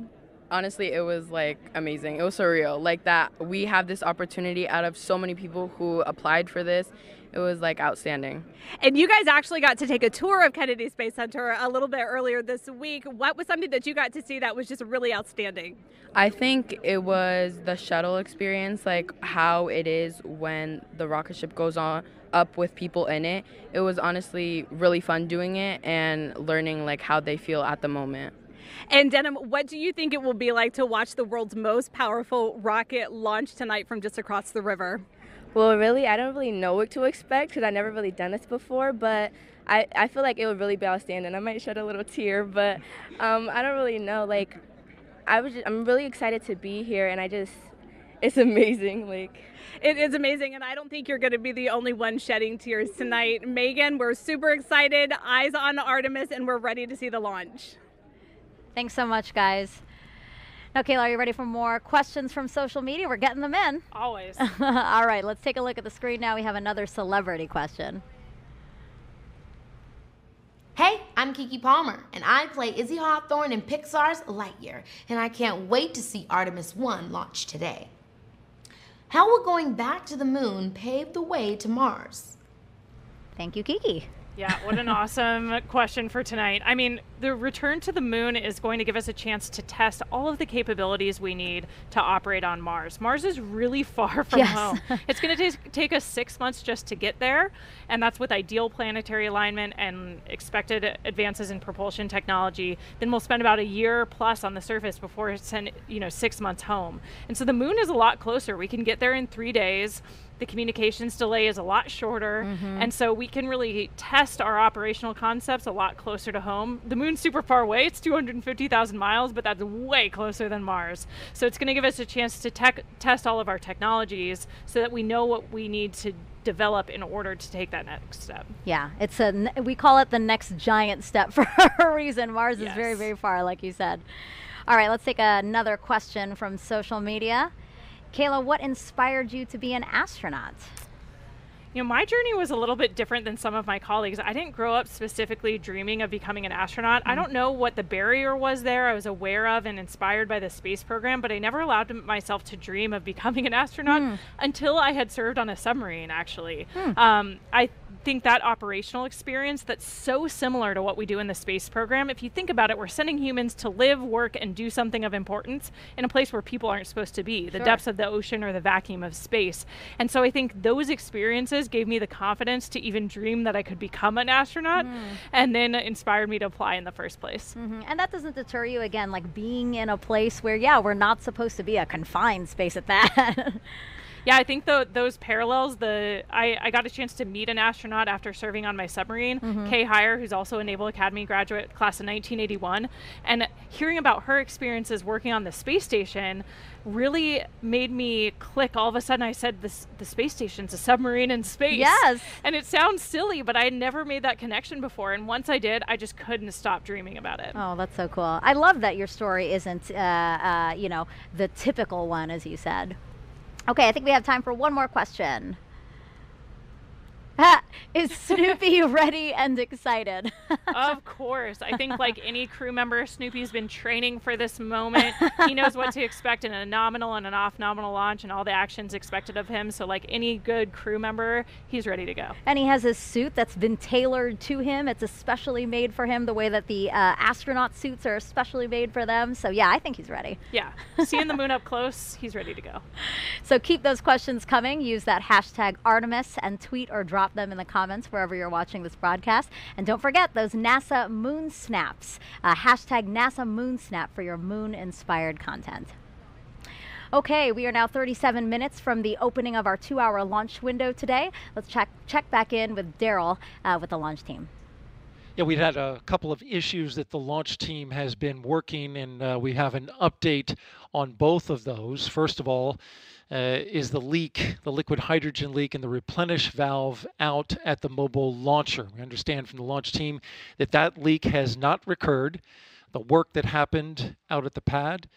Honestly, it was like amazing. It was surreal. Like that we have this opportunity out of so many people who applied for this. It was like outstanding. And you guys actually got to take a tour of Kennedy Space Center a little bit earlier this week. What was something that you got to see that was just really outstanding? I think it was the shuttle experience, like how it is when the rocket ship goes on up with people in it. It was honestly really fun doing it and learning like how they feel at the moment. And Denham, what do you think it will be like to watch the world's most powerful rocket launch tonight from just across the river? Well, really, I don't really know what to expect because I've never really done this before, but I feel like it would really be outstanding. I might shed a little tear, but I don't really know. Like, I'm really excited to be here, and it's amazing. Like, it is amazing, and I don't think you're going to be the only one shedding tears tonight. Megan, we're super excited, eyes on Artemis, and we're ready to see the launch. Thanks so much, guys. Now, Kayla, are you ready for more questions from social media? We're getting them in. Always. All right, let's take a look at the screen now. We have another celebrity question. Hey, I'm Keke Palmer, and I play Izzy Hawthorne in Pixar's Lightyear, and I can't wait to see Artemis I launch today. How will going back to the moon pave the way to Mars? Thank you, Keke. Yeah, what an awesome question for tonight. I mean, the return to the moon is going to give us a chance to test all of the capabilities we need to operate on Mars. Mars is really far from home. It's going to take us 6 months just to get there, and that's with ideal planetary alignment and expected advances in propulsion technology. Then we'll spend about a year plus on the surface before it's 6 months home. And so the moon is a lot closer. We can get there in 3 days. The communications delay is a lot shorter, and so we can really test our operational concepts a lot closer to home. The moon's super far away. It's 250,000 miles, but that's way closer than Mars. So it's going to give us a chance to test all of our technologies so that we know what we need to develop in order to take that next step. Yeah, we call it the next giant step for a reason. Mars is very, very far, like you said. All right, let's take another question from social media. Kayla, what inspired you to be an astronaut? You know, my journey was a little bit different than some of my colleagues. I didn't grow up specifically dreaming of becoming an astronaut. I don't know what the barrier was there. I was aware of and inspired by the space program, but I never allowed myself to dream of becoming an astronaut until I had served on a submarine, actually. I think that operational experience that's so similar to what we do in the space program, if you think about it, we're sending humans to live, work, and do something of importance in a place where people aren't supposed to be, the depths of the ocean or the vacuum of space. And so I think those experiences gave me the confidence to even dream that I could become an astronaut, and then inspired me to apply in the first place. And that doesn't deter you, again, like being in a place where, yeah, we're not supposed to be, a confined space at that. Yeah, I think those parallels, I got a chance to meet an astronaut after serving on my submarine, Kay Heyer, who's also a Naval Academy graduate, class of 1981. And hearing about her experiences working on the space station really made me click. All of a sudden I said, the space station's a submarine in space. Yes. And it sounds silly, but I had never made that connection before. And once I did, I just couldn't stop dreaming about it. Oh, that's so cool. I love that your story isn't, you know, the typical one, as you said. Okay, I think we have time for one more question. Is Snoopy ready and excited? Of course. I think like any crew member, Snoopy's been training for this moment. He knows what to expect in a nominal and an off-nominal launch and all the actions expected of him. So like any good crew member, he's ready to go. And he has his suit that's been tailored to him. It's especially made for him, the way that the astronaut suits are especially made for them. So yeah, I think he's ready. Yeah, seeing the moon up close, he's ready to go. So keep those questions coming. Use that hashtag Artemis and tweet or drop them in the comments wherever you're watching this broadcast. And don't forget those NASA moon snaps. Hashtag NASA moon snap for your moon-inspired content. Okay, we are now 37 minutes from the opening of our 2-hour launch window today. Let's check back in with Daryl with the launch team. Yeah, we've had a couple of issues that the launch team has been working, and we have an update on both of those. First of all, is the leak, the liquid hydrogen leak in the replenish valve out at the mobile launcher. We understand from the launch team that that leak has not recurred. The work that happened out at the pad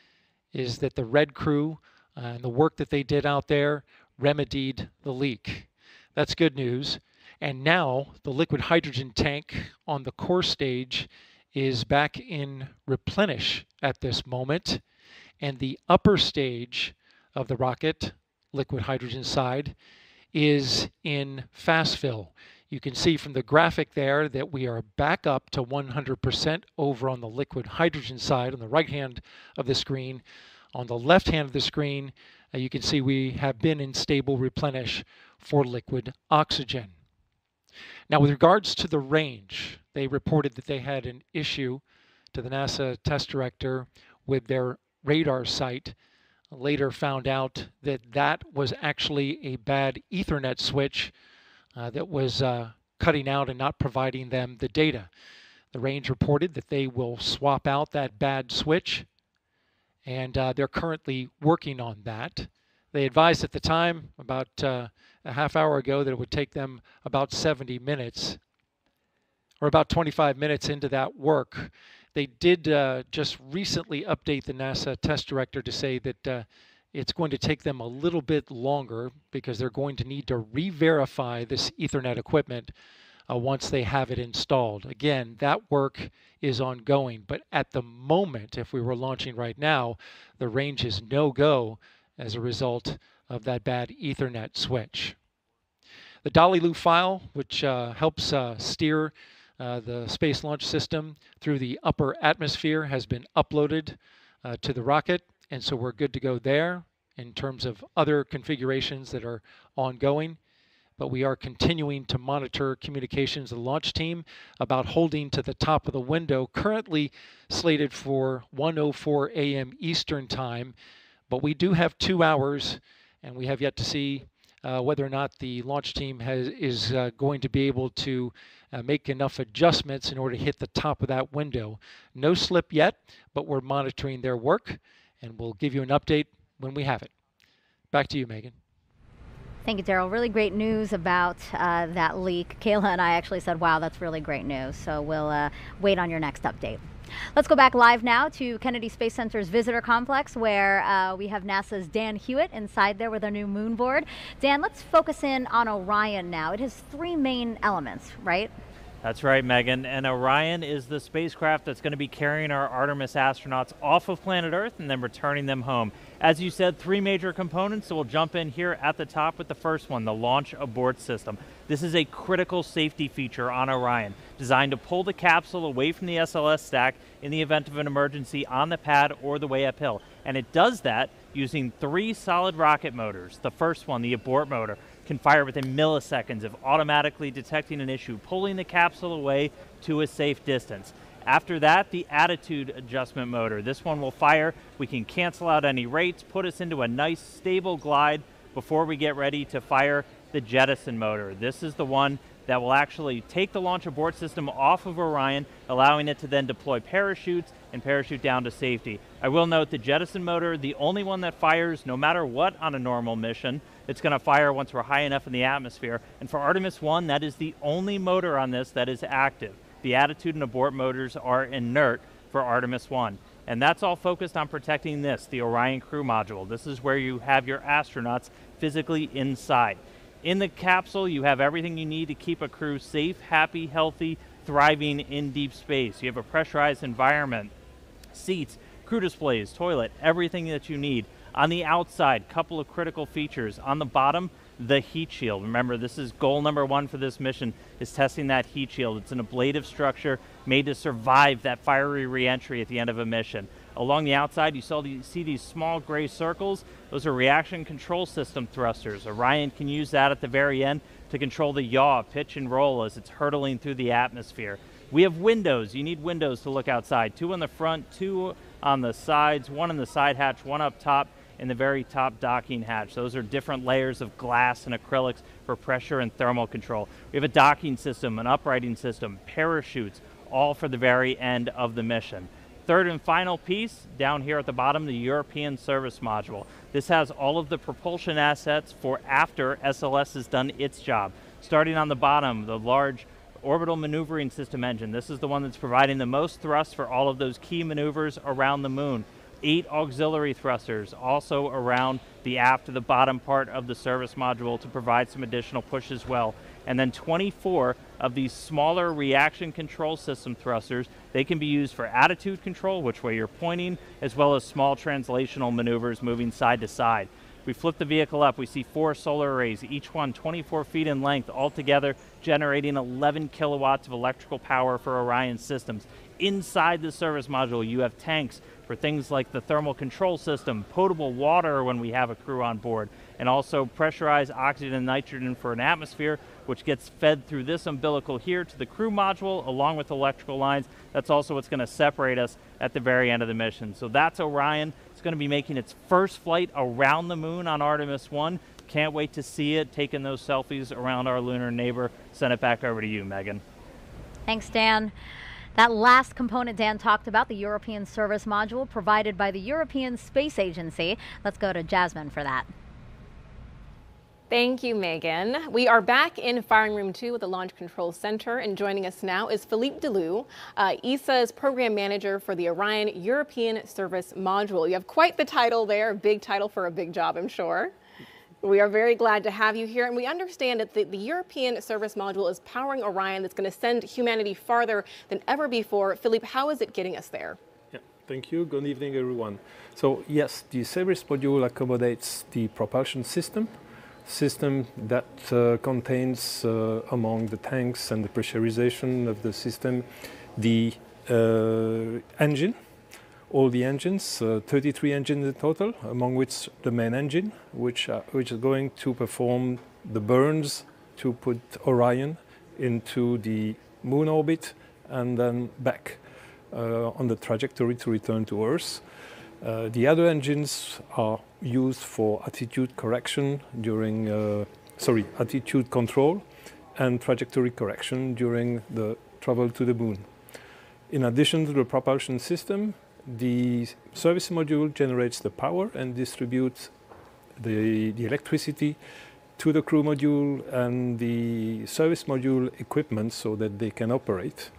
is that the red crew and the work that they did out there remedied the leak. That's good news. And now the liquid hydrogen tank on the core stage is back in replenish at this moment. And the upper stage of the rocket, liquid hydrogen side, is in fast fill. You can see from the graphic there that we are back up to 100% over on the liquid hydrogen side on the right hand of the screen. On the left hand of the screen, you can see we have been in stable replenish for liquid oxygen. Now, with regards to the range, they reported that they had an issue to the NASA test director with their radar sight. Later found out that that was actually a bad Ethernet switch that was cutting out and not providing them the data. The range reported that they will swap out that bad switch, and they're currently working on that. They advised at the time, about a half hour ago, that it would take them about 70 minutes, or about 25 minutes into that work. They did just recently update the NASA test director to say that it's going to take them a little bit longer because they're going to need to re-verify this Ethernet equipment once they have it installed. Again, that work is ongoing, but at the moment, if we were launching right now, the range is no-go as a result of that bad Ethernet switch. The Dolly-Loo file, which helps steer the Space Launch System through the upper atmosphere, has been uploaded to the rocket, and so we're good to go there in terms of other configurations that are ongoing. But we are continuing to monitor communications of the launch team about holding to the top of the window, currently slated for 1:04 a.m. Eastern Time. But we do have 2 hours, and we have yet to see whether or not the launch team is going to be able to make enough adjustments in order to hit the top of that window. No slip yet, but we're monitoring their work, and we'll give you an update when we have it. Back to you, Megan. Thank you, Daryl. Really great news about that leak. Kayla and I actually said, wow, that's really great news. So we'll wait on your next update. Let's go back live now to Kennedy Space Center's Visitor Complex, where we have NASA's Dan Hewitt inside there with our new moon board. Dan, let's focus in on Orion now. It has 3 main elements, right? That's right, Megan. And Orion is the spacecraft that's going to be carrying our Artemis astronauts off of planet Earth and then returning them home. As you said, 3 major components, so we'll jump in here at the top with the first one, the launch abort system. This is a critical safety feature on Orion, designed to pull the capsule away from the SLS stack in the event of an emergency on the pad or the way uphill. And it does that using 3 solid rocket motors. The first one, the abort motor, can fire within milliseconds of automatically detecting an issue, pulling the capsule away to a safe distance. After that, the attitude adjustment motor. This one will fire. We can cancel out any rates, put us into a nice stable glide before we get ready to fire the jettison motor. This is the one that will actually take the launch abort system off of Orion, allowing it to then deploy parachutes and parachute down to safety. I will note the jettison motor, the only one that fires no matter what on a normal mission. It's going to fire once we're high enough in the atmosphere. And for Artemis I, that is the only motor on this that is active. The attitude and abort motors are inert for Artemis I. And that's all focused on protecting this, the Orion crew module. This is where you have your astronauts physically inside. In the capsule, you have everything you need to keep a crew safe, happy, healthy, thriving in deep space. You have a pressurized environment, seats, crew displays, toilet, everything that you need. On the outside, couple of critical features. On the bottom, the heat shield. Remember, this is goal number 1 for this mission, is testing that heat shield. It's an ablative structure made to survive that fiery re-entry at the end of a mission. Along the outside, you see these small gray circles. Those are reaction control system thrusters. Orion can use that at the very end to control the yaw, pitch, and roll as it's hurtling through the atmosphere. We have windows. You need windows to look outside. 2 on the front, 2 on the sides, 1 in the side hatch, 1 up top in the very top docking hatch. Those are different layers of glass and acrylics for pressure and thermal control. We have a docking system, an uprighting system, parachutes, all for the very end of the mission. Third and final piece, down here at the bottom, the European Service Module. This has all of the propulsion assets for after SLS has done its job. Starting on the bottom, the large orbital maneuvering system engine. This is the one that's providing the most thrust for all of those key maneuvers around the moon. 8 auxiliary thrusters also around the aft to the bottom part of the service module to provide some additional push as well. And then 24 of these smaller reaction control system thrusters. They can be used for attitude control, which way you're pointing, as well as small translational maneuvers moving side to side. We flip the vehicle up, we see 4 solar arrays, each one 24 feet in length, altogether generating 11 kilowatts of electrical power for Orion systems. Inside the service module, you have tanks for things like the thermal control system, potable water when we have a crew on board, and also pressurized oxygen and nitrogen for an atmosphere, which gets fed through this umbilical here to the crew module, along with electrical lines. That's also what's going to separate us at the very end of the mission. So that's Orion. It's going to be making its first flight around the moon on Artemis I. Can't wait to see it, taking those selfies around our lunar neighbor. Send it back over to you, Megan. Thanks, Dan. That last component Dan talked about, the European Service Module provided by the European Space Agency. Let's go to Jasmine for that. Thank you, Megan. We are back in Firing Room 2 with the Launch Control Center, and joining us now is Philippe Delou, ESA's Program Manager for the Orion European Service Module. You have quite the title there, a big title for a big job, I'm sure. We are very glad to have you here, and we understand that the European Service Module is powering Orion that's going to send humanity farther than ever before. Philippe, how is it getting us there? Yeah, thank you. Good evening, everyone. So yes, the service module accommodates the propulsion system that contains, among the tanks and the pressurization of the system, the engine. All the engines, 33 engines in total, among which the main engine, which is going to perform the burns to put Orion into the moon orbit and then back on the trajectory to return to Earth. The other engines are used for attitude correction during, attitude control and trajectory correction during the travel to the moon. In addition to the propulsion system, the service module generates the power and distributes the electricity to the crew module and the service module equipment so that they can operate.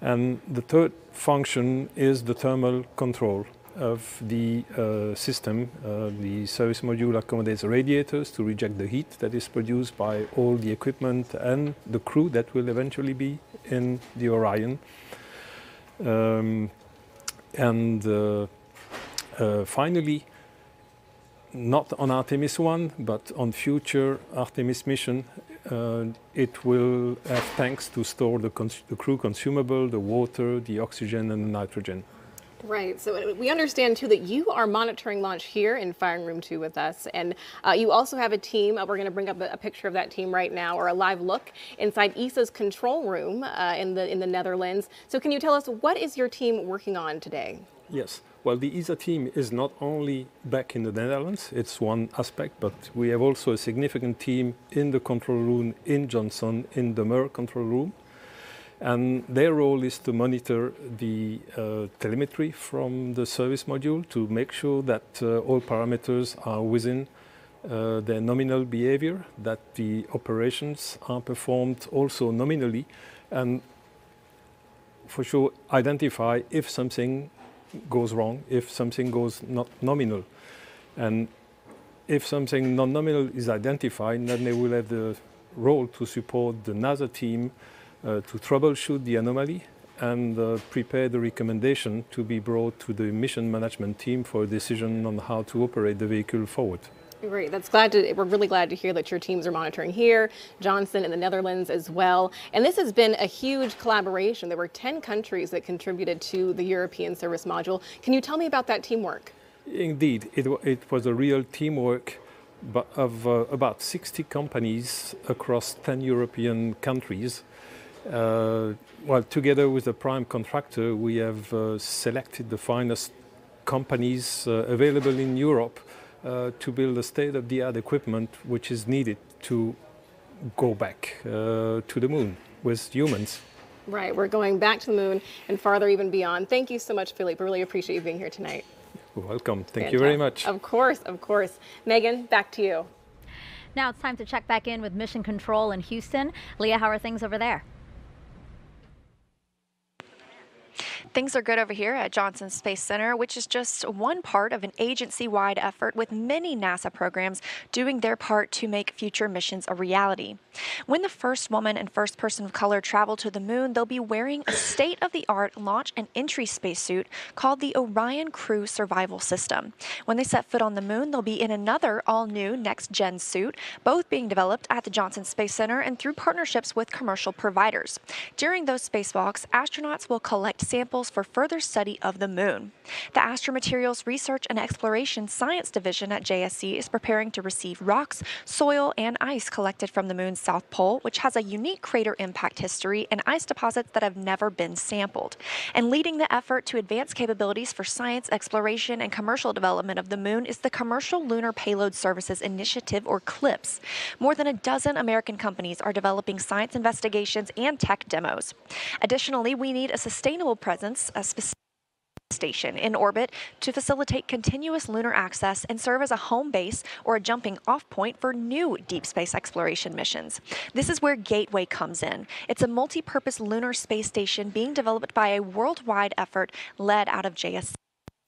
And the third function is the thermal control of the system. The service module accommodates radiators to reject the heat that is produced by all the equipment and the crew that will eventually be in the Orion. Finally, not on Artemis I, but on future Artemis mission, it will have tanks to store the crew consumable, the water, the oxygen, and the nitrogen. Right, so we understand too that you are monitoring launch here in Firing Room 2 with us, and you also have a team. We're going to bring up a picture of that team right now, or a live look inside ESA's control room in the Netherlands. So can you tell us, what is your team working on today? Yes, well, the ESA team is not only back in the Netherlands, it's one aspect, but we have also a significant team in the control room in Johnson, in the MER control room. And their role is to monitor the telemetry from the service module to make sure that all parameters are within their nominal behavior, that the operations are performed also nominally, and for sure identify if something goes wrong, if something goes not nominal. And if something non-nominal is identified, then they will have the role to support the NASA team to troubleshoot the anomaly and prepare the recommendation to be brought to the mission management team for a decision on how to operate the vehicle forward. Great. We're really glad to hear that your teams are monitoring here, Johnson in the Netherlands as well. And this has been a huge collaboration. There were 10 countries that contributed to the European service module. Can you tell me about that teamwork? Indeed, it was a real teamwork of about 60 companies across 10 European countries. Well, together with the prime contractor, we have selected the finest companies available in Europe to build the state-of-the-art equipment which is needed to go back to the moon with humans. Right, we're going back to the moon and farther even beyond. Thank you so much, Philippe. I really appreciate you being here tonight. You're welcome. Thank you very much. Of course, of course. Megan, back to you. Now it's time to check back in with Mission Control in Houston. Leah, how are things over there? Things are good over here at Johnson Space Center, which is just one part of an agency-wide effort with many NASA programs doing their part to make future missions a reality. When the first woman and first person of color travel to the moon, they'll be wearing a state-of-the-art launch and entry spacesuit called the Orion Crew Survival System. When they set foot on the moon, they'll be in another all-new next-gen suit, both being developed at the Johnson Space Center and through partnerships with commercial providers. During those spacewalks, astronauts will collect samples for further study of the moon. The Astromaterials Research and Exploration Science Division at JSC is preparing to receive rocks, soil, and ice collected from the moon's south pole, which has a unique crater impact history and ice deposits that have never been sampled. And leading the effort to advance capabilities for science, exploration, and commercial development of the moon is the Commercial Lunar Payload Services Initiative, or CLPS. More than a dozen American companies are developing science investigations and tech demos. Additionally, we need a sustainable presence, a space station in orbit to facilitate continuous lunar access and serve as a home base or a jumping off point for new deep space exploration missions. This is where Gateway comes in. It's a multi-purpose lunar space station being developed by a worldwide effort led out of JSC.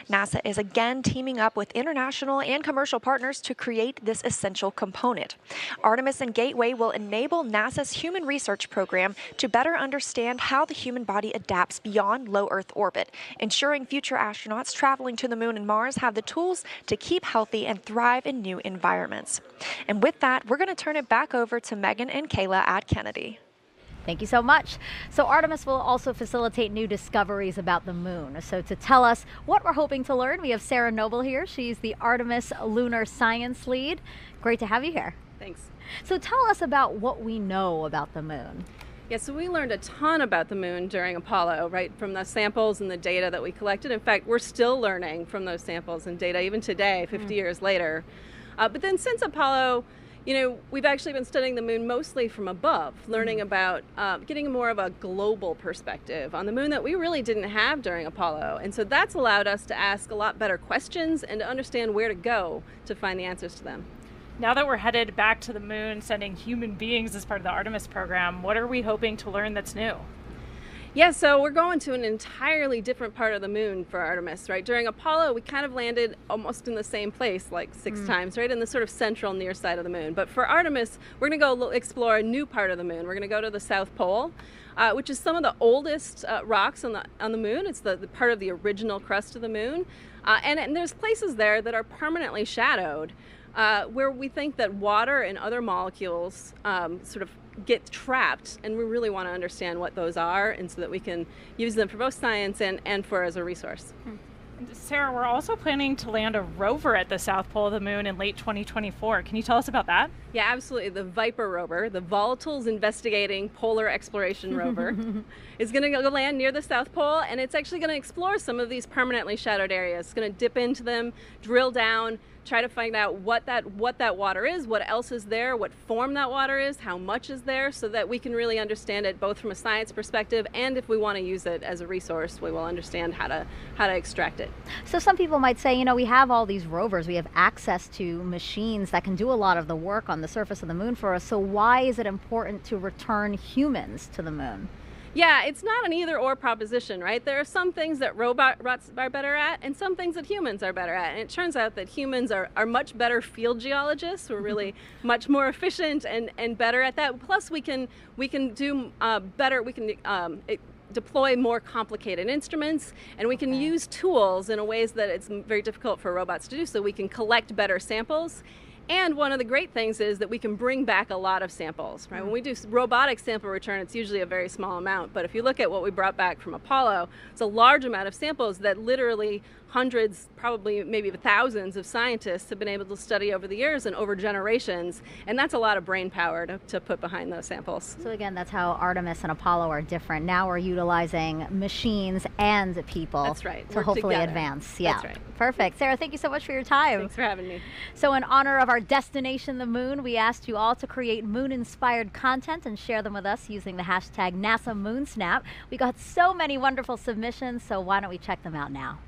NASA is again teaming up with international and commercial partners to create this essential component. Artemis and Gateway will enable NASA's Human Research Program to better understand how the human body adapts beyond low Earth orbit, ensuring future astronauts traveling to the moon and Mars have the tools to keep healthy and thrive in new environments. And with that, we're going to turn it back over to Megan and Kayla at Kennedy. Thank you so much. So Artemis will also facilitate new discoveries about the moon. So to tell us what we're hoping to learn, we have Sarah Noble here. She's the Artemis Lunar Science Lead. Great to have you here. Thanks. So tell us about what we know about the moon. Yeah, so we learned a ton about the moon during Apollo, right, from the samples and the data that we collected. In fact, we're still learning from those samples and data even today, 50 years later. But then since Apollo, you know, we've actually been studying the moon mostly from above, learning about getting more of a global perspective on the moon that we really didn't have during Apollo. And so that's allowed us to ask a lot better questions and to understand where to go to find the answers to them. Now that we're headed back to the moon, sending human beings as part of the Artemis program, what are we hoping to learn that's new? Yeah, so we're going to an entirely different part of the moon for Artemis, right? During Apollo, we kind of landed almost in the same place, like 6 times, right? In the sort of central near side of the moon. But for Artemis, we're going to go explore a new part of the moon. We're going to go to the South Pole, which is some of the oldest rocks on the moon. It's the part of the original crust of the moon. And there's places there that are permanently shadowed, where we think that water and other molecules sort of get trapped, and we really want to understand what those are, and so that we can use them for both science and for as a resource. Sarah, we're also planning to land a rover at the South Pole of the moon in late 2024. Can you tell us about that? Yeah, absolutely. The Viper rover, the Volatiles Investigating Polar Exploration Rover, is going to go land near the South Pole, and it's actually going to explore some of these permanently shadowed areas. It's going to dip into them, drill down, try to find out what that water is, what else is there, what form that water is, how much is there, so that we can really understand it both from a science perspective, and if we want to use it as a resource, we will understand how to extract it. So some people might say, you know, we have all these rovers, we have access to machines that can do a lot of the work on the surface of the moon for us, so why is it important to return humans to the moon? Yeah, it's not an either-or proposition, right? There are some things that robots are better at and some things that humans are better at. And it turns out that humans are much better field geologists. We're really much more efficient and better at that. Plus, we can do better. We can deploy more complicated instruments, and we can use tools in ways that it's very difficult for robots to do, so we can collect better samples. And one of the great things is that we can bring back a lot of samples, right? When we do robotic sample return, it's usually a very small amount. But if you look at what we brought back from Apollo, it's a large amount of samples that literally hundreds, probably maybe thousands of scientists have been able to study over the years and over generations. And that's a lot of brain power to put behind those samples. So again, that's how Artemis and Apollo are different. Now we're utilizing machines and people. That's right. To hopefully advance. Yeah. That's right. Perfect. Sarah, thank you so much for your time. Thanks for having me. So in honor of our destination, the moon, we asked you all to create moon-inspired content and share them with us using the hashtag NASA MoonSnap. We got so many wonderful submissions, so why don't we check them out now?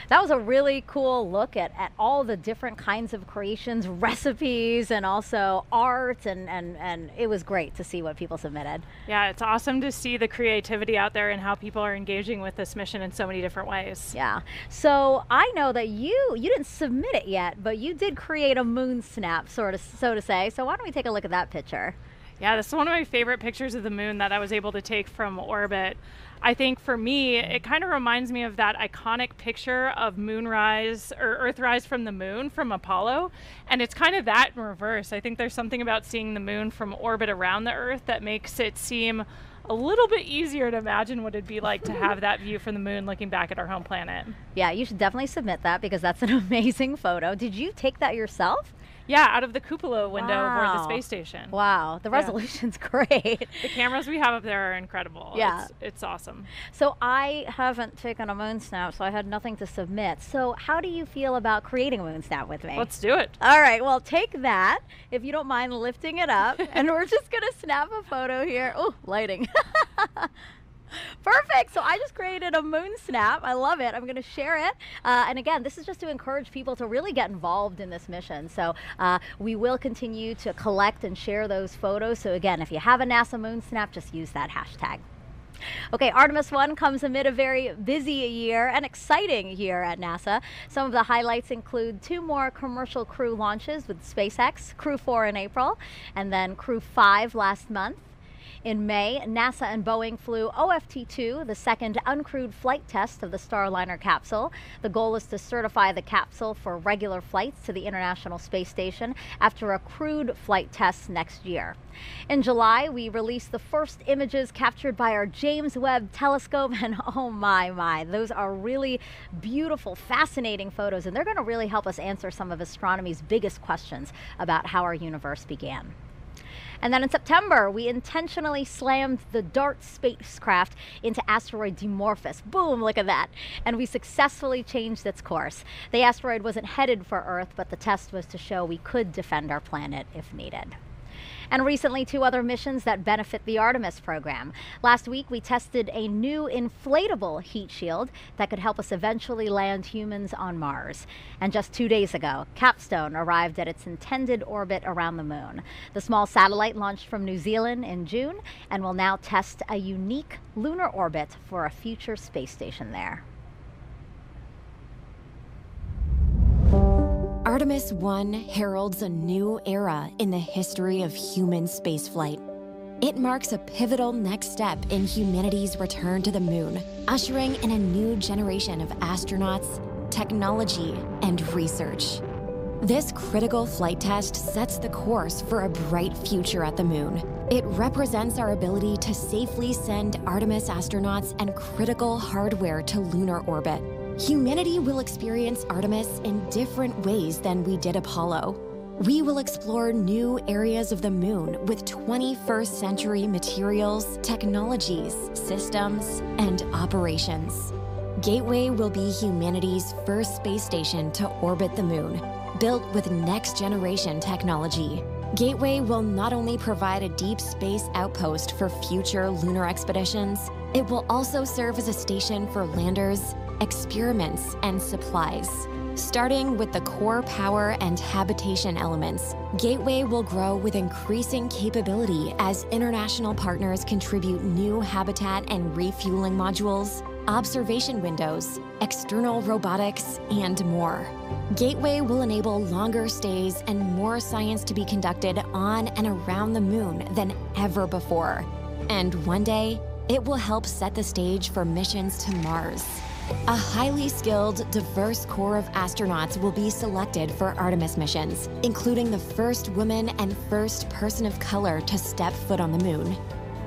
That was a really cool look at all the different kinds of creations, recipes, and also art, and it was great to see what people submitted. Yeah, it's awesome to see the creativity out there and how people are engaging with this mission in so many different ways. Yeah. So I know that you didn't submit it yet, but you did create a moon snap, so to say. So why don't we take a look at that picture? Yeah, this is one of my favorite pictures of the moon that I was able to take from orbit. I think for me, it kind of reminds me of that iconic picture of moonrise or Earthrise from the moon from Apollo. And it's kind of that in reverse. I think there's something about seeing the moon from orbit around the Earth that makes it seem a little bit easier to imagine what it'd be like to have that view from the moon looking back at our home planet. Yeah, you should definitely submit that because that's an amazing photo. Did you take that yourself? Yeah, out of the cupola window aboard the space station. Wow, the resolution's great. The cameras we have up there are incredible. Yeah. It's awesome. So I haven't taken a moon snap, so I had nothing to submit. So how do you feel about creating a moon snap with me? Let's do it. All right, well, take that, if you don't mind lifting it up, and we're just going to snap a photo here. Oh, lighting. Perfect. So I just created a moon snap. I love it. I'm going to share it. And again, this is just to encourage people to really get involved in this mission. So we will continue to collect and share those photos. So again, if you have a NASA moon snap, just use that hashtag. Okay, Artemis I comes amid a very busy year and exciting year at NASA. Some of the highlights include 2 more commercial crew launches with SpaceX, Crew 4 in April, and then Crew 5 last month. In May, NASA and Boeing flew OFT-2, the second uncrewed flight test of the Starliner capsule. The goal is to certify the capsule for regular flights to the International Space Station after a crewed flight test next year. In July, we released the first images captured by our James Webb Telescope, and oh my, those are really beautiful, fascinating photos, and they're going to really help us answer some of astronomy's biggest questions about how our universe began. And then in September, we intentionally slammed the DART spacecraft into asteroid Dimorphos. Boom, look at that. And we successfully changed its course. The asteroid wasn't headed for Earth, but the test was to show we could defend our planet if needed. And recently, 2 other missions that benefit the Artemis program. Last week, we tested a new inflatable heat shield that could help us eventually land humans on Mars. And just 2 days ago, Capstone arrived at its intended orbit around the moon. The small satellite launched from New Zealand in June and will now test a unique lunar orbit for a future space station there. Artemis I heralds a new era in the history of human spaceflight. It marks a pivotal next step in humanity's return to the moon, ushering in a new generation of astronauts, technology, and research. This critical flight test sets the course for a bright future at the moon. It represents our ability to safely send Artemis astronauts and critical hardware to lunar orbit. Humanity will experience Artemis in different ways than we did Apollo. We will explore new areas of the moon with 21st century materials, technologies, systems, and operations. Gateway will be humanity's first space station to orbit the moon, built with next-generation technology. Gateway will not only provide a deep space outpost for future lunar expeditions, it will also serve as a station for landers, experiments, and supplies. Starting with the core power and habitation elements, Gateway will grow with increasing capability as international partners contribute new habitat and refueling modules, observation windows, external robotics, and more. Gateway will enable longer stays and more science to be conducted on and around the moon than ever before. And one day, it will help set the stage for missions to Mars. A highly skilled, diverse core of astronauts will be selected for Artemis missions, including the first woman and first person of color to step foot on the moon.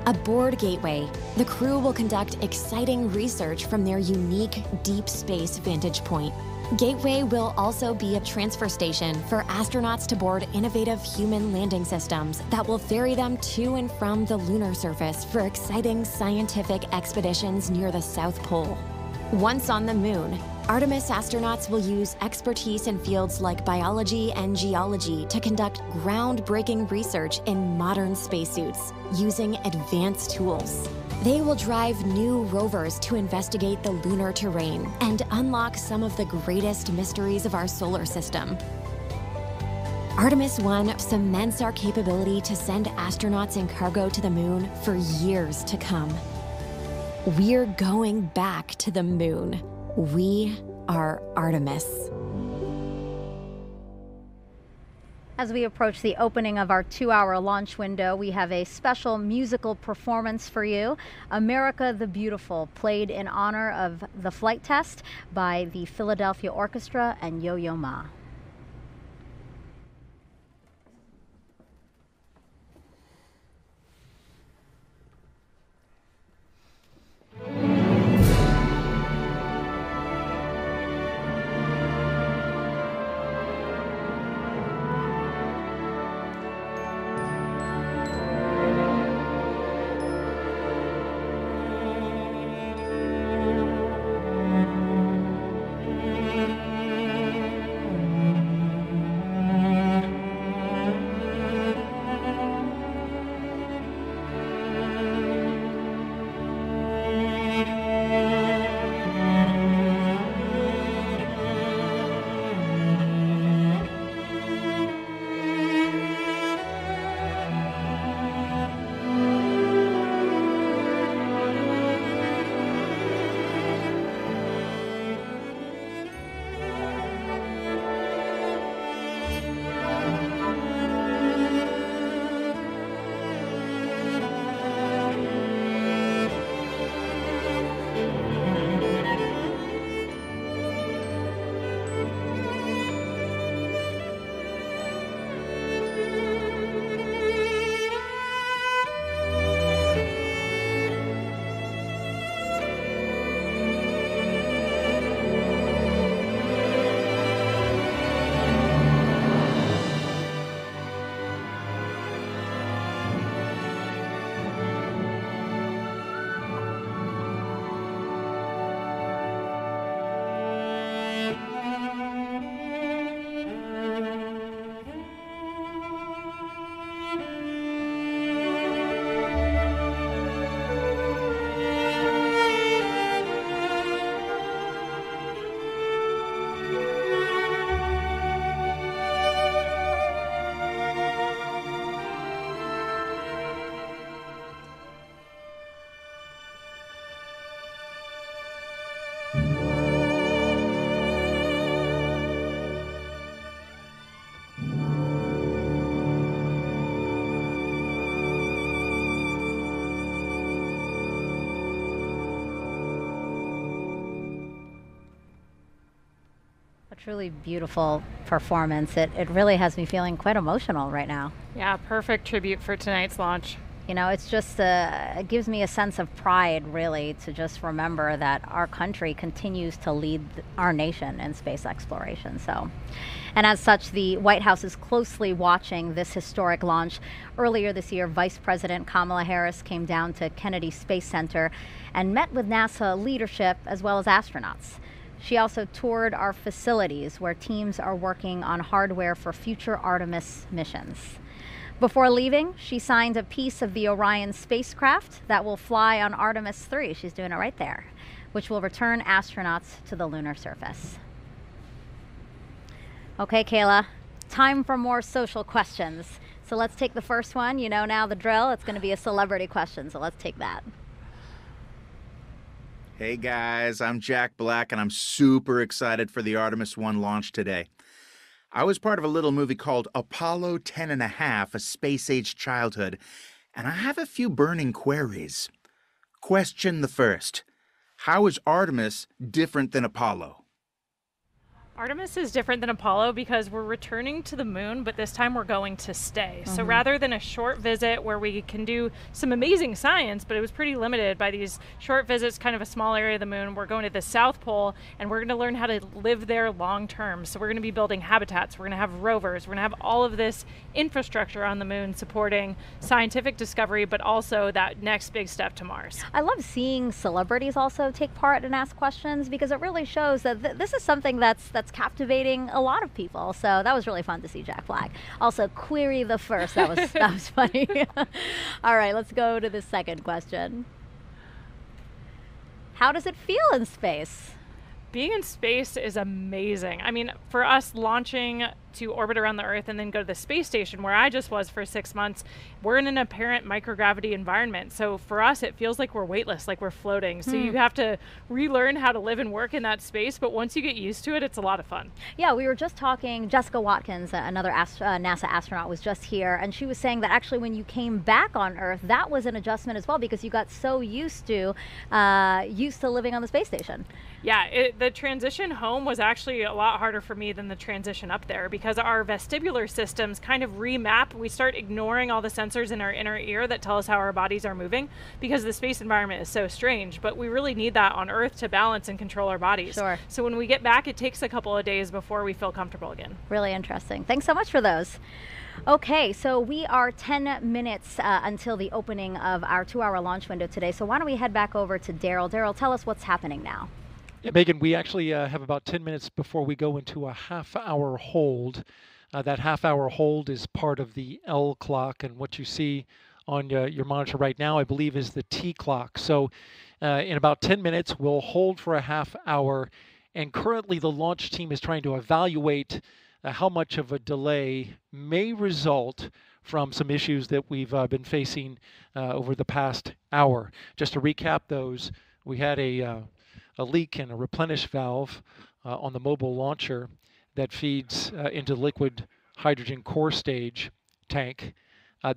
Aboard Gateway, the crew will conduct exciting research from their unique deep space vantage point. Gateway will also be a transfer station for astronauts to board innovative human landing systems that will ferry them to and from the lunar surface for exciting scientific expeditions near the South Pole. Once on the moon, Artemis astronauts will use expertise in fields like biology and geology to conduct groundbreaking research in modern spacesuits using advanced tools. They will drive new rovers to investigate the lunar terrain and unlock some of the greatest mysteries of our solar system. Artemis I cements our capability to send astronauts and cargo to the moon for years to come. We're going back to the moon. We are Artemis. As we approach the opening of our 2-hour launch window, we have a special musical performance for you. America the Beautiful, played in honor of the flight test by the Philadelphia Orchestra and Yo-Yo Ma. Truly beautiful performance. It really has me feeling quite emotional right now. Yeah, perfect tribute for tonight's launch. You know, it's just, it gives me a sense of pride, really, to just remember that our country continues to lead our nation in space exploration. So, and as such, the White House is closely watching this historic launch. Earlier this year, Vice President Kamala Harris came down to Kennedy Space Center and met with NASA leadership as well as astronauts. She also toured our facilities where teams are working on hardware for future Artemis missions. Before leaving, she signed a piece of the Orion spacecraft that will fly on Artemis III. She's doing it right there, which will return astronauts to the lunar surface. Okay, Kayla, time for more social questions. So let's take the first one. You know now the drill. It's going to be a celebrity question, so let's take that. Hey guys, I'm Jack Black, and I'm super excited for the Artemis I launch today. I was part of a little movie called Apollo 10½, A Space-Age Childhood, and I have a few burning queries. Question the first. How is Artemis different than Apollo? Artemis is different than Apollo because we're returning to the moon, but this time we're going to stay. So rather than a short visit where we can do some amazing science, but it was pretty limited by these short visits, kind of a small area of the moon, we're going to the South Pole and we're going to learn how to live there long term. So we're going to be building habitats, we're going to have rovers, we're going to have all of this infrastructure on the moon supporting scientific discovery, but also that next big step to Mars. I love seeing celebrities also take part and ask questions because it really shows that this is something that's captivating a lot of people. So that was really fun to see Jack Black. Also, query the first. That was funny. All right, let's go to the second question. How does it feel in space? Being in space is amazing. I mean, for us launching to orbit around the Earth and then go to the space station where I just was for 6 months, we're in an apparent microgravity environment. So for us, it feels like we're weightless, like we're floating. So you have to relearn how to live and work in that space. But once you get used to it, it's a lot of fun. Yeah, we were just talking, Jessica Watkins, another NASA astronaut, was just here. And she was saying that actually when you came back on Earth, that was an adjustment as well because you got so used to living on the space station. Yeah, the transition home was actually a lot harder for me than the transition up there because our vestibular systems kind of remap. We start ignoring all the sensors in our inner ear that tell us how our bodies are moving because the space environment is so strange, but we really need that on Earth to balance and control our bodies. Sure. So when we get back, it takes a couple of days before we feel comfortable again. Really interesting. Thanks so much for those. Okay, so we are 10 minutes until the opening of our 2-hour launch window today. So why don't we head back over to Daryl. Daryl, tell us what's happening now. Yeah, Megan, we actually have about 10 minutes before we go into a half-hour hold. That half-hour hold is part of the L clock, and what you see on your monitor right now, I believe, is the T clock. So in about 10 minutes, we'll hold for a half hour, and currently the launch team is trying to evaluate how much of a delay may result from some issues that we've been facing over the past hour. Just to recap those, we had a leak in a replenish valve on the mobile launcher that feeds into liquid hydrogen core stage tank.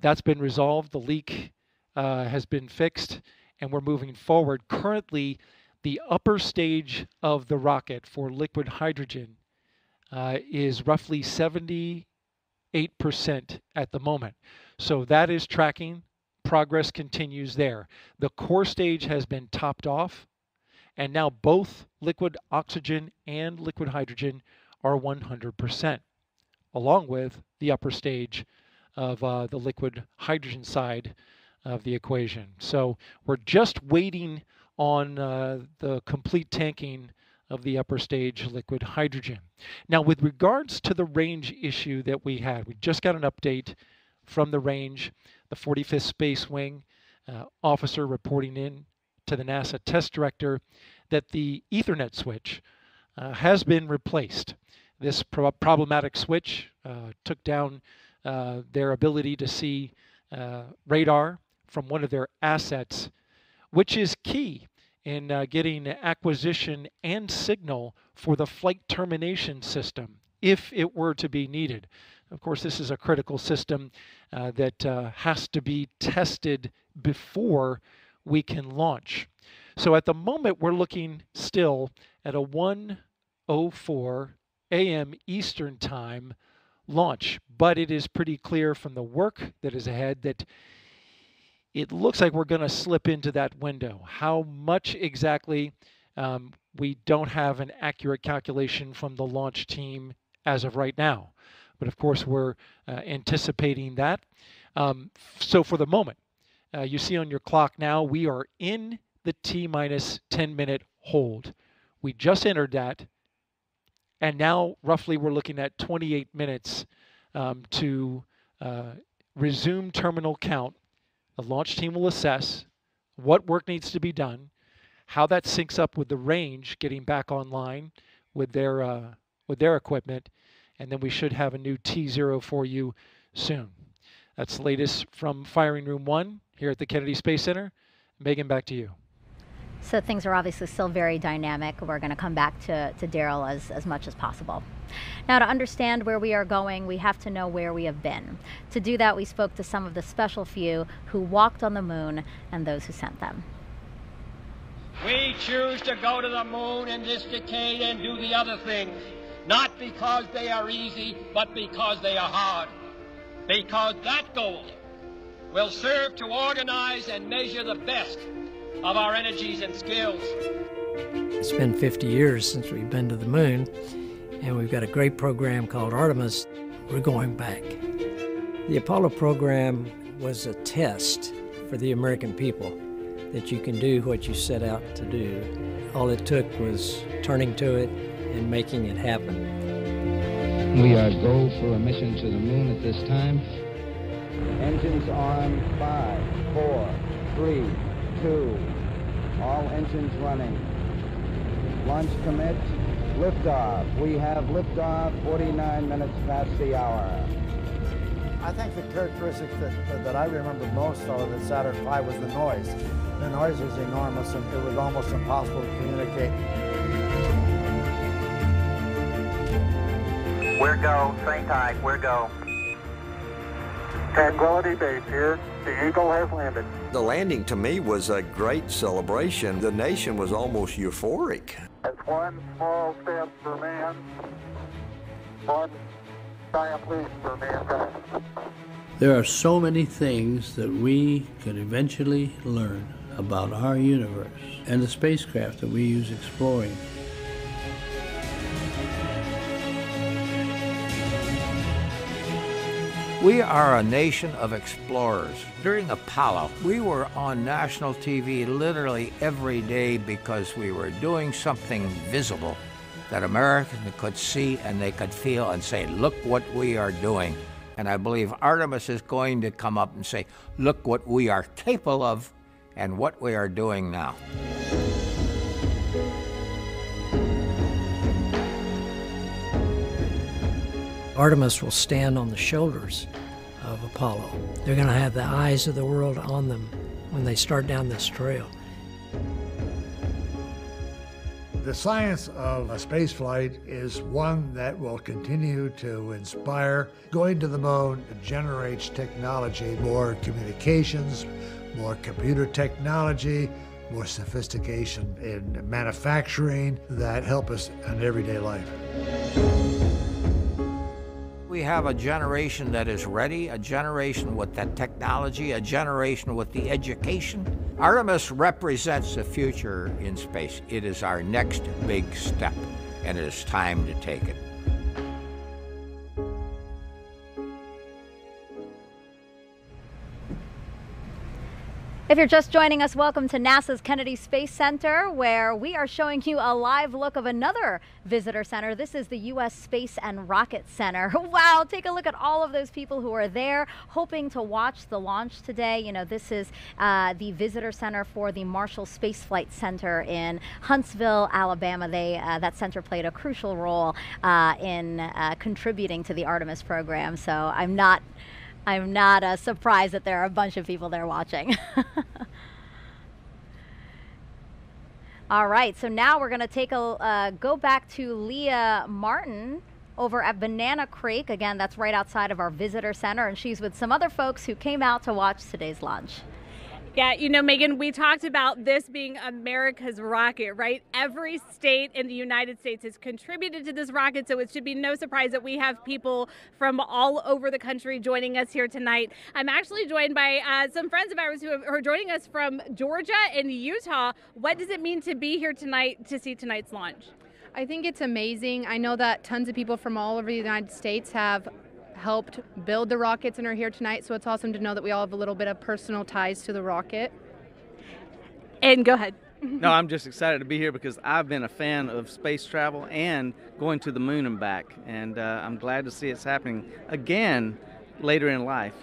That's been resolved. The leak has been fixed, and we're moving forward. Currently, the upper stage of the rocket for liquid hydrogen is roughly 78% at the moment. So that is tracking. Progress continues there. The core stage has been topped off, and now both liquid oxygen and liquid hydrogen are 100%, along with the upper stage of the liquid hydrogen side of the equation. So we're just waiting on the complete tanking of the upper stage liquid hydrogen. Now, with regards to the range issue that we had, we just got an update from the range, the 45th Space Wing officer reporting in to the NASA test director that the Ethernet switch has been replaced. This problematic switch took down their ability to see radar from one of their assets, which is key in getting acquisition and signal for the flight termination system if it were to be needed. Of course, this is a critical system that has to be tested before we can launch. So at the moment, we're looking still at a 1:04 a.m. Eastern Time launch. But it is pretty clear from the work that is ahead that it looks like we're going to slip into that window. How much exactly, we don't have an accurate calculation from the launch team as of right now. But of course, we're anticipating that. So for the moment, you see on your clock now, we are in the T-minus 10-minute hold. We just entered that. And now roughly we're looking at 28 minutes to resume terminal count. The launch team will assess what work needs to be done, how that syncs up with the range getting back online with their equipment, and then we should have a new T0 for you soon. That's the latest from Firing Room 1 here at the Kennedy Space Center. Megan, back to you. So things are obviously still very dynamic. We're going to come back to Daryl as much as possible. Now, to understand where we are going, we have to know where we have been. To do that, we spoke to some of the special few who walked on the moon and those who sent them. We choose to go to the moon in this decade and do the other things, not because they are easy, but because they are hard. Because that goal will serve to organize and measure the best of our energies and skills. It's been 50 years since we've been to the moon, and we've got a great program called Artemis. We're going back. The Apollo program was a test for the American people that you can do what you set out to do. All it took was turning to it and making it happen. We are go for a mission to the moon at this time. Engines on 5, 4, 3, 2, all engines running. Launch commit, liftoff. We have liftoff 49 minutes past the hour. I think the characteristic that I remember most of at Saturn V was the noise. The noise was enormous and it was almost impossible to communicate. We're go, St. Tide, we're go. Tranquility Base here. The Eagle has landed. The landing to me was a great celebration. The nation was almost euphoric. It's one small step for man, one giant leap for mankind. There are so many things that we could eventually learn about our universe and the spacecraft that we use exploring. We are a nation of explorers. During Apollo, we were on national TV literally every day because we were doing something visible that Americans could see and they could feel and say, look what we are doing. And I believe Artemis is going to come up and say, look what we are capable of and what we are doing now. Artemis will stand on the shoulders of Apollo. They're going to have the eyes of the world on them when they start down this trail. The science of a space flight is one that will continue to inspire. Going to the moon generates technology, more communications, more computer technology, more sophistication in manufacturing that help us in everyday life. We have a generation that is ready, a generation with that technology, a generation with the education. Artemis represents the future in space. It is our next big step, and it is time to take it. If you're just joining us, welcome to NASA's Kennedy Space Center, where we are showing you a live look of another visitor center. This is the U.S. Space and Rocket Center. Wow, take a look at all of those people who are there hoping to watch the launch today. You know, this is the visitor center for the Marshall Space Flight Center in Huntsville, Alabama. That center played a crucial role in contributing to the Artemis program, so I'm not surprised that there are a bunch of people there watching. All right, so now we're going to take go back to Leah Martin over at Banana Creek. Again, that's right outside of our visitor center, and she's with some other folks who came out to watch today's launch. Yeah, you know, Megan, we talked about this being America's rocket, right? Every state in the United States has contributed to this rocket, so it should be no surprise that we have people from all over the country joining us here tonight. I'm actually joined by some friends of ours who are joining us from Georgia and Utah. What does it mean to be here tonight to see tonight's launch? I think it's amazing. I know that tons of people from all over the United States have helped build the rockets and are here tonight, so it's awesome to know that we all have a little bit of personal ties to the rocket. And go ahead. No, I'm just excited to be here because I've been a fan of space travel and going to the moon and back, and I'm glad to see it's happening again later in life.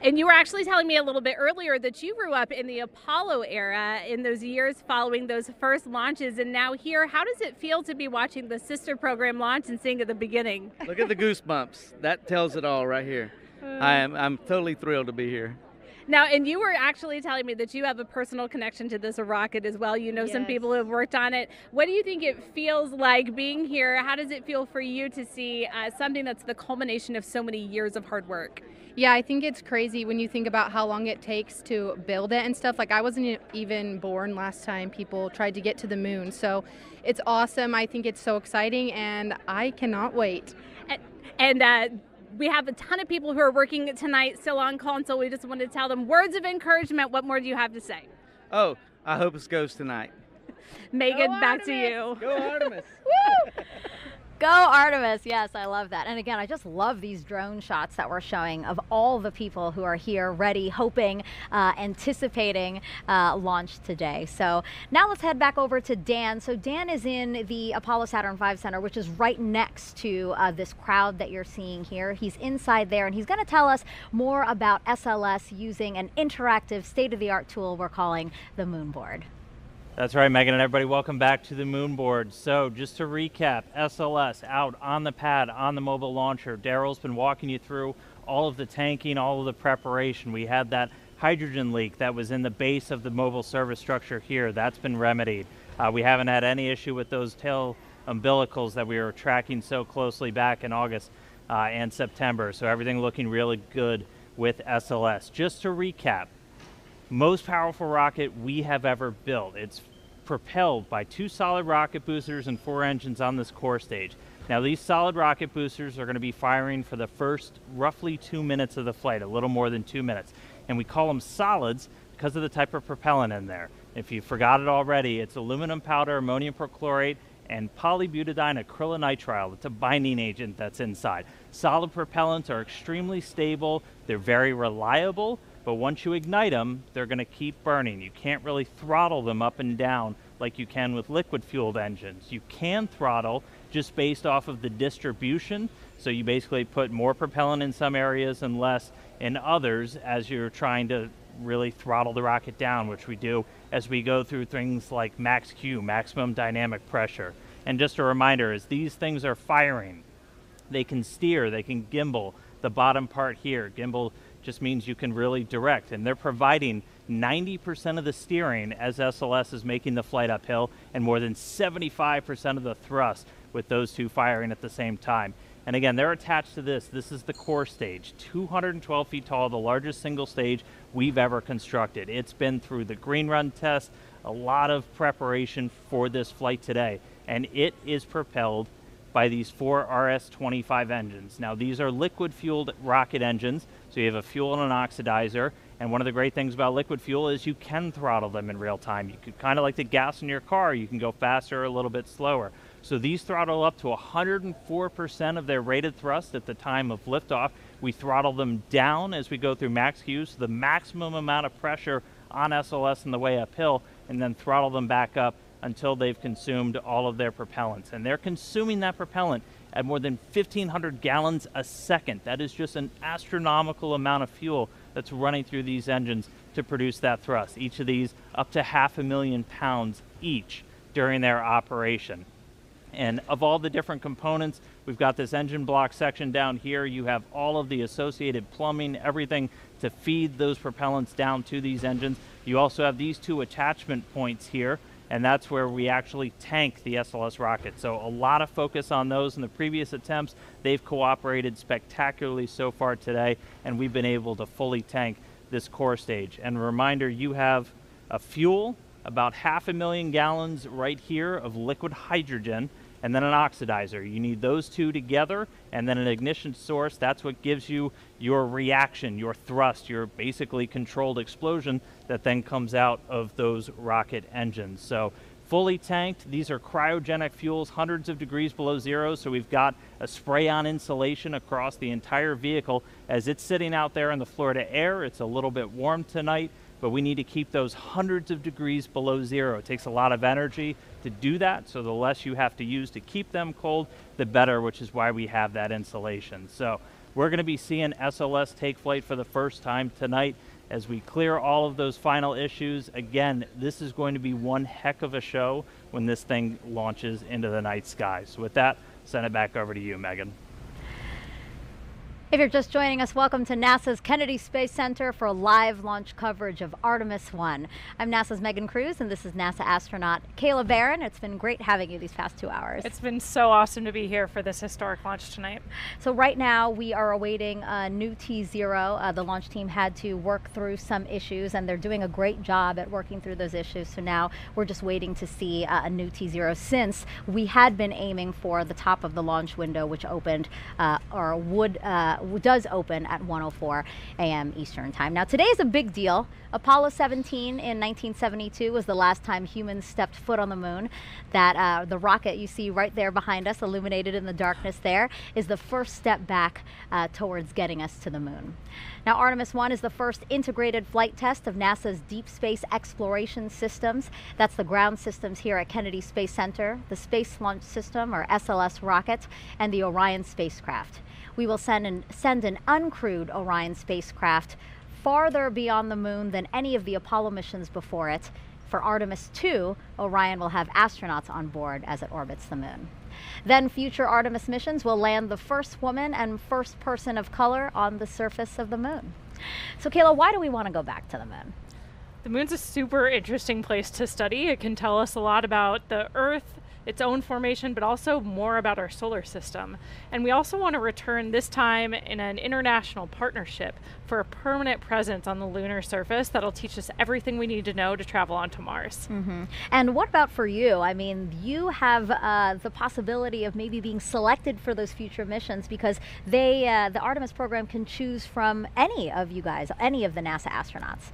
And you were actually telling me a little bit earlier that you grew up in the Apollo era in those years following those first launches, and now here, how does it feel to be watching the sister program launch and seeing at the beginning? Look at the goosebumps. That tells it all right here. I'm totally thrilled to be here. Now, and you were actually telling me that you have a personal connection to this rocket as well. You know some people who have worked on it. What do you think it feels like being here? How does it feel for you to see something that's the culmination of so many years of hard work? Yeah, I think it's crazy when you think about how long it takes to build it and stuff. Like, I wasn't even born last time people tried to get to the moon. So it's awesome. I think it's so exciting, and I cannot wait. And we have a ton of people who are working tonight still on console. We just want to tell them words of encouragement. What more do you have to say? Oh, I hope it goes tonight. Megan, back to you. Go Artemis. Woo! Go Artemis. Yes, I love that. And again, I just love these drone shots that we're showing of all the people who are here ready, hoping, anticipating launch today. So now let's head back over to Dan. So Dan is in the Apollo Saturn V Center, which is right next to this crowd that you're seeing here. He's inside there, and he's going to tell us more about SLS using an interactive state-of-the-art tool we're calling the Moonboard. That's right, Megan, and everybody, welcome back to the Moonboard. So just to recap, SLS out on the pad, on the mobile launcher. Daryl's been walking you through all of the tanking, all of the preparation. We had that hydrogen leak that was in the base of the mobile service structure here. That's been remedied. We haven't had any issue with those tail umbilicals that we were tracking so closely back in August and September. So everything looking really good with SLS. Just to recap, most powerful rocket we have ever built. It's propelled by 2 solid rocket boosters and 4 engines on this core stage. Now these solid rocket boosters are going to be firing for the first roughly 2 minutes of the flight, a little more than 2 minutes. And we call them solids because of the type of propellant in there. If you forgot it already, it's aluminum powder, ammonium perchlorate, and polybutadiene acrylonitrile. It's a binding agent that's inside. Solid propellants are extremely stable. They're very reliable. But once you ignite them, they're going to keep burning. You can't really throttle them up and down like you can with liquid-fueled engines. You can throttle just based off of the distribution. So you basically put more propellant in some areas and less in others as you're trying to really throttle the rocket down, which we do as we go through things like max Q, maximum dynamic pressure. And just a reminder, as these things are firing, they can steer, they can gimbal. The bottom part here, gimbal just means you can really direct, and they're providing 90% of the steering as SLS is making the flight uphill, and more than 75% of the thrust with those 2 firing at the same time. And again, they're attached to this. This is the core stage, 212 feet tall, the largest single stage we've ever constructed. It's been through the green run test, a lot of preparation for this flight today, and it is propelled by these 4 RS-25 engines. Now these are liquid-fueled rocket engines, so you have a fuel and an oxidizer, and one of the great things about liquid fuel is you can throttle them in real time. You could kind of like the gas in your car, you can go faster or a little bit slower. So these throttle up to 104% of their rated thrust at the time of liftoff. We throttle them down as we go through max Q, so the maximum amount of pressure on SLS on the way uphill, and then throttle them back up until they've consumed all of their propellants. And they're consuming that propellant at more than 1,500 gallons a second. That is just an astronomical amount of fuel that's running through these engines to produce that thrust. Each of these up to 500,000 pounds each during their operation. And of all the different components, we've got this engine block section down here. You have all of the associated plumbing, everything to feed those propellants down to these engines. You also have these 2 attachment points here, and that's where we actually tank the SLS rocket. So a lot of focus on those in the previous attempts. They've cooperated spectacularly so far today, and we've been able to fully tank this core stage. And a reminder, you have a fuel, about 500,000 gallons right here of liquid hydrogen, and then an oxidizer. You need those two together, and then an ignition source. That's what gives you your reaction, your thrust, your basically controlled explosion that then comes out of those rocket engines. So fully tanked, these are cryogenic fuels, hundreds of degrees below zero, so we've got a spray-on insulation across the entire vehicle. As it's sitting out there in the Florida air, it's a little bit warm tonight, but we need to keep those hundreds of degrees below zero. It takes a lot of energy to do that, so the less you have to use to keep them cold, the better, which is why we have that insulation. So we're going to be seeing SLS take flight for the first time tonight as we clear all of those final issues. Again, this is going to be one heck of a show when this thing launches into the night sky. So with that, send it back over to you, Megan. If you're just joining us, welcome to NASA's Kennedy Space Center for live launch coverage of Artemis I. I'm NASA's Megan Cruz, and this is NASA astronaut Kayla Barron. It's been great having you these past 2 hours. It's been so awesome to be here for this historic launch tonight. So right now we are awaiting a new T0. The launch team had to work through some issues, and they're doing a great job at working through those issues. So now we're just waiting to see a new T0, since we had been aiming for the top of the launch window, which opened does open at 1:04 a.m. Eastern Time. Now, today is a big deal. Apollo 17 in 1972 was the last time humans stepped foot on the moon. That the rocket you see right there behind us, illuminated in the darkness there, is the first step back towards getting us to the moon. Now, Artemis I is the first integrated flight test of NASA's deep space exploration systems. That's the ground systems here at Kennedy Space Center, the Space Launch System, or SLS rocket, and the Orion spacecraft. We will send an uncrewed Orion spacecraft farther beyond the moon than any of the Apollo missions before it. For Artemis II, Orion will have astronauts on board as it orbits the moon. Then future Artemis missions will land the first woman and first person of color on the surface of the moon. So Kayla, why do we want to go back to the moon? The moon's a super interesting place to study. It can tell us a lot about the Earth, its own formation, but also more about our solar system. And we also want to return, this time in an international partnership, for a permanent presence on the lunar surface that'll teach us everything we need to know to travel onto Mars. Mm-hmm. And what about for you? I mean, you have the possibility of maybe being selected for those future missions, because the Artemis program can choose from any of you guys, any of the NASA astronauts.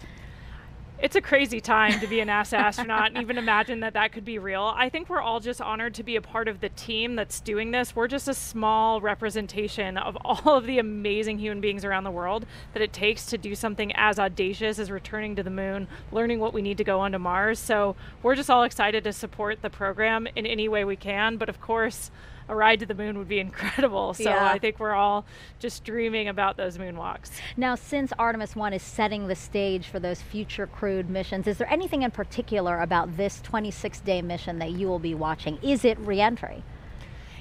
It's a crazy time to be a NASA astronaut and even imagine that that could be real. I think we're all just honored to be a part of the team that's doing this. We're just a small representation of all of the amazing human beings around the world that it takes to do something as audacious as returning to the moon, learning what we need to go onto Mars. So we're just all excited to support the program in any way we can. But of course, a ride to the moon would be incredible. So yeah. I think we're all just dreaming about those moonwalks. Now, since Artemis I is setting the stage for those future crewed missions, is there anything in particular about this 26-day mission that you will be watching? Is it re-entry?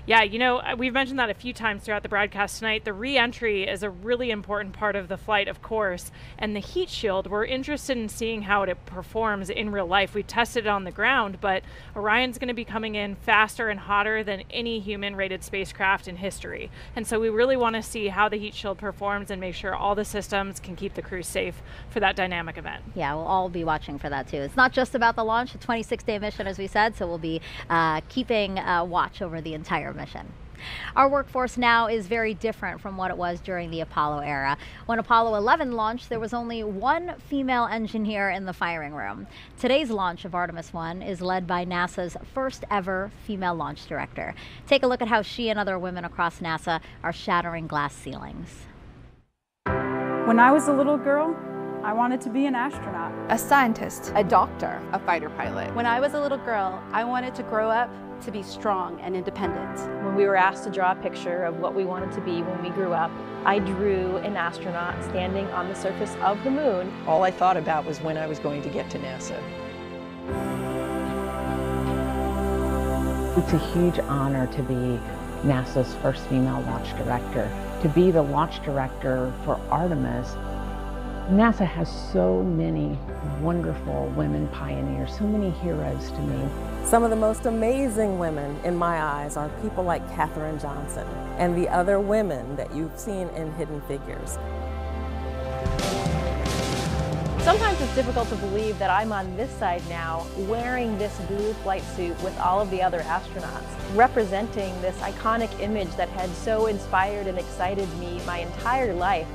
Yeah, you know, we've mentioned that a few times throughout the broadcast tonight. The re-entry is a really important part of the flight, of course, and the heat shield, we're interested in seeing how it performs in real life. We tested it on the ground, but Orion's going to be coming in faster and hotter than any human-rated spacecraft in history. And so we really want to see how the heat shield performs and make sure all the systems can keep the crew safe for that dynamic event. Yeah, we'll all be watching for that too. It's not just about the launch, a 26-day mission, as we said, so we'll be keeping watch over the entire mission. Our workforce now is very different from what it was during the Apollo era. When Apollo 11 launched, there was only one female engineer in the firing room. Today's launch of Artemis I is led by NASA's first ever female launch director. Take a look at how she and other women across NASA are shattering glass ceilings. When I was a little girl, I wanted to be an astronaut, a scientist, a doctor, a fighter pilot. When I was a little girl, I wanted to grow up to be strong and independent. When we were asked to draw a picture of what we wanted to be when we grew up, I drew an astronaut standing on the surface of the moon. All I thought about was when I was going to get to NASA. It's a huge honor to be NASA's first female launch director. To be the launch director for Artemis, NASA has so many wonderful women pioneers, so many heroes to me. Some of the most amazing women in my eyes are people like Katherine Johnson and the other women that you've seen in Hidden Figures. Sometimes it's difficult to believe that I'm on this side now, wearing this blue flight suit with all of the other astronauts, representing this iconic image that had so inspired and excited me my entire life.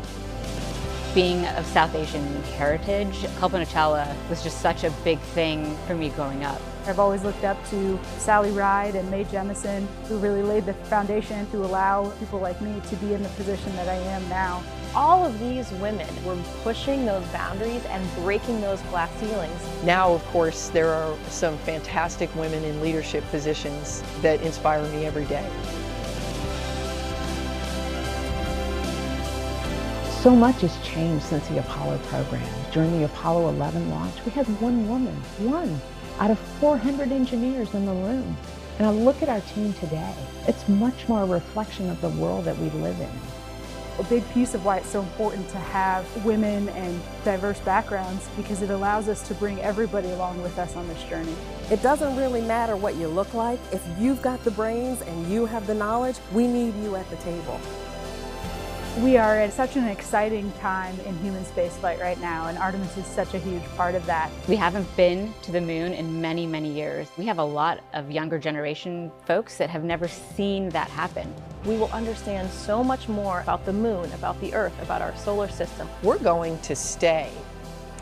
Being of South Asian heritage, Kalpana Chawla was just such a big thing for me growing up. I've always looked up to Sally Ride and Mae Jemison, who really laid the foundation to allow people like me to be in the position that I am now. All of these women were pushing those boundaries and breaking those glass ceilings. Now, of course, there are some fantastic women in leadership positions that inspire me every day. So much has changed since the Apollo program. During the Apollo 11 launch, we had one woman, one out of 400 engineers in the room. And I look at our team today, it's much more a reflection of the world that we live in. A big piece of why it's so important to have women and diverse backgrounds, because it allows us to bring everybody along with us on this journey. It doesn't really matter what you look like. If you've got the brains and you have the knowledge, we need you at the table. We are at such an exciting time in human spaceflight right now, and Artemis is such a huge part of that. We haven't been to the moon in many, many years. We have a lot of younger generation folks that have never seen that happen. We will understand so much more about the moon, about the Earth, about our solar system. We're going to stay.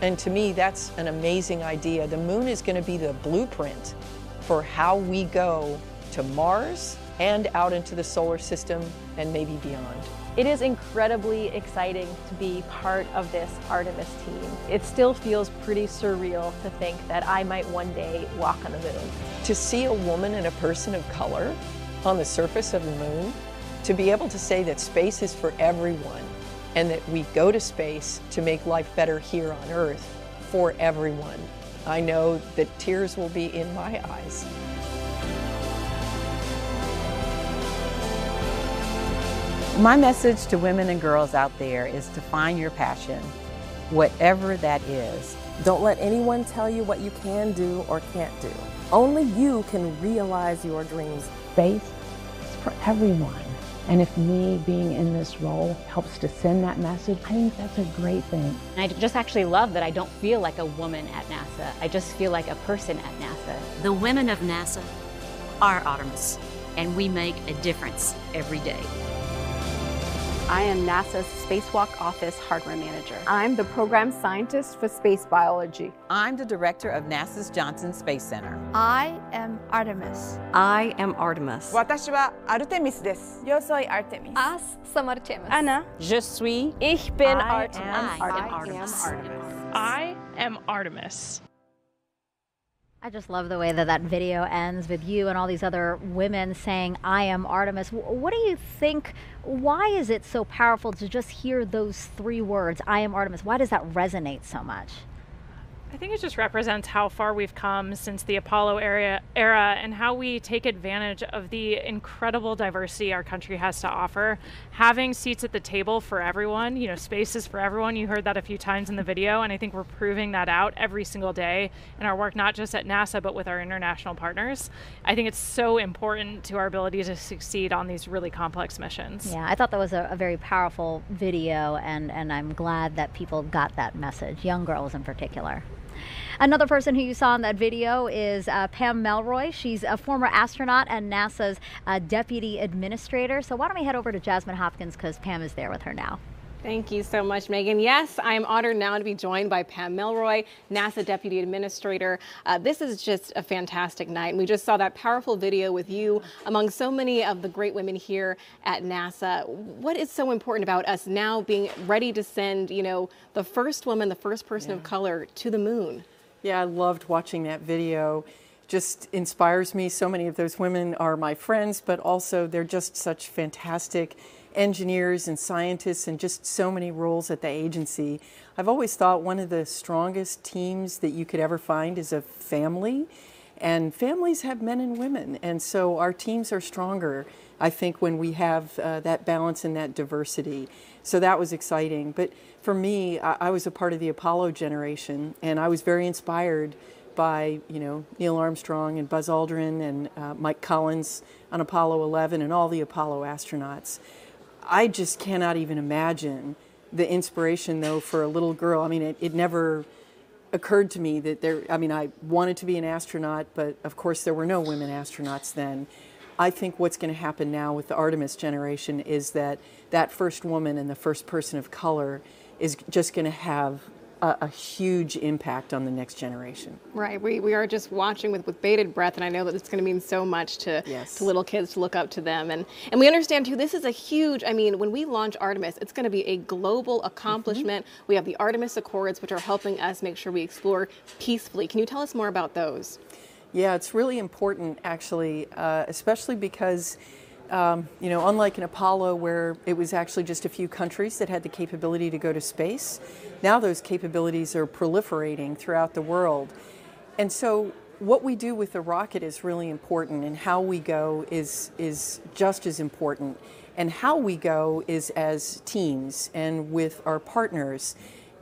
And to me, that's an amazing idea. The moon is going to be the blueprint for how we go to Mars and out into the solar system and maybe beyond. It is incredibly exciting to be part of this Artemis team. It still feels pretty surreal to think that I might one day walk on the moon. To see a woman and a person of color on the surface of the moon, to be able to say that space is for everyone and that we go to space to make life better here on Earth for everyone. I know that tears will be in my eyes. My message to women and girls out there is to find your passion, whatever that is. Don't let anyone tell you what you can do or can't do. Only you can realize your dreams. Space is for everyone. And if me being in this role helps to send that message, I think that's a great thing. And I just actually love that I don't feel like a woman at NASA. I just feel like a person at NASA. The women of NASA are Artemis, and we make a difference every day. I am NASA's Spacewalk Office Hardware Manager. I'm the Program Scientist for Space Biology. I'm the Director of NASA's Johnson Space Center. I am Artemis. I am Artemis. 私は Artemis です。 Yo soy Artemis. As some Artemis. Ana. Je suis. Ich bin Artemis. I am Artemis. I just love the way that that video ends with you and all these other women saying, I am Artemis. What do you think, why is it so powerful to just hear those three words, I am Artemis? Why does that resonate so much? I think it just represents how far we've come since the Apollo era and how we take advantage of the incredible diversity our country has to offer. Having seats at the table for everyone, you know, space is for everyone. You heard that a few times in the video, and I think we're proving that out every single day in our work, not just at NASA, but with our international partners. I think it's so important to our ability to succeed on these really complex missions. Yeah, I thought that was a very powerful video, and I'm glad that people got that message, young girls in particular. Another person who you saw in that video is Pam Melroy. She's a former astronaut and NASA's deputy administrator. So why don't we head over to Jasmine Hopkins, because Pam is there with her now. Thank you so much, Megan. Yes, I am honored now to be joined by Pam Melroy, NASA Deputy Administrator. This is just a fantastic night. And we just saw that powerful video with you among so many of the great women here at NASA. What is so important about us now being ready to send, you know, the first woman, the first person of color to the moon? Yeah, I loved watching that video. Just inspires me. So many of those women are my friends, but also they're just such fantastic engineers and scientists and just so many roles at the agency. I've always thought one of the strongest teams that you could ever find is a family, and families have men and women, and so our teams are stronger, I think, when we have that balance and that diversity. So that was exciting. But for me, I was a part of the Apollo generation, and I was very inspired by, you know, Neil Armstrong and Buzz Aldrin and Mike Collins on Apollo 11 and all the Apollo astronauts. I just cannot even imagine the inspiration, though, for a little girl. I mean, it never occurred to me that I wanted to be an astronaut, but of course there were no women astronauts then. I think what's going to happen now with the Artemis generation is that that first woman and the first person of color is just going to have a huge impact on the next generation. Right. We are just watching with bated breath, and I know that it's going to mean so much to little kids to look up to them. And we understand, too, this is a huge, when we launch Artemis, it's going to be a global accomplishment. We have the Artemis Accords, which are helping us make sure we explore peacefully. Can you tell us more about those? Yeah, it's really important, actually, especially because unlike in Apollo, where it was actually just a few countries that had the capability to go to space, now those capabilities are proliferating throughout the world. And so what we do with the rocket is really important, and how we go is just as important. And how we go is as teams and with our partners,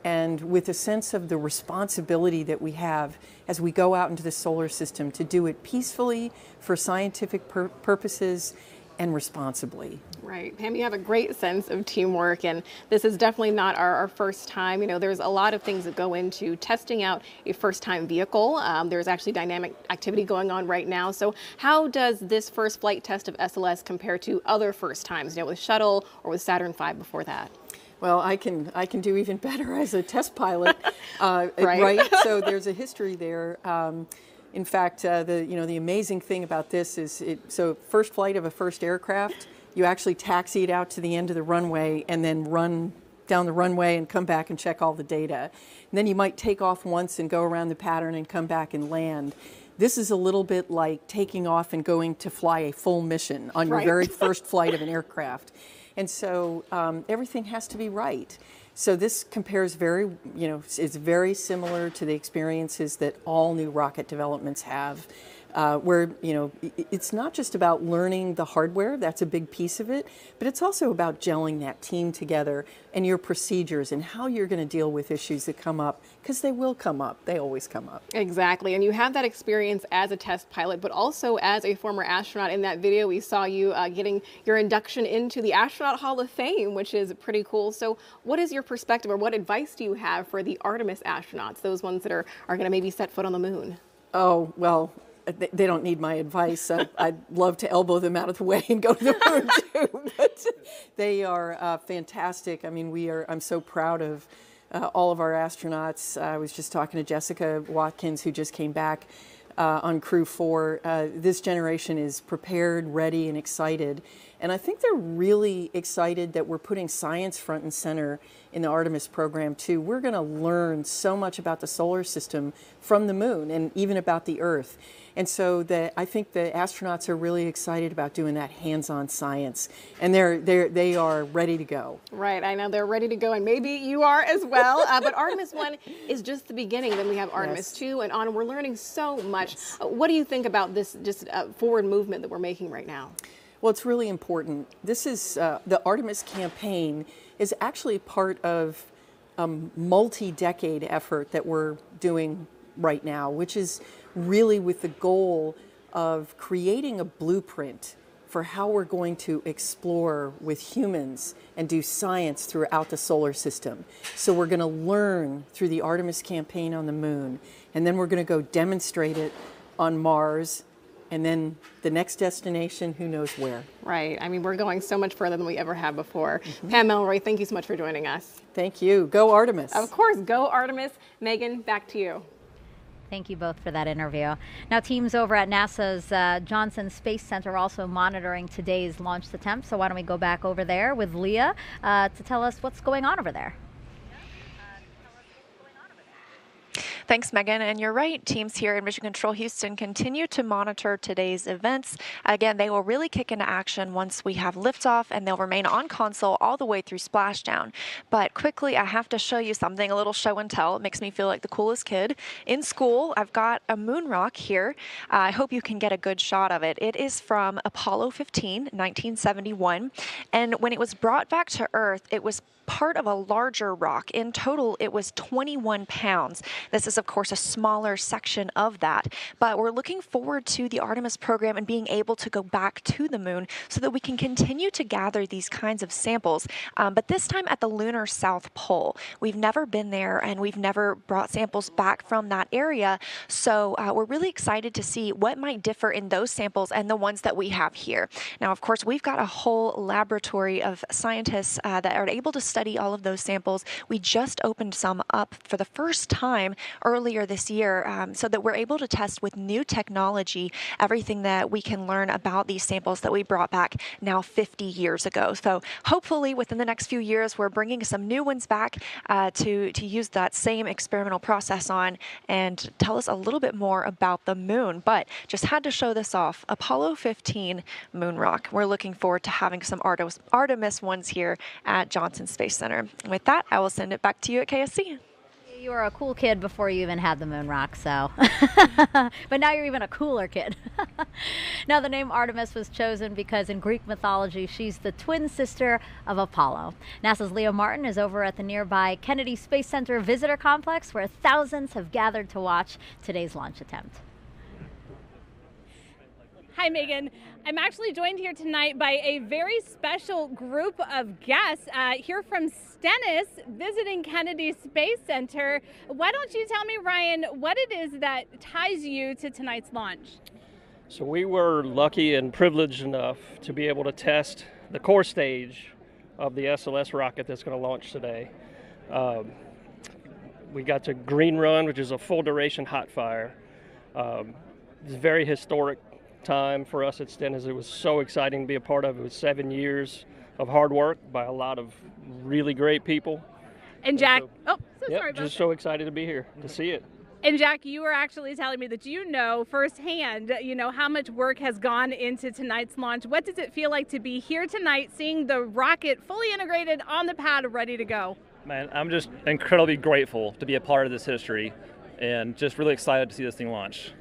and with a sense of the responsibility that we have as we go out into the solar system to do it peacefully for scientific purposes and responsibly. Right. Pam, you have a great sense of teamwork, and this is definitely not our first time. There's a lot of things that go into testing out a first-time vehicle. There's actually dynamic activity going on right now. So how does this first flight test of SLS compare to other first times, with Shuttle or with Saturn V before that? Well, I can do even better as a test pilot, right? So there's a history there. In fact, the amazing thing about this is, so first flight of a first aircraft, you actually taxi it out to the end of the runway and then run down the runway and come back and check all the data. And then you might take off once and go around the pattern and come back and land. This is a little bit like taking off and going to fly a full mission on your very first flight of an aircraft. And so everything has to be right. So this compares it's very similar to the experiences that all new rocket developments have, where, it's not just about learning the hardware, that's a big piece of it, but it's also about gelling that team together and your procedures and how you're going to deal with issues that come up, because they will come up. They always come up. Exactly. And you have that experience as a test pilot, but also as a former astronaut. In that video, we saw you getting your induction into the Astronaut Hall of Fame, which is pretty cool. So what is your perspective, or what advice do you have for the Artemis astronauts, those ones that are going to maybe set foot on the moon? Oh, well, they don't need my advice. I'd love to elbow them out of the way and go to the moon too. But they are fantastic. I'm so proud of all of our astronauts. I was just talking to Jessica Watkins, who just came back on Crew 4. This generation is prepared, ready, and excited. And I think they're really excited that we're putting science front and center in the Artemis program too. We're going to learn so much about the solar system from the moon, and even about the Earth. And so I think the astronauts are really excited about doing that hands-on science, and they are ready to go. Right, I know they're ready to go, and maybe you are as well. But Artemis I is just the beginning. Then we have Artemis II and on. We're learning so much. What do you think about this forward movement that we're making right now? Well, it's really important. This is the Artemis campaign is actually part of a multi-decade effort that we're doing right now, which is really with the goal of creating a blueprint for how we're going to explore with humans and do science throughout the solar system. So we're going to learn through the Artemis campaign on the moon, and then we're going to go demonstrate it on Mars, and then the next destination, who knows where. Right. We're going so much further than we ever have before. Pam Melroy, thank you so much for joining us. Thank you. Go Artemis. Of course, go Artemis. Megan, back to you. Thank you both for that interview. Now, teams over at NASA's Johnson Space Center are also monitoring today's launch attempt. So why don't we go back over there with Leah to tell us what's going on over there. Thanks, Megan. And you're right. Teams here in Mission Control Houston continue to monitor today's events. Again, they will really kick into action once we have liftoff, and they'll remain on console all the way through splashdown. But quickly, I have to show you something, a little show and tell. It makes me feel like the coolest kid in school. I've got a moon rock here. I hope you can get a good shot of it. It is from Apollo 15, 1971. And when it was brought back to Earth, it was part of a larger rock. In total, it was 21 pounds. This is is, of course, a smaller section of that. But we're looking forward to the Artemis program and being able to go back to the moon so that we can continue to gather these kinds of samples, but this time at the lunar South Pole. We've never been there, and we've never brought samples back from that area, so we're really excited to see what might differ in those samples and the ones that we have here. Now, of course, we've got a whole laboratory of scientists that are able to study all of those samples. We just opened some up for the first time earlier this year, so that we're able to test with new technology everything that we can learn about these samples that we brought back now 50 years ago. So hopefully within the next few years, we're bringing some new ones back to use that same experimental process on and tell us a little bit more about the moon. But just had to show this off. Apollo 15 moon rock. We're looking forward to having some Artemis ones here at Johnson Space Center. And with that, I will send it back to you at KSC. You were a cool kid before you even had the moon rock, so. But now you're even a cooler kid. Now, the name Artemis was chosen because in Greek mythology, she's the twin sister of Apollo. NASA's Leo Martin is over at the nearby Kennedy Space Center Visitor Complex, where thousands have gathered to watch today's launch attempt. Hi, Megan. I'm actually joined here tonight by a very special group of guests here from Stennis visiting Kennedy Space Center. Why don't you tell me, Ryan, what it is that ties you to tonight's launch? So we were lucky and privileged enough to be able to test the core stage of the SLS rocket that's going to launch today. We got to green run, which is a full duration hot fire. It's a very historic time for us at Stennis. It was so exciting to be a part of. It was 7 years of hard work by a lot of really great people. And Jack, sorry about just so excited to be here to see it. And Jack, you were actually telling me that you know firsthand, how much work has gone into tonight's launch. What does it feel like to be here tonight, seeing the rocket fully integrated on the pad, ready to go? Man, I'm just incredibly grateful to be a part of this history and just really excited to see this thing launch.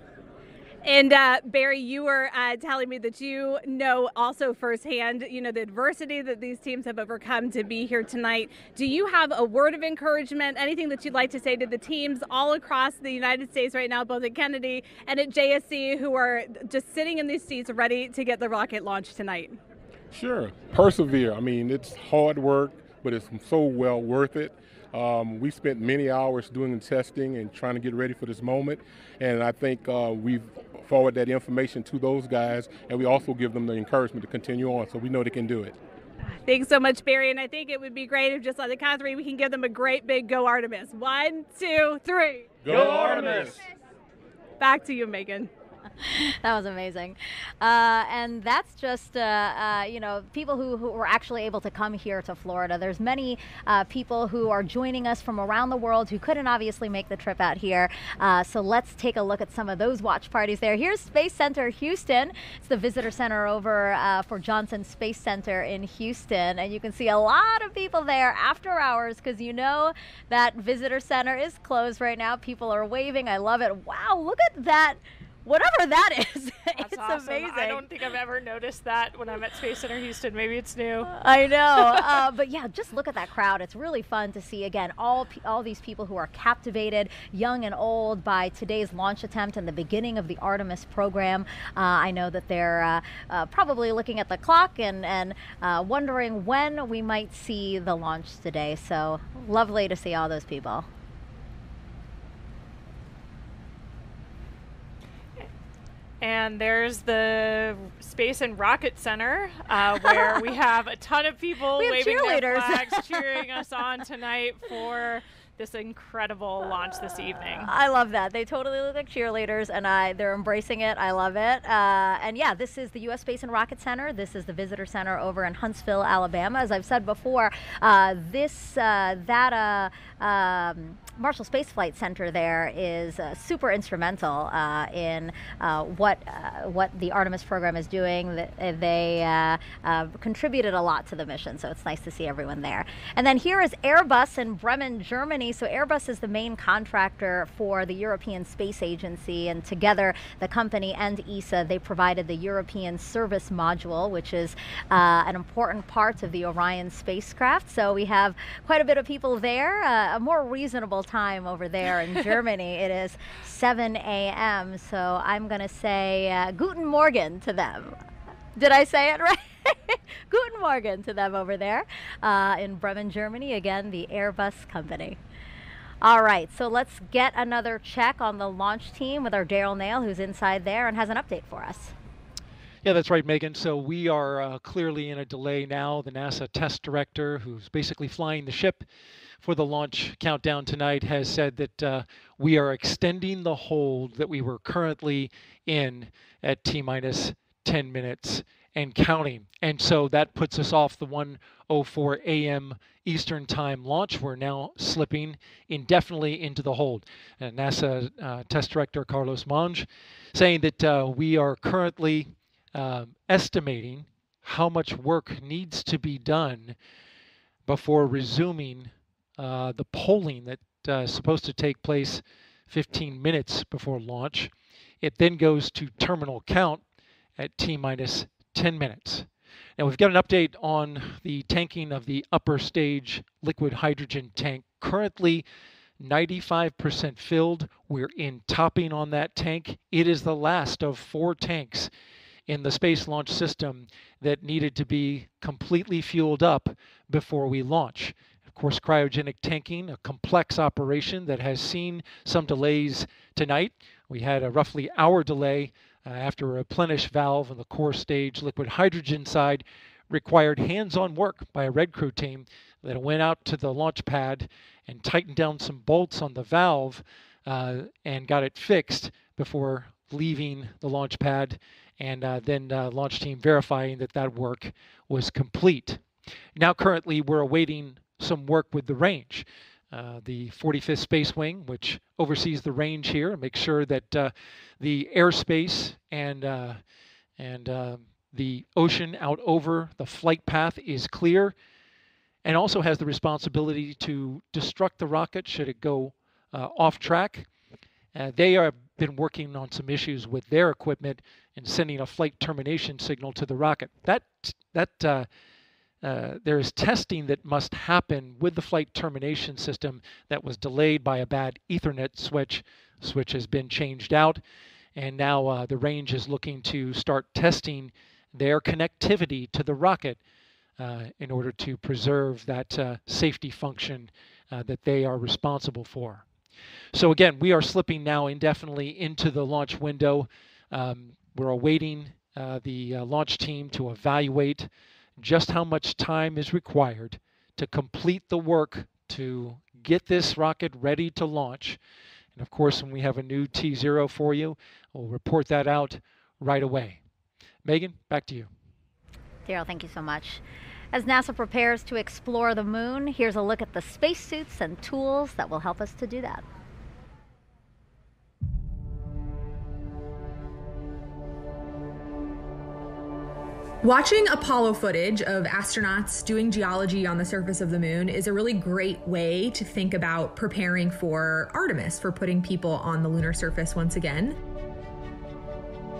And Barry, you were telling me that you know also firsthand, the adversity that these teams have overcome to be here tonight. Do you have a word of encouragement, anything that you'd like to say to the teams all across the United States right now, both at Kennedy and at JSC, who are just sitting in these seats ready to get the rocket launched tonight? Sure. Persevere. I mean, it's hard work, but it's so well worth it. We spent many hours doing the testing and trying to get ready for this moment, and I think we've forwarded that information to those guys, and we also give them the encouragement to continue on, so we know they can do it. Thanks so much, Barry, and I think it would be great if just on the count of three we can give them a great big go Artemis. 1, 2, 3. Go Artemis! Back to you, Megan. That was amazing. And that's just, people who were actually able to come here to Florida. There's many people who are joining us from around the world who couldn't obviously make the trip out here. So let's take a look at some of those watch parties there. Here's Space Center Houston. It's the visitor center over for Johnson Space Center in Houston. And you can see a lot of people there after hours because you know that visitor center is closed right now. People are waving. I love it. Wow, look at that. Whatever that is, it's awesome. Amazing. I don't think I've ever noticed that when I'm at Space Center Houston. Maybe it's new. I know, but yeah, just look at that crowd. It's really fun to see, again, all these people who are captivated, young and old, by today's launch attempt and the beginning of the Artemis program. I know that they're probably looking at the clock and wondering when we might see the launch today. So lovely to see all those people. And there's the Space and Rocket Center, where we have a ton of people waving their flags, cheering us on tonight for this incredible launch this evening. I love that. They totally look like cheerleaders, and they're embracing it. I love it. And yeah, this is the U.S. Space and Rocket Center. This is the visitor center over in Huntsville, Alabama. As I've said before, Marshall Space Flight Center there is super instrumental in what the Artemis program is doing. They contributed a lot to the mission, so it's nice to see everyone there. And then here is Airbus in Bremen, Germany. company. So Airbus is the main contractor for the European Space Agency, and together the company and ESA, they provided the European Service Module, which is an important part of the Orion spacecraft. So we have quite a bit of people there. A more reasonable time over there in Germany. It is 7 a.m. So I'm going to say Guten Morgen to them. Did I say it right? Guten Morgen to them over there in Bremen, Germany. Again, the Airbus company. All right, so let's get another check on the launch team with our Daryl Nail, who's inside there and has an update for us. Yeah, that's right, Megan. So we are clearly in a delay now. The NASA test director, who's basically flying the ship for the launch countdown tonight, has said that we are extending the hold that we were currently in at T-minus 10 minutes and counting. And so that puts us off the 1:04 a.m. Eastern Time launch. We're now slipping indefinitely into the hold. And NASA Test Director Carlos Monge saying that we are currently estimating how much work needs to be done before resuming the polling that is supposed to take place 15 minutes before launch. It then goes to terminal count at T-minus 10 minutes. Now we've got an update on the tanking of the upper stage liquid hydrogen tank. Currently 95% filled. We're in topping on that tank. It is the last of 4 tanks in the Space Launch System that needed to be completely fueled up before we launch. Of course, cryogenic tanking, a complex operation that has seen some delays tonight. We had a roughly hour delay after a replenish valve on the core stage liquid hydrogen side required hands-on work by a Red Crew team that went out to the launch pad and tightened down some bolts on the valve and got it fixed before leaving the launch pad, and then launch team verifying that that work was complete. Now currently we're awaiting some work with the range. The 45th Space Wing, which oversees the range here and makes sure that the airspace and the ocean out over the flight path is clear, and also has the responsibility to destruct the rocket should it go off track. They have been working on some issues with their equipment and sending a flight termination signal to the rocket. There is testing that must happen with the flight termination system that was delayed by a bad Ethernet switch. Switch has been changed out, and now the range is looking to start testing their connectivity to the rocket in order to preserve that safety function that they are responsible for. So again, we are slipping now indefinitely into the launch window. We're awaiting the launch team to evaluate just how much time is required to complete the work to get this rocket ready to launch. And of course, when we have a new T0 for you, we'll report that out right away. Megan, back to you. Daryl, thank you so much. As NASA prepares to explore the moon, here's a look at the spacesuits and tools that will help us to do that. Watching Apollo footage of astronauts doing geology on the surface of the moon is a really great way to think about preparing for Artemis, for putting people on the lunar surface once again.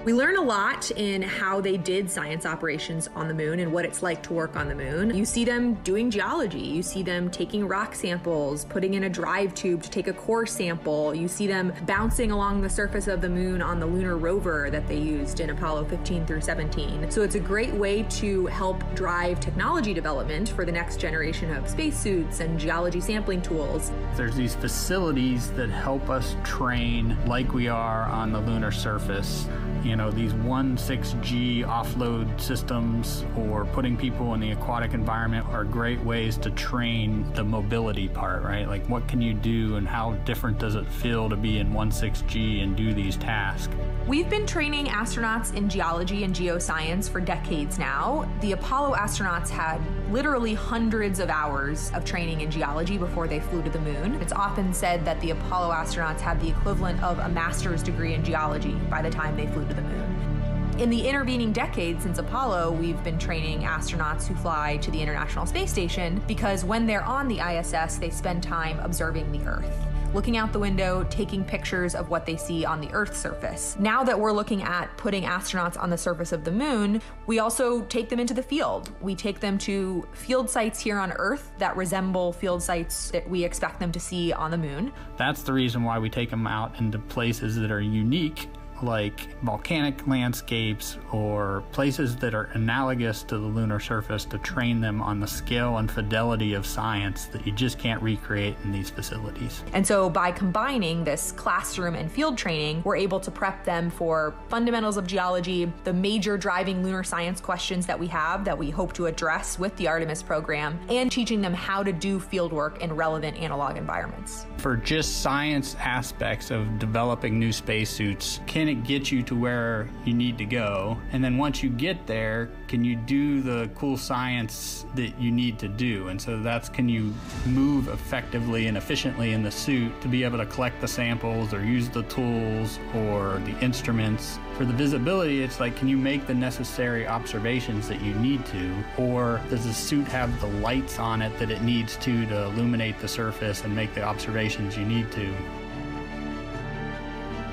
We learn a lot in how they did science operations on the moon and what it's like to work on the moon. You see them doing geology. You see them taking rock samples, putting in a drive tube to take a core sample. You see them bouncing along the surface of the moon on the lunar rover that they used in Apollo 15 through 17. So it's a great way to help drive technology development for the next generation of spacesuits and geology sampling tools. There's these facilities that help us train like we are on the lunar surface. You know, these 1/6G offload systems or putting people in the aquatic environment are great ways to train the mobility part, right? Like, what can you do and how different does it feel to be in 1/6G and do these tasks? We've been training astronauts in geology and geoscience for decades now. The Apollo astronauts had literally hundreds of hours of training in geology before they flew to the moon. It's often said that the Apollo astronauts had the equivalent of a master's degree in geology by the time they flew to the moon. In the intervening decades since Apollo, we've been training astronauts who fly to the International Space Station because when they're on the ISS, they spend time observing the Earth, looking out the window, taking pictures of what they see on the Earth's surface. Now that we're looking at putting astronauts on the surface of the moon, we also take them into the field. We take them to field sites here on Earth that resemble field sites that we expect them to see on the moon. That's the reason why we take them out into places that are unique, like volcanic landscapes or places that are analogous to the lunar surface, to train them on the scale and fidelity of science that you just can't recreate in these facilities. And so by combining this classroom and field training, we're able to prep them for fundamentals of geology, the major driving lunar science questions that we have that we hope to address with the Artemis program, and teaching them how to do field work in relevant analog environments. For just science aspects of developing new spacesuits, can it get you to where you need to go? And then once you get there, can you do the cool science that you need to do? And so that's, can you move effectively and efficiently in the suit to be able to collect the samples or use the tools or the instruments? For the visibility, it's like, can you make the necessary observations that you need to? Or does the suit have the lights on it that it needs to illuminate the surface and make the observations you need to?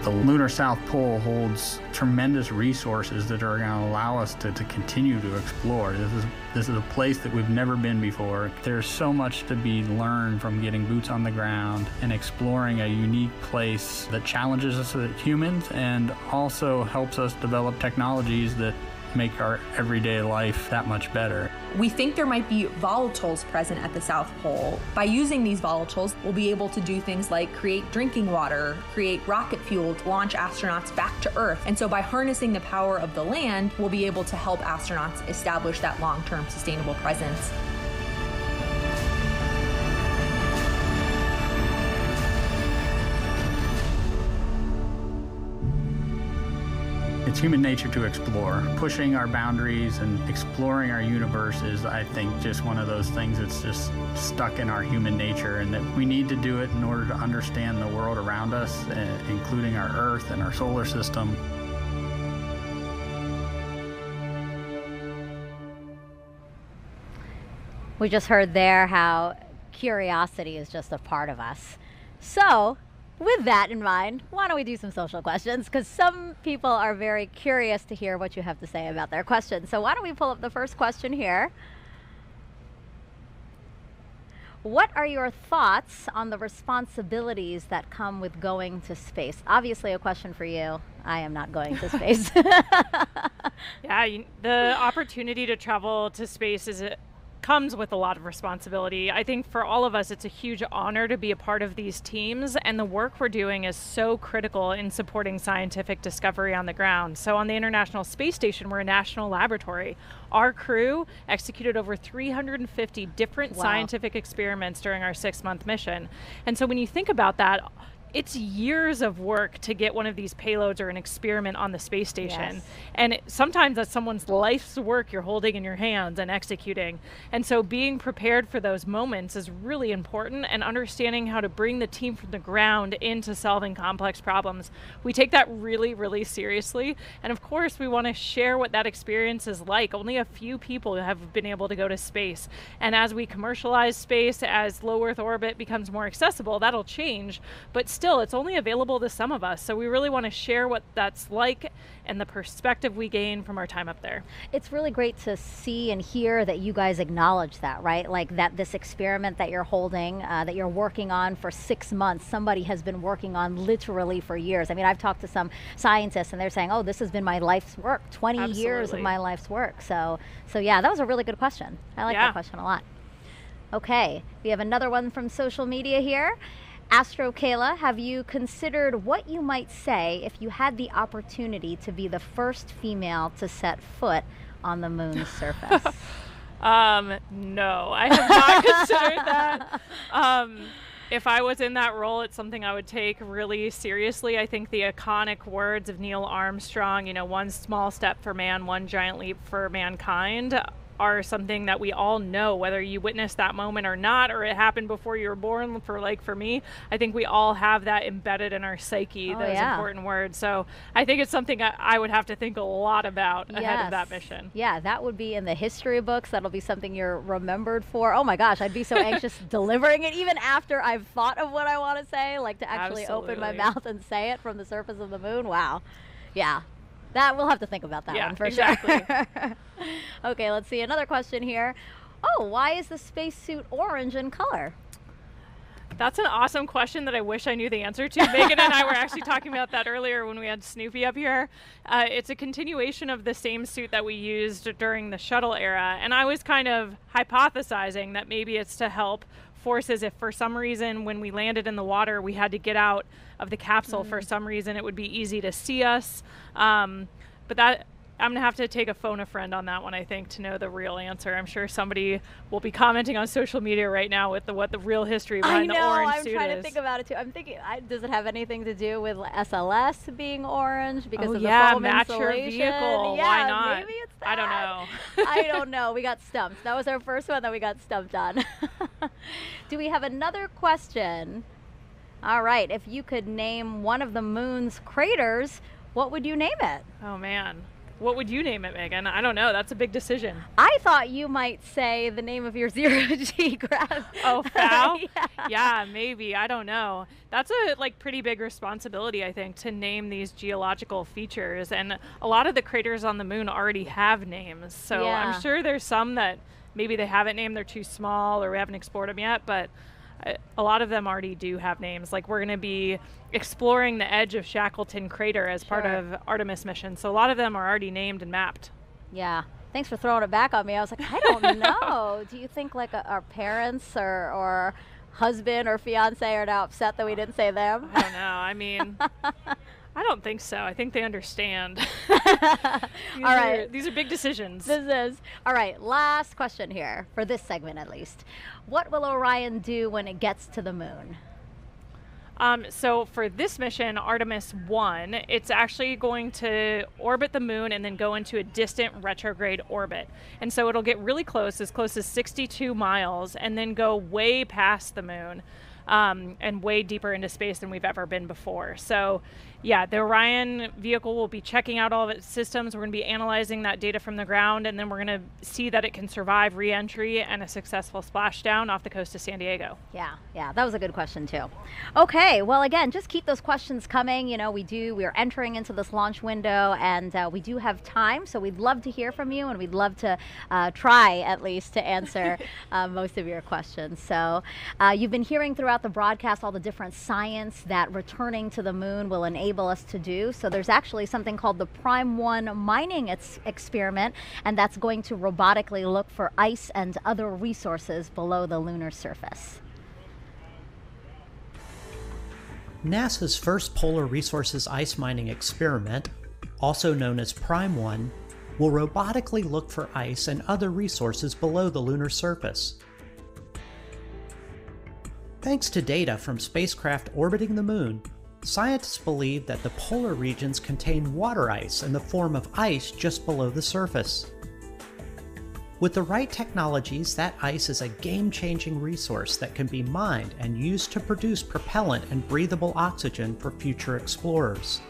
The lunar South Pole holds tremendous resources that are going to allow us to continue to explore. This is a place that we've never been before. There's so much to be learned from getting boots on the ground and exploring a unique place that challenges us as humans and also helps us develop technologies that make our everyday life that much better. We think there might be volatiles present at the South Pole. By using these volatiles, we'll be able to do things like create drinking water, create rocket fuel to launch astronauts back to Earth. And so by harnessing the power of the land, we'll be able to help astronauts establish that long-term sustainable presence. It's human nature to explore. Pushing our boundaries and exploring our universe is, I think, just one of those things that's just stuck in our human nature, and that we need to do it in order to understand the world around us, including our Earth and our solar system. We just heard there how curiosity is just a part of us. So, with that in mind, why don't we do some social questions? Because some people are very curious to hear what you have to say about their questions. So why don't we pull up the first question here? What are your thoughts on the responsibilities that come with going to space? Obviously a question for you. I am not going to space. Yeah, the opportunity to travel to space comes with a lot of responsibility. I think for all of us, it's a huge honor to be a part of these teams, and the work we're doing is so critical in supporting scientific discovery on the ground. So on the International Space Station, we're a national laboratory. Our crew executed over 350 different scientific experiments during our 6-month mission. And so when you think about that, it's years of work to get one of these payloads or an experiment on the space station. Yes. And sometimes that's someone's life's work you're holding in your hands and executing. And so being prepared for those moments is really important, and understanding how to bring the team from the ground into solving complex problems. We take that really, really seriously. And of course, we want to share what that experience is like. Only a few people have been able to go to space. And as we commercialize space, as low Earth orbit becomes more accessible, that'll change. But still, it's only available to some of us. So we really want to share what that's like and the perspective we gain from our time up there. It's really great to see and hear that you guys acknowledge that, right? Like that this experiment that you're holding, that you're working on for 6 months, somebody has been working on literally for years. I mean, I've talked to some scientists and they're saying, oh, this has been my life's work, 20 years of my life's work. So yeah, that was a really good question. I like that question a lot. Okay, we have another one from social media here. Astro Kayla, have you considered what you might say if you had the opportunity to be the first female to set foot on the moon's surface? No, I have not considered that. If I was in that role, it's something I would take really seriously. I think the iconic words of Neil Armstrong, you know, one small step for man, one giant leap for mankind, are something that we all know, whether you witnessed that moment or not, or it happened before you were born. For me, I think we all have that embedded in our psyche, those important words. So I think it's something I would have to think a lot about ahead of that mission. Yeah, that would be in the history books. That'll be something you're remembered for. Oh my gosh, I'd be so anxious delivering it, even after I've thought of what I want to say, like to actually open my mouth and say it from the surface of the moon. Wow. Yeah. That we'll have to think about that one for sure. Okay, let's see another question here. Oh, why is the spacesuit orange in color? That's an awesome question that I wish I knew the answer to. Megan and I were actually talking about that earlier when we had Snoopy up here. It's a continuation of the same suit that we used during the shuttle era, and I was kind of hypothesizing that maybe it's to help forces if for some reason when we landed in the water we had to get out of the capsule for some reason, it would be easy to see us. But that I'm gonna have to take a phone a friend on that one, I think, to know the real answer. I'm sure somebody will be commenting on social media right now with what the real history behind the orange suit is. I'm trying to think about it too. I'm thinking, does it have anything to do with SLS being orange because of the foam match insulation? Your vehicle. Yeah, why not? Maybe it's that. I don't know. I don't know. We got stumped. That was our first one that we got stumped on. Do we have another question? All right. If you could name one of the moon's craters, what would you name it? Oh man. What would you name it, Megan? I don't know. That's a big decision. I thought you might say the name of your zero-G graph. Oh, FOW? Yeah, maybe. I don't know. That's a pretty big responsibility, I think, to name these geological features. And a lot of the craters on the moon already have names. So I'm sure there's some that maybe they haven't named, they're too small, or we haven't explored them yet. But a lot of them already do have names. Like, we're going to be exploring the edge of Shackleton Crater as part of Artemis mission. So a lot of them are already named and mapped. Yeah. Thanks for throwing it back on me. I was like, I don't know. Do you think our parents or husband or fiance are now upset that we didn't say them? I don't know. I mean, I don't think so. I think they understand. These are big decisions. This is. All right, last question here, for this segment at least. What will Orion do when it gets to the moon? So for this mission, Artemis I, it's actually going to orbit the moon and then go into a distant retrograde orbit. And so it'll get really close as 62 miles, and then go way past the moon. And way deeper into space than we've ever been before. So yeah, the Orion vehicle will be checking out all of its systems. We're going to be analyzing that data from the ground, and then we're going to see that it can survive re-entry and a successful splashdown off the coast of San Diego. Yeah, that was a good question too. Okay, well again, just keep those questions coming. You know, we're entering into this launch window, and we do have time, so we'd love to hear from you, and we'd love to try at least to answer most of your questions. So you've been hearing throughout the broadcast all the different science that returning to the moon will enable us to do. So there's actually something called the Prime 1 mining experiment, and that's going to robotically look for ice and other resources below the lunar surface. NASA's first polar resources ice mining experiment, also known as Prime 1, will robotically look for ice and other resources below the lunar surface. Thanks to data from spacecraft orbiting the moon, scientists believe that the polar regions contain water ice in the form of ice just below the surface. With the right technologies, that ice is a game-changing resource that can be mined and used to produce propellant and breathable oxygen for future explorers.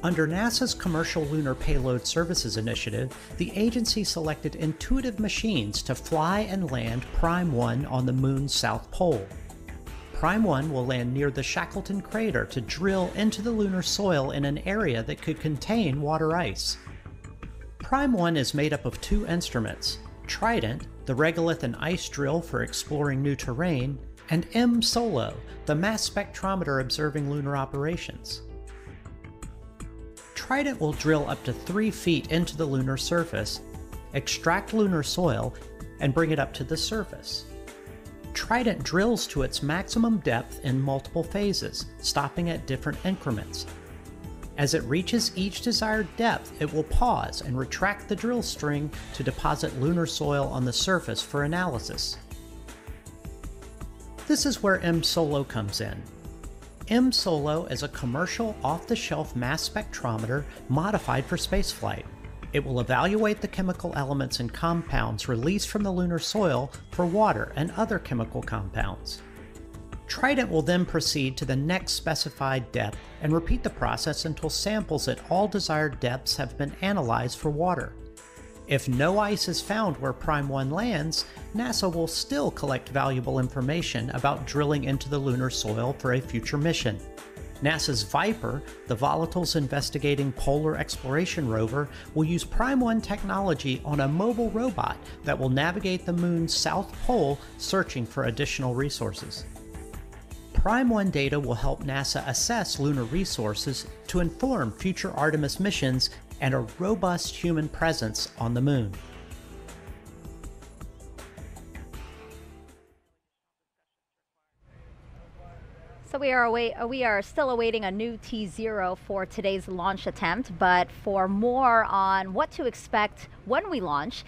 Under NASA's Commercial Lunar Payload Services Initiative, the agency selected intuitive machines to fly and land Prime 1 on the moon's south pole. Prime 1 will land near the Shackleton Crater to drill into the lunar soil in an area that could contain water ice. Prime 1 is made up of two instruments: Trident, the regolith and ice drill for exploring new terrain, and M-SOLO, the mass spectrometer observing lunar operations. Trident will drill up to 3 feet into the lunar surface, extract lunar soil, and bring it up to the surface. Trident drills to its maximum depth in multiple phases, stopping at different increments. As it reaches each desired depth, it will pause and retract the drill string to deposit lunar soil on the surface for analysis. This is where M-SOLO comes in. M-SOLO is a commercial off-the-shelf mass spectrometer modified for spaceflight. It will evaluate the chemical elements and compounds released from the lunar soil for water and other chemical compounds. Trident will then proceed to the next specified depth and repeat the process until samples at all desired depths have been analyzed for water. If no ice is found where Prime 1 lands, NASA will still collect valuable information about drilling into the lunar soil for a future mission. NASA's Viper, the Volatiles Investigating Polar Exploration rover, will use Prime 1 technology on a mobile robot that will navigate the Moon's south pole searching for additional resources. Prime 1 data will help NASA assess lunar resources to inform future Artemis missions and a robust human presence on the Moon. So we are still awaiting a new T0 for today's launch attempt, but for more on what to expect when we launch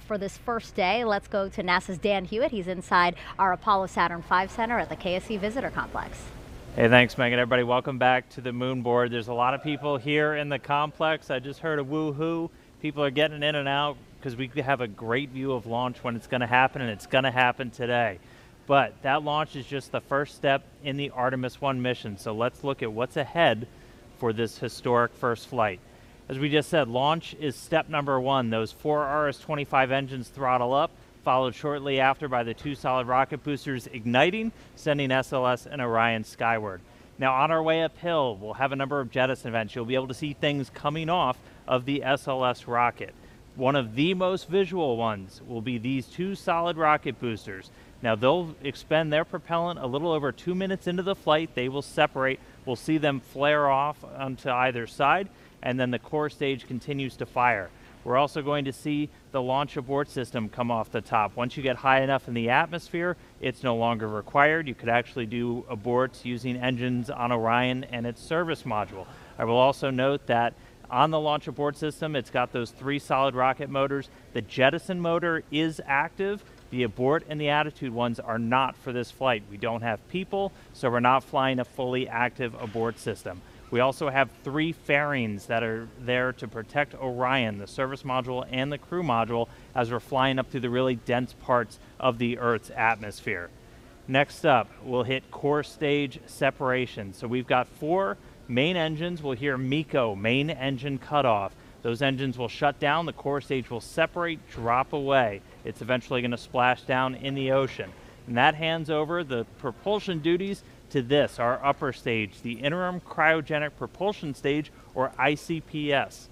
for this first day, let's go to NASA's Dan Hewitt. He's inside our Apollo Saturn V Center at the KSC Visitor Complex. Hey, thanks, Megan. Everybody, welcome back to the moon board. There's a lot of people here in the complex. I just heard a woo-hoo. People are getting in and out because we have a great view of launch when it's going to happen, and it's going to happen today. But that launch is just the first step in the Artemis I mission. So let's look at what's ahead for this historic first flight. As we just said, launch is step number 1. Those 4 RS-25 engines throttle up, followed shortly after by the 2 solid rocket boosters igniting, sending SLS and Orion skyward. Now on our way uphill, we'll have a number of jettison events. You'll be able to see things coming off of the SLS rocket. One of the most visual ones will be these 2 solid rocket boosters. Now they'll expend their propellant a little over 2 minutes into the flight. They will separate. We'll see them flare off onto either side, and then the core stage continues to fire. We're also going to see the launch abort system come off the top. Once you get high enough in the atmosphere, it's no longer required. You could actually do aborts using engines on Orion and its service module. I will also note that on the launch abort system, it's got those 3 solid rocket motors. The jettison motor is active. The abort and the attitude ones are not for this flight. We don't have people, so we're not flying a fully active abort system. We also have 3 fairings that are there to protect Orion, the service module and the crew module, as we're flying up through the really dense parts of the Earth's atmosphere. Next up, we'll hit core stage separation. So we've got 4 main engines. We'll hear MECO, main engine cutoff. Those engines will shut down, the core stage will separate, drop away. It's eventually going to splash down in the ocean. And that hands over the propulsion duties to this, our upper stage, the Interim Cryogenic Propulsion Stage, or ICPS.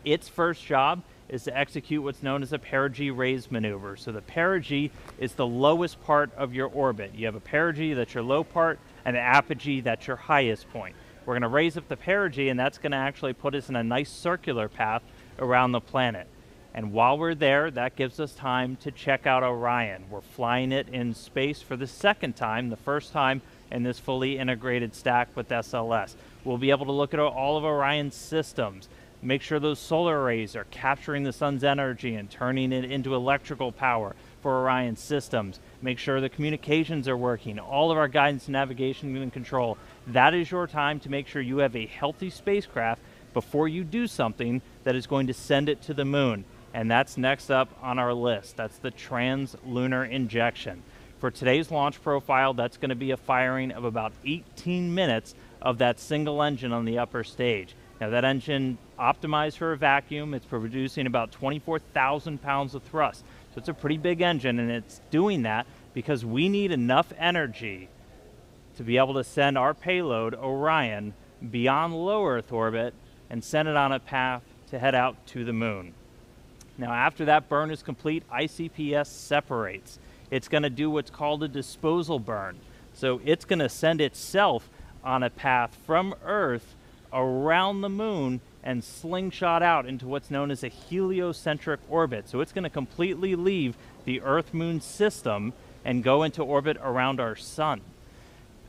Its first job is to execute what's known as a perigee raise maneuver. So the perigee is the lowest part of your orbit. You have a perigee, that's your low part, and an apogee, that's your highest point. We're going to raise up the perigee, and that's going to actually put us in a nice circular path around the planet. And while we're there, that gives us time to check out Orion. We're flying it in space for the second time, the first time in this fully integrated stack with SLS. We'll be able to look at all of Orion's systems, make sure those solar arrays are capturing the sun's energy and turning it into electrical power for Orion's systems, make sure the communications are working, all of our guidance, navigation, and control. That is your time to make sure you have a healthy spacecraft before you do something that is going to send it to the moon. And that's next up on our list. That's the trans-lunar injection. For today's launch profile, that's going to be a firing of about 18 minutes of that single engine on the upper stage. Now that engine optimized for a vacuum, it's producing about 24,000 pounds of thrust. So it's a pretty big engine, and it's doing that because we need enough energy to be able to send our payload, Orion, beyond low Earth orbit and send it on a path to head out to the moon. Now after that burn is complete, ICPS separates. It's going to do what's called a disposal burn. So it's going to send itself on a path from Earth around the moon and slingshot out into what's known as a heliocentric orbit. So it's going to completely leave the Earth-Moon system and go into orbit around our sun.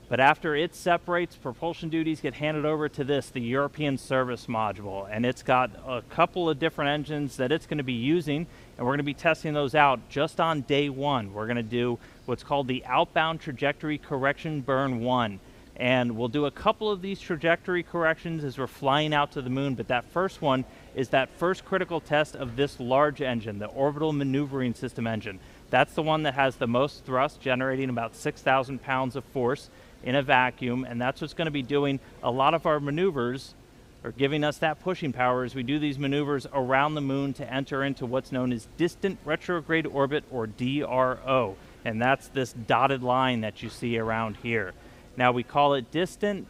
But after it separates, propulsion duties get handed over to this, the European Service Module, and it's got a couple of different engines that it's going to be using, and we're going to be testing those out just on day 1. We're going to do what's called the Outbound Trajectory Correction Burn 1. And we'll do a couple of these trajectory corrections as we're flying out to the moon, but that first one is that first critical test of this large engine, the orbital maneuvering system engine. That's the one that has the most thrust, generating about 6,000 pounds of force in a vacuum, and that's what's going to be doing a lot of our maneuvers, or giving us that pushing power as we do these maneuvers around the moon to enter into what's known as distant retrograde orbit, or DRO. And that's this dotted line that you see around here. Now we call it distant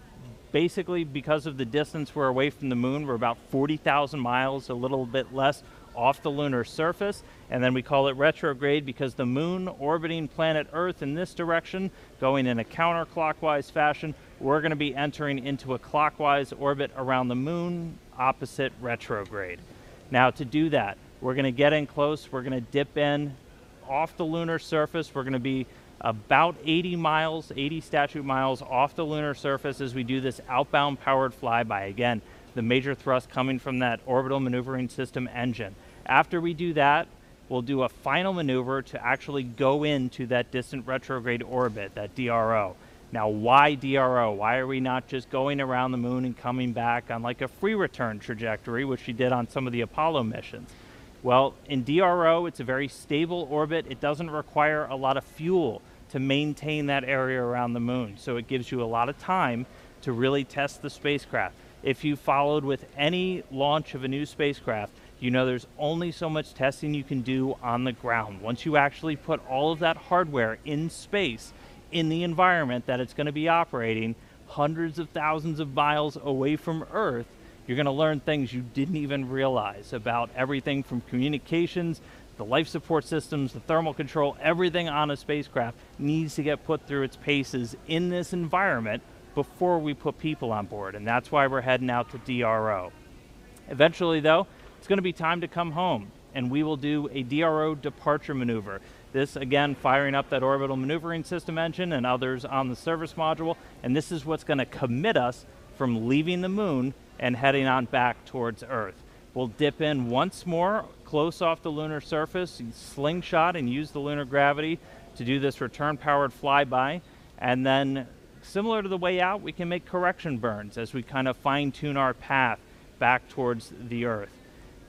basically because of the distance we're away from the moon. We're about 40,000 miles, a little bit less, off the lunar surface. And then we call it retrograde because the moon orbiting planet Earth in this direction, going in a counterclockwise fashion, we're going to be entering into a clockwise orbit around the moon, opposite retrograde. Now to do that, we're going to get in close, we're going to dip in off the lunar surface. We're going to be about 80 miles, 80 statute miles off the lunar surface as we do this outbound powered flyby. Again, the major thrust coming from that orbital maneuvering system engine. After we do that, we'll do a final maneuver to actually go into that distant retrograde orbit, that DRO. Now, why DRO? Why are we not just going around the moon and coming back on like a free return trajectory, which we did on some of the Apollo missions? Well, in DRO, it's a very stable orbit. It doesn't require a lot of fuel to maintain that area around the moon. So it gives you a lot of time to really test the spacecraft. If you followed with any launch of a new spacecraft, you know there's only so much testing you can do on the ground. Once you actually put all of that hardware in space, in the environment that it's going to be operating, hundreds of thousands of miles away from Earth, you're going to learn things you didn't even realize about everything from communications, the life support systems, the thermal control. Everything on a spacecraft needs to get put through its paces in this environment before we put people on board, and that's why we're heading out to DRO. Eventually, though, it's going to be time to come home, and we will do a DRO departure maneuver. This, again, firing up that orbital maneuvering system engine and others on the service module, and this is what's going to commit us from leaving the moon and heading on back towards Earth. We'll dip in once more, close off the lunar surface, slingshot and use the lunar gravity to do this return-powered flyby, and then, similar to the way out, we can make correction burns as we kind of fine-tune our path back towards the Earth.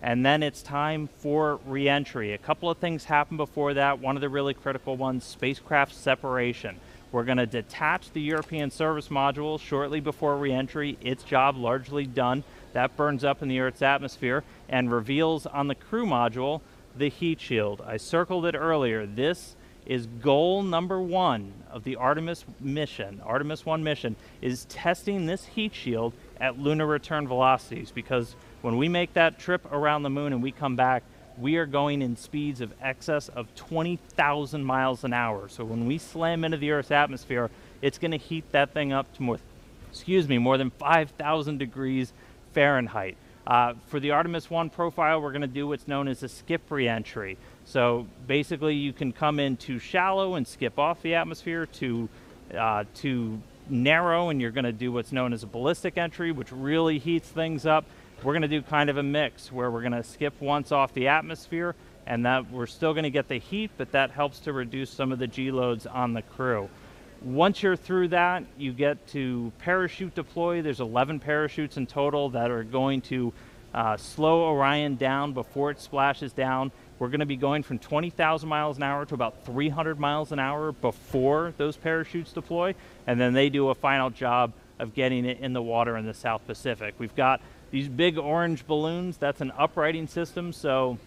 And then it's time for re-entry. A couple of things happen before that. One of the really critical ones, spacecraft separation. We're going to detach the European service module shortly before re-entry. Its job largely done. That burns up in the Earth's atmosphere and reveals on the crew module the heat shield. I circled it earlier. This is goal number one of the Artemis mission. Artemis I mission is testing this heat shield at lunar return velocities, because when we make that trip around the moon and we come back, we are going in speeds of excess of 20,000 miles an hour. So when we slam into the Earth's atmosphere, it's going to heat that thing up to more than 5,000 degrees Fahrenheit. For the Artemis I profile, we're going to do what's known as a skip re-entry. So basically, you can come in too shallow and skip off the atmosphere, too narrow, and you're going to do what's known as a ballistic entry, which really heats things up. We're going to do kind of a mix where we're going to skip once off the atmosphere, and that we're still going to get the heat, but that helps to reduce some of the G loads on the crew. Once you're through that, you get to parachute deploy. There's 11 parachutes in total that are going to slow Orion down before it splashes down. We're going to be going from 20,000 miles an hour to about 300 miles an hour before those parachutes deploy, and then they do a final job of getting it in the water in the South Pacific. We've got these big orange balloons. That's an uprighting system, so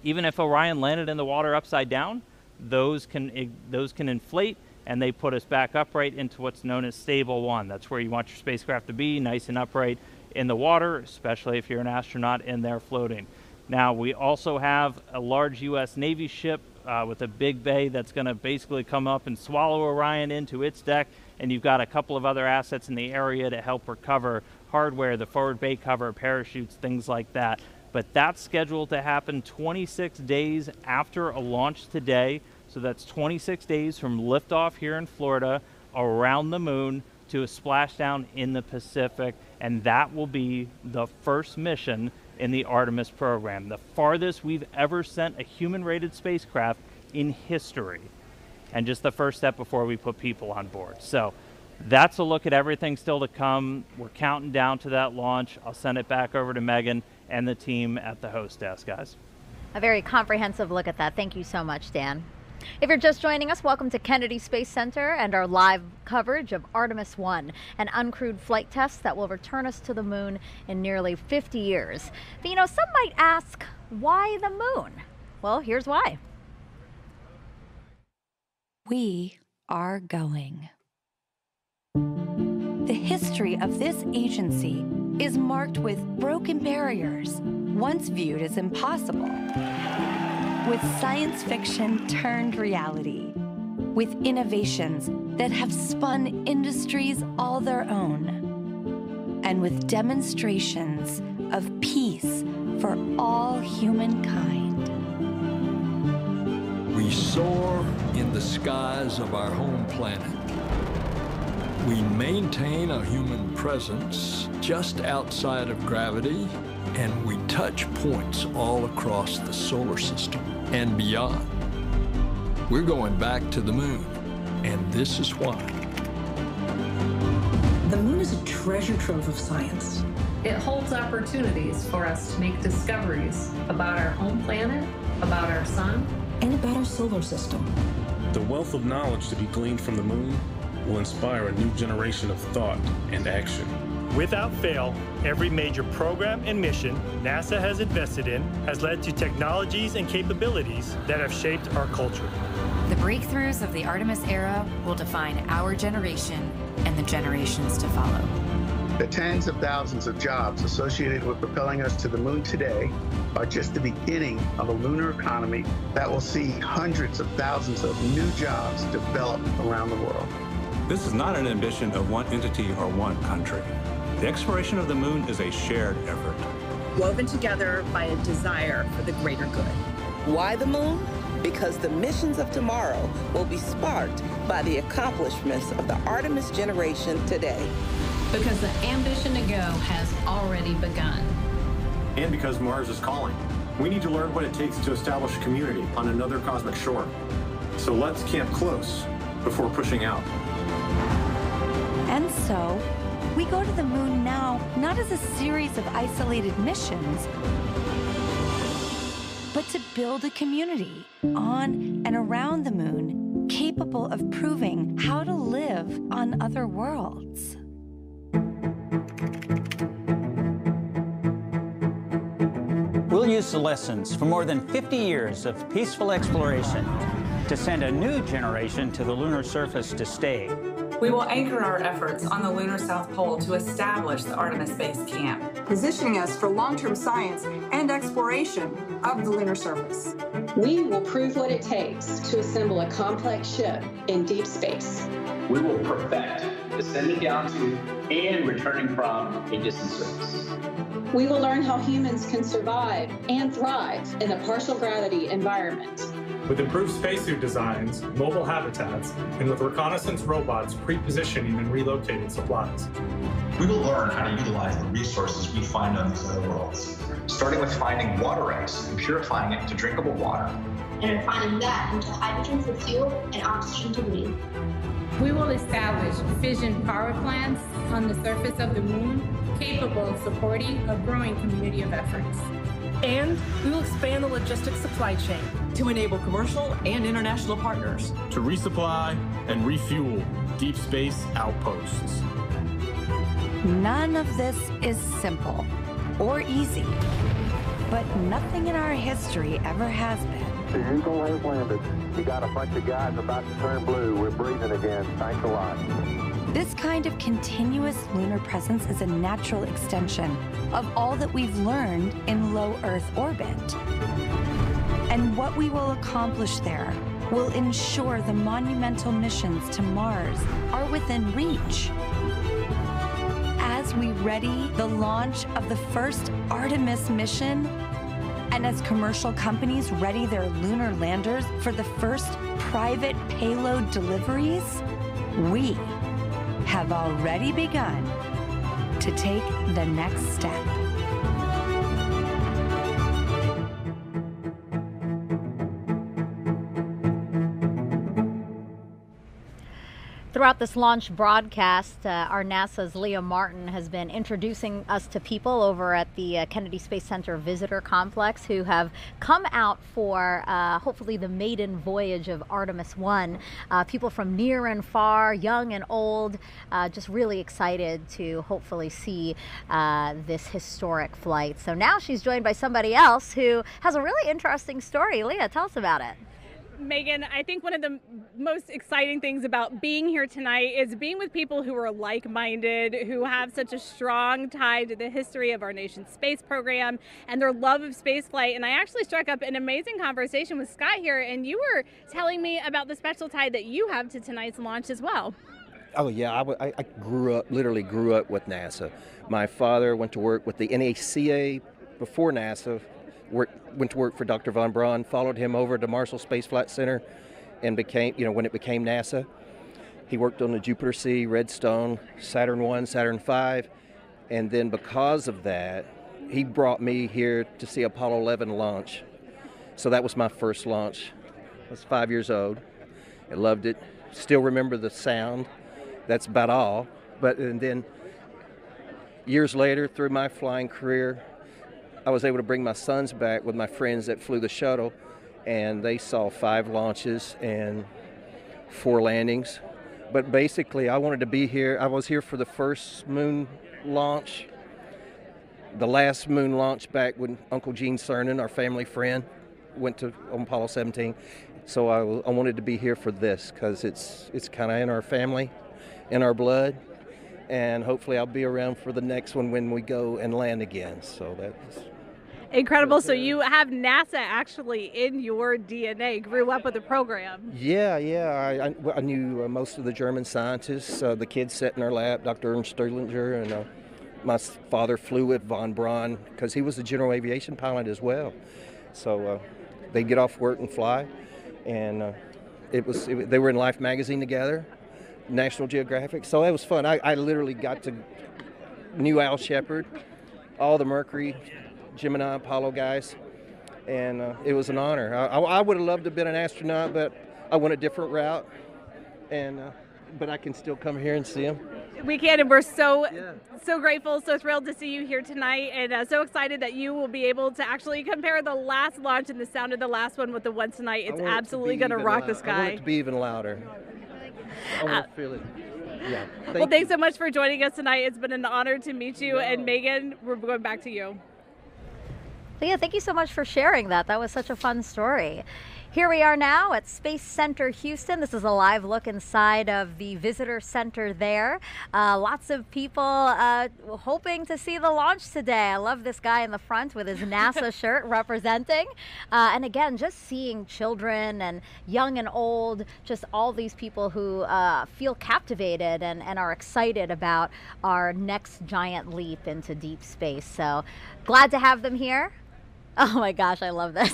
even if Orion landed in the water upside down, those can inflate, and they put us back upright into what's known as stable one. That's where you want your spacecraft to be, nice and upright in the water, especially if you're an astronaut in there floating. Now, we also have a large U.S. Navy ship with a big bay that's going to basically come up and swallow Orion into its deck, and you've got a couple of other assets in the area to help recover hardware, the forward bay cover, parachutes, things like that. But that's scheduled to happen 26 days after a launch today. So that's 26 days from liftoff here in Florida around the moon to a splashdown in the Pacific, and that will be the first mission in the Artemis program, the farthest we've ever sent a human-rated spacecraft in history, and just the first step before we put people on board. So That's a look at everything still to come. We're counting down to that launch. I'll send it back over to Megan and the team at the host desk, guys. A very comprehensive look at that. Thank you so much, Dan. If you're just joining us, welcome to Kennedy Space Center and our live coverage of Artemis I, an uncrewed flight test that will return us to the moon in nearly 50 years. But you know, some might ask, why the moon? Well, here's why. We are going. The history of this agency is marked with broken barriers, once viewed as impossible, with science fiction turned reality, with innovations that have spun industries all their own, and with demonstrations of peace for all humankind. We soar in the skies of our home planet. We maintain a human presence just outside of gravity, and we touch points all across the solar system and beyond. We're going back to the moon, and this is why. The moon is a treasure trove of science. It holds opportunities for us to make discoveries about our home planet, about our sun, and about our solar system. The wealth of knowledge to be gleaned from the moon will inspire a new generation of thought and action. Without fail, every major program and mission NASA has invested in has led to technologies and capabilities that have shaped our culture. The breakthroughs of the Artemis era will define our generation and the generations to follow. The tens of thousands of jobs associated with propelling us to the moon today are just the beginning of a lunar economy that will see hundreds of thousands of new jobs develop around the world. This is not an ambition of one entity or one country. The exploration of the moon is a shared effort, woven together by a desire for the greater good. Why the moon? Because the missions of tomorrow will be sparked by the accomplishments of the Artemis generation today. Because the ambition to go has already begun. And because Mars is calling. We need to learn what it takes to establish a community on another cosmic shore. So let's camp close before pushing out. And so, we go to the moon now, not as a series of isolated missions, but to build a community on and around the moon capable of proving how to live on other worlds. We'll use the lessons from more than 50 years of peaceful exploration to send a new generation to the lunar surface to stay. We will anchor our efforts on the lunar South Pole to establish the Artemis Base Camp, positioning us for long-term science and exploration of the lunar surface. We will prove what it takes to assemble a complex ship in deep space. We will perfect descending down to and returning from a distant surface. We will learn how humans can survive and thrive in a partial gravity environment. With improved spacesuit designs, mobile habitats, and with reconnaissance robots pre-positioning and relocating supplies. We will learn how to utilize the resources we find on these other worlds, starting with finding water ice and purifying it to drinkable water. And refining that into hydrogen for fuel and oxygen to breathe. We will establish fission power plants on the surface of the moon, capable of supporting a growing community of efforts. And we will expand the logistics supply chain to enable commercial and international partners to resupply and refuel deep space outposts. None of this is simple or easy, but nothing in our history ever has been. The Eagle has landed. You got a bunch of guys about to turn blue. We're breathing again. Thanks a lot. This kind of continuous lunar presence is a natural extension of all that we've learned in low Earth orbit. And what we will accomplish there will ensure the monumental missions to Mars are within reach. As we ready the launch of the first Artemis mission, and as commercial companies ready their lunar landers for the first private payload deliveries, we have already begun to take the next step. Throughout this launch broadcast, our NASA's Leah Martin has been introducing us to people over at the Kennedy Space Center Visitor Complex who have come out for hopefully the maiden voyage of Artemis I. People from near and far, young and old, just really excited to hopefully see this historic flight. So now she's joined by somebody else who has a really interesting story. Leah, tell us about it. Megan, I think one of the most exciting things about being here tonight is being with people who are like-minded, who have such a strong tie to the history of our nation's space program and their love of spaceflight. And I actually struck up an amazing conversation with Scott here, and you were telling me about the special tie that you have to tonight's launch as well. Oh yeah, I literally grew up with NASA. My father went to work with the NACA before NASA. Went to work for Dr. von Braun, followed him over to Marshall Space Flight Center, and became, when it became NASA. He worked on the Jupiter C, Redstone, Saturn I, Saturn V, and then because of that, he brought me here to see Apollo 11 launch. So that was my first launch. I was 5 years old. I loved it. Still remember the sound. That's about all. And then years later, through my flying career, I was able to bring my sons back with my friends that flew the shuttle, and they saw 5 launches and 4 landings. But basically, I wanted to be here. I was here for the first moon launch, the last moon launch back when Uncle Gene Cernan, our family friend, went to on Apollo 17. So I wanted to be here for this because it's kind of in our family, in our blood. And hopefully I'll be around for the next one when we go and land again. So that's incredible. So you have NASA actually in your DNA, grew up with the program. Yeah. I knew most of the German scientists. The kids sat in our lap, Dr. Ernst Stirlinger, and my father flew with von Braun because he was a general aviation pilot as well. So they'd get off work and fly. And they were in Life magazine together, National Geographic. So it was fun. I literally knew Al Shepard, all the Mercury, Gemini, Apollo guys, and it was an honor. I would have loved to have been an astronaut, but I went a different route, but I can still come here and see them. We can, and we're so grateful, so thrilled to see you here tonight, and so excited that you will be able to actually compare the last launch and the sound of the last one with the one tonight. It's absolutely going to rock the sky. I want it to be even louder. I want to feel it. Yeah. Thanks so much for joining us tonight. It's been an honor to meet you, and Megan, we're going back to you. Leah, thank you so much for sharing that. That was such a fun story. Here we are now at Space Center Houston. This is a live look inside of the visitor center there. Lots of people hoping to see the launch today. I love this guy in the front with his NASA shirt representing. And again, just seeing children and young and old, just all these people who feel captivated and are excited about our next giant leap into deep space. So glad to have them here. Oh my gosh, I love this.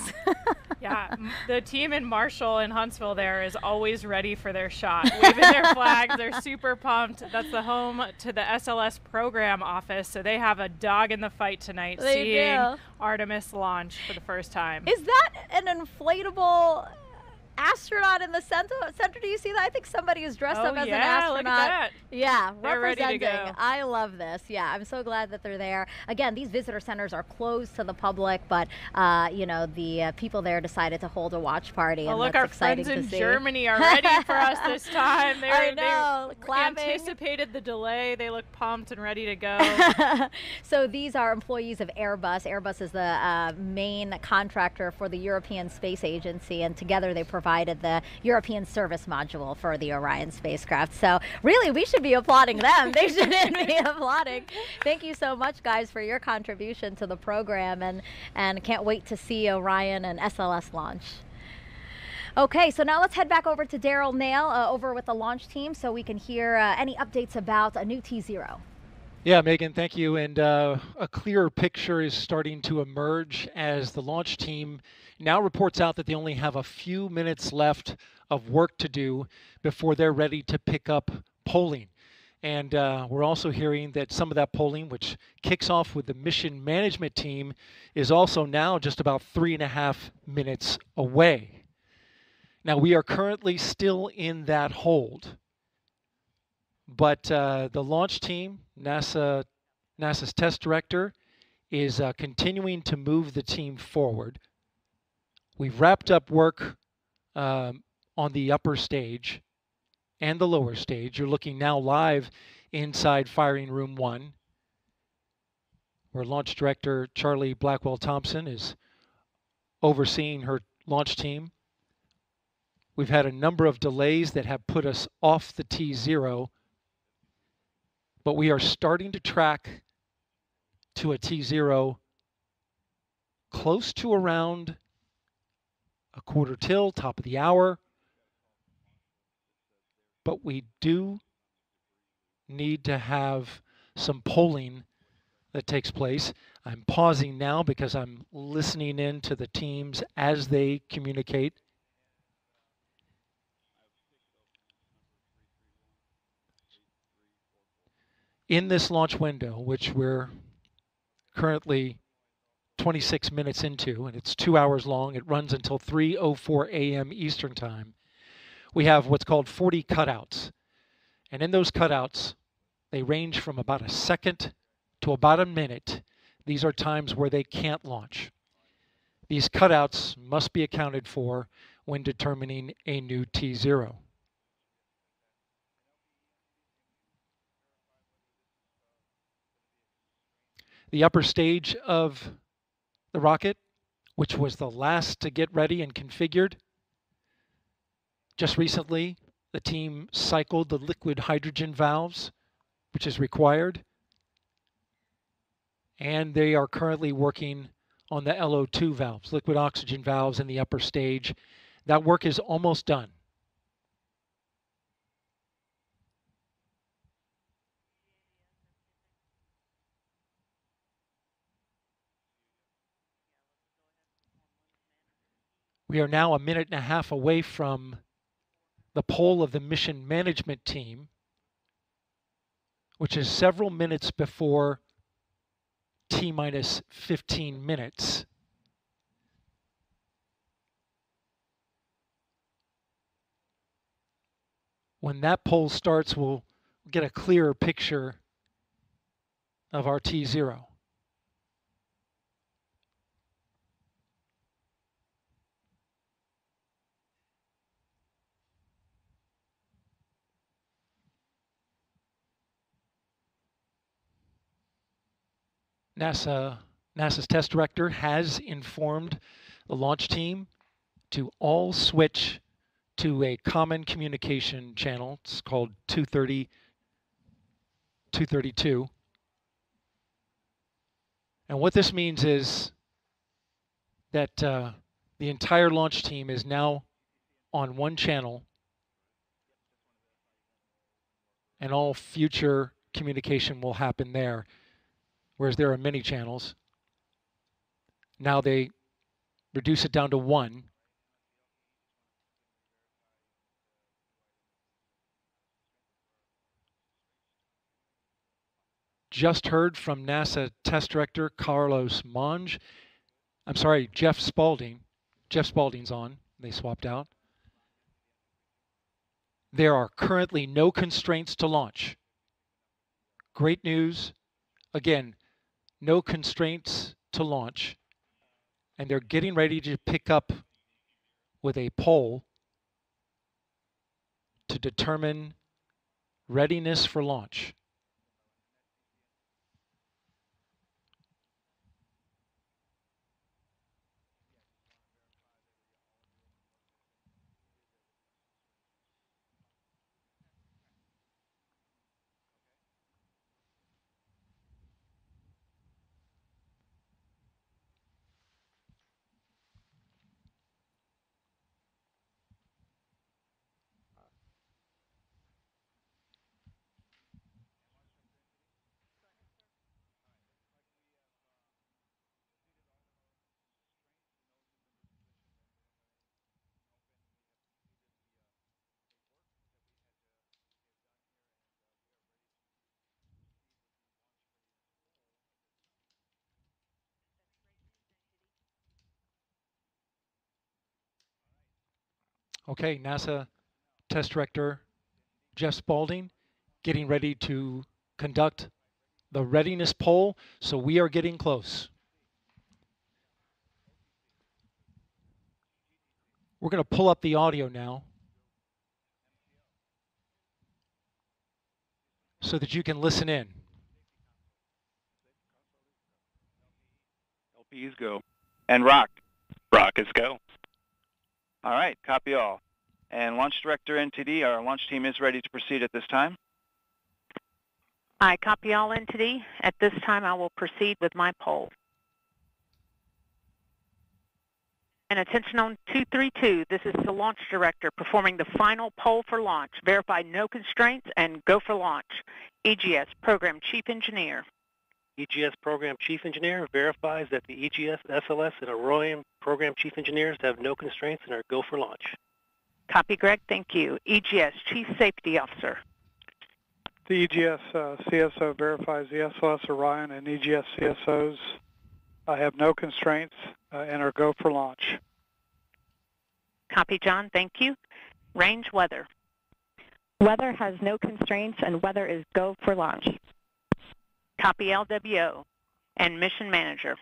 Yeah, the team in Marshall and Huntsville there is always ready for their shot, waving their flags. They're super pumped. That's the home to the SLS program office, so they have a dog in the fight tonight, seeing Artemis launch for the first time. Is that an inflatable astronaut in the center? Do you see that? I think somebody is dressed up as an astronaut. Look at that. Yeah, they're representing. Ready to go. I love this. Yeah, I'm so glad that they're there. Again, these visitor centers are closed to the public, but the people there decided to hold a watch party, and look, that's our exciting friends to in see. Germany are ready for us this time. I know, they clapping. anticipated the delay. They look pumped and ready to go. So these are employees of Airbus. Airbus is the main contractor for the European Space Agency, and together they provided the European service module for the Orion spacecraft. So really, we should be applauding them. They shouldn't be applauding. Thank you so much, guys, for your contribution to the program, and can't wait to see Orion and SLS launch. Okay, so now let's head back over to Daryl Nail over with the launch team so we can hear any updates about a new T0. Yeah, Megan, thank you. And a clearer picture is starting to emerge as the launch team now reports out that they only have a few minutes left of work to do before they're ready to pick up polling. And we're also hearing that some of that polling, which kicks off with the mission management team, is also now just about 3.5 minutes away. Now, we are currently still in that hold. But the launch team, NASA's test director, is continuing to move the team forward. We've wrapped up work on the upper stage and the lower stage. You're looking now live inside firing room 1, where launch director Charlie Blackwell Thompson is overseeing her launch team. We've had a number of delays that have put us off the T0, but we are starting to track to a T0 close to around a quarter till, top of the hour. But we do need to have some polling that takes place. I'm pausing now because I'm listening in to the teams as they communicate. In this launch window, which we're currently 26 minutes into, and it's 2 hours long, it runs until 3:04 a.m. Eastern Time, we have what's called 40 cutouts. And in those cutouts, they range from about a second to about a minute. These are times where they can't launch. These cutouts must be accounted for when determining a new T0. The upper stage of the rocket, which was the last to get ready and configured, just recently the team cycled the liquid hydrogen valves, which is required, and they are currently working on the LO2 valves, liquid oxygen valves in the upper stage. That work is almost done. We are now a minute and a half away from the poll of the mission management team, which is several minutes before T-minus 15 minutes. When that poll starts, we'll get a clearer picture of our T0. NASA's test director has informed the launch team to all switch to a common communication channel. It's called 232. And what this means is that the entire launch team is now on one channel, and all future communication will happen there. Whereas there are many channels. Now they reduce it down to one. Just heard from NASA test director Carlos Monge. I'm sorry, Jeff Spaulding. Jeff Spaulding's on. They swapped out. There are currently no constraints to launch. Great news. Again, no constraints to launch. And they're getting ready to pick up with a poll to determine readiness for launch. Okay, NASA test director Jeff Spaulding getting ready to conduct the readiness poll, so we are getting close. We're going to pull up the audio now so that you can listen in. LPs go. And rockets go. All right, copy all. And Launch Director NTD, our launch team is ready to proceed at this time. I copy all NTD. At this time, I will proceed with my poll. And attention on 232, this is the Launch Director performing the final poll for launch. Verify no constraints and go for launch. EGS Program Chief Engineer. EGS Program Chief Engineer verifies that the EGS, SLS, and Orion Program Chief Engineers have no constraints and are go for launch. Copy, Greg. Thank you. EGS Chief Safety Officer. The EGS CSO verifies the SLS, Orion, and EGS CSOs have no constraints and are go for launch. Copy, John. Thank you. Range weather. Weather has no constraints and weather is go for launch. Copy, LWO. And Mission Manager.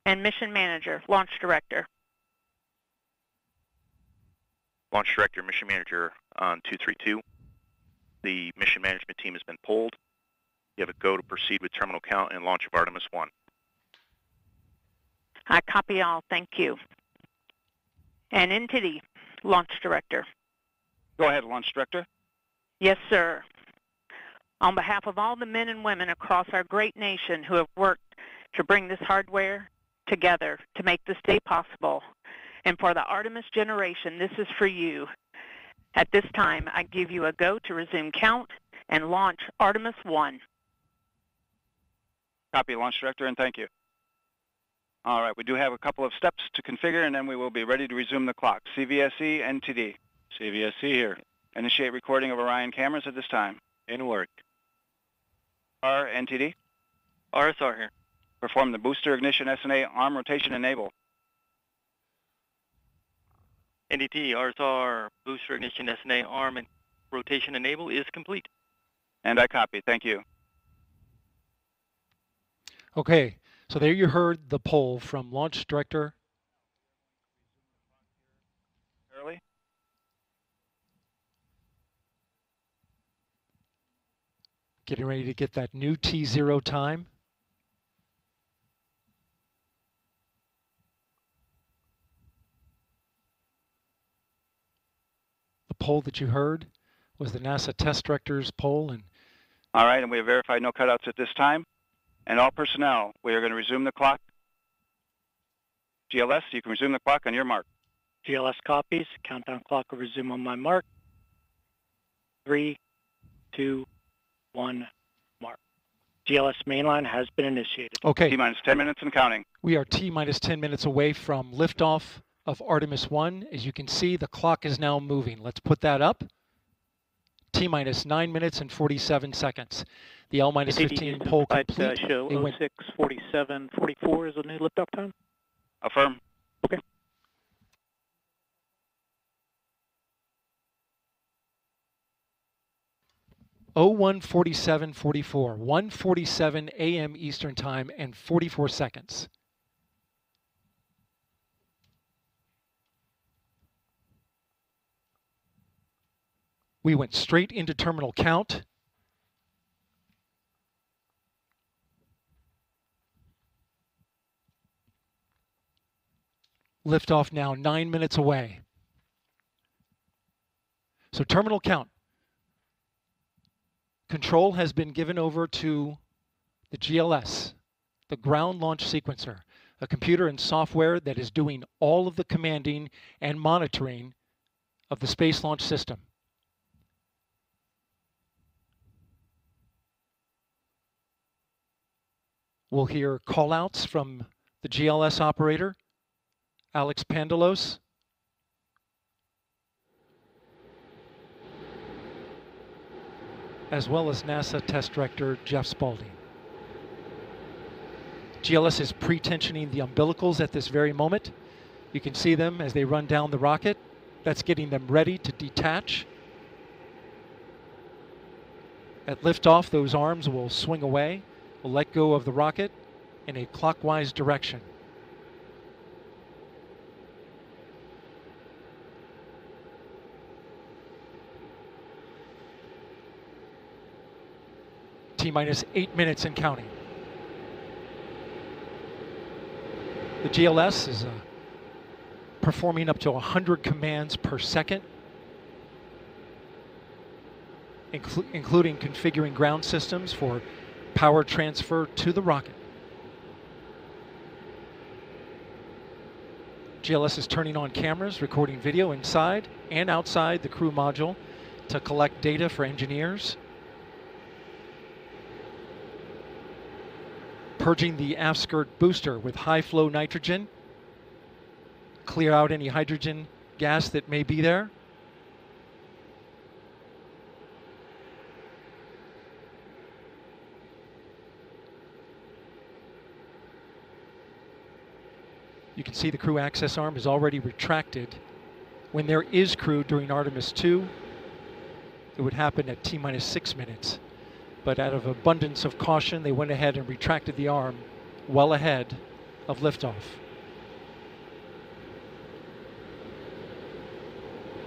And Mission Manager, Launch Director. Launch Director, Mission Manager on 232. The mission management team has been polled. You have a go to proceed with terminal count and launch of Artemis I. I copy all. Thank you. And NTD, Launch Director. Go ahead, Launch Director. Yes, sir. On behalf of all the men and women across our great nation who have worked to bring this hardware together to make this day possible, and for the Artemis generation, this is for you. At this time, I give you a go to resume count and launch Artemis I. Copy, Launch Director, and thank you. All right, we do have a couple of steps to configure, and then we will be ready to resume the clock. CVSE, NTD. CVSE here. Initiate recording of Orion cameras at this time. In work. R, NTD. RSR here. Perform the booster ignition SNA arm rotation enable. NDT, RSR, booster ignition SNA arm and rotation enable is complete. And I copy. Thank you. Okay, so there you heard the poll from Launch Director. Early. Getting ready to get that new T0 time. The poll that you heard was the NASA Test Director's poll. And all right, and we have verified no cutouts at this time. And all personnel, we are going to resume the clock. GLS, you can resume the clock on your mark. GLS copies. Countdown clock will resume on my mark. 3, 2, 1, mark. GLS mainline has been initiated. Okay. T-minus 10 minutes and counting. We are T-minus 10 minutes away from liftoff of Artemis I. As you can see, the clock is now moving. Let's put that up. T-minus 9 minutes and 47 seconds. The L-minus 15 poll complete. Show 06:47:44 is the new liftoff time. Affirm. Okay. Oh, 01:47:44, 1:47 a.m. Eastern Time and 44 seconds. We went straight into terminal count. Liftoff now 9 minutes away. So terminal count. Control has been given over to the GLS, the ground launch sequencer, a computer and software that is doing all of the commanding and monitoring of the Space Launch System. We'll hear callouts from the GLS operator, Alex Pandalos. As well as NASA Test Director Jeff Spaulding. GLS is pre-tensioning the umbilicals at this very moment. You can see them as they run down the rocket. That's getting them ready to detach. At liftoff, those arms will swing away. We'll let go of the rocket in a clockwise direction. T-minus 8 minutes and counting. The GLS is performing up to 100 commands per second, including configuring ground systems for power transfer to the rocket. GLS is turning on cameras, recording video inside and outside the crew module to collect data for engineers. Purging the aft skirt booster with high flow nitrogen. Clear out any hydrogen gas that may be there. You can see the crew access arm is already retracted. When there is crew during Artemis II, it would happen at T-minus 6 minutes. But out of abundance of caution, they went ahead and retracted the arm well ahead of liftoff.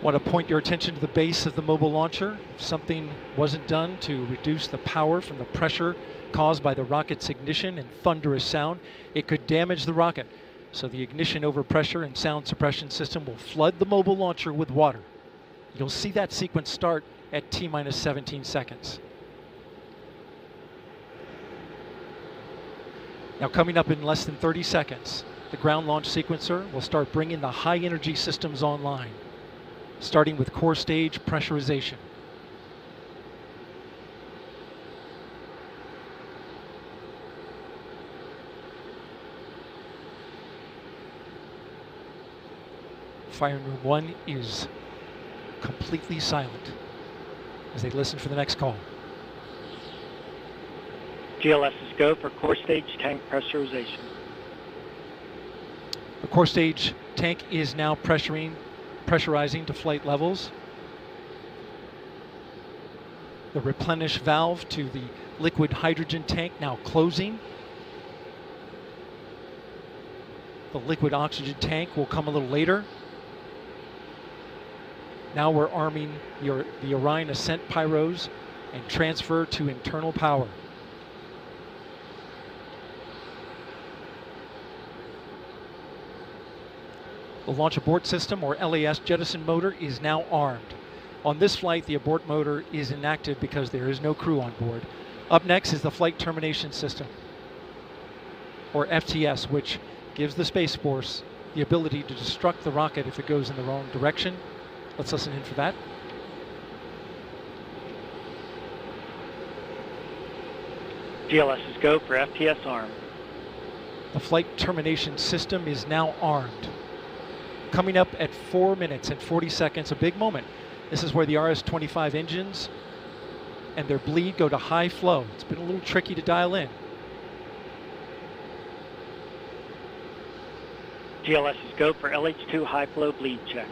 Want to point your attention to the base of the mobile launcher. If something wasn't done to reduce the power from the pressure caused by the rocket's ignition and thunderous sound, it could damage the rocket. So the ignition overpressure and sound suppression system will flood the mobile launcher with water. You'll see that sequence start at T-minus 17 seconds. Now coming up in less than 30 seconds, the ground launch sequencer will start bringing the high energy systems online, starting with core stage pressurization. Firing room 1 is completely silent as they listen for the next call. GLS is go for core stage tank pressurization. The core stage tank is now pressurizing to flight levels. The replenish valve to the liquid hydrogen tank now closing. The liquid oxygen tank will come a little later. Now we're arming the Orion ascent pyros and transfer to internal power. The launch abort system, or LAS jettison motor, is now armed. On this flight, the abort motor is inactive because there is no crew on board. Up next is the flight termination system, or FTS, which gives the Space Force the ability to destruct the rocket if it goes in the wrong direction. Let's listen in for that. GLS is go for FTS arm. The flight termination system is now armed. Coming up at 4 minutes and 40 seconds, a big moment. This is where the RS-25 engines and their bleed go to high flow. It's been a little tricky to dial in. GLS is go for LH2 high flow bleed check.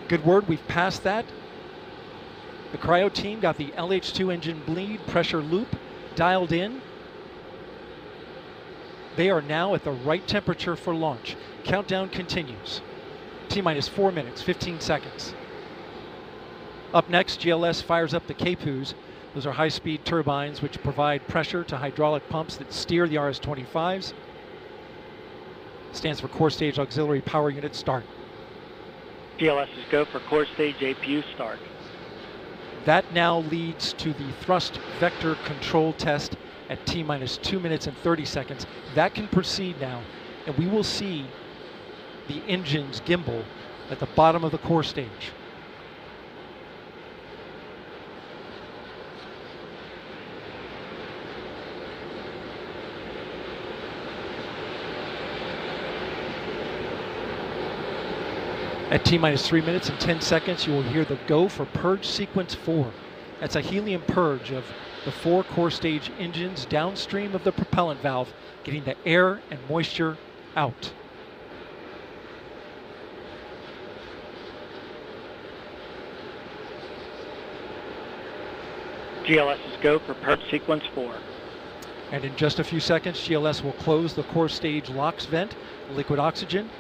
Good word, we've passed that. The cryo team got the LH2 engine bleed pressure loop dialed in. They are now at the right temperature for launch. Countdown continues. T-minus 4 minutes, 15 seconds. Up next, GLS fires up the KPUs. Those are high-speed turbines which provide pressure to hydraulic pumps that steer the RS-25s. Stands for Core Stage Auxiliary Power Unit Start. GLS is go for core stage APU start. That now leads to the thrust vector control test at T-minus 2 minutes and 30 seconds. That can proceed now, and we will see the engines gimbal at the bottom of the core stage. At T-minus 3 minutes and 10 seconds, you will hear the go for purge sequence 4. That's a helium purge of the 4 core stage engines downstream of the propellant valve, getting the air and moisture out. GLS is go for purge sequence 4. And in just a few seconds, GLS will close the core stage LOX vent, liquid oxygen.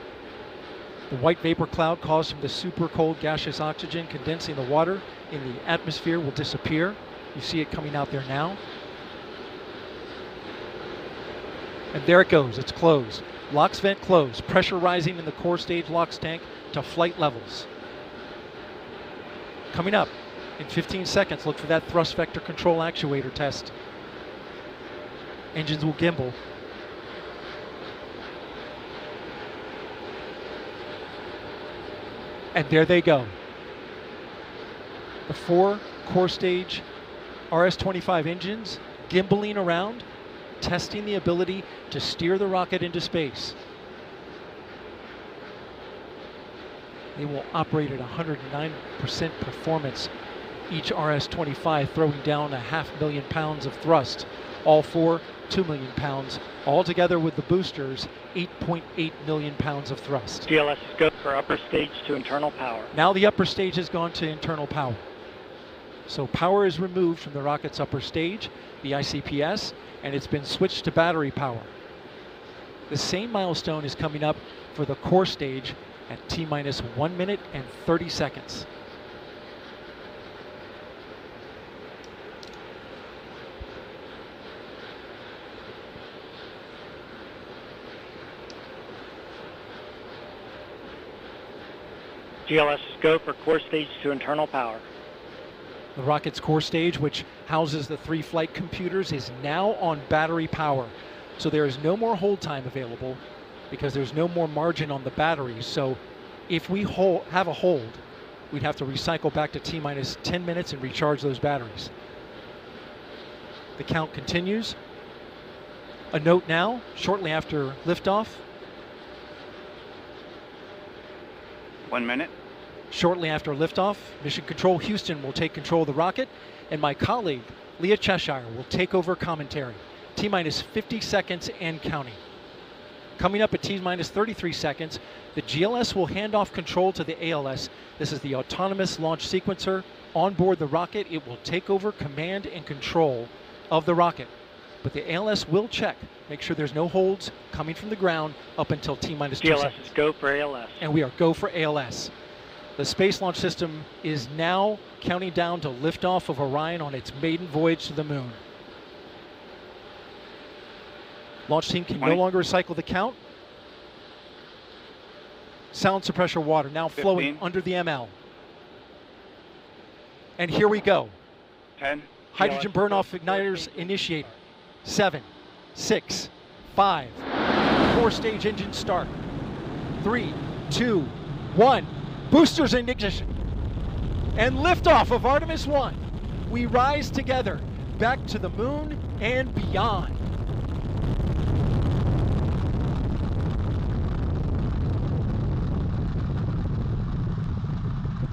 The white vapor cloud caused from the super cold gaseous oxygen condensing the water in the atmosphere will disappear. You see it coming out there now. And there it goes, it's closed. LOX vent closed, pressure rising in the core stage LOX tank to flight levels. Coming up in 15 seconds, look for that thrust vector control actuator test. Engines will gimbal. And there they go. The 4 core stage RS-25 engines gimbaling around, testing the ability to steer the rocket into space. They will operate at 109% performance. Each RS-25 throwing down 500,000 pounds of thrust. All 4, 2 million pounds. All together with the boosters, 8.8 million pounds of thrust. GLS is go for upper stage to internal power. Now the upper stage has gone to internal power. So power is removed from the rocket's upper stage, the ICPS, and it's been switched to battery power. The same milestone is coming up for the core stage at T-minus 1 minute and 30 seconds. GLS is go for core stage to internal power. The rocket's core stage, which houses the 3 flight computers, is now on battery power. So there is no more hold time available because there's no more margin on the batteries. So if we have a hold, we'd have to recycle back to T-minus 10 minutes and recharge those batteries. The count continues. A note now, shortly after liftoff. 1 minute. Shortly after liftoff, Mission Control Houston will take control of the rocket, and my colleague, Leah Cheshire, will take over commentary. T-minus 50 seconds and counting. Coming up at T-minus 33 seconds, the GLS will hand off control to the ALS. This is the autonomous launch sequencer. On board the rocket, it will take over command and control of the rocket. But the ALS will check, make sure there's no holds coming from the ground up until T-minus 2 seconds. GLS is go for ALS. And we are go for ALS. The Space Launch System is now counting down to liftoff of Orion on its maiden voyage to the moon. Launch team can no longer recycle the count. Sound suppressor water now flowing under the ML. And here we go. 10. Hydrogen burn-off igniters initiated. 7, 6, 5. Core stage engine start. 3, 2, 1. Boosters in ignition. And liftoff of Artemis I. We rise together back to the moon and beyond.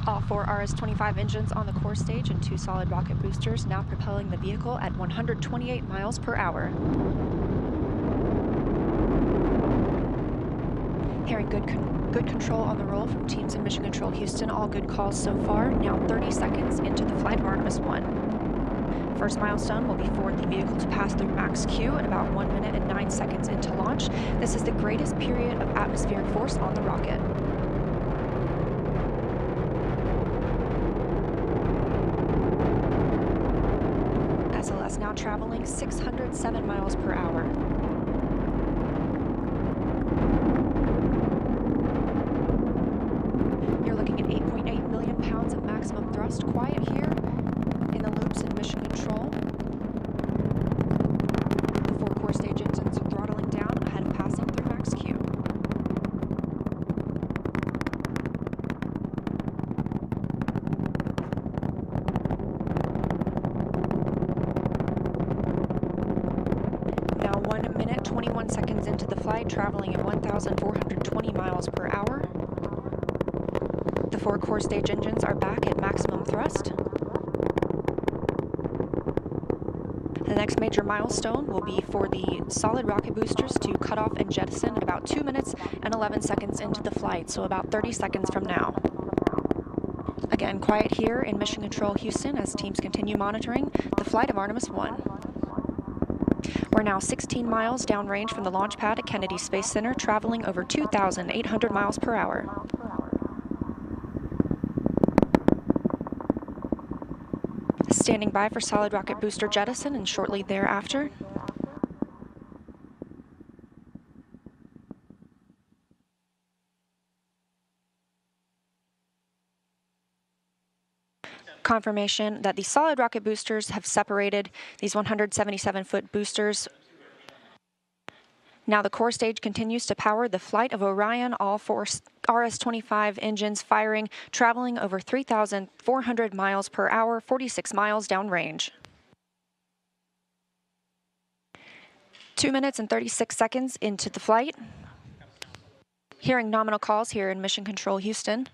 All 4 RS-25 engines on the core stage and 2 solid rocket boosters now propelling the vehicle at 128 miles per hour. Hearing good control on the roll from teams in Mission Control Houston. All good calls so far. Now 30 seconds into the flight of Artemis I. First milestone will be for the vehicle to pass through max Q at about 1 minute and 9 seconds into launch. This is the greatest period of atmospheric force on the rocket. SLS now traveling 607 miles per hour. You're looking at 8.8 million pounds of maximum thrust. Quiet here in the loops in Mission Control. The 4 core stage engines are throttling down ahead of passing through max Q. Now 1 minute, 21 seconds into the flight, traveling at 1,420 miles per hour. 4 core stage engines are back at maximum thrust. The next major milestone will be for the solid rocket boosters to cut off and jettison about 2 minutes and 11 seconds into the flight, so about 30 seconds from now. Again, quiet here in Mission Control Houston as teams continue monitoring the flight of Artemis I. We're now 16 miles downrange from the launch pad at Kennedy Space Center, traveling over 2,800 miles per hour. Standing by for solid rocket booster jettison and shortly thereafter. Confirmation that the solid rocket boosters have separated these 177-foot boosters. Now the core stage continues to power the flight of Orion, all 4 RS-25 engines firing, traveling over 3,400 miles per hour, 46 miles downrange. 2 minutes and 36 seconds into the flight. Hearing nominal calls here in Mission Control Houston.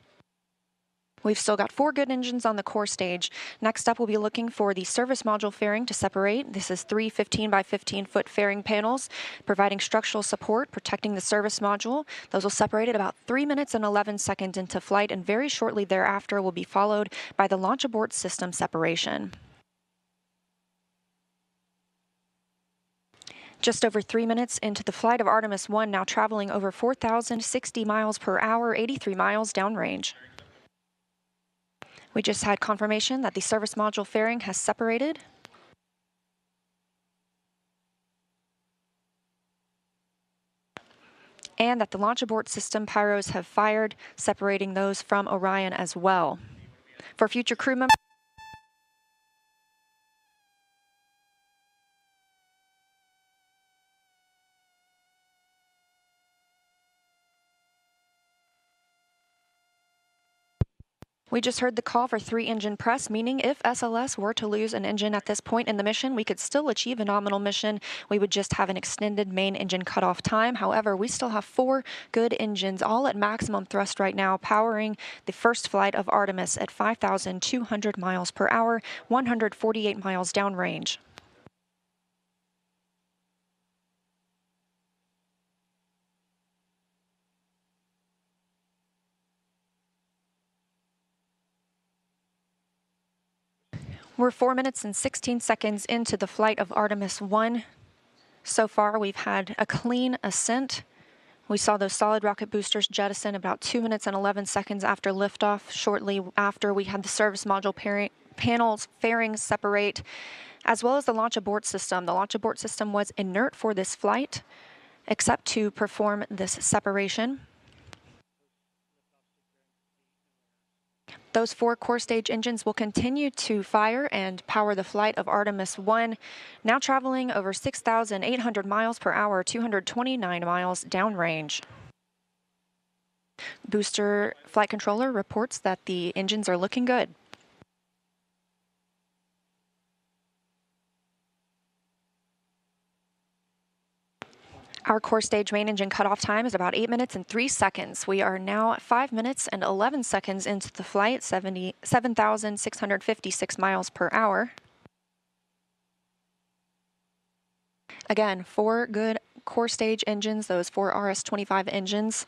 We've still got 4 good engines on the core stage. Next up, we'll be looking for the service module fairing to separate. This is 3 15 by 15 foot fairing panels, providing structural support, protecting the service module. Those will separate at about 3 minutes and 11 seconds into flight, and very shortly thereafter will be followed by the launch abort system separation. Just over 3 minutes into the flight of Artemis I, now traveling over 4,060 miles per hour, 83 miles downrange. We just had confirmation that the service module fairing has separated. And that the launch abort system pyros have fired, separating those from Orion as well. For future crew members, we just heard the call for 3 engine press, meaning if SLS were to lose an engine at this point in the mission, we could still achieve a nominal mission. We would just have an extended main engine cutoff time. However, we still have 4 good engines, all at maximum thrust right now, powering the first flight of Artemis at 5,200 miles per hour, 148 miles downrange. We're 4 minutes and 16 seconds into the flight of Artemis I. So far, we've had a clean ascent. We saw those solid rocket boosters jettison about 2 minutes and 11 seconds after liftoff. Shortly after, we had the service module panels fairings separate, as well as the launch abort system. The launch abort system was inert for this flight, except to perform this separation. Those 4 core stage engines will continue to fire and power the flight of Artemis I, now traveling over 6,800 miles per hour, 229 miles downrange. Booster flight controller reports that the engines are looking good. Our core stage main engine cutoff time is about 8 minutes and 3 seconds. We are now 5 minutes and 11 seconds into the flight, 7,656 miles per hour. Again, 4 good core stage engines, those 4 RS-25 engines.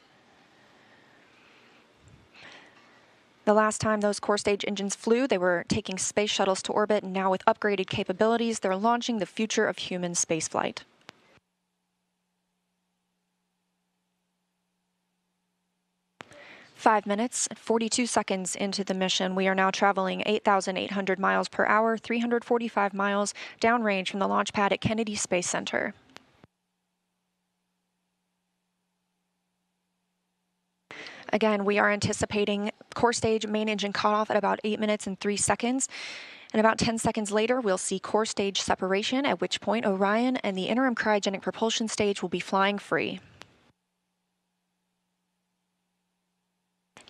The last time those core stage engines flew, they were taking space shuttles to orbit, and now with upgraded capabilities, they're launching the future of human spaceflight. Five minutes, 42 seconds into the mission. We are now traveling 8,800 miles per hour, 345 miles downrange from the launch pad at Kennedy Space Center. Again, we are anticipating core stage main engine cutoff at about 8 minutes and 3 seconds. And about 10 seconds later, we'll see core stage separation, at which point Orion and the interim cryogenic propulsion stage will be flying free.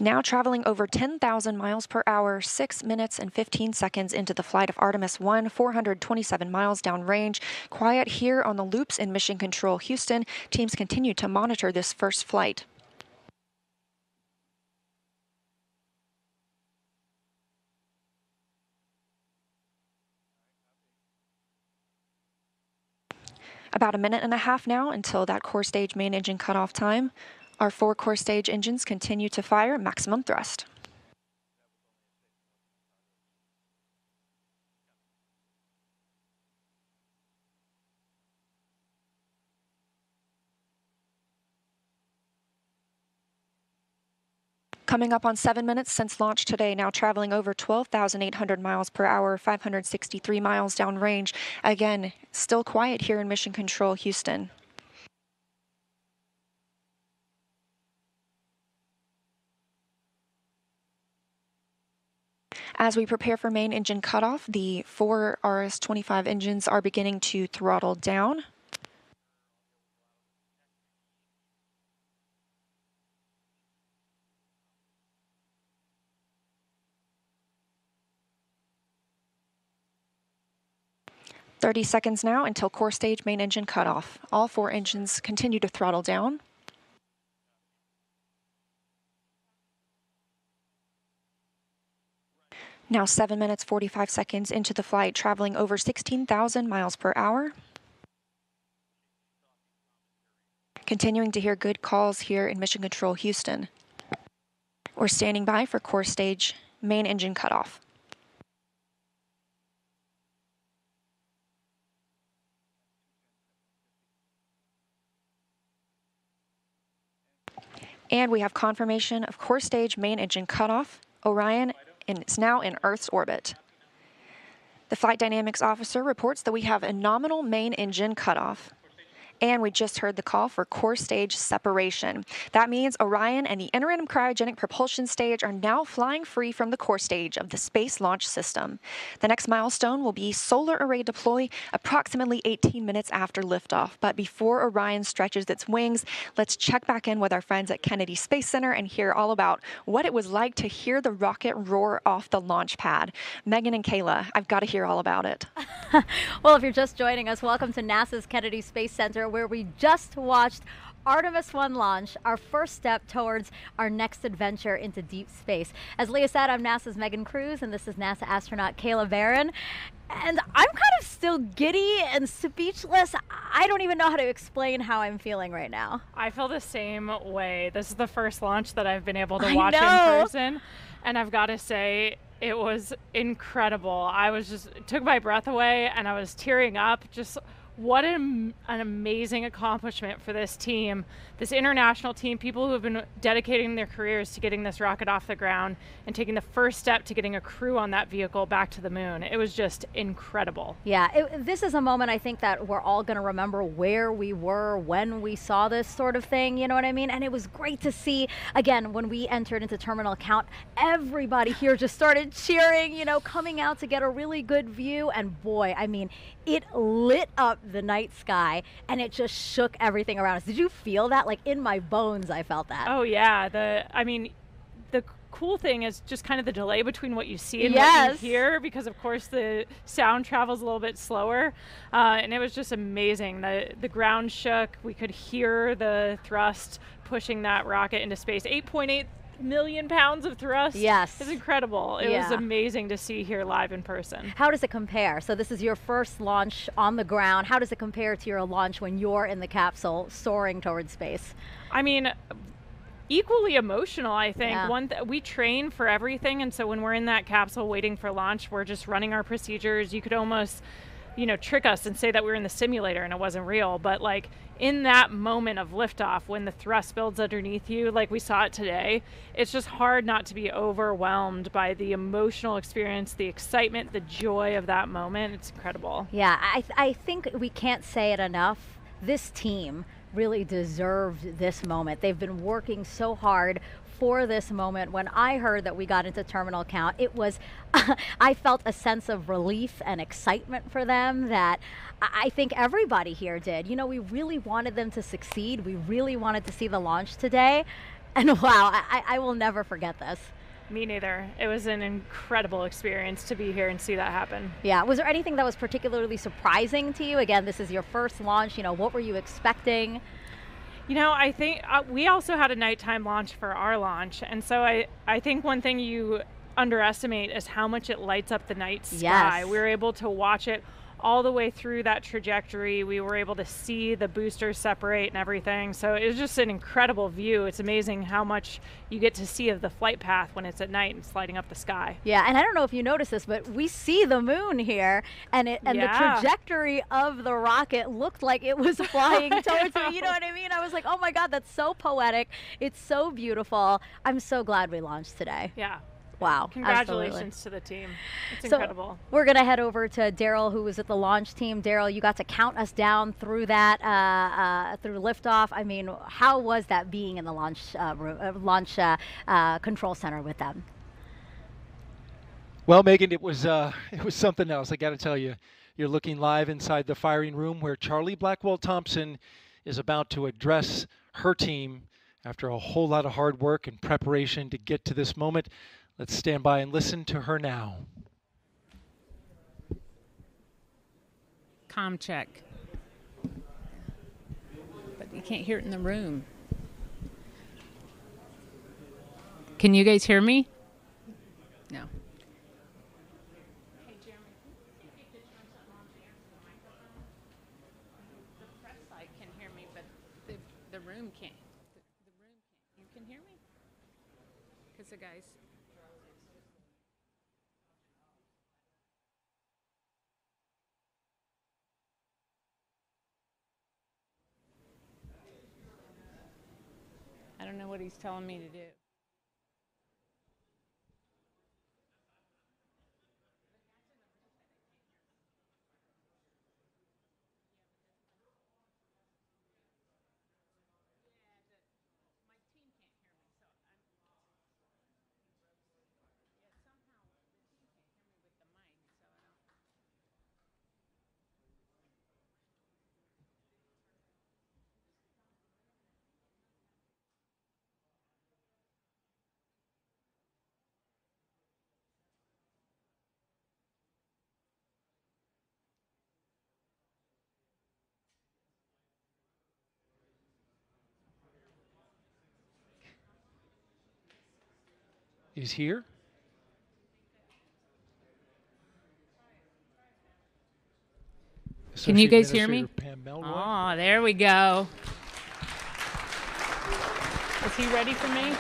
Now traveling over 10,000 miles per hour, 6 minutes and 15 seconds into the flight of Artemis I, 427 miles downrange. Quiet here on the loops in Mission Control Houston. Teams continue to monitor this first flight. About a minute and a half now until that core stage main engine cutoff time. Our 4 core stage engines continue to fire maximum thrust. Coming up on 7 minutes since launch today, now traveling over 12,800 miles per hour, 563 miles downrange. Again, still quiet here in Mission Control, Houston. As we prepare for main engine cutoff, the 4 RS-25 engines are beginning to throttle down. "30 seconds now until core stage main engine cutoff. All 4 engines continue to throttle down. Now 7 minutes 45 seconds into the flight, traveling over 16,000 miles per hour. Continuing to hear good calls here in Mission Control, Houston. We're standing by for core stage main engine cutoff. And we have confirmation of core stage main engine cutoff. Orion is now in Earth's orbit. The flight dynamics officer reports that we have a nominal main engine cutoff. And we just heard the call for core stage separation. That means Orion and the interim cryogenic propulsion stage are now flying free from the core stage of the Space Launch System. The next milestone will be solar array deploy approximately 18 minutes after liftoff. But before Orion stretches its wings, let's check back in with our friends at Kennedy Space Center and hear all about what it was like to hear the rocket roar off the launch pad. Megan and Kayla, I've got to hear all about it. Well, if you're just joining us, welcome to NASA's Kennedy Space Center, where we just watched Artemis I launch, our first step towards our next adventure into deep space. As Leah said, I'm NASA's Megan Cruz, and this is NASA astronaut Kayla Barron. And I'm kind of still giddy and speechless. I don't even know how to explain how I'm feeling right now. I feel the same way. This is the first launch that I've been able to watch in person, and I've got to say, it was incredible. It took my breath away, and I was tearing up. Just what an amazing accomplishment for this team, this international team, people who have been dedicating their careers to getting this rocket off the ground and taking the first step to getting a crew on that vehicle back to the moon. It was just incredible. Yeah, this is a moment I think that we're all going to remember where we were when we saw this sort of thing, you know what I mean? And it was great to see, again, when we entered into terminal count, everybody here just started cheering, you know, coming out to get a really good view. And boy, I mean, it lit up the night sky and it just shook everything around us. Did you feel that? Like in my bones, I felt that. Oh yeah, the cool thing is just kind of the delay between what you see and what you hear, because of course the sound travels a little bit slower, and it was just amazing. The ground shook. We could hear the thrust pushing that rocket into space. 8.8 million pounds of thrust. Yes. It's incredible. It was amazing to see here live in person. How does it compare? So this is your first launch on the ground. How does it compare to your launch when you're in the capsule soaring towards space? I mean, equally emotional, I think. Yeah. We train for everything, and so when we're in that capsule waiting for launch, we're just running our procedures. You could almost, you know, trick us and say that we were in the simulator and it wasn't real, but like in that moment of liftoff, when the thrust builds underneath you, like we saw it today, it's just hard not to be overwhelmed by the emotional experience, the excitement, the joy of that moment. It's incredible. Yeah, I think we can't say it enough. This team really deserved this moment. They've been working so hard for this moment. When I heard that we got into terminal count, it was, I felt a sense of relief and excitement for them that I think everybody here did. You know, we really wanted them to succeed. We really wanted to see the launch today. And wow, I will never forget this. Me neither. It was an incredible experience to be here and see that happen. Yeah. Was there anything that was particularly surprising to you? Again, this is your first launch. You know, what were you expecting? You know, I think we also had a nighttime launch for our launch. And so I think one thing you underestimate is how much it lights up the night sky. Yes. We were able to watch it all the way through that trajectory. We were able to see the boosters separate and everything. So it was just an incredible view. It's amazing how much you get to see of the flight path when it's at night and sliding up the sky. Yeah, and I don't know if you noticed this, but we see the moon here, and the trajectory of the rocket looked like it was flying towards me. You know what I mean? I was like, oh my God, that's so poetic. It's so beautiful. I'm so glad we launched today. Yeah. Wow. Congratulations to the team. It's incredible. We're going to head over to Daryl, who was at the launch team. Daryl, you got to count us down through that, through liftoff. I mean, how was that being in the launch control center with them? Well, Megan, it was something else. I got to tell you, you're looking live inside the firing room where Charlie Blackwell-Thompson is about to address her team after a whole lot of hard work and preparation to get to this moment. Let's stand by and listen to her now. Comm check. But you can't hear it in the room. Can you guys hear me? No. Hey, Jeremy, can you turn something on the air for the microphone? The press site can hear me, but The room can't. The room can't. You can hear me? Because the guys... I don't know what he's telling me to do. He's here. Can you guys hear me? Oh, there we go. Is he ready for me?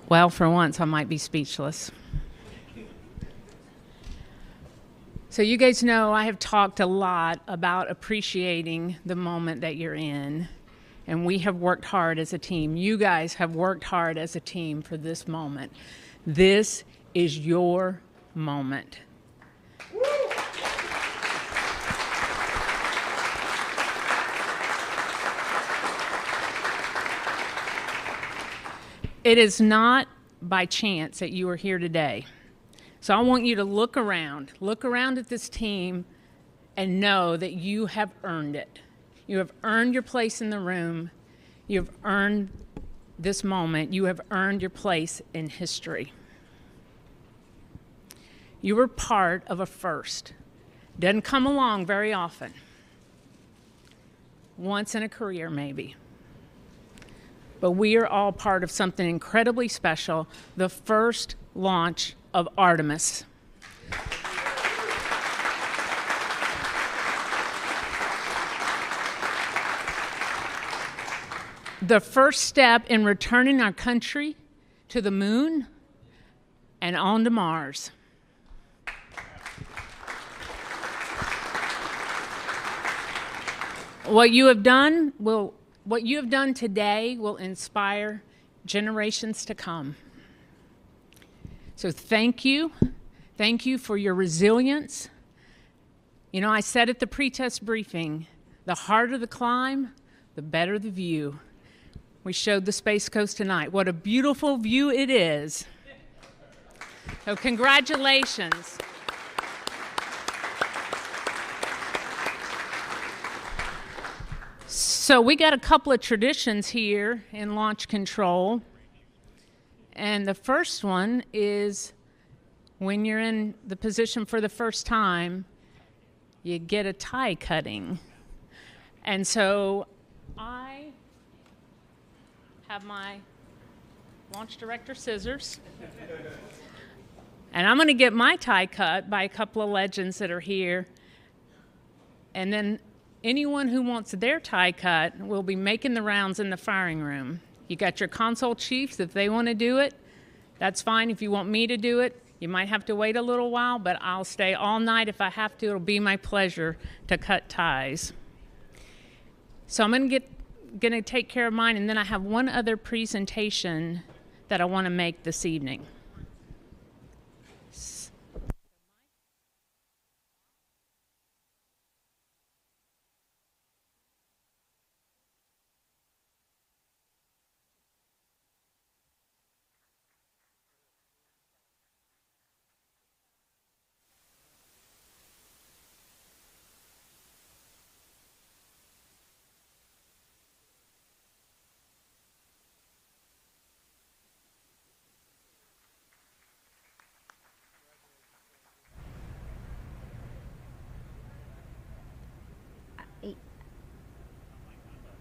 Well, for once, I might be speechless. So you guys know I have talked a lot about appreciating the moment that you're in. And we have worked hard as a team. You guys have worked hard as a team for this moment. This is your moment. It is not by chance that you are here today. So I want you to look around at this team and know that you have earned it. You have earned your place in the room. You have earned this moment. You have earned your place in history. You were part of a first. Doesn't come along very often. Once in a career, maybe. But we are all part of something incredibly special, the first launch of Artemis. The first step in returning our country to the moon and on to Mars. What you have done today will inspire generations to come. So thank you. Thank you for your resilience. You know, I said at the pre-test briefing, the harder the climb, the better the view. We showed the Space Coast tonight. What a beautiful view it is. So congratulations. So we got a couple of traditions here in launch control. And the first one is when you're in the position for the first time, you get a tie cutting. And so I have my launch director scissors. And I'm going to get my tie cut by a couple of legends that are here. And then anyone who wants their tie cut will be making the rounds in the firing room. You got your console chiefs. If they want to do it, that's fine. If you want me to do it, you might have to wait a little while, but I'll stay all night if I have to. It'll be my pleasure to cut ties. So I'm going to take care of mine, and then I have one other presentation that I want to make this evening.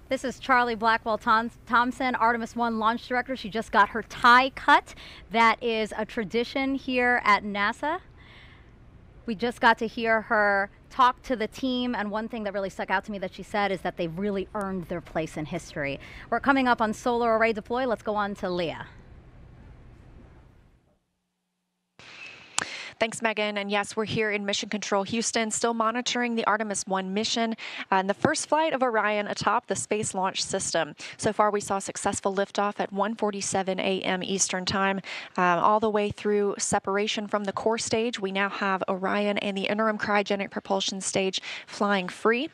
This is Charlie Blackwell Thompson, Artemis I launch director. She just got her tie cut. That is a tradition here at NASA. We just got to hear her talk to the team, and one thing that really stuck out to me that she said is that they've really earned their place in history. We're coming up on solar array deploy. Let's go on to Leah. Thanks, Megan. And yes, we're here in Mission Control Houston, still monitoring the Artemis I mission and the first flight of Orion atop the Space Launch System. So far, we saw successful liftoff at 1:47 a.m. Eastern Time, all the way through separation from the core stage. We now have Orion and the interim cryogenic propulsion stage flying free.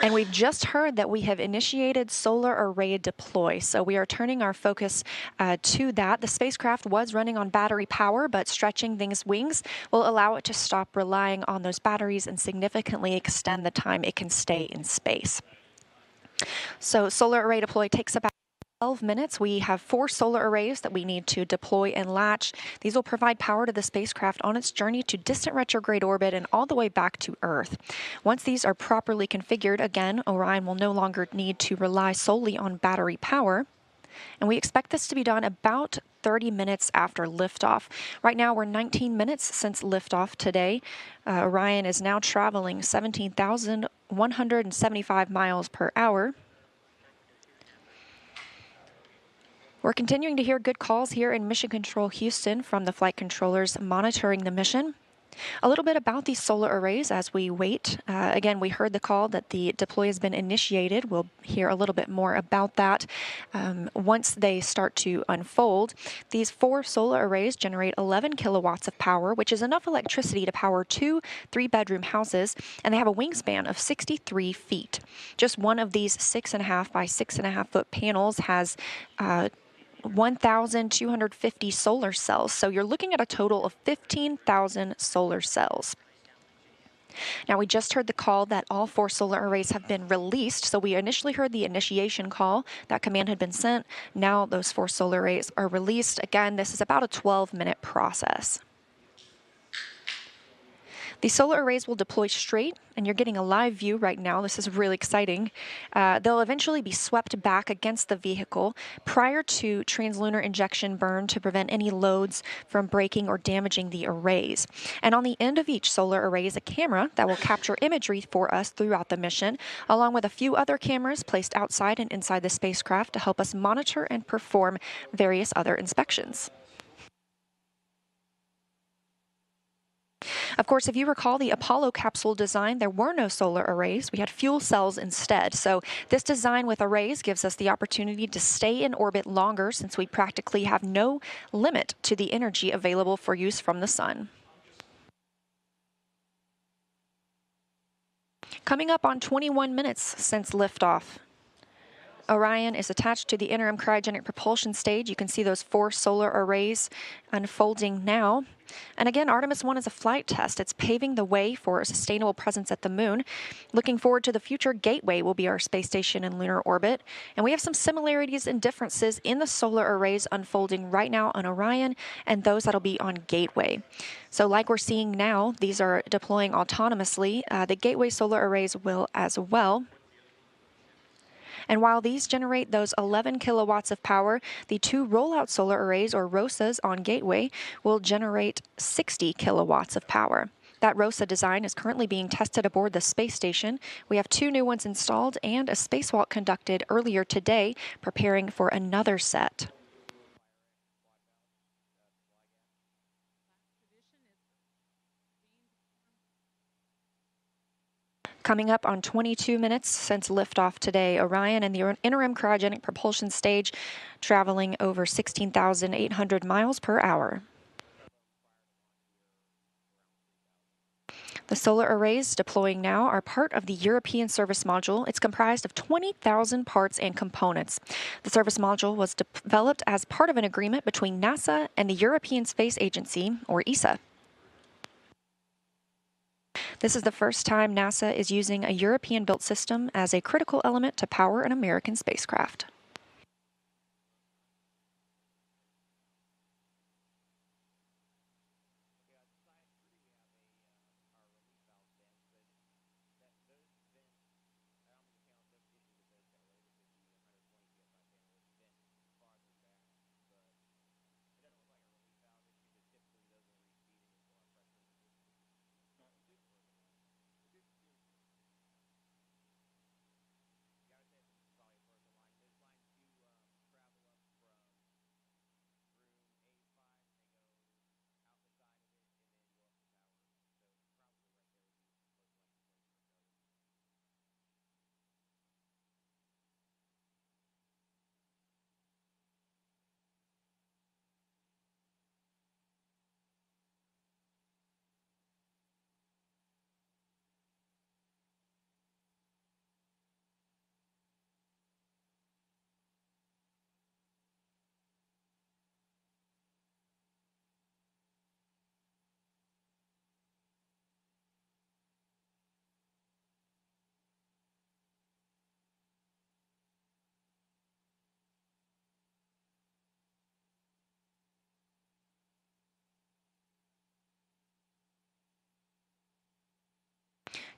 And we've just heard that we have initiated solar array deploy. So we are turning our focus to that. The spacecraft was running on battery power, but stretching these wings will allow it to stop relying on those batteries and significantly extend the time it can stay in space. So solar array deploy takes about 12 minutes. We have 4 solar arrays that we need to deploy and latch. These will provide power to the spacecraft on its journey to distant retrograde orbit and all the way back to Earth. Once these are properly configured, again, Orion will no longer need to rely solely on battery power. And we expect this to be done about 30 minutes after liftoff. Right now, we're 19 minutes since liftoff today. Orion is now traveling 17,175 miles per hour. We're continuing to hear good calls here in Mission Control Houston from the flight controllers monitoring the mission. A little bit about these solar arrays as we wait. Again, we heard the call that the deploy has been initiated. We'll hear a little bit more about that once they start to unfold. These 4 solar arrays generate 11 kilowatts of power, which is enough electricity to power 2 3-bedroom houses, and they have a wingspan of 63 feet. Just one of these 6.5 by 6.5 foot panels has 1,250 solar cells. So you're looking at a total of 15,000 solar cells. Now, we just heard the call that all 4 solar arrays have been released. So we initially heard the initiation call. That command had been sent. Now those 4 solar arrays are released. Again, this is about a 12-minute process. The solar arrays will deploy straight, and you're getting a live view right now. This is really exciting. They'll eventually be swept back against the vehicle prior to translunar injection burn to prevent any loads from breaking or damaging the arrays. And on the end of each solar array is a camera that will capture imagery for us throughout the mission, along with a few other cameras placed outside and inside the spacecraft to help us monitor and perform various other inspections. Of course, if you recall the Apollo capsule design, there were no solar arrays. We had fuel cells instead. So this design with arrays gives us the opportunity to stay in orbit longer since we practically have no limit to the energy available for use from the sun. Coming up on 21 minutes since liftoff. Orion is attached to the interim cryogenic propulsion stage. You can see those 4 solar arrays unfolding now. And again, Artemis I is a flight test. It's paving the way for a sustainable presence at the moon. Looking forward to the future, Gateway will be our space station in lunar orbit. And we have some similarities and differences in the solar arrays unfolding right now on Orion and those that'll be on Gateway. So like we're seeing now, these are deploying autonomously. The Gateway solar arrays will as well. And while these generate those 11 kilowatts of power, the 2 rollout solar arrays, or ROSAs, on Gateway will generate 60 kilowatts of power. That ROSA design is currently being tested aboard the space station. We have 2 new ones installed and a spacewalk conducted earlier today, preparing for another set. Coming up on 22 minutes since liftoff today, Orion and the interim cryogenic propulsion stage traveling over 16,800 miles per hour. The solar arrays deploying now are part of the European Service Module. It's comprised of 20,000 parts and components. The Service Module was developed as part of an agreement between NASA and the European Space Agency, or ESA. This is the first time NASA is using a European-built system as a critical element to power an American spacecraft.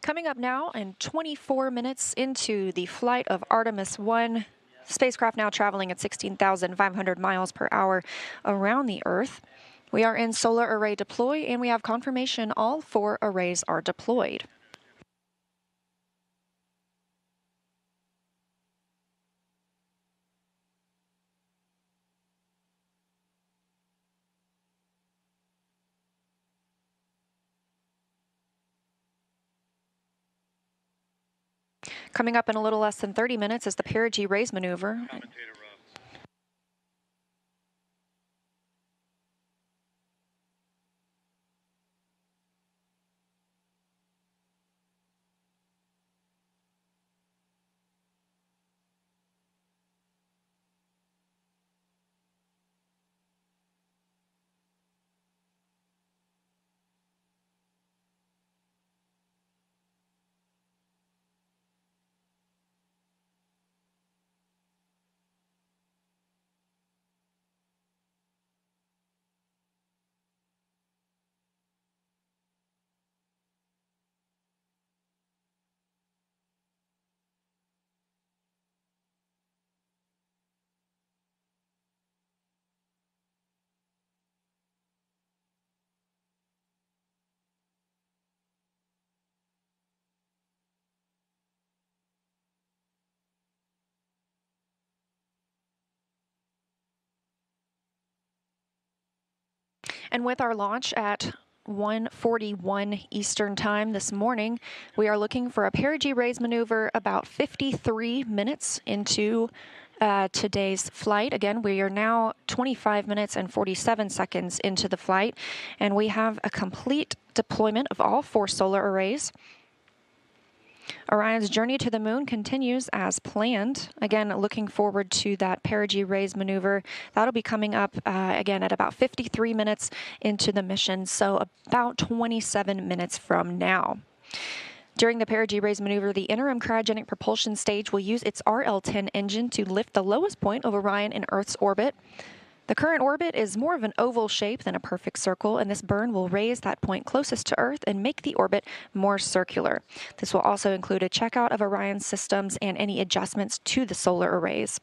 Coming up now, and 24 minutes into the flight of Artemis I, spacecraft now traveling at 16,500 miles per hour around the Earth. We are in solar array deploy, and we have confirmation all 4 arrays are deployed. Coming up in a little less than 30 minutes is the perigee raise maneuver. And with our launch at 1:41 Eastern Time this morning, we are looking for a perigee raise maneuver about 53 minutes into today's flight. Again, we are now 25 minutes and 47 seconds into the flight, and we have a complete deployment of all 4 solar arrays. Orion's journey to the moon continues as planned. Again, looking forward to that perigee raise maneuver. That'll be coming up again at about 53 minutes into the mission, so about 27 minutes from now. During the perigee raise maneuver, the interim cryogenic propulsion stage will use its RL-10 engine to lift the lowest point of Orion in Earth's orbit. The current orbit is more of an oval shape than a perfect circle, and this burn will raise that point closest to Earth and make the orbit more circular. This will also include a checkout of Orion's systems and any adjustments to the solar arrays.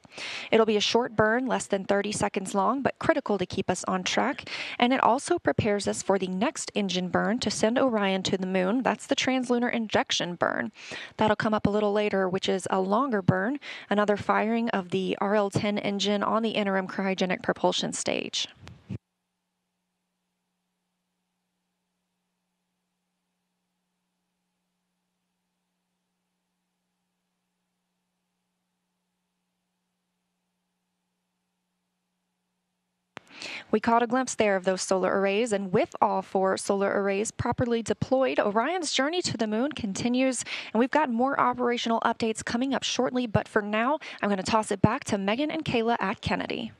It'll be a short burn, less than 30 seconds long, but critical to keep us on track, and it also prepares us for the next engine burn to send Orion to the moon. That's the translunar injection burn. That'll come up a little later, which is a longer burn, another firing of the RL-10 engine on the interim cryogenic propulsion stage. We caught a glimpse there of those solar arrays, and with all 4 solar arrays properly deployed, Orion's journey to the moon continues, and we've got more operational updates coming up shortly, but for now, I'm going to toss it back to Megan and Kayla at Kennedy.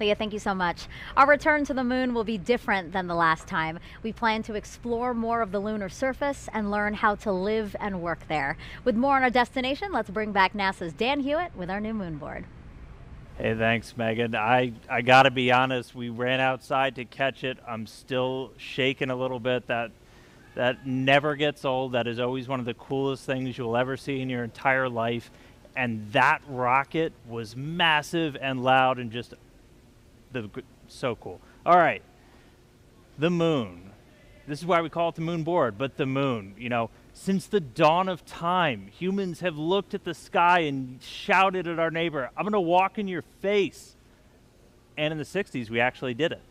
Leah, thank you so much. Our return to the moon will be different than the last time. We plan to explore more of the lunar surface and learn how to live and work there. With more on our destination, let's bring back NASA's Dan Hewitt with our new moon board. Hey, thanks, Megan. I gotta be honest, we ran outside to catch it. I'm still shaking a little bit. That never gets old. That is always one of the coolest things you'll ever see in your entire life. And that rocket was massive and loud and just so cool. All right, the moon. This is why we call it the moon board, but the moon, you know, since the dawn of time, humans have looked at the sky and shouted at our neighbor, "I'm gonna walk in your face." And in the 60s, we actually did it.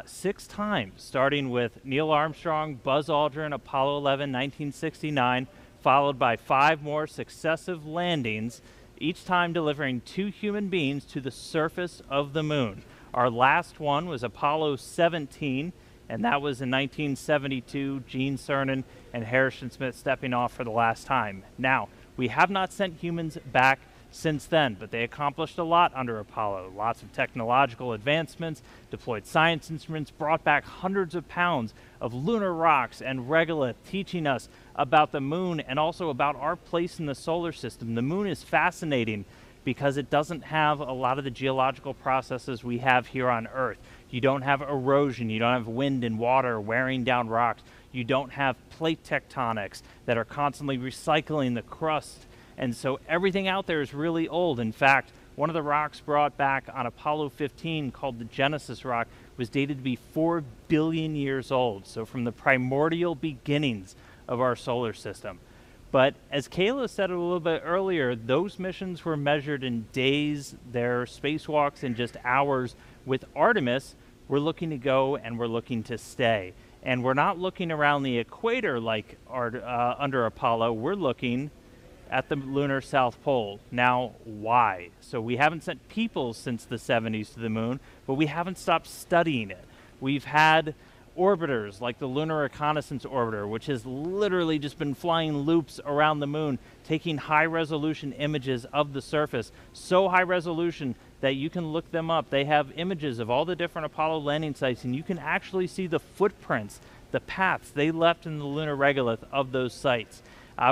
6 times, starting with Neil Armstrong, Buzz Aldrin, Apollo 11, 1969, followed by 5 more successive landings, each time delivering 2 human beings to the surface of the moon. Our last one was Apollo 17, and that was in 1972, Gene Cernan and Harrison Smith stepping off for the last time. Now, we have not sent humans back since then, but they accomplished a lot under Apollo. Lots of technological advancements, deployed science instruments, brought back hundreds of pounds of lunar rocks and regolith, teaching us about the moon and also about our place in the solar system. The moon is fascinating because it doesn't have a lot of the geological processes we have here on Earth. You don't have erosion, you don't have wind and water wearing down rocks, you don't have plate tectonics that are constantly recycling the crust, and so everything out there is really old. In fact, one of the rocks brought back on Apollo 15, called the Genesis rock, was dated to be 4 billion years old, so from the primordial beginnings of our solar system. But as Kayla said a little bit earlier, those missions were measured in days, their spacewalks in just hours. With Artemis, we're looking to go and we're looking to stay. And we're not looking around the equator like under Apollo, we're looking at the lunar South Pole. Now, why? So we haven't sent people since the 70s to the moon, but we haven't stopped studying it. We've had orbiters like the Lunar Reconnaissance Orbiter, which has literally just been flying loops around the moon, taking high-resolution images of the surface, so high resolution that you can look them up. They have images of all the different Apollo landing sites, and you can actually see the footprints, the paths they left in the lunar regolith of those sites.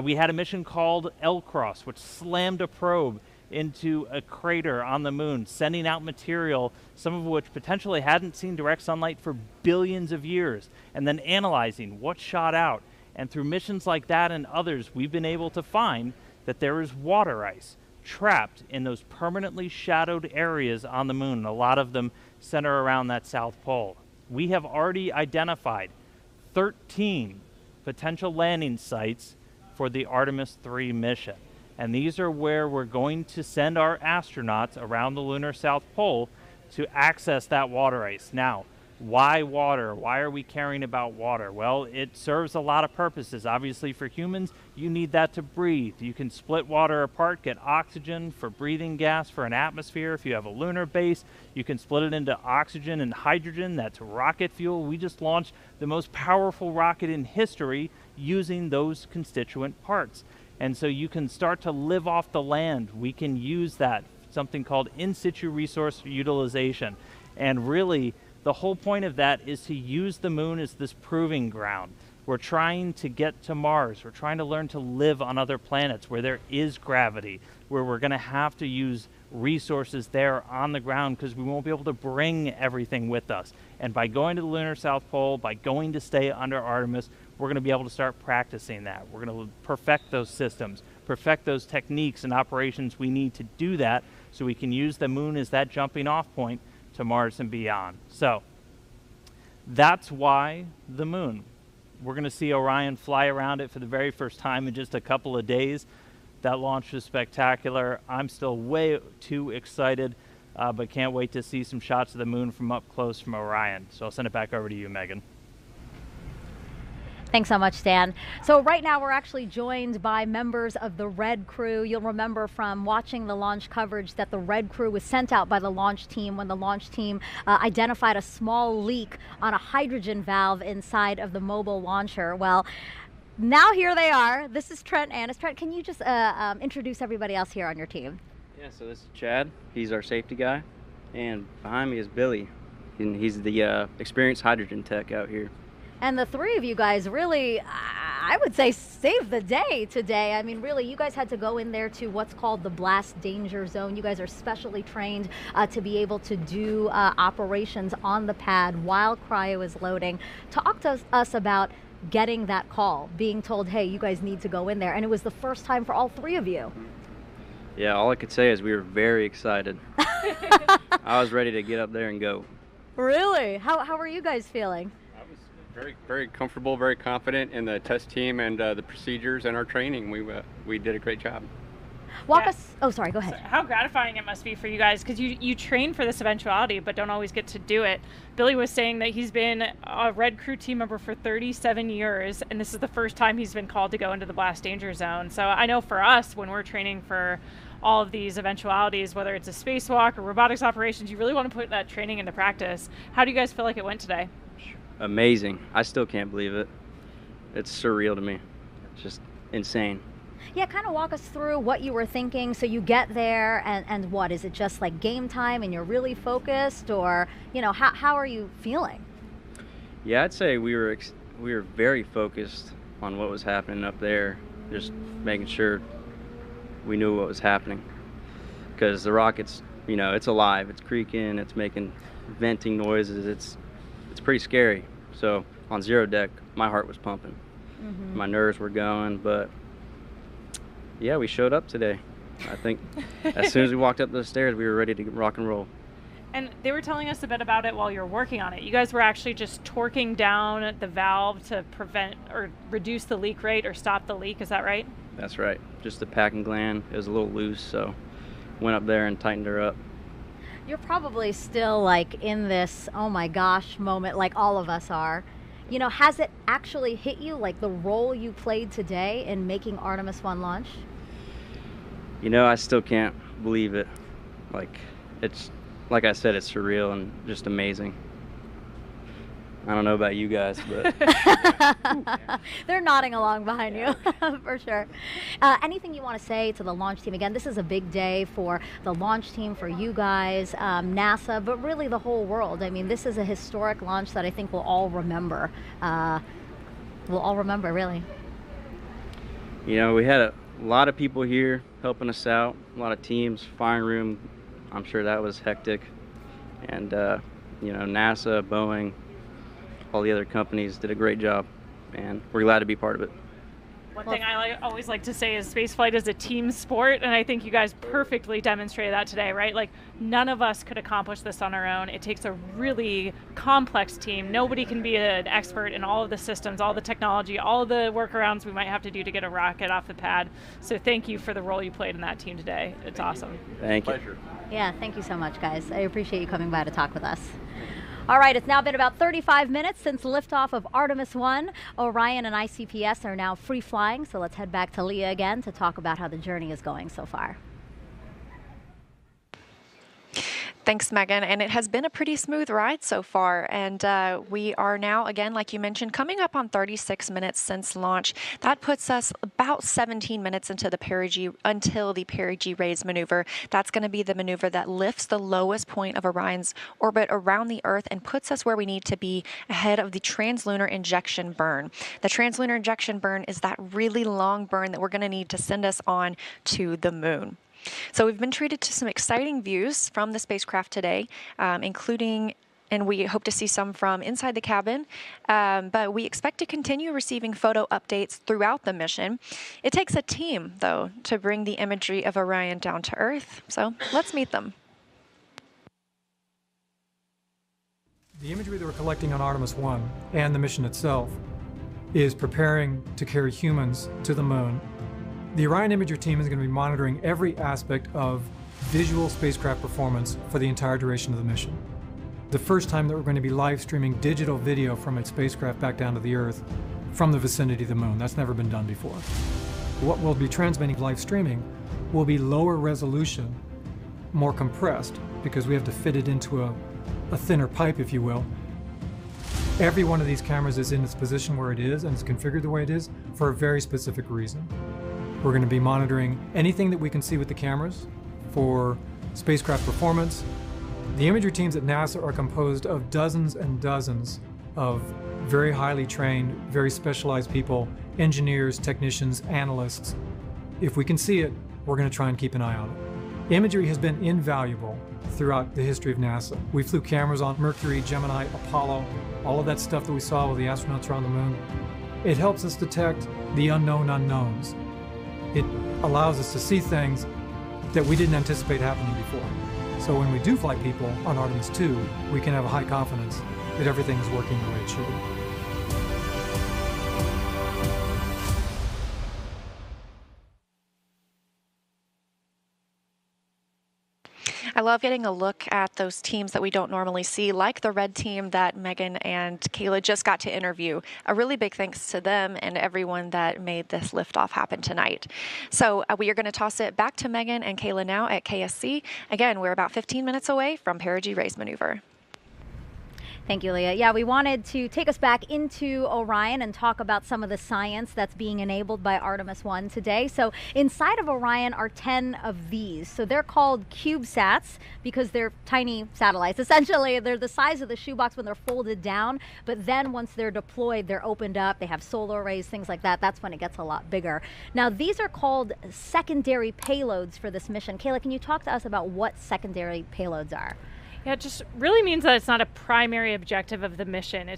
We had a mission called L-Cross, which slammed a probe into a crater on the moon, sending out material, some of which potentially hadn't seen direct sunlight for billions of years, and then analyzing what shot out. And through missions like that and others, we've been able to find that there is water ice trapped in those permanently shadowed areas on the moon. A lot of them center around that South Pole. We have already identified 13 potential landing sites for the Artemis III mission. And these are where we're going to send our astronauts around the lunar South Pole to access that water ice. Now, why water? Why are we caring about water? Well, it serves a lot of purposes. Obviously, for humans, you need that to breathe. You can split water apart, get oxygen for breathing gas for an atmosphere. If you have a lunar base, you can split it into oxygen and hydrogen. That's rocket fuel. We just launched the most powerful rocket in history using those constituent parts. And so you can start to live off the land. We can use that, something called in situ resource utilization. And really, the whole point of that is to use the moon as this proving ground. We're trying to get to Mars. We're trying to learn to live on other planets where there is gravity, where we're going to have to use resources there on the ground because we won't be able to bring everything with us. And by going to the lunar South Pole, by going to stay under Artemis, we're going to be able to start practicing that. We're going to perfect those systems, perfect those techniques and operations we need to do that so we can use the moon as that jumping off point to Mars and beyond. So that's why the moon. We're going to see Orion fly around it for the very first time in just a couple of days. That launch was spectacular. I'm still way too excited, but can't wait to see some shots of the moon from up close from Orion. So I'll send it back over to you, Megan. Thanks so much, Dan. So right now we're actually joined by members of the Red Crew. You'll remember from watching the launch coverage that the Red Crew was sent out by the launch team when the launch team identified a small leak on a hydrogen valve inside of the mobile launcher. Well, now here they are. This is Trent Annis. Trent, can you just introduce everybody else here on your team? Yeah, so this is Chad. He's our safety guy. And behind me is Billy. And he's the experienced hydrogen tech out here. And the three of you guys really, I would say, saved the day today. I mean, really, you guys had to go in there to what's called the blast danger zone. You guys are specially trained to be able to do operations on the pad while cryo is loading. Talk to us about getting that call, being told, hey, you guys need to go in there. And it was the first time for all three of you. Yeah, all I could say is we were very excited. I was ready to get up there and go. Really? How are you guys feeling? Very, very comfortable, very confident in the test team and the procedures and our training. We did a great job. Walk us. Oh, sorry. Go ahead. So how gratifying it must be for you guys, because you train for this eventuality, but don't always get to do it. Billy was saying that he's been a Red Crew team member for 37 years, and this is the first time he's been called to go into the blast danger zone. So I know for us, when we're training for all of these eventualities, whether it's a spacewalk or robotics operations, you really want to put that training into practice. How do you guys feel like it went today? Amazing. I still can't believe it. It's surreal to me. It's just insane. Yeah, kind of walk us through what you were thinking. So you get there and what, is it just like game time and you're really focused, or, you know, how are you feeling? Yeah, I'd say we were very focused on what was happening up there, just making sure we knew what was happening. Because the rocket's, you know, it's alive, it's creaking, it's making venting noises, it's pretty scary. So on zero deck, my heart was pumping. Mm-hmm. My nerves were going, but yeah, we showed up today. I think as soon as we walked up those stairs, we were ready to rock and roll. And they were telling us a bit about it while you were working on it. You guys were actually just torquing down the valve to prevent or reduce the leak rate or stop the leak. Is that right? That's right. Just the packing gland. It was a little loose, so went up there and tightened her up. You're probably still like in this, oh my gosh moment, like all of us are. You know, has it actually hit you, like the role you played today in making Artemis I launch? You know, I still can't believe it. Like, it's, like I said, it's surreal and just amazing. I don't know about you guys, but they're nodding along behind you for sure. Anything you want to say to the launch team? Again, this is a big day for the launch team, for you guys, NASA, but really the whole world. I mean, this is a historic launch that I think we'll all remember. Really. You know, we had a lot of people here helping us out, a lot of teams, firing room. I'm sure that was hectic. And, you know, NASA, Boeing, all the other companies did a great job, and we're glad to be part of it. One thing I always like to say is spaceflight is a team sport, and I think you guys perfectly demonstrated that today, right? Like, none of us could accomplish this on our own. It takes a really complex team. Nobody can be an expert in all of the systems, all the technology, all the workarounds we might have to do to get a rocket off the pad. So thank you for the role you played in that team today. It's awesome. Thank you. Pleasure. Yeah, thank you so much, guys. I appreciate you coming by to talk with us. All right, it's now been about 35 minutes since liftoff of Artemis I. Orion and ICPS are now free flying, so let's head back to Leah again to talk about how the journey is going so far. Thanks, Megan. And it has been a pretty smooth ride so far. And we are now, again, like you mentioned, coming up on 36 minutes since launch. That puts us about 17 minutes into the until the perigee raise maneuver. That's going to be the maneuver that lifts the lowest point of Orion's orbit around the Earth and puts us where we need to be ahead of the translunar injection burn. The translunar injection burn is that really long burn that we're going to need to send us on to the moon. So we've been treated to some exciting views from the spacecraft today, including, and we hope to see some from inside the cabin, but we expect to continue receiving photo updates throughout the mission. It takes a team, though, to bring the imagery of Orion down to Earth, so let's meet them. The imagery that we're collecting on Artemis I and the mission itself is preparing to carry humans to the moon. The Orion Imager team is going to be monitoring every aspect of visual spacecraft performance for the entire duration of the mission. The first time that we're going to be live streaming digital video from its spacecraft back down to the Earth from the vicinity of the moon. That's never been done before. What we'll be transmitting live streaming will be lower resolution, more compressed, because we have to fit it into a thinner pipe, if you will. Every one of these cameras is in its position where it is and it's configured the way it is for a very specific reason. We're going to be monitoring anything that we can see with the cameras for spacecraft performance. The imagery teams at NASA are composed of dozens and dozens of very highly trained, very specialized people, engineers, technicians, analysts. If we can see it, we're going to try and keep an eye on it. Imagery has been invaluable throughout the history of NASA. We flew cameras on Mercury, Gemini, Apollo, all of that stuff that we saw while the astronauts were on the moon. It helps us detect the unknown unknowns. It allows us to see things that we didn't anticipate happening before. So when we do fly people on Artemis II, we can have a high confidence that everything is working the way it should. I love getting a look at those teams that we don't normally see, like the red team that Megan and Kayla just got to interview. A really big thanks to them and everyone that made this liftoff happen tonight. So we are going to toss it back to Megan and Kayla now at KSC. Again, we're about 15 minutes away from perigee raise maneuver. Thank you, Leah. Yeah, we wanted to take us back into Orion and talk about some of the science that's being enabled by Artemis I today. So inside of Orion are 10 of these. So they're called CubeSats because they're tiny satellites. Essentially, they're the size of the shoebox when they're folded down, but then once they're deployed, they're opened up. They have solar arrays, things like that. That's when it gets a lot bigger. Now, these are called secondary payloads for this mission. Kayla, can you talk to us about what secondary payloads are? Yeah, it just really means that it's not a primary objective of the mission.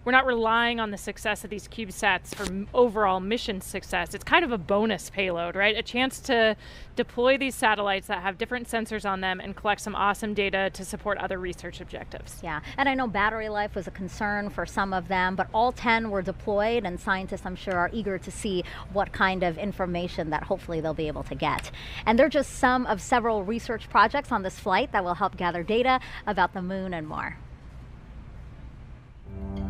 We're not relying on the success of these CubeSats for overall mission success. It's kind of a bonus payload, right? A chance to deploy these satellites that have different sensors on them and collect some awesome data to support other research objectives. Yeah, and I know battery life was a concern for some of them, but all 10 were deployed, and scientists, I'm sure, are eager to see what kind of information that hopefully they'll be able to get. And they're just some of several research projects on this flight that will help gather data about the moon and more.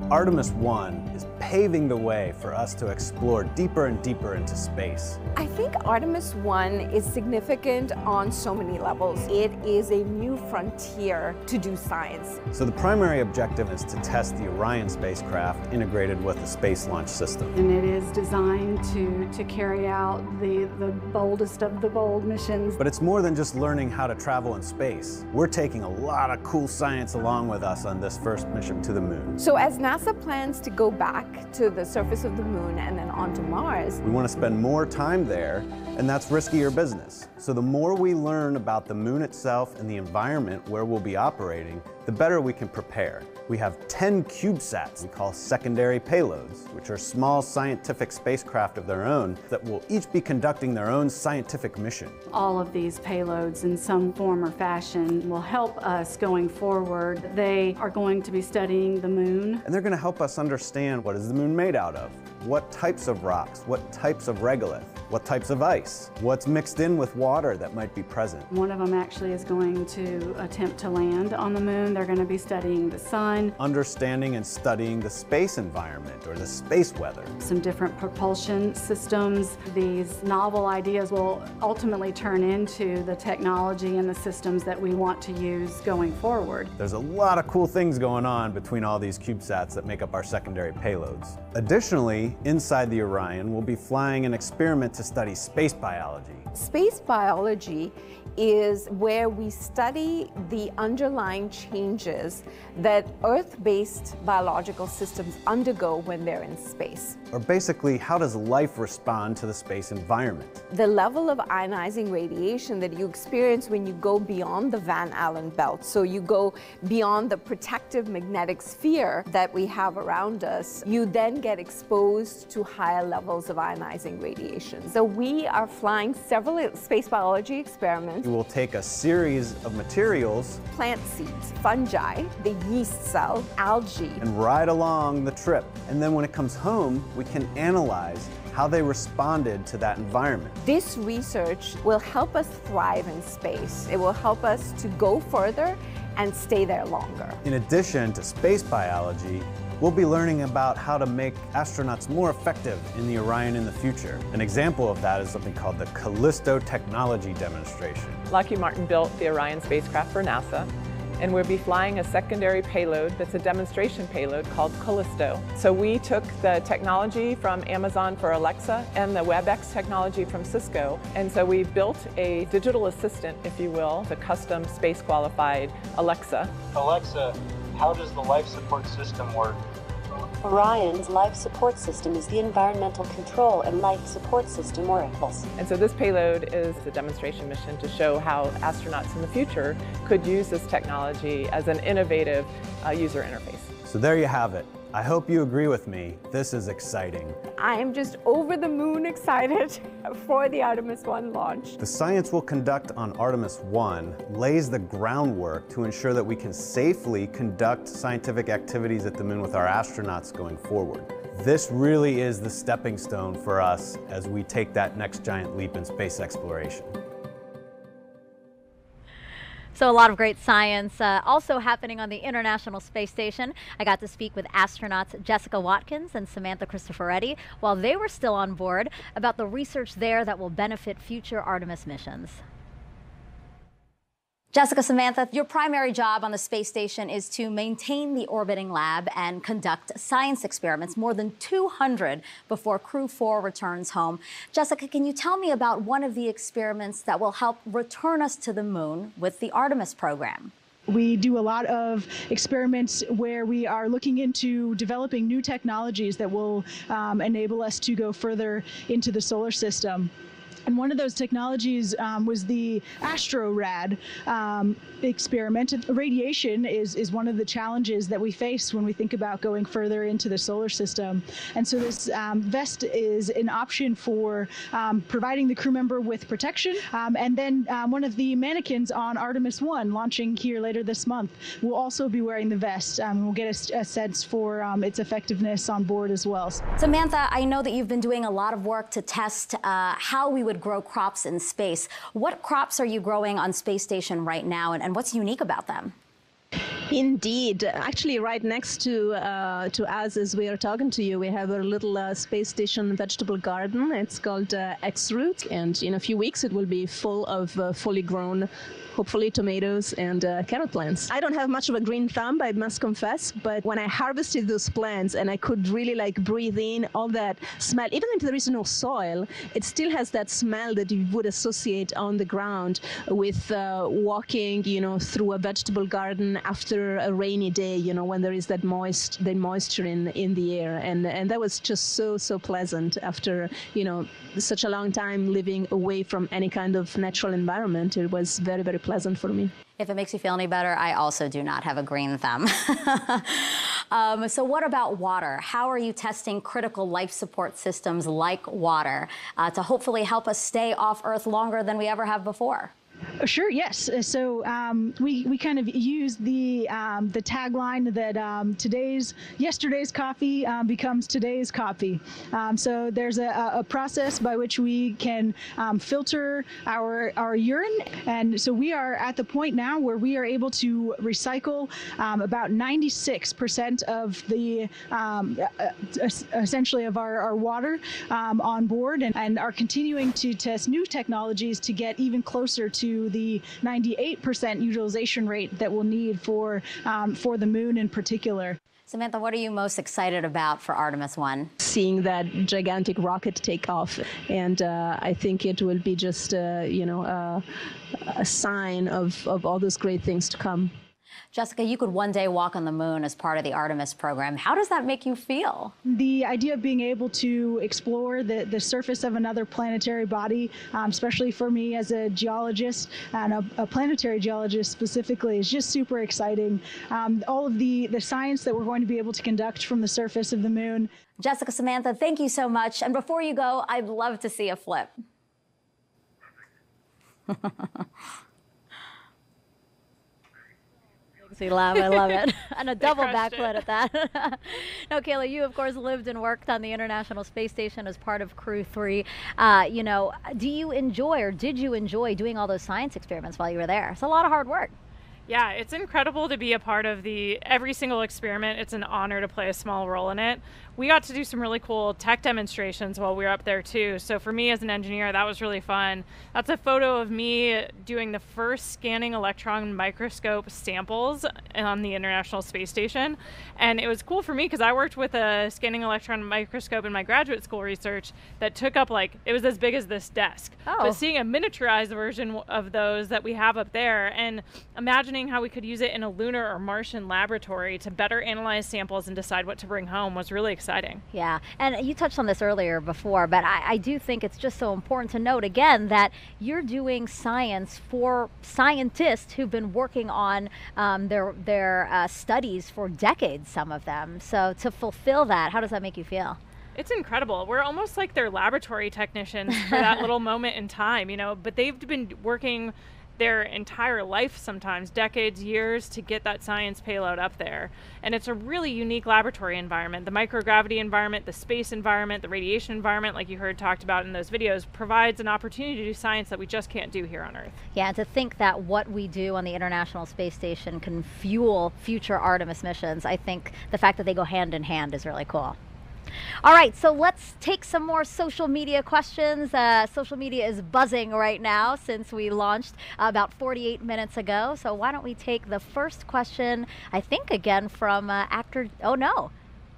Artemis I is paving the way for us to explore deeper and deeper into space. I think Artemis I is significant on so many levels. It is a new frontier to do science. So the primary objective is to test the Orion spacecraft integrated with the Space Launch System. And it is designed to carry out the boldest of the bold missions. But it's more than just learning how to travel in space. We're taking a lot of cool science along with us on this first mission to the moon. So as NASA plans to go back to the surface of the moon and then onto Mars, we want to spend more time there, and that's riskier business. So the more we learn about the moon itself and the environment where we'll be operating, the better we can prepare. We have 10 CubeSats we call secondary payloads, which are small scientific spacecraft of their own that will each be conducting their own scientific mission. All of these payloads in some form or fashion will help us going forward. They are going to be studying the moon. And they're going to help us understand what is the moon made out of, what types of rocks, what types of regolith, what types of ice, what's mixed in with water that might be present. One of them actually is going to attempt to land on the moon. They're going to be studying the sun. Understanding and studying the space environment or the space weather. Some different propulsion systems. These novel ideas will ultimately turn into the technology and the systems that we want to use going forward. There's a lot of cool things going on between all these CubeSats that make up our secondary payloads. Additionally, inside the Orion, we'll be flying an experiment to study space biology. Space biology is where we study the underlying changes changes that Earth-based biological systems undergo when they're in space. Or basically, how does life respond to the space environment? The level of ionizing radiation that you experience when you go beyond the Van Allen belt, so you go beyond the protective magnetic sphere that we have around us, you then get exposed to higher levels of ionizing radiation. So we are flying several space biology experiments. We will take a series of materials, plant seeds, fungi, the yeast cell, algae, and ride along the trip. And then when it comes home, we can analyze how they responded to that environment. This research will help us thrive in space. It will help us to go further and stay there longer. In addition to space biology, we'll be learning about how to make astronauts more effective in the Orion in the future. An example of that is something called the Callisto Technology Demonstration. Lockheed Martin built the Orion spacecraft for NASA, and we'll be flying a secondary payload that's a demonstration payload called Callisto. So we took the technology from Amazon for Alexa and the WebEx technology from Cisco, and so we built a digital assistant, if you will, the custom space-qualified Alexa. Alexa, how does the life support system work? Orion's life support system is the environmental control and life support system oracles. And so this payload is a demonstration mission to show how astronauts in the future could use this technology as an innovative user interface. So there you have it. I hope you agree with me. This is exciting. I am just over the moon excited for the Artemis I launch. The science we'll conduct on Artemis I lays the groundwork to ensure that we can safely conduct scientific activities at the moon with our astronauts going forward. This really is the stepping stone for us as we take that next giant leap in space exploration. So a lot of great science also happening on the International Space Station. I got to speak with astronauts Jessica Watkins and Samantha Cristoforetti while they were still on board about the research there that will benefit future Artemis missions. Jessica, Samantha, your primary job on the space station is to maintain the orbiting lab and conduct science experiments, more than 200 before Crew 4 returns home. Jessica, can you tell me about one of the experiments that will help return us to the moon with the Artemis program? We do a lot of experiments where we are looking into developing new technologies that will enable us to go further into the solar system. And one of those technologies was the AstroRad experiment. Radiation is one of the challenges that we face when we think about going further into the solar system. And so this vest is an option for providing the crew member with protection. And then one of the mannequins on Artemis I, launching here later this month, will also be wearing the vest. We'll get a sense for its effectiveness on board as well. Samantha, I know that you've been doing a lot of work to test how we would grow crops in space. What crops are you growing on Space Station right now, and what's unique about them? Indeed. Actually, right next to us as we are talking to you, we have a little space station vegetable garden. It's called X-Root, and in a few weeks it will be full of fully grown, hopefully tomatoes and carrot plants. I don't have much of a green thumb, I must confess, but when I harvested those plants and I could really like breathe in all that smell, even if there is no soil, it still has that smell that you would associate on the ground with walking, through a vegetable garden after a rainy day, when there is that moisture in the air, and that was just so pleasant after such a long time living away from any kind of natural environment. It was very, very pleasant for me. If it makes you feel any better, I also do not have a green thumb. So what about water? How are you testing critical life support systems like water to hopefully help us stay off Earth longer than we ever have before? Sure, yes. So we kind of use the tagline that yesterday's coffee becomes today's coffee. So there's a process by which we can filter our urine, and so we are at the point now where we are able to recycle about 96% of the essentially of our water on board, and are continuing to test new technologies to get even closer to the 98% utilization rate that we'll need for the moon in particular. Samantha, what are you most excited about for Artemis I? Seeing that gigantic rocket take off, and I think it will be just a sign of all those great things to come. Jessica, you could one day walk on the moon as part of the Artemis program. How does that make you feel? The idea of being able to explore the surface of another planetary body, especially for me as a geologist and a planetary geologist specifically, is just super exciting. All of the science that we're going to be able to conduct from the surface of the moon. Jessica, Samantha, thank you so much. And before you go, I'd love to see a flip. I love it. And a double backflip at that. Now, Kayla, you, of course, lived and worked on the International Space Station as part of Crew 3. You know, do you enjoy, or did you enjoy doing all those science experiments while you were there? It's a lot of hard work. Yeah, it's incredible to be a part of every single experiment. It's an honor to play a small role in it. We got to do some really cool tech demonstrations while we were up there too. So for me as an engineer, that was really fun. That's a photo of me doing the first scanning electron microscope samples on the International Space Station. And it was cool for me because I worked with a scanning electron microscope in my graduate school research that took up, like, it was as big as this desk. Oh. But seeing a miniaturized version of those that we have up there, and imagining how we could use it in a lunar or Martian laboratory to better analyze samples and decide what to bring home was really exciting. Yeah, and you touched on this earlier before, but I do think it's just so important to note again that you're doing science for scientists who've been working on their studies for decades, some of them. So to fulfill that, how does that make you feel? It's incredible. We're almost like their laboratory technicians for that little moment in time, you know, but they've been working their entire life, sometimes decades, years, to get that science payload up there. And it's a really unique laboratory environment. The microgravity environment, the space environment, the radiation environment, like you heard talked about in those videos, provides an opportunity to do science that we just can't do here on Earth. Yeah, and to think that what we do on the International Space Station can fuel future Artemis missions, I think the fact that they go hand in hand is really cool. All right, so let's take some more social media questions. Social media is buzzing right now since we launched about 48 minutes ago. So why don't we take the first question, I think again from actor, oh no,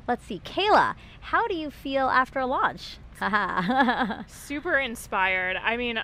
let's see, Kayla, how do you feel after launch? Super inspired. I mean,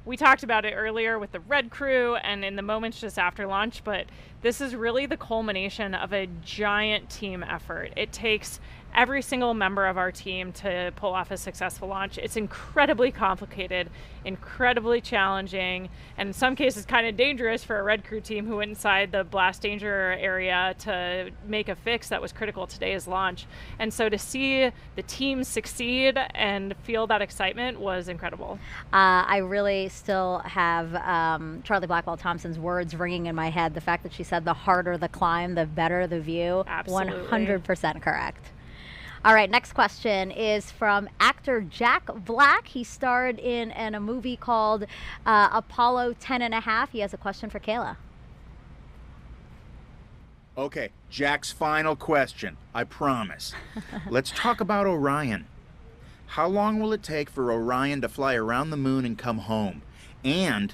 we talked about it earlier with the Red Crew and in the moments just after launch, but this is really the culmination of a giant team effort. It takes every single member of our team to pull off a successful launch. It's incredibly complicated, incredibly challenging, and in some cases kind of dangerous for a Red Crew team who went inside the blast danger area to make a fix that was critical to today's launch. And so to see the team succeed and feel that excitement was incredible. I really still have Charlie Blackwell Thompson's words ringing in my head. The fact that she said the harder the climb, the better the view. Absolutely. 100% correct. All right, next question is from actor Jack Black. He starred in a movie called Apollo 10½. He has a question for Kayla. Okay, Jack's final question, I promise. Let's talk about Orion. How long will it take for Orion to fly around the moon and come home? And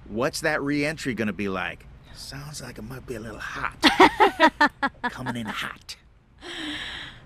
what's that re-entry going to be like? Sounds like it might be a little hot. Coming in hot.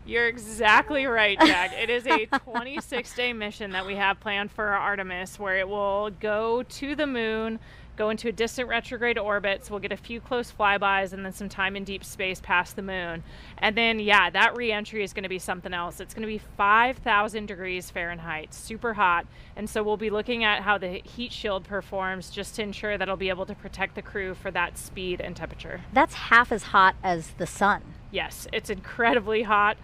You're exactly right, Jack. It is a 26-day mission that we have planned for Artemis, where it will go to the moon, go into a distant retrograde orbit, so we'll get a few close flybys and then some time in deep space past the moon. And then, yeah, that re-entry is going to be something else. It's going to be 5,000 degrees Fahrenheit, super hot. And so we'll be looking at how the heat shield performs just to ensure that it'll be able to protect the crew for that speed and temperature. That's half as hot as the sun. Yes, it's incredibly hot,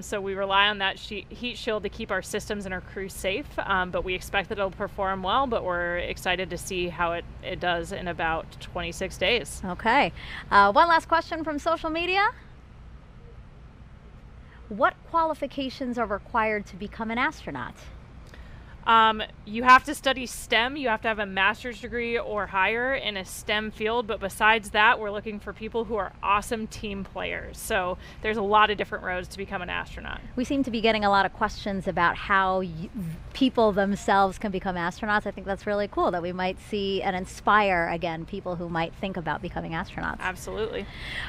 so we rely on that heat shield to keep our systems and our crew safe, but we expect that it'll perform well, but we're excited to see how it does in about 26 days. Okay. One last question from social media. What qualifications are required to become an astronaut? You have to study STEM. You have to have a master's degree or higher in a STEM field. But besides that, we're looking for people who are awesome team players. So there's a lot of different roads to become an astronaut. We seem to be getting a lot of questions about how people themselves can become astronauts. I think that's really cool that we might see and inspire, again, people who might think about becoming astronauts. Absolutely.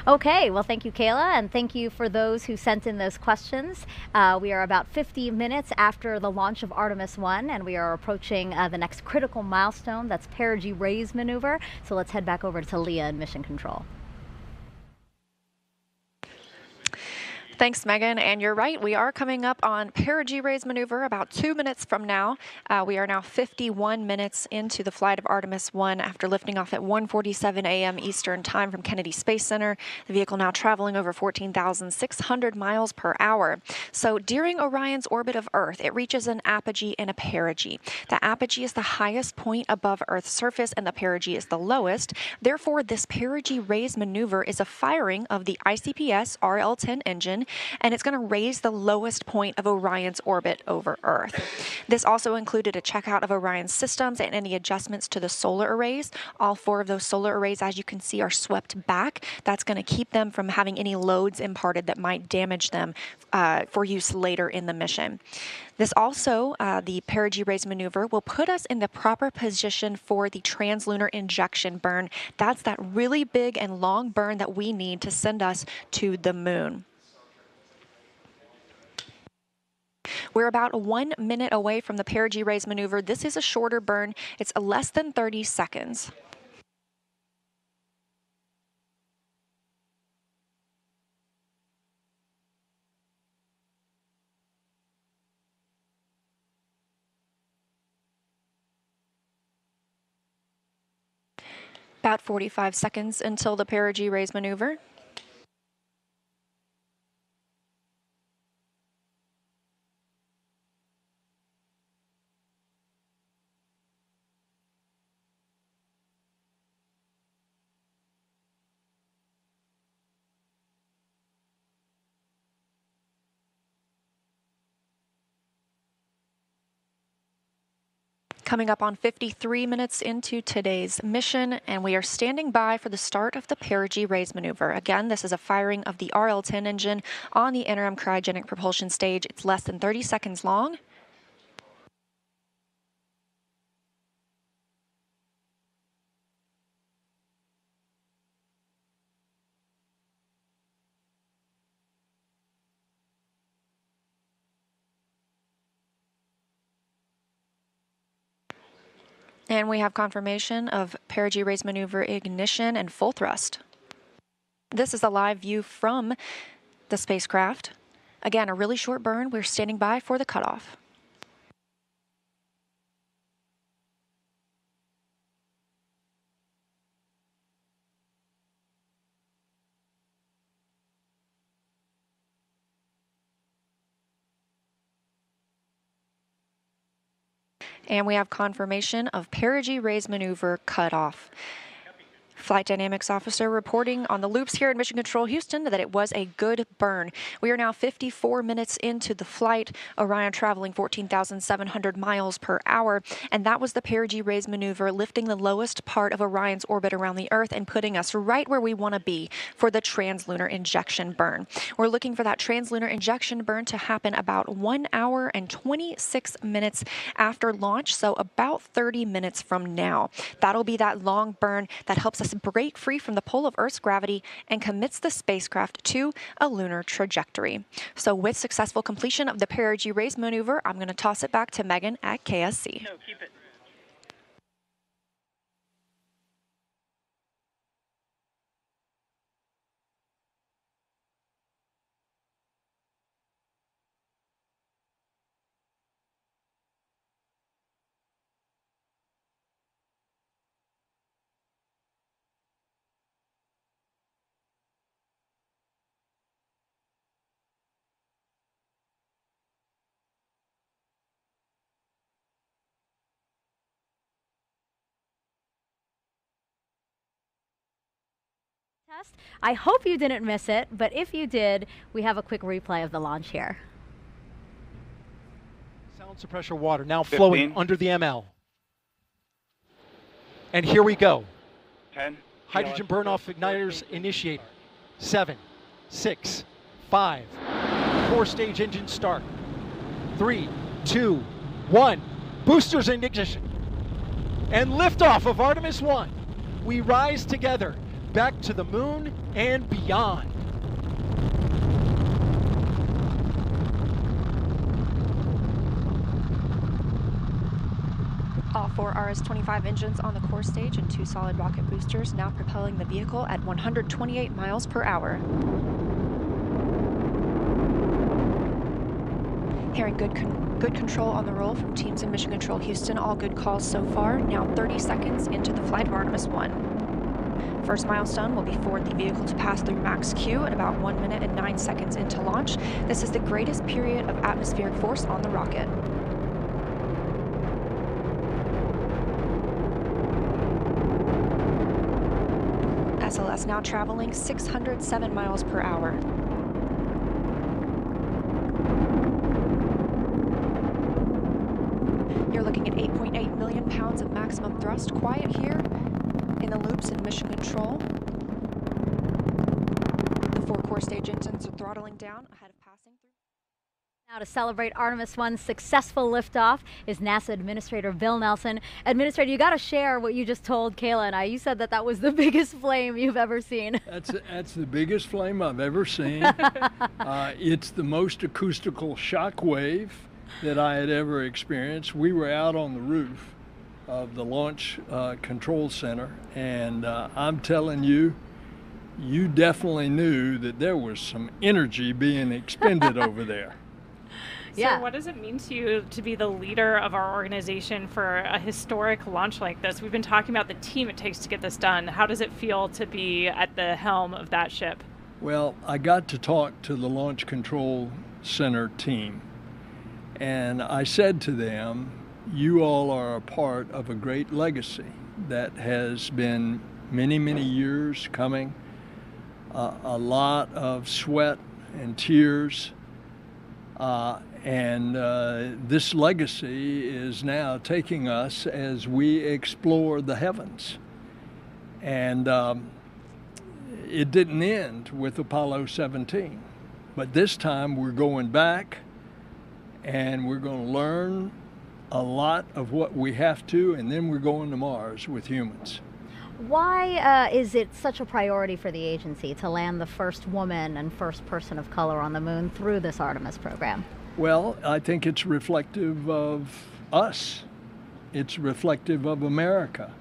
Okay, well, thank you, Kayla, and thank you for those who sent in those questions. We are about 50 minutes after the launch of Artemis I. mission, and we are approaching the next critical milestone. That's perigee raise maneuver. So let's head back over to Leah in mission control. Thanks, Megan. And you're right, we are coming up on perigee raise maneuver about 2 minutes from now. We are now 51 minutes into the flight of Artemis I after lifting off at 1:47 a.m. Eastern Time from Kennedy Space Center. The vehicle now traveling over 14,600 miles per hour. So during Orion's orbit of Earth, it reaches an apogee and a perigee. The apogee is the highest point above Earth's surface, and the perigee is the lowest. Therefore, this perigee raise maneuver is a firing of the ICPS RL-10 engine, and it's going to raise the lowest point of Orion's orbit over Earth. This also included a checkout of Orion's systems and any adjustments to the solar arrays. All 4 of those solar arrays, as you can see, are swept back. That's going to keep them from having any loads imparted that might damage them for use later in the mission. This also, the perigee raise maneuver, will put us in the proper position for the translunar injection burn. That's that really big and long burn that we need to send us to the moon. We're about 1 minute away from the perigee raise maneuver. This is a shorter burn. It's less than 30 seconds. About 45 seconds until the perigee raise maneuver. Coming up on 53 minutes into today's mission, and we are standing by for the start of the perigee raise maneuver. Again, this is a firing of the RL-10 engine on the interim cryogenic propulsion stage. It's less than 30 seconds long. And we have confirmation of perigee raise maneuver ignition and full thrust. This is a live view from the spacecraft. Again, a really short burn. We're standing by for the cutoff. And we have confirmation of perigee raise maneuver cutoff. Flight Dynamics Officer reporting on the loops here in Mission Control Houston that it was a good burn. We are now 54 minutes into the flight, Orion traveling 14,700 miles per hour, and that was the perigee raise maneuver, lifting the lowest part of Orion's orbit around the Earth and putting us right where we want to be for the translunar injection burn. We're looking for that translunar injection burn to happen about 1 hour and 26 minutes after launch, so about 30 minutes from now. That'll be that long burn that helps us break free from the pull of Earth's gravity and commits the spacecraft to a lunar trajectory. So with successful completion of the perigee raise maneuver, I'm going to toss it back to Megan at KSC. No, keep it. I hope you didn't miss it, but if you did, we have a quick replay of the launch here. Sound suppressor water now flowing under the ML. And here we go. 10. Hydrogen burn-off igniters initiated. 7, 6, 5. 4-stage engine start. 3, 2, 1. Boosters in ignition. And liftoff of Artemis I. We rise together back to the moon and beyond. All 4 RS-25 engines on the core stage and 2 solid rocket boosters now propelling the vehicle at 128 miles per hour. Hearing good control on the roll from teams in Mission Control Houston. All good calls so far. Now 30 seconds into the flight of Artemis I. First milestone will be forward the vehicle to pass through max Q at about 1 minute and 9 seconds into launch. This is the greatest period of atmospheric force on the rocket. SLS now traveling 607 miles per hour. You're looking at 8.8 million pounds of maximum thrust. Quiet here in the loops in Mission Control. The 4 core stage engines are throttling down ahead of passing through. Now to celebrate Artemis I's successful liftoff is NASA Administrator Bill Nelson. Administrator, you got to share what you just told Kayla and I. You said that that was the biggest flame you've ever seen. That's the biggest flame I've ever seen. It's the most acoustical shock wave that I had ever experienced. We were out on the roof of the Launch Control Center, and I'm telling you, you definitely knew that there was some energy being expended over there. So what does it mean to you to be the leader of our organization for a historic launch like this? We've been talking about the team it takes to get this done. How does it feel to be at the helm of that ship? Well, I got to talk to the Launch Control Center team, and I said to them, you all are a part of a great legacy that has been many, many years coming, a lot of sweat and tears, and this legacy is now taking us as we explore the heavens. And it didn't end with Apollo 17, but this time we're going back and we're going to learn a lot of what we have to, and then we're going to Mars with humans. Why is it such a priority for the agency to land the first woman and first person of color on the moon through this Artemis program? Well, I think it's reflective of us. It's reflective of America.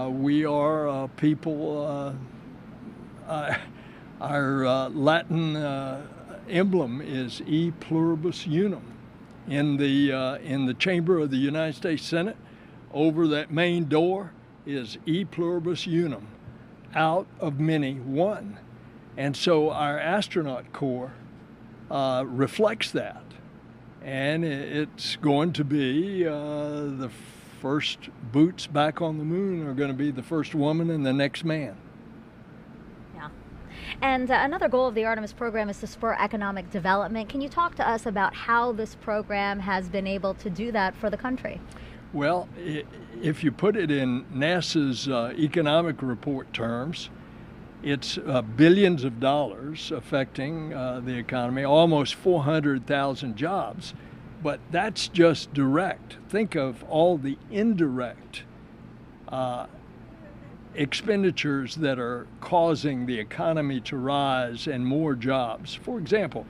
We are people, our Latin emblem is E pluribus unum. In the chamber of the United States Senate, over that main door is E pluribus unum, out of many, one. And so our astronaut corps reflects that. And it's going to be the first boots back on the moon are going to be the first woman and the next man. And another goal of the Artemis program is to spur economic development. Can you talk to us about how this program has been able to do that for the country? Well, if you put it in NASA's economic report terms, it's billions of dollars affecting the economy, almost 400,000 jobs. But that's just direct. Think of all the indirect expenditures that are causing the economy to rise and more jobs. For example,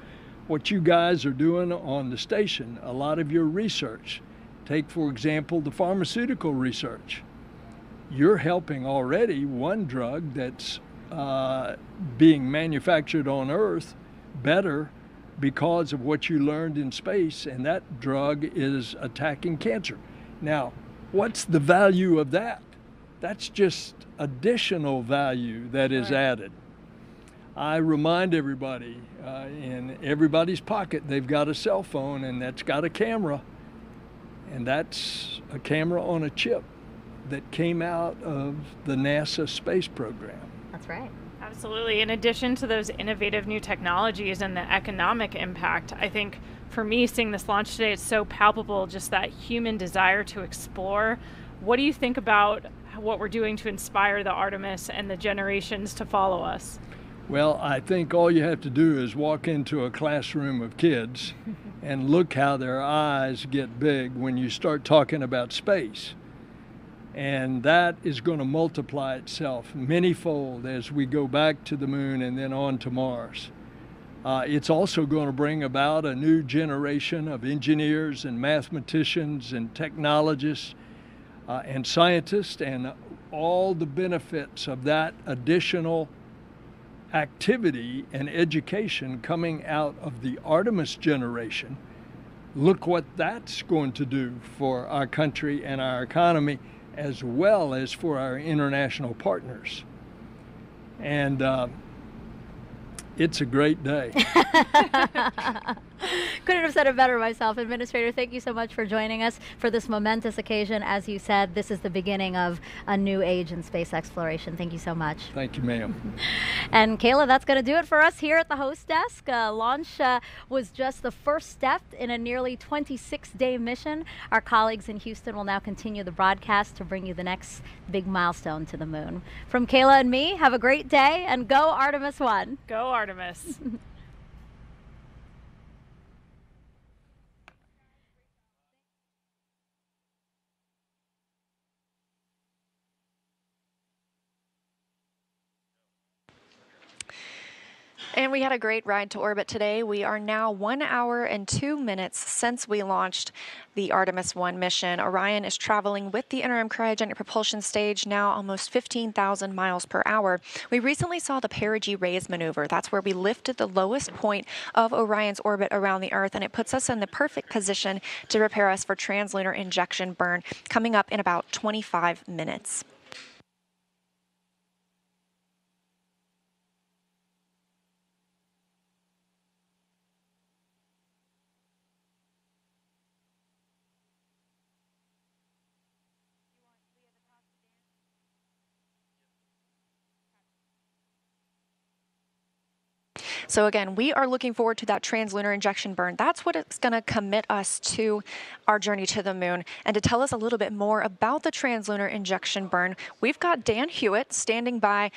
what you guys are doing on the station, a lot of your research. Take, for example, the pharmaceutical research. You're helping already one drug that's being manufactured on Earth better because of what you learned in space, and that drug is attacking cancer. Now, what's the value of that? That's just additional value that is added. I remind everybody, in everybody's pocket, they've got a cell phone, and that's got a camera. And that's a camera on a chip that came out of the NASA space program. That's right. Absolutely. In addition to those innovative new technologies and the economic impact, I think for me, seeing this launch today, it's so palpable, just that human desire to explore. What do you think about what we're doing to inspire the Artemis and the generations to follow us? Well, I think all you have to do is walk into a classroom of kids and look how their eyes get big when you start talking about space. And that is going to multiply itself manyfold as we go back to the moon and then on to Mars. It's also going to bring about a new generation of engineers and mathematicians and technologists and scientists, and all the benefits of that additional activity and education coming out of the Artemis generation. Look what that's going to do for our country and our economy, as well as for our international partners. And it's a great day. Couldn't have said it better myself. Administrator, thank you so much for joining us for this momentous occasion. As you said, this is the beginning of a new age in space exploration. Thank you so much. Thank you, ma'am. And Kayla, that's going to do it for us here at the host desk. Launch was just the first step in a nearly 26-day mission. Our colleagues in Houston will now continue the broadcast to bring you the next big milestone to the moon. From Kayla and me, have a great day, and go Artemis I. Go Artemis. And we had a great ride to orbit today. We are now 1 hour and 2 minutes since we launched the Artemis I mission. Orion is traveling with the interim cryogenic propulsion stage, now almost 15,000 miles per hour. We recently saw the perigee raise maneuver. That's where we lifted the lowest point of Orion's orbit around the Earth, and it puts us in the perfect position to prepare us for translunar injection burn coming up in about 25 minutes. So again, we are looking forward to that translunar injection burn. That's what it's going to commit us to our journey to the moon. And to tell us a little bit more about the translunar injection burn, we've got Dan Hewitt standing by